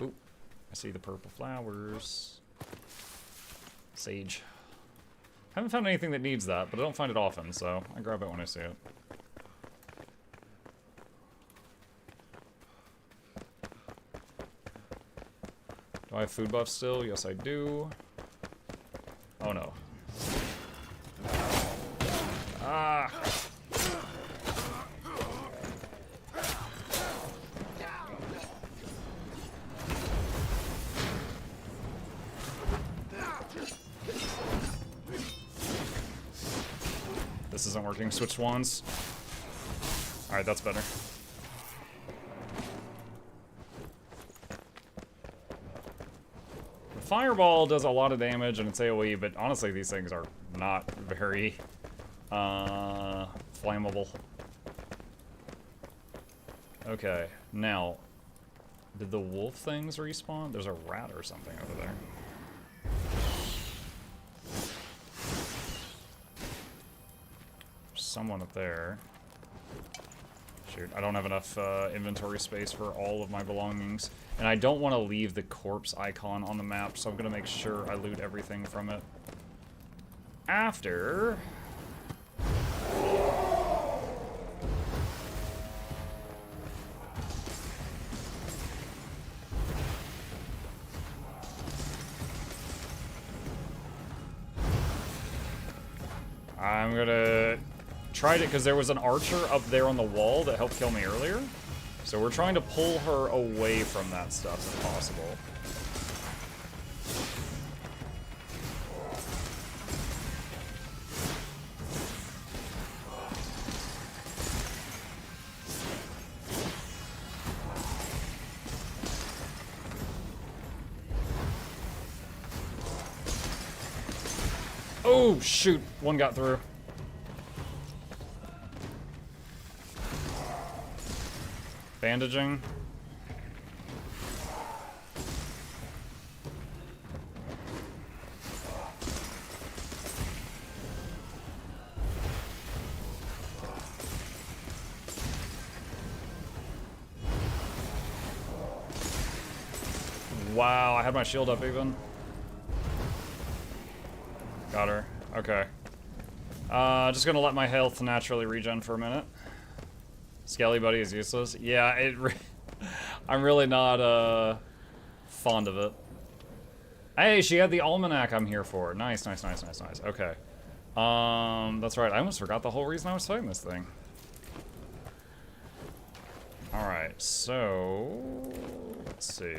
S1: I see the purple flowers. Sage. Haven't found anything that needs that, but I don't find it often, so I grab it when I see it. Do I have food buff still? Yes, I do. Oh no. Ah! This isn't working. Switch wands. Alright, that's better. The fireball does a lot of damage and it's AoE, but honestly these things are not very flammable. Okay, now, did the wolf things respawn? There's a rat or something over there. Someone up there. Shoot, I don't have enough inventory space for all of my belongings. And I don't want to leave the corpse icon on the map, so I'm going to make sure I loot everything from it. After... I'm gonna try to, because there was an archer up there on the wall that helped kill me earlier. So we're trying to pull her away from that stuff if possible. Oh, shoot. One got through. Bandaging. Wow, I had my shield up even. Got her. Okay. Just gonna let my health naturally regen for a minute. Skelly Buddy is useless. Yeah, I'm really not fond of it. Hey, she had the almanac I'm here for. Nice, nice, nice, nice, nice. Okay. That's right. I almost forgot the whole reason I was fighting this thing. Alright, so let's see.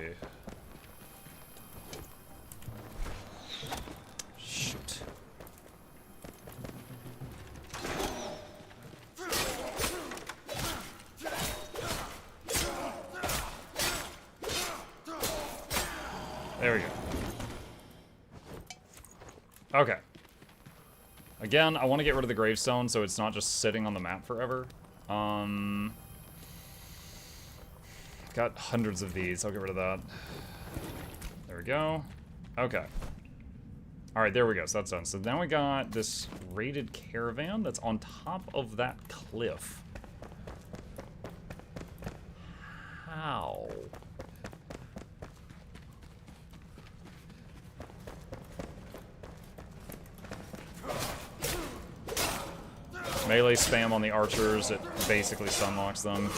S1: Shoot. There we go. Okay. Again, I want to get rid of the gravestone so it's not just sitting on the map forever. Got hundreds of these. I'll get rid of that. There we go. Okay. Alright, there we go. So that's done. So now we got this raided caravan that's on top of that cliff. How? Melee spam on the archers, it basically stunlocks them.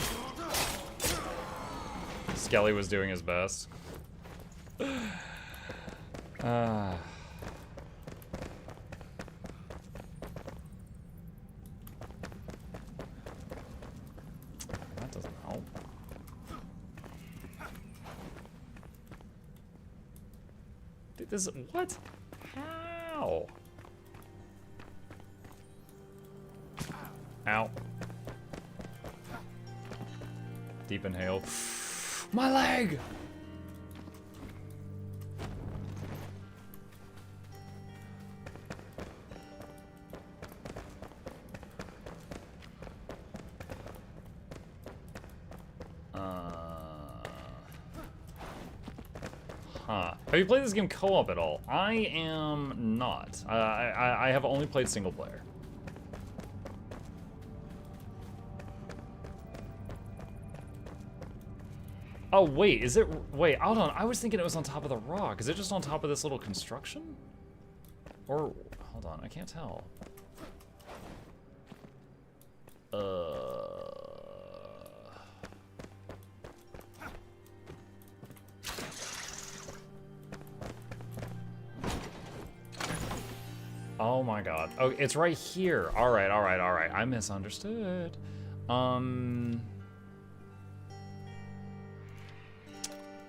S1: Skelly was doing his best. That doesn't help. Dude, this is, what? How? Ow. Deep inhale. My leg! Huh. Have you played this game co-op at all? I am not. I have only played single player. Oh, wait, is it... Wait, hold on. I was thinking it was on top of the rock. Is it just on top of this little construction? Or... Hold on, I can't tell. Oh my god. Oh, it's right here. Alright, alright, alright. I misunderstood.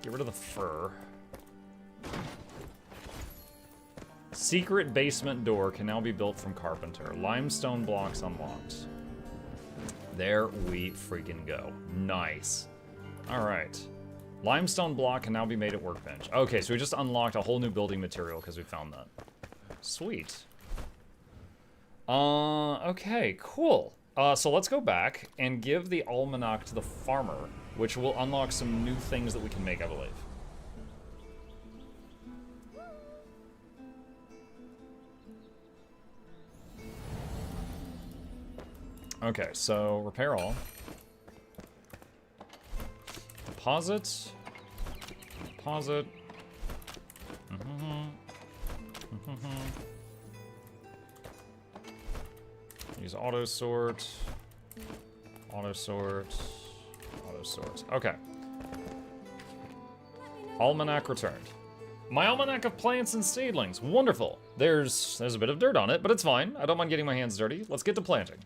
S1: Get rid of the fur. Secret basement door can now be built from carpenter. Limestone blocks unlocked. There we freaking go. Nice. Alright. Limestone block can now be made at workbench. Okay, so we just unlocked a whole new building material because we found that. Sweet. Okay, cool. So let's go back and give the almanac to the farmer, which will unlock some new things that we can make, I believe. Okay, so repair all. Deposit. Deposit. Use auto sort. Auto sort. Auto sort. Okay. Almanac returned. My almanac of plants and seedlings. Wonderful. There's a bit of dirt on it, but it's fine. I don't mind getting my hands dirty. Let's get to planting.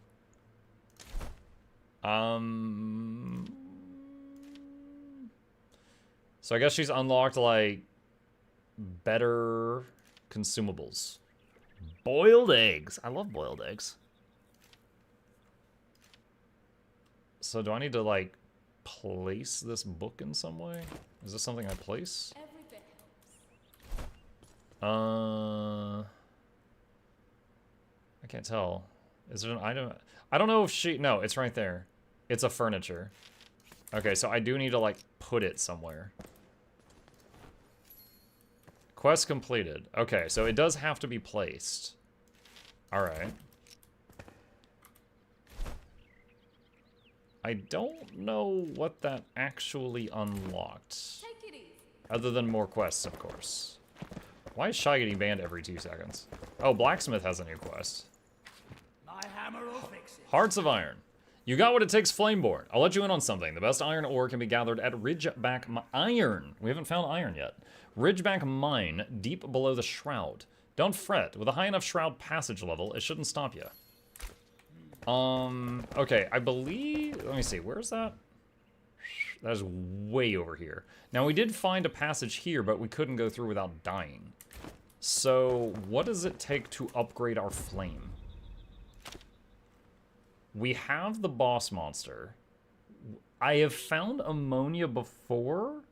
S1: So I guess she's unlocked, like, better consumables. Boiled eggs. I love boiled eggs. So do I need to, like, place this book in some way? Is this something I place?
S4: Every bit helps.
S1: I can't tell. Is it an item? I don't know if she... No, it's right there. It's a furniture. Okay, so I do need to, like, put it somewhere. Quest completed. Okay, so it does have to be placed. Alright. I don't know what that actually unlocked.
S4: Take it easy.
S1: Other than more quests, of course. Why is Shy getting banned every 2 seconds? Oh, Blacksmith has a new quest.
S6: My hammer will fix it.
S1: Hearts of Iron. You got what it takes, Flameborn. I'll let you in on something. The best iron ore can be gathered at Ridgeback Iron. We haven't found iron yet. Ridgeback Mine, deep below the Shroud. Don't fret. With a high enough Shroud passage level, it shouldn't stop you. Okay, I believe... Let me see, where's that? That is way over here. Now, we did find a passage here, but we couldn't go through without dying. So, what does it take to upgrade our flame? We have the boss monster. I have found ammonia before.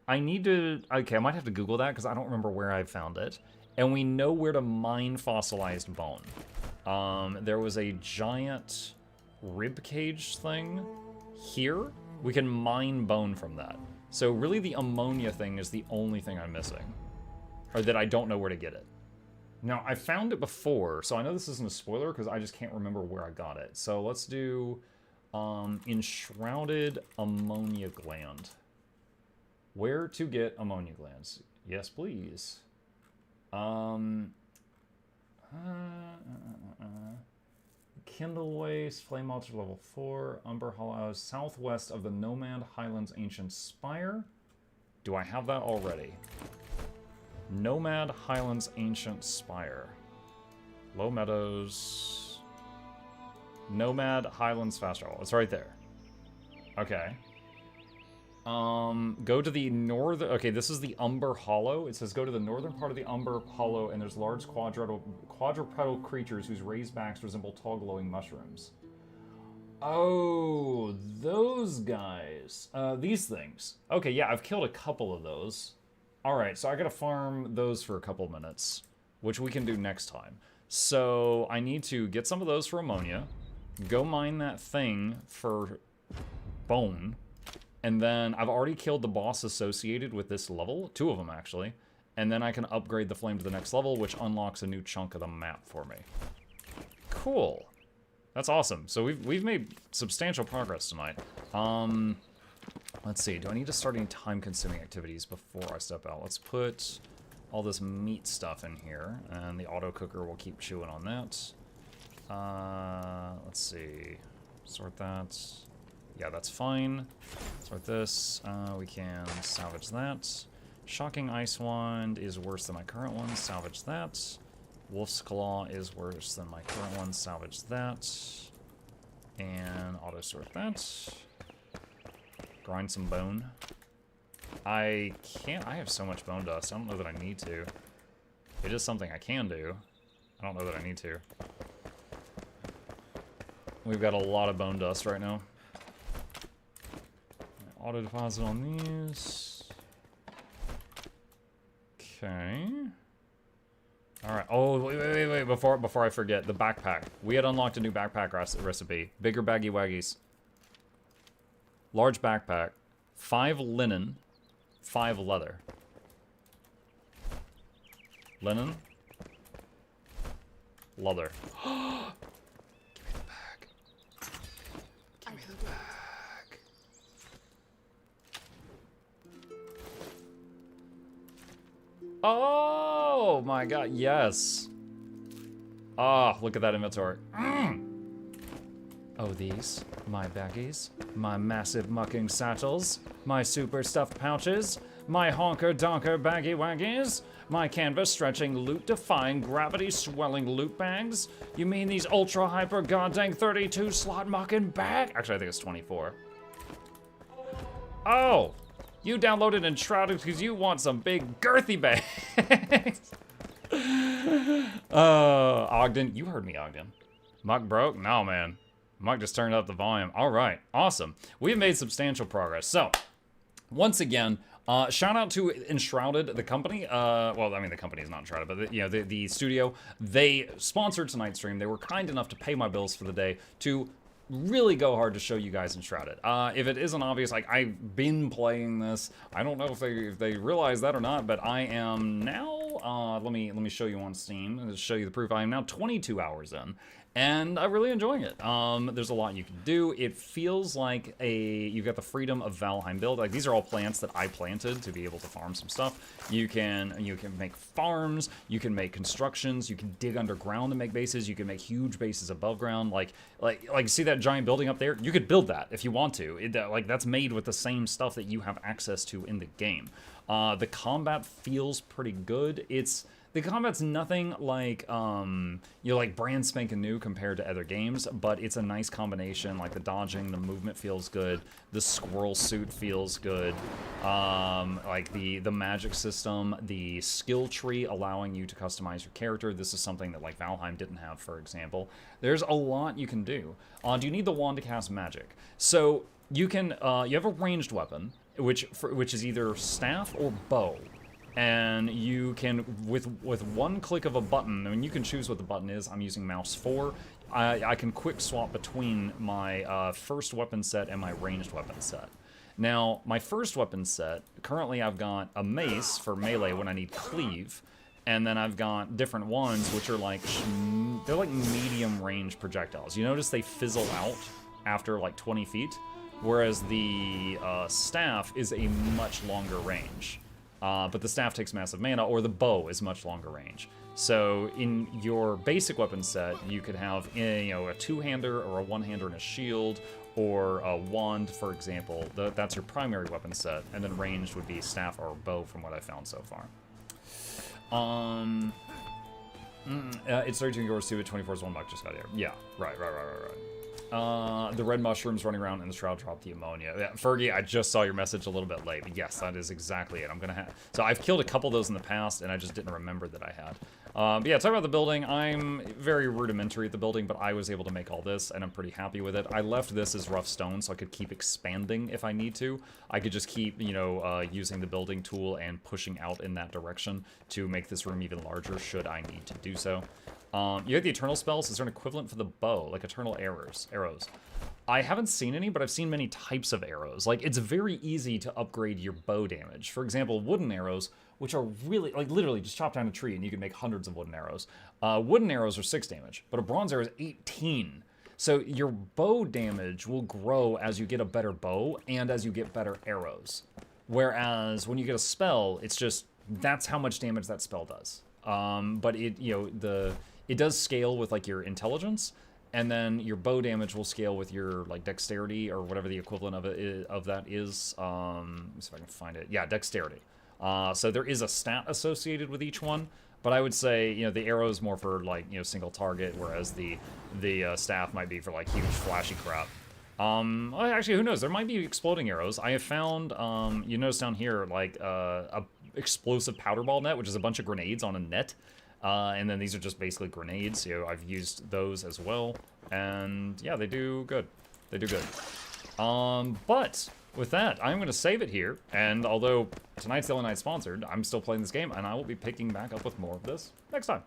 S1: I need to... Okay, I might have to Google that, because I don't remember where I found it. And we know where to mine fossilized bone. There was a giant ribcage thing here. We can mine bone from that. So really the ammonia thing is the only thing I'm missing. Or that I don't know where to get it. Now, I found it before, so I know this isn't a spoiler because I just can't remember where I got it. So let's do Enshrouded ammonia gland. Where to get ammonia glands? Yes, please. Kindle Waste, Flame Altar level 4, Umber Hollows, southwest of the Nomad Highlands Ancient Spire. Do I have that already? Nomad Highlands Ancient Spire. Low Meadows. Nomad Highlands Fast Travel. It's right there. Okay. Go to the northern... Okay, this is the Umber Hollow. It says go to the northern part of the Umber Hollow, and there's large quadrupedal creatures whose raised backs resemble tall glowing mushrooms. Oh, those guys. These things. Okay, yeah, I've killed a couple of those. Alright, so I gotta farm those for a couple minutes, which we can do next time. So, I need to get some of those for ammonia, go mine that thing for bone, and then I've already killed the boss associated with this level, 2 of them actually, and then I can upgrade the flame to the next level, which unlocks a new chunk of the map for me. Cool. That's awesome. So we've made substantial progress tonight. Let's see, do I need to start any time-consuming activities before I step out? Let's put all this meat stuff in here, and the auto cooker will keep chewing on that. Let's see, sort that. Yeah, that's fine. Sort this. We can salvage that. Shocking Ice Wand is worse than my current one. Salvage that. Wolf's Claw is worse than my current one. Salvage that. And auto-sort that. Grind some bone. I can't... I have so much bone dust. I don't know that I need to. It is something I can do. I don't know that I need to. We've got a lot of bone dust right now. Auto deposit on these. Okay. Alright. Oh, wait. Before I forget, the backpack. We had unlocked a new backpack recipe. Bigger baggy waggies. Large backpack. 5 linen. 5 leather. Linen. Leather. Give me the bag. Give me the bag. Oh my god, yes. Ah, look at that inventory. Oh, these, my baggies, my massive mucking satchels, my super stuffed pouches, My honker-donker baggy-waggies? My canvas stretching, loot-defying, gravity-swelling loot bags? You mean these ultra-hyper goddamn 32-slot mucking bag? Actually, I think it's 24. Oh! You downloaded Enshrouded because you want some big girthy bags. Ogden, you heard me, Ogden. Muck broke? No, man. Muck just turned up the volume. All right, awesome. We've made substantial progress. So, once again, shout out to Enshrouded, the company. Well, I mean, the company is not Enshrouded, but the studio. They sponsored tonight's stream. They were kind enough to pay my bills for the day to really go hard to show you guys Enshrouded. If it isn't obvious, like, I've been playing this. I don't know if they realize that or not, but I am now, let me show you on Steam. I'll show you the proof. I am now 22 hours in, and I'm really enjoying it. There's a lot you can do. It feels like you've got the freedom of Valheim build. Like, these are all plants that I planted to be able to farm some stuff. You can make farms, you can make constructions, you can dig underground to make bases, you can make huge bases above ground. Like see that giant building up there? You could build that if you want to. That's made with the same stuff that you have access to in the game. The combat feels pretty good. The combat's nothing like, like brand spanking new compared to other games, but it's a nice combination. Like the dodging, the movement feels good, the squirrel suit feels good, like the magic system, the skill tree allowing you to customize your character. This is something that like Valheim didn't have, for example. There's a lot you can do. Do you need the wand to cast magic? So you can, you have a ranged weapon, which is either staff or bow. And you can, with one click of a button, I mean, you can choose what the button is. I'm using mouse 4. I can quick swap between my first weapon set and my ranged weapon set. Now, my first weapon set, currently I've got a mace for melee when I need cleave, and then I've got different ones which are like, they're like medium range projectiles. You notice they fizzle out after like 20 feet, whereas the staff is a much longer range. But the staff takes massive mana, or the bow is much longer range. So in your basic weapon set, you could have a two-hander or a one-hander and a shield, or a wand, for example. That's your primary weapon set, and then ranged would be staff or bow from what I found so far. It's 13 yours too, but 24 is one buck just got here. Yeah, right. The red mushrooms running around in the Shroud dropped the ammonia. Yeah, Fergie, I just saw your message a little bit late, but yes, that is exactly it. I'm gonna have, so I've killed a couple of those in the past, and I just didn't remember that I had. But yeah, talk about the building. I'm very rudimentary at the building, but I was able to make all this, and I'm pretty happy with it. I left this as rough stone, so I could keep expanding if I need to. I could just keep, using the building tool and pushing out in that direction to make this room even larger, should I need to do so. You have the eternal spells. Is there an equivalent for the bow, like eternal arrows? I haven't seen any, but I've seen many types of arrows. Like, it's very easy to upgrade your bow damage. For example, wooden arrows, which are really, like, literally just chop down a tree and you can make hundreds of wooden arrows. Wooden arrows are 6 damage, but a bronze arrow is 18. So your bow damage will grow as you get a better bow and as you get better arrows. Whereas when you get a spell, it's just, that's how much damage that spell does. But it does scale with like your intelligence, and then your bow damage will scale with your like dexterity or whatever the equivalent of that is. Let me see if I can find it. Yeah, dexterity. So there is a stat associated with each one, but I would say the arrow is more for like single target, whereas the staff might be for like huge flashy crap. Well, actually, who knows? There might be exploding arrows. I have found you notice down here like a explosive powder ball net, which is a bunch of grenades on a net. And then these are just basically grenades, so I've used those as well, and yeah, they do good. They do good. But with that, I'm going to save it here, and although tonight's the only night sponsored, I'm still playing this game, and I will be picking back up with more of this next time.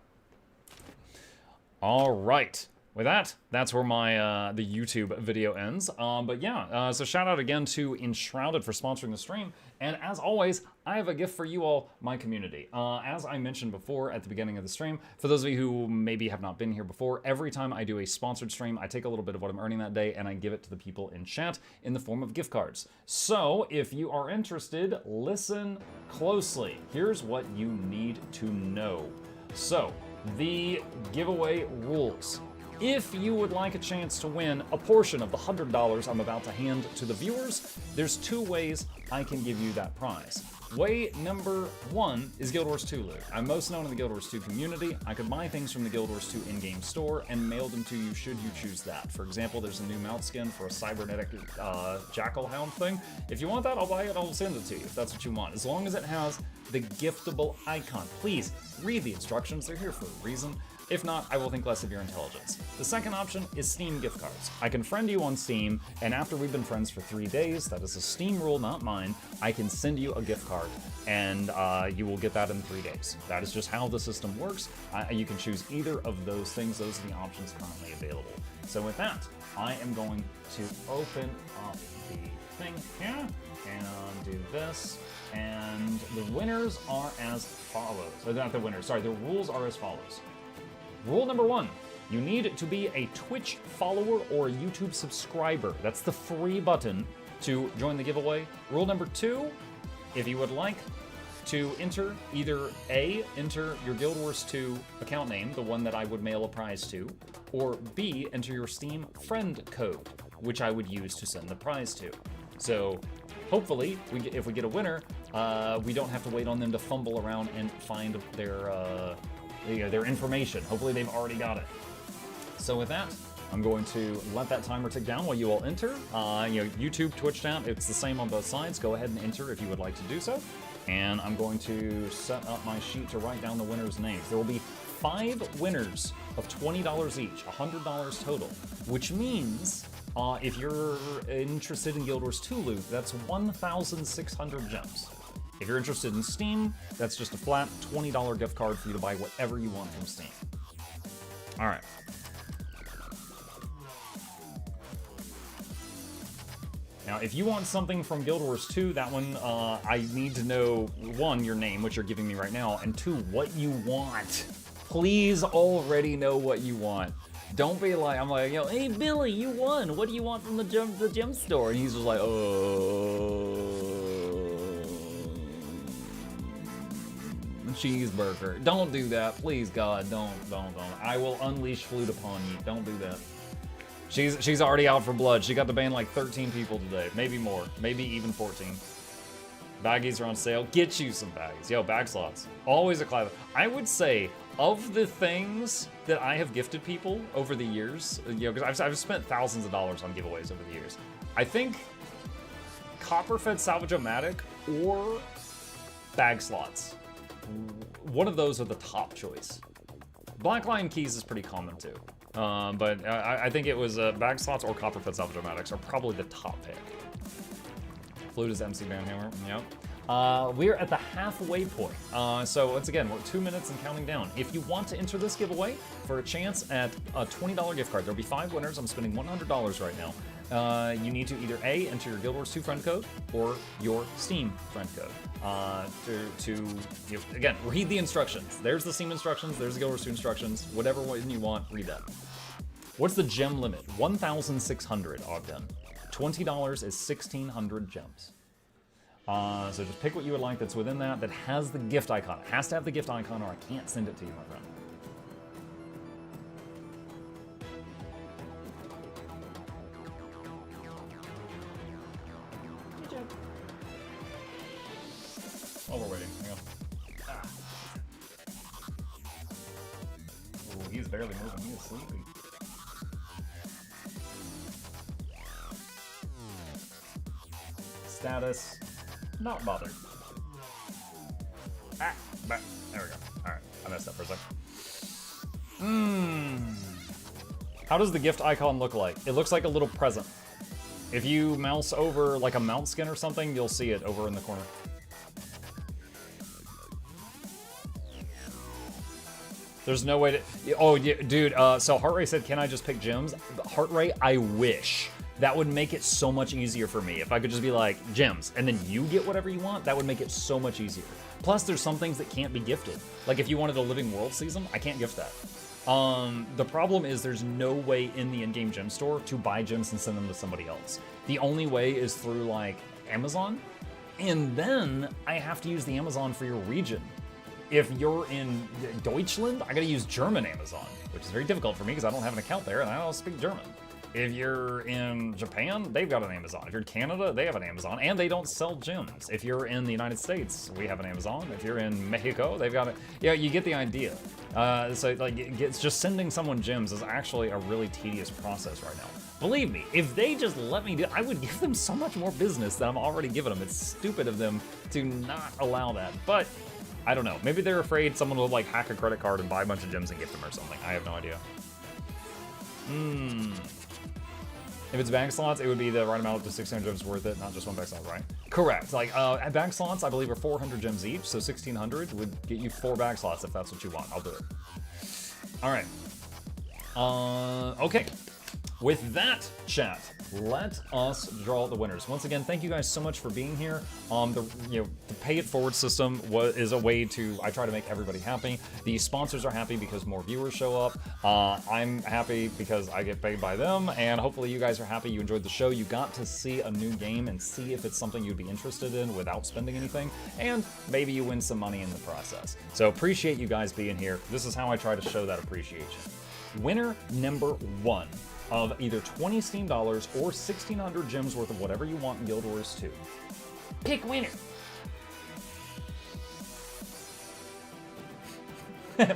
S1: All right. With that, that's where my the YouTube video ends. But yeah, so shout out again to Enshrouded for sponsoring the stream. And as always, I have a gift for you all, my community. As I mentioned before at the beginning of the stream, for those of you who maybe have not been here before, every time I do a sponsored stream, I take a little bit of what I'm earning that day and I give it to the people in chat in the form of gift cards. So if you are interested, listen closely. Here's what you need to know. So the giveaway rules. If you would like a chance to win a portion of the $100 I'm about to hand to the viewers, there's 2 ways I can give you that prize. Way number 1 is Guild Wars 2 loot. I'm most known in the Guild Wars 2 community. I could buy things from the Guild Wars 2 in-game store and mail them to you should you choose that. For example, there's a new mount skin for a cybernetic jackal hound thing. If you want that, I'll buy it, I'll send it to you if that's what you want. As long as it has the giftable icon. Please, read the instructions, they're here for a reason. If not, I will think less of your intelligence. The second option is Steam gift cards. I can friend you on Steam, and after we've been friends for 3 days, that is a Steam rule, not mine, I can send you a gift card, and you will get that in 3 days. That is just how the system works. You can choose either of those things. Those are the options currently available. So with that, I am going to open up the thing here, and do this, and the winners are as follows. Not the winners, sorry, the rules are as follows. Rule number 1, you need to be a Twitch follower or a YouTube subscriber. That's the free button to join the giveaway. Rule number 2, if you would like to enter either A, enter your Guild Wars 2 account name, the one that I would mail a prize to, or B, enter your Steam friend code, which I would use to send the prize to. So hopefully, if we get a winner, we don't have to wait on them to fumble around and find their information. Hopefully they've already got it. So with that, I'm going to let that timer tick down while you all enter. YouTube, Twitch chat, it's the same on both sides. Go ahead and enter if you would like to do so. And I'm going to set up my sheet to write down the winners' names. There will be 5 winners of $20 each, $100 total, which means if you're interested in Guild Wars 2 loot, that's 1,600 gems. If you're interested in Steam, that's just a flat $20 gift card for you to buy whatever you want from Steam. All right. Now, if you want something from Guild Wars 2, that one, I need to know, 1, your name, which you're giving me right now, and 2, what you want. Please already know what you want. Don't be like, I'm like, hey, Billy, you won. What do you want from the gem store? And he's just like, cheeseburger. Don't do that. Please, God, don't. I will unleash flute upon you. Don't do that. She's already out for blood. She got to ban like 13 people today. Maybe more. Maybe even 14. Baggies are on sale. Get you some baggies. Yo, bag slots. Always a clap. I would say, of the things that I have gifted people over the years, because I've spent thousands of dollars on giveaways over the years, I think Copperfed Salvage-O-Matic or bag slots. One of those are the top choice. Black Lion Keys is pretty common too. But I think it was bag slots or Copperfed Salvage-O-Matics are probably the top pick. Flute is MC Banhammer, yep. We're at the halfway point. So once again, we're 2 minutes and counting down. If you want to enter this giveaway for a chance at a $20 gift card, there'll be 5 winners. I'm spending $100 right now. You need to either A, enter your Guild Wars 2 friend code, or your Steam friend code. Again, read the instructions. There's the Steam instructions, there's the Guild Wars 2 instructions. Whatever one you want, read that. What's the gem limit? 1,600, Ogden. $20 is 1,600 gems. So just pick what you would like that's within that has the gift icon. It has to have the gift icon or I can't send it to you, my friend. Oh, we're waiting. Hang on. Ooh, he's barely moving. He is sleepy. Status. Not bothered. There we go. Alright, I messed up for a second. How does the gift icon look like? It looks like a little present. If you mouse over like a mount skin or something, you'll see it over in the corner. There's no way to... Oh, yeah, dude, so Heartray said, can I just pick gems? Heartray, I wish. That would make it so much easier for me. If I could just be like, gems, and then you get whatever you want, that would make it so much easier. Plus, there's some things that can't be gifted. Like if you wanted a Living World season, I can't gift that. The problem is there's no way in the in-game gem store to buy gems and send them to somebody else. The only way is through like Amazon, and then I have to use the Amazon for your region. If you're in Deutschland, I gotta use German Amazon, which is very difficult for me because I don't have an account there and I don't speak German. If you're in Japan, they've got an Amazon. If you're in Canada, they have an Amazon, and they don't sell gems. If you're in the United States, we have an Amazon. If you're in Mexico, they've got it. Yeah, you get the idea. So like, it's just sending someone gems is actually a really tedious process right now. Believe me, if they just let me do, I would give them so much more business than I'm already giving them. It's stupid of them to not allow that, but I don't know. Maybe they're afraid someone will like hack a credit card and buy a bunch of gems and gift them or something. I have no idea. If it's bag slots, it would be the right amount up to 600 gems worth it, not just one bag slot, right? Correct. Like, bag slots, I believe, are 400 gems each, so 1,600 would get you 4 bag slots if that's what you want. I'll do it. All right. Okay. With that, chat, let us draw the winners. Once again, thank you guys so much for being here. The pay it forward system is a way to, I try to make everybody happy. The sponsors are happy because more viewers show up. I'm happy because I get paid by them, and hopefully you guys are happy you enjoyed the show. You got to see a new game and see if it's something you'd be interested in without spending anything, and maybe you win some money in the process. So appreciate you guys being here. This is how I try to show that appreciation. Winner number 1 of either 20 Steam dollars or 1,600 gems worth of whatever you want in Guild Wars 2. Pick winner.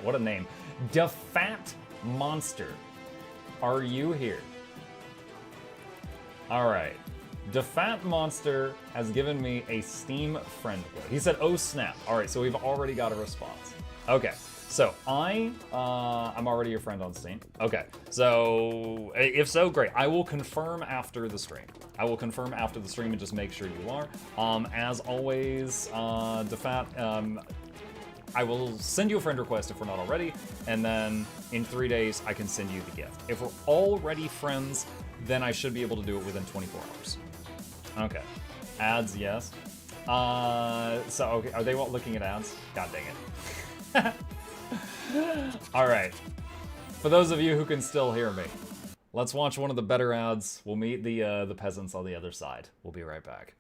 S1: What a name. DeFat Monster. Are you here? All right. DeFat Monster has given me a Steam friend code. He said, oh snap. All right, so we've already got a response. Okay. So I'm already your friend on Steam. Okay, so if so, great. I will confirm after the stream. I will confirm after the stream and just make sure you are. As always, DeFat, I will send you a friend request if we're not already, and then in 3 days I can send you the gift. If we're already friends, then I should be able to do it within 24 hours. Okay, ads, yes. So okay, are they looking at ads? God dang it. All right, for those of you who can still hear me, let's watch one of the better ads. We'll meet the peasants on the other side. We'll be right back.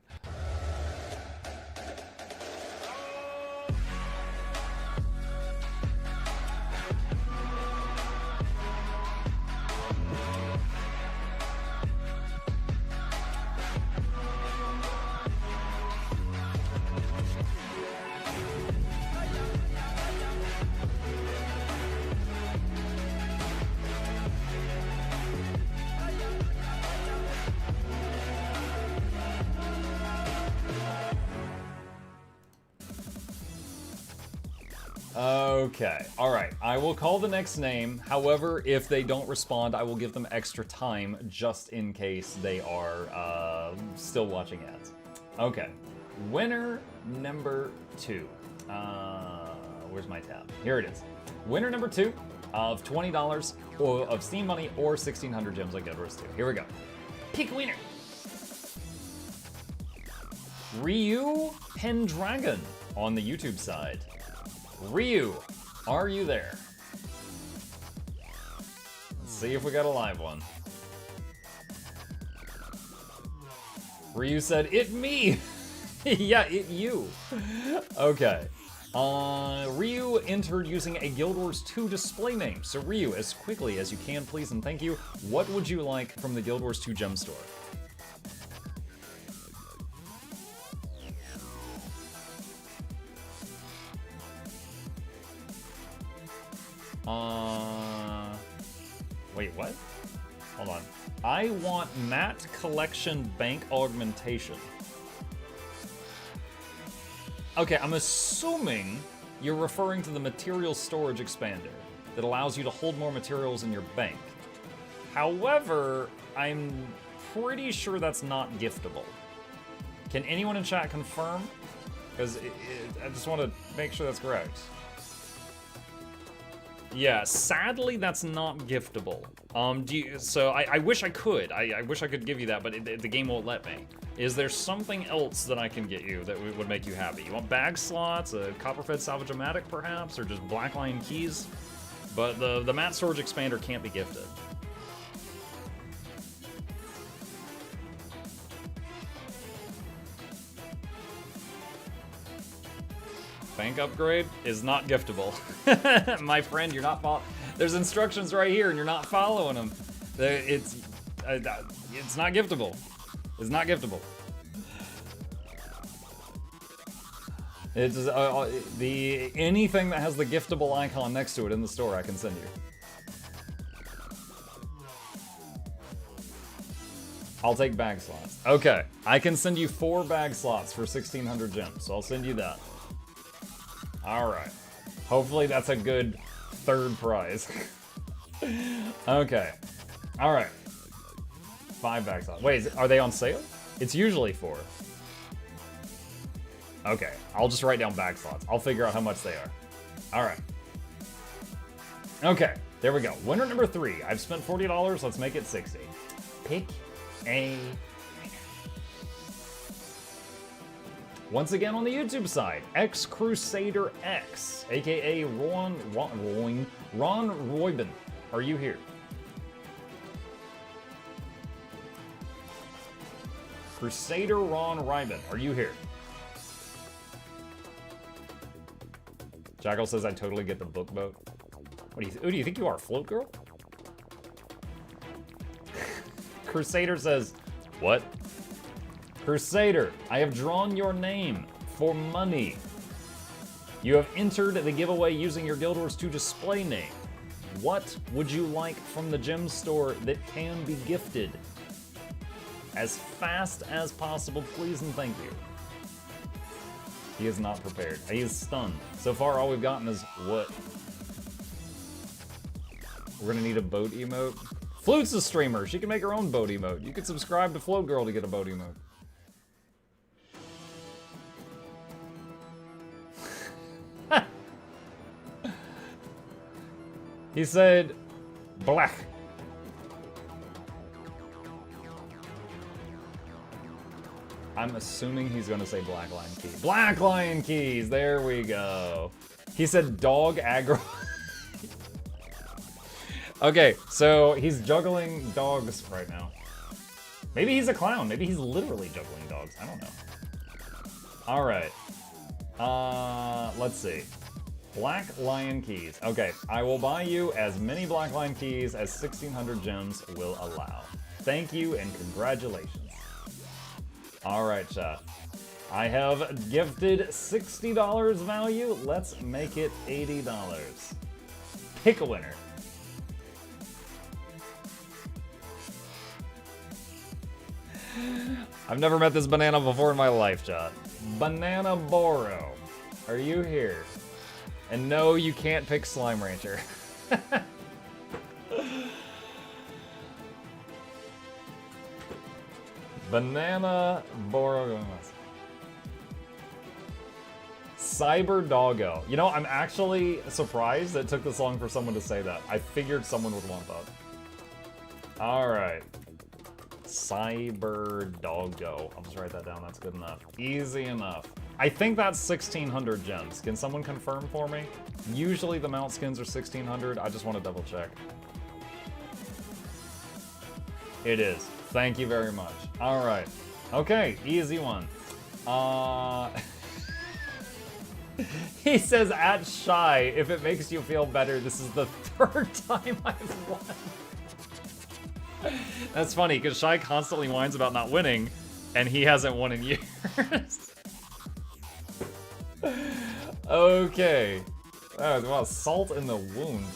S1: Okay, all right. I will call the next name. However, if they don't respond, I will give them extra time just in case they are still watching ads. Okay, winner number 2. Where's my tab? Here it is. Winner number 2 of $20 of Steam money or 1,600 gems like Guild Wars 2. Here we go. Pick winner. Ryu Pendragon on the YouTube side. Ryu, are you there? Let's see if we got a live one. Ryu said, "It me." Yeah, it you. Okay. Ryu entered using a Guild Wars 2 display name. So Ryu, as quickly as you can, please and thank you. What would you like from the Guild Wars 2 gem store? Wait, what? Hold on. I want Matte Collection Bank Augmentation. Okay, I'm assuming you're referring to the material storage expander that allows you to hold more materials in your bank. However, I'm pretty sure that's not giftable. Can anyone in chat confirm? Because I just want to make sure that's correct. Yeah, sadly, that's not giftable. So I wish I could. I wish I could give you that, but the game won't let me. Is there something else that I can get you that would make you happy? You want bag slots, a copper-fed salvage-o-matic, perhaps, or just black lion keys? But the matte storage expander can't be gifted. bank upgrade is not giftable. My friend, you're not there's instructions right here and you're not following them. It's not giftable. It's not giftable. It's anything that has the giftable icon next to it in the store I can send you. I'll take bag slots. Okay, I can send you 4 bag slots for 1,600 gems, so I'll send you that. Alright. Hopefully that's a good 3rd prize. Okay. Alright. 5 bag slots. Wait, are they on sale? It's usually 4. Okay, I'll just write down bag slots. I'll figure out how much they are. Alright. Okay, there we go. Winner number 3. I've spent $40, let's make it 60. Pick a winner. Once again on the YouTube side, X Crusader X, aka Ron Roybin. Are you here? Crusader Ron Ryben, are you here? Jackal says I totally get the book boat. What do you who do you think you are, float girl? Crusader says, what? Crusader, I have drawn your name for money. You have entered the giveaway using your Guild Wars 2 display name. What would you like from the gem store that can be gifted? As fast as possible, please and thank you. He is not prepared. He is stunned. So far, all we've gotten is what? We're gonna need a boat emote. Flute's a streamer. She can make her own boat emote. You can subscribe to Float Girl to get a boat emote. He said, black. I'm assuming he's gonna say Black Lion Key. Black Lion Keys, there we go. He said dog aggro. Okay, so he's juggling dogs right now. Maybe he's a clown. Maybe he's literally juggling dogs. I don't know. All right. Let's see. Black Lion Keys. Okay, I will buy you as many Black Lion Keys as 1,600 gems will allow. Thank you and congratulations. All right, chat. I have gifted $60 value. Let's make it $80. Pick a winner. I've never met this banana before in my life, chat. Banana Boro. Are you here? And no, you can't pick Slime Rancher. Banana Boro. Cyber Doggo. You know, I'm actually surprised that it took this long for someone to say that. I figured someone would want that. Alright. Cyber Doggo. I'll just write that down. That's good enough. Easy enough. I think that's 1,600 gems. Can someone confirm for me? Usually the mount skins are 1,600. I just want to double check. It is. Thank you very much. All right. Okay, easy one. He says at Shy, if it makes you feel better, this is the 3rd time I've won. That's funny, because Shy constantly whines about not winning, and he hasn't won in years. Okay. Oh, well, salt in the wound.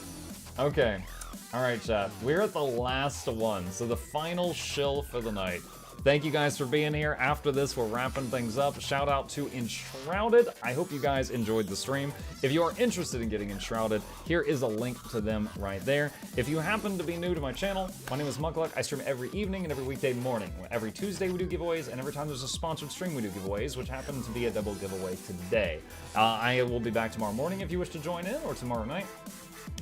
S1: Okay. Alright, chat. We're at the last one, so the final shill for the night. Thank you guys for being here. After this, we're wrapping things up. Shout out to Enshrouded. I hope you guys enjoyed the stream. If you are interested in getting Enshrouded, here is a link to them right there. If you happen to be new to my channel, my name is Mukluk. I stream every evening and every weekday morning. Every Tuesday we do giveaways, and every time there's a sponsored stream we do giveaways, which happen to be a double giveaway today. I will be back tomorrow morning if you wish to join in, or tomorrow night.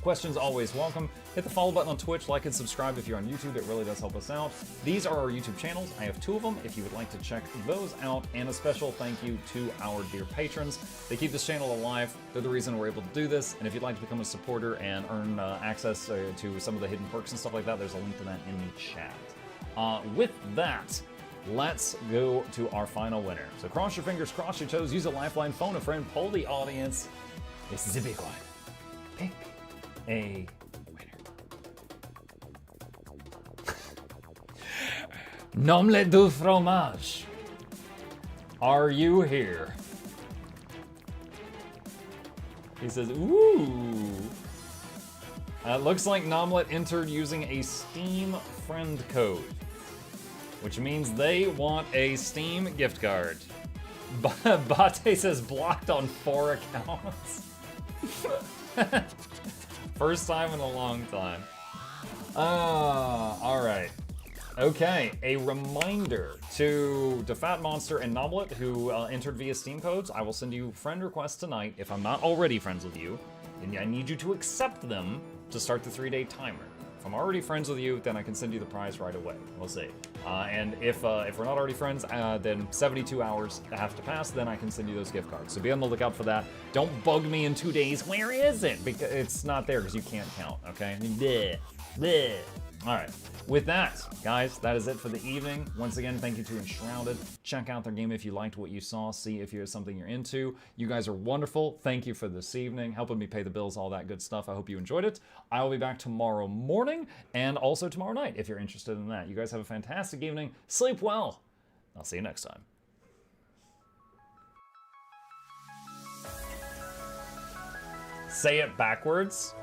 S1: Questions always welcome. Hit the follow button on Twitch, like and subscribe if you're on YouTube. It really does help us out. These are our YouTube channels. I have 2 of them if you would like to check those out. And a special thank you to our dear patrons. They keep this channel alive. They're the reason we're able to do this. And if you'd like to become a supporter and earn access to some of the hidden perks and stuff like that, there's a link to that in the chat. With that, let's go to our final winner. So cross your fingers, cross your toes, use a lifeline, phone a friend, poll the audience. This is a big one. Pick a winner. Nomelet du fromage. Are you here? He says, ooh. Looks like Nomlet entered using a Steam friend code, which means they want a Steam gift card. Bate says blocked on 4 accounts. First time in a long time. All right. Okay, a reminder to Fat Monster and Noblet who entered via Steam codes. I will send you friend requests tonight. If I'm not already friends with you, then I need you to accept them to start the 3-day timer. If I'm already friends with you, then I can send you the prize right away. We'll see. And if we're not already friends, then 72 hours have to pass, then I can send you those gift cards. So be on the lookout for that. Don't bug me in 2 days. Where is it? Because it's not there because you can't count, okay? Bleh. Bleh. All right, with that, guys, that is it for the evening. Once again, thank you to Enshrouded. Check out their game if you liked what you saw. See if there's something you're into. You guys are wonderful. Thank you for this evening, helping me pay the bills, all that good stuff. I hope you enjoyed it. I will be back tomorrow morning and also tomorrow night if you're interested in that. You guys have a fantastic evening. Sleep well. I'll see you next time. Say it backwards.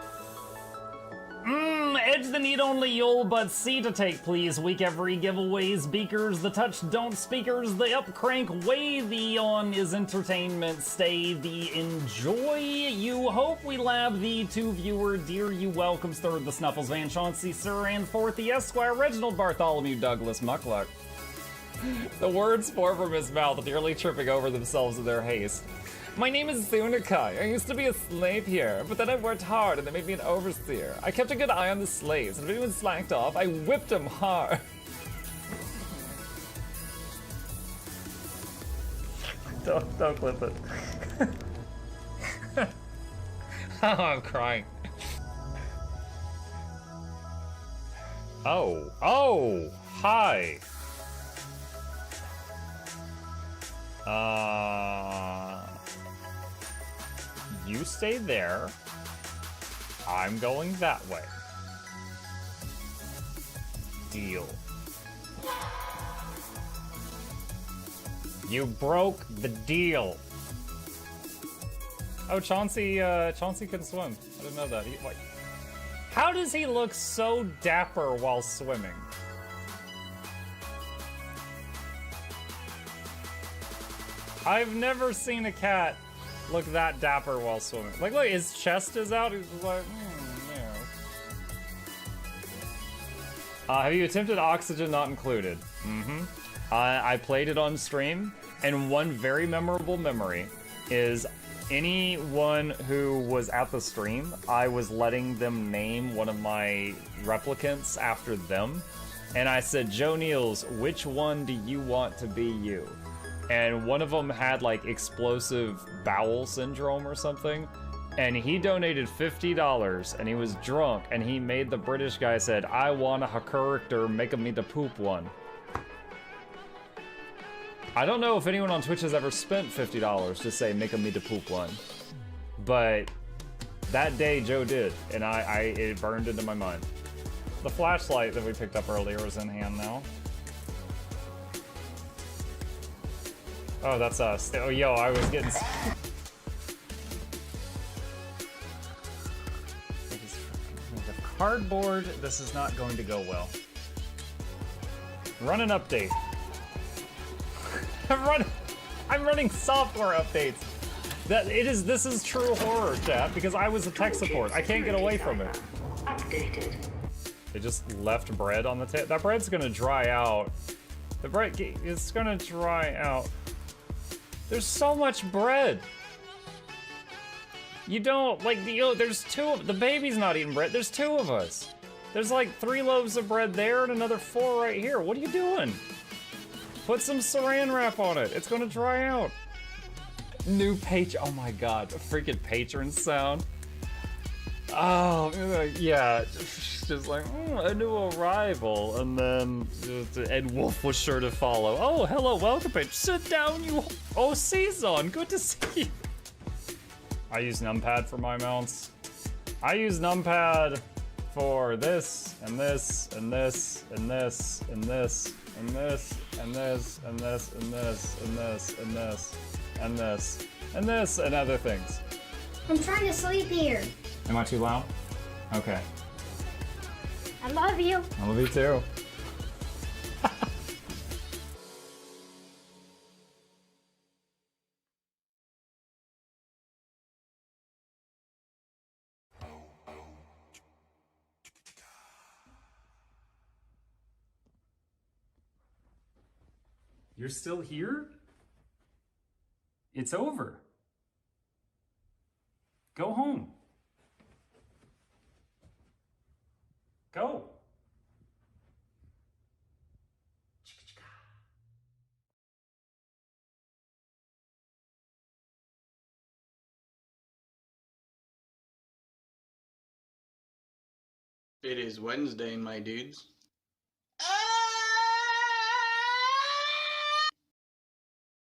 S1: Edge the need only you'll but see to take please. Week every giveaways, beakers, the touch don't speakers, the up crank way the on is entertainment, stay the enjoy. You hope we lab the 2 viewer, dear you welcomes third the Snuffles, Van Chauncey, Sir, and fourth the Esquire, Reginald Bartholomew, Douglas, Mukluk. The words pour from his mouth, nearly tripping over themselves in their haste. My name is Zunikai. I used to be a slave here, but then I worked hard and they made me an overseer. I kept a good eye on the slaves, and if anyone slacked off, I whipped them hard. Don't clip it. Oh, I'm crying. Oh, hi. You stay there. I'm going that way. Deal. You broke the deal. Oh, Chauncey can swim. I didn't know that. How does he look so dapper while swimming? I've never seen a cat look that dapper while swimming. Like, look, his chest is out. He's just like, yeah. Have you attempted Oxygen Not Included? I played it on stream, and one very memorable memory is anyone who was at the stream, I was letting them name one of my replicants after them, and I said, Joe Niels, which one do you want to be you? And one of them had like explosive bowel syndrome or something, and he donated $50 and he was drunk and he made the British guy said, I want a character, make me the poop one. I don't know if anyone on Twitch has ever spent $50 to say make me the poop one, but that day Joe did, and it burned into my mind. The flashlight that we picked up earlier is in hand now. Oh, that's us. Oh, yo, I was getting... Cardboard, this is not going to go well. Run an update. I'm running software updates. This is true horror, chat, because I was a tech support. I can't get away from it. Updated. They just left bread on the table. That bread's gonna dry out. The bread is gonna dry out. There's so much bread. You don't, like, there's the baby's not eating bread. There's 2 of us. There's like 3 loaves of bread there and another 4 right here. What are you doing? Put some saran wrap on it. It's gonna dry out. New page, oh my God, a freaking patron sound. Oh, yeah, just like, a new arrival, and then Ed Wolf was sure to follow. Oh, hello, welcome, bitch. Sit down, you. Oh, Season, good to see you. I use numpad for my mounts. I use numpad for this, and this, and this, and this, and this, and this, and this, and this, and this, and this, and this, and this, and this, and other things.
S8: I'm trying to sleep here.
S1: Am I too loud? Okay.
S8: I love you.
S1: I love you too. You're still here? It's over. Go home. Go.
S9: It is Wednesday, my dudes.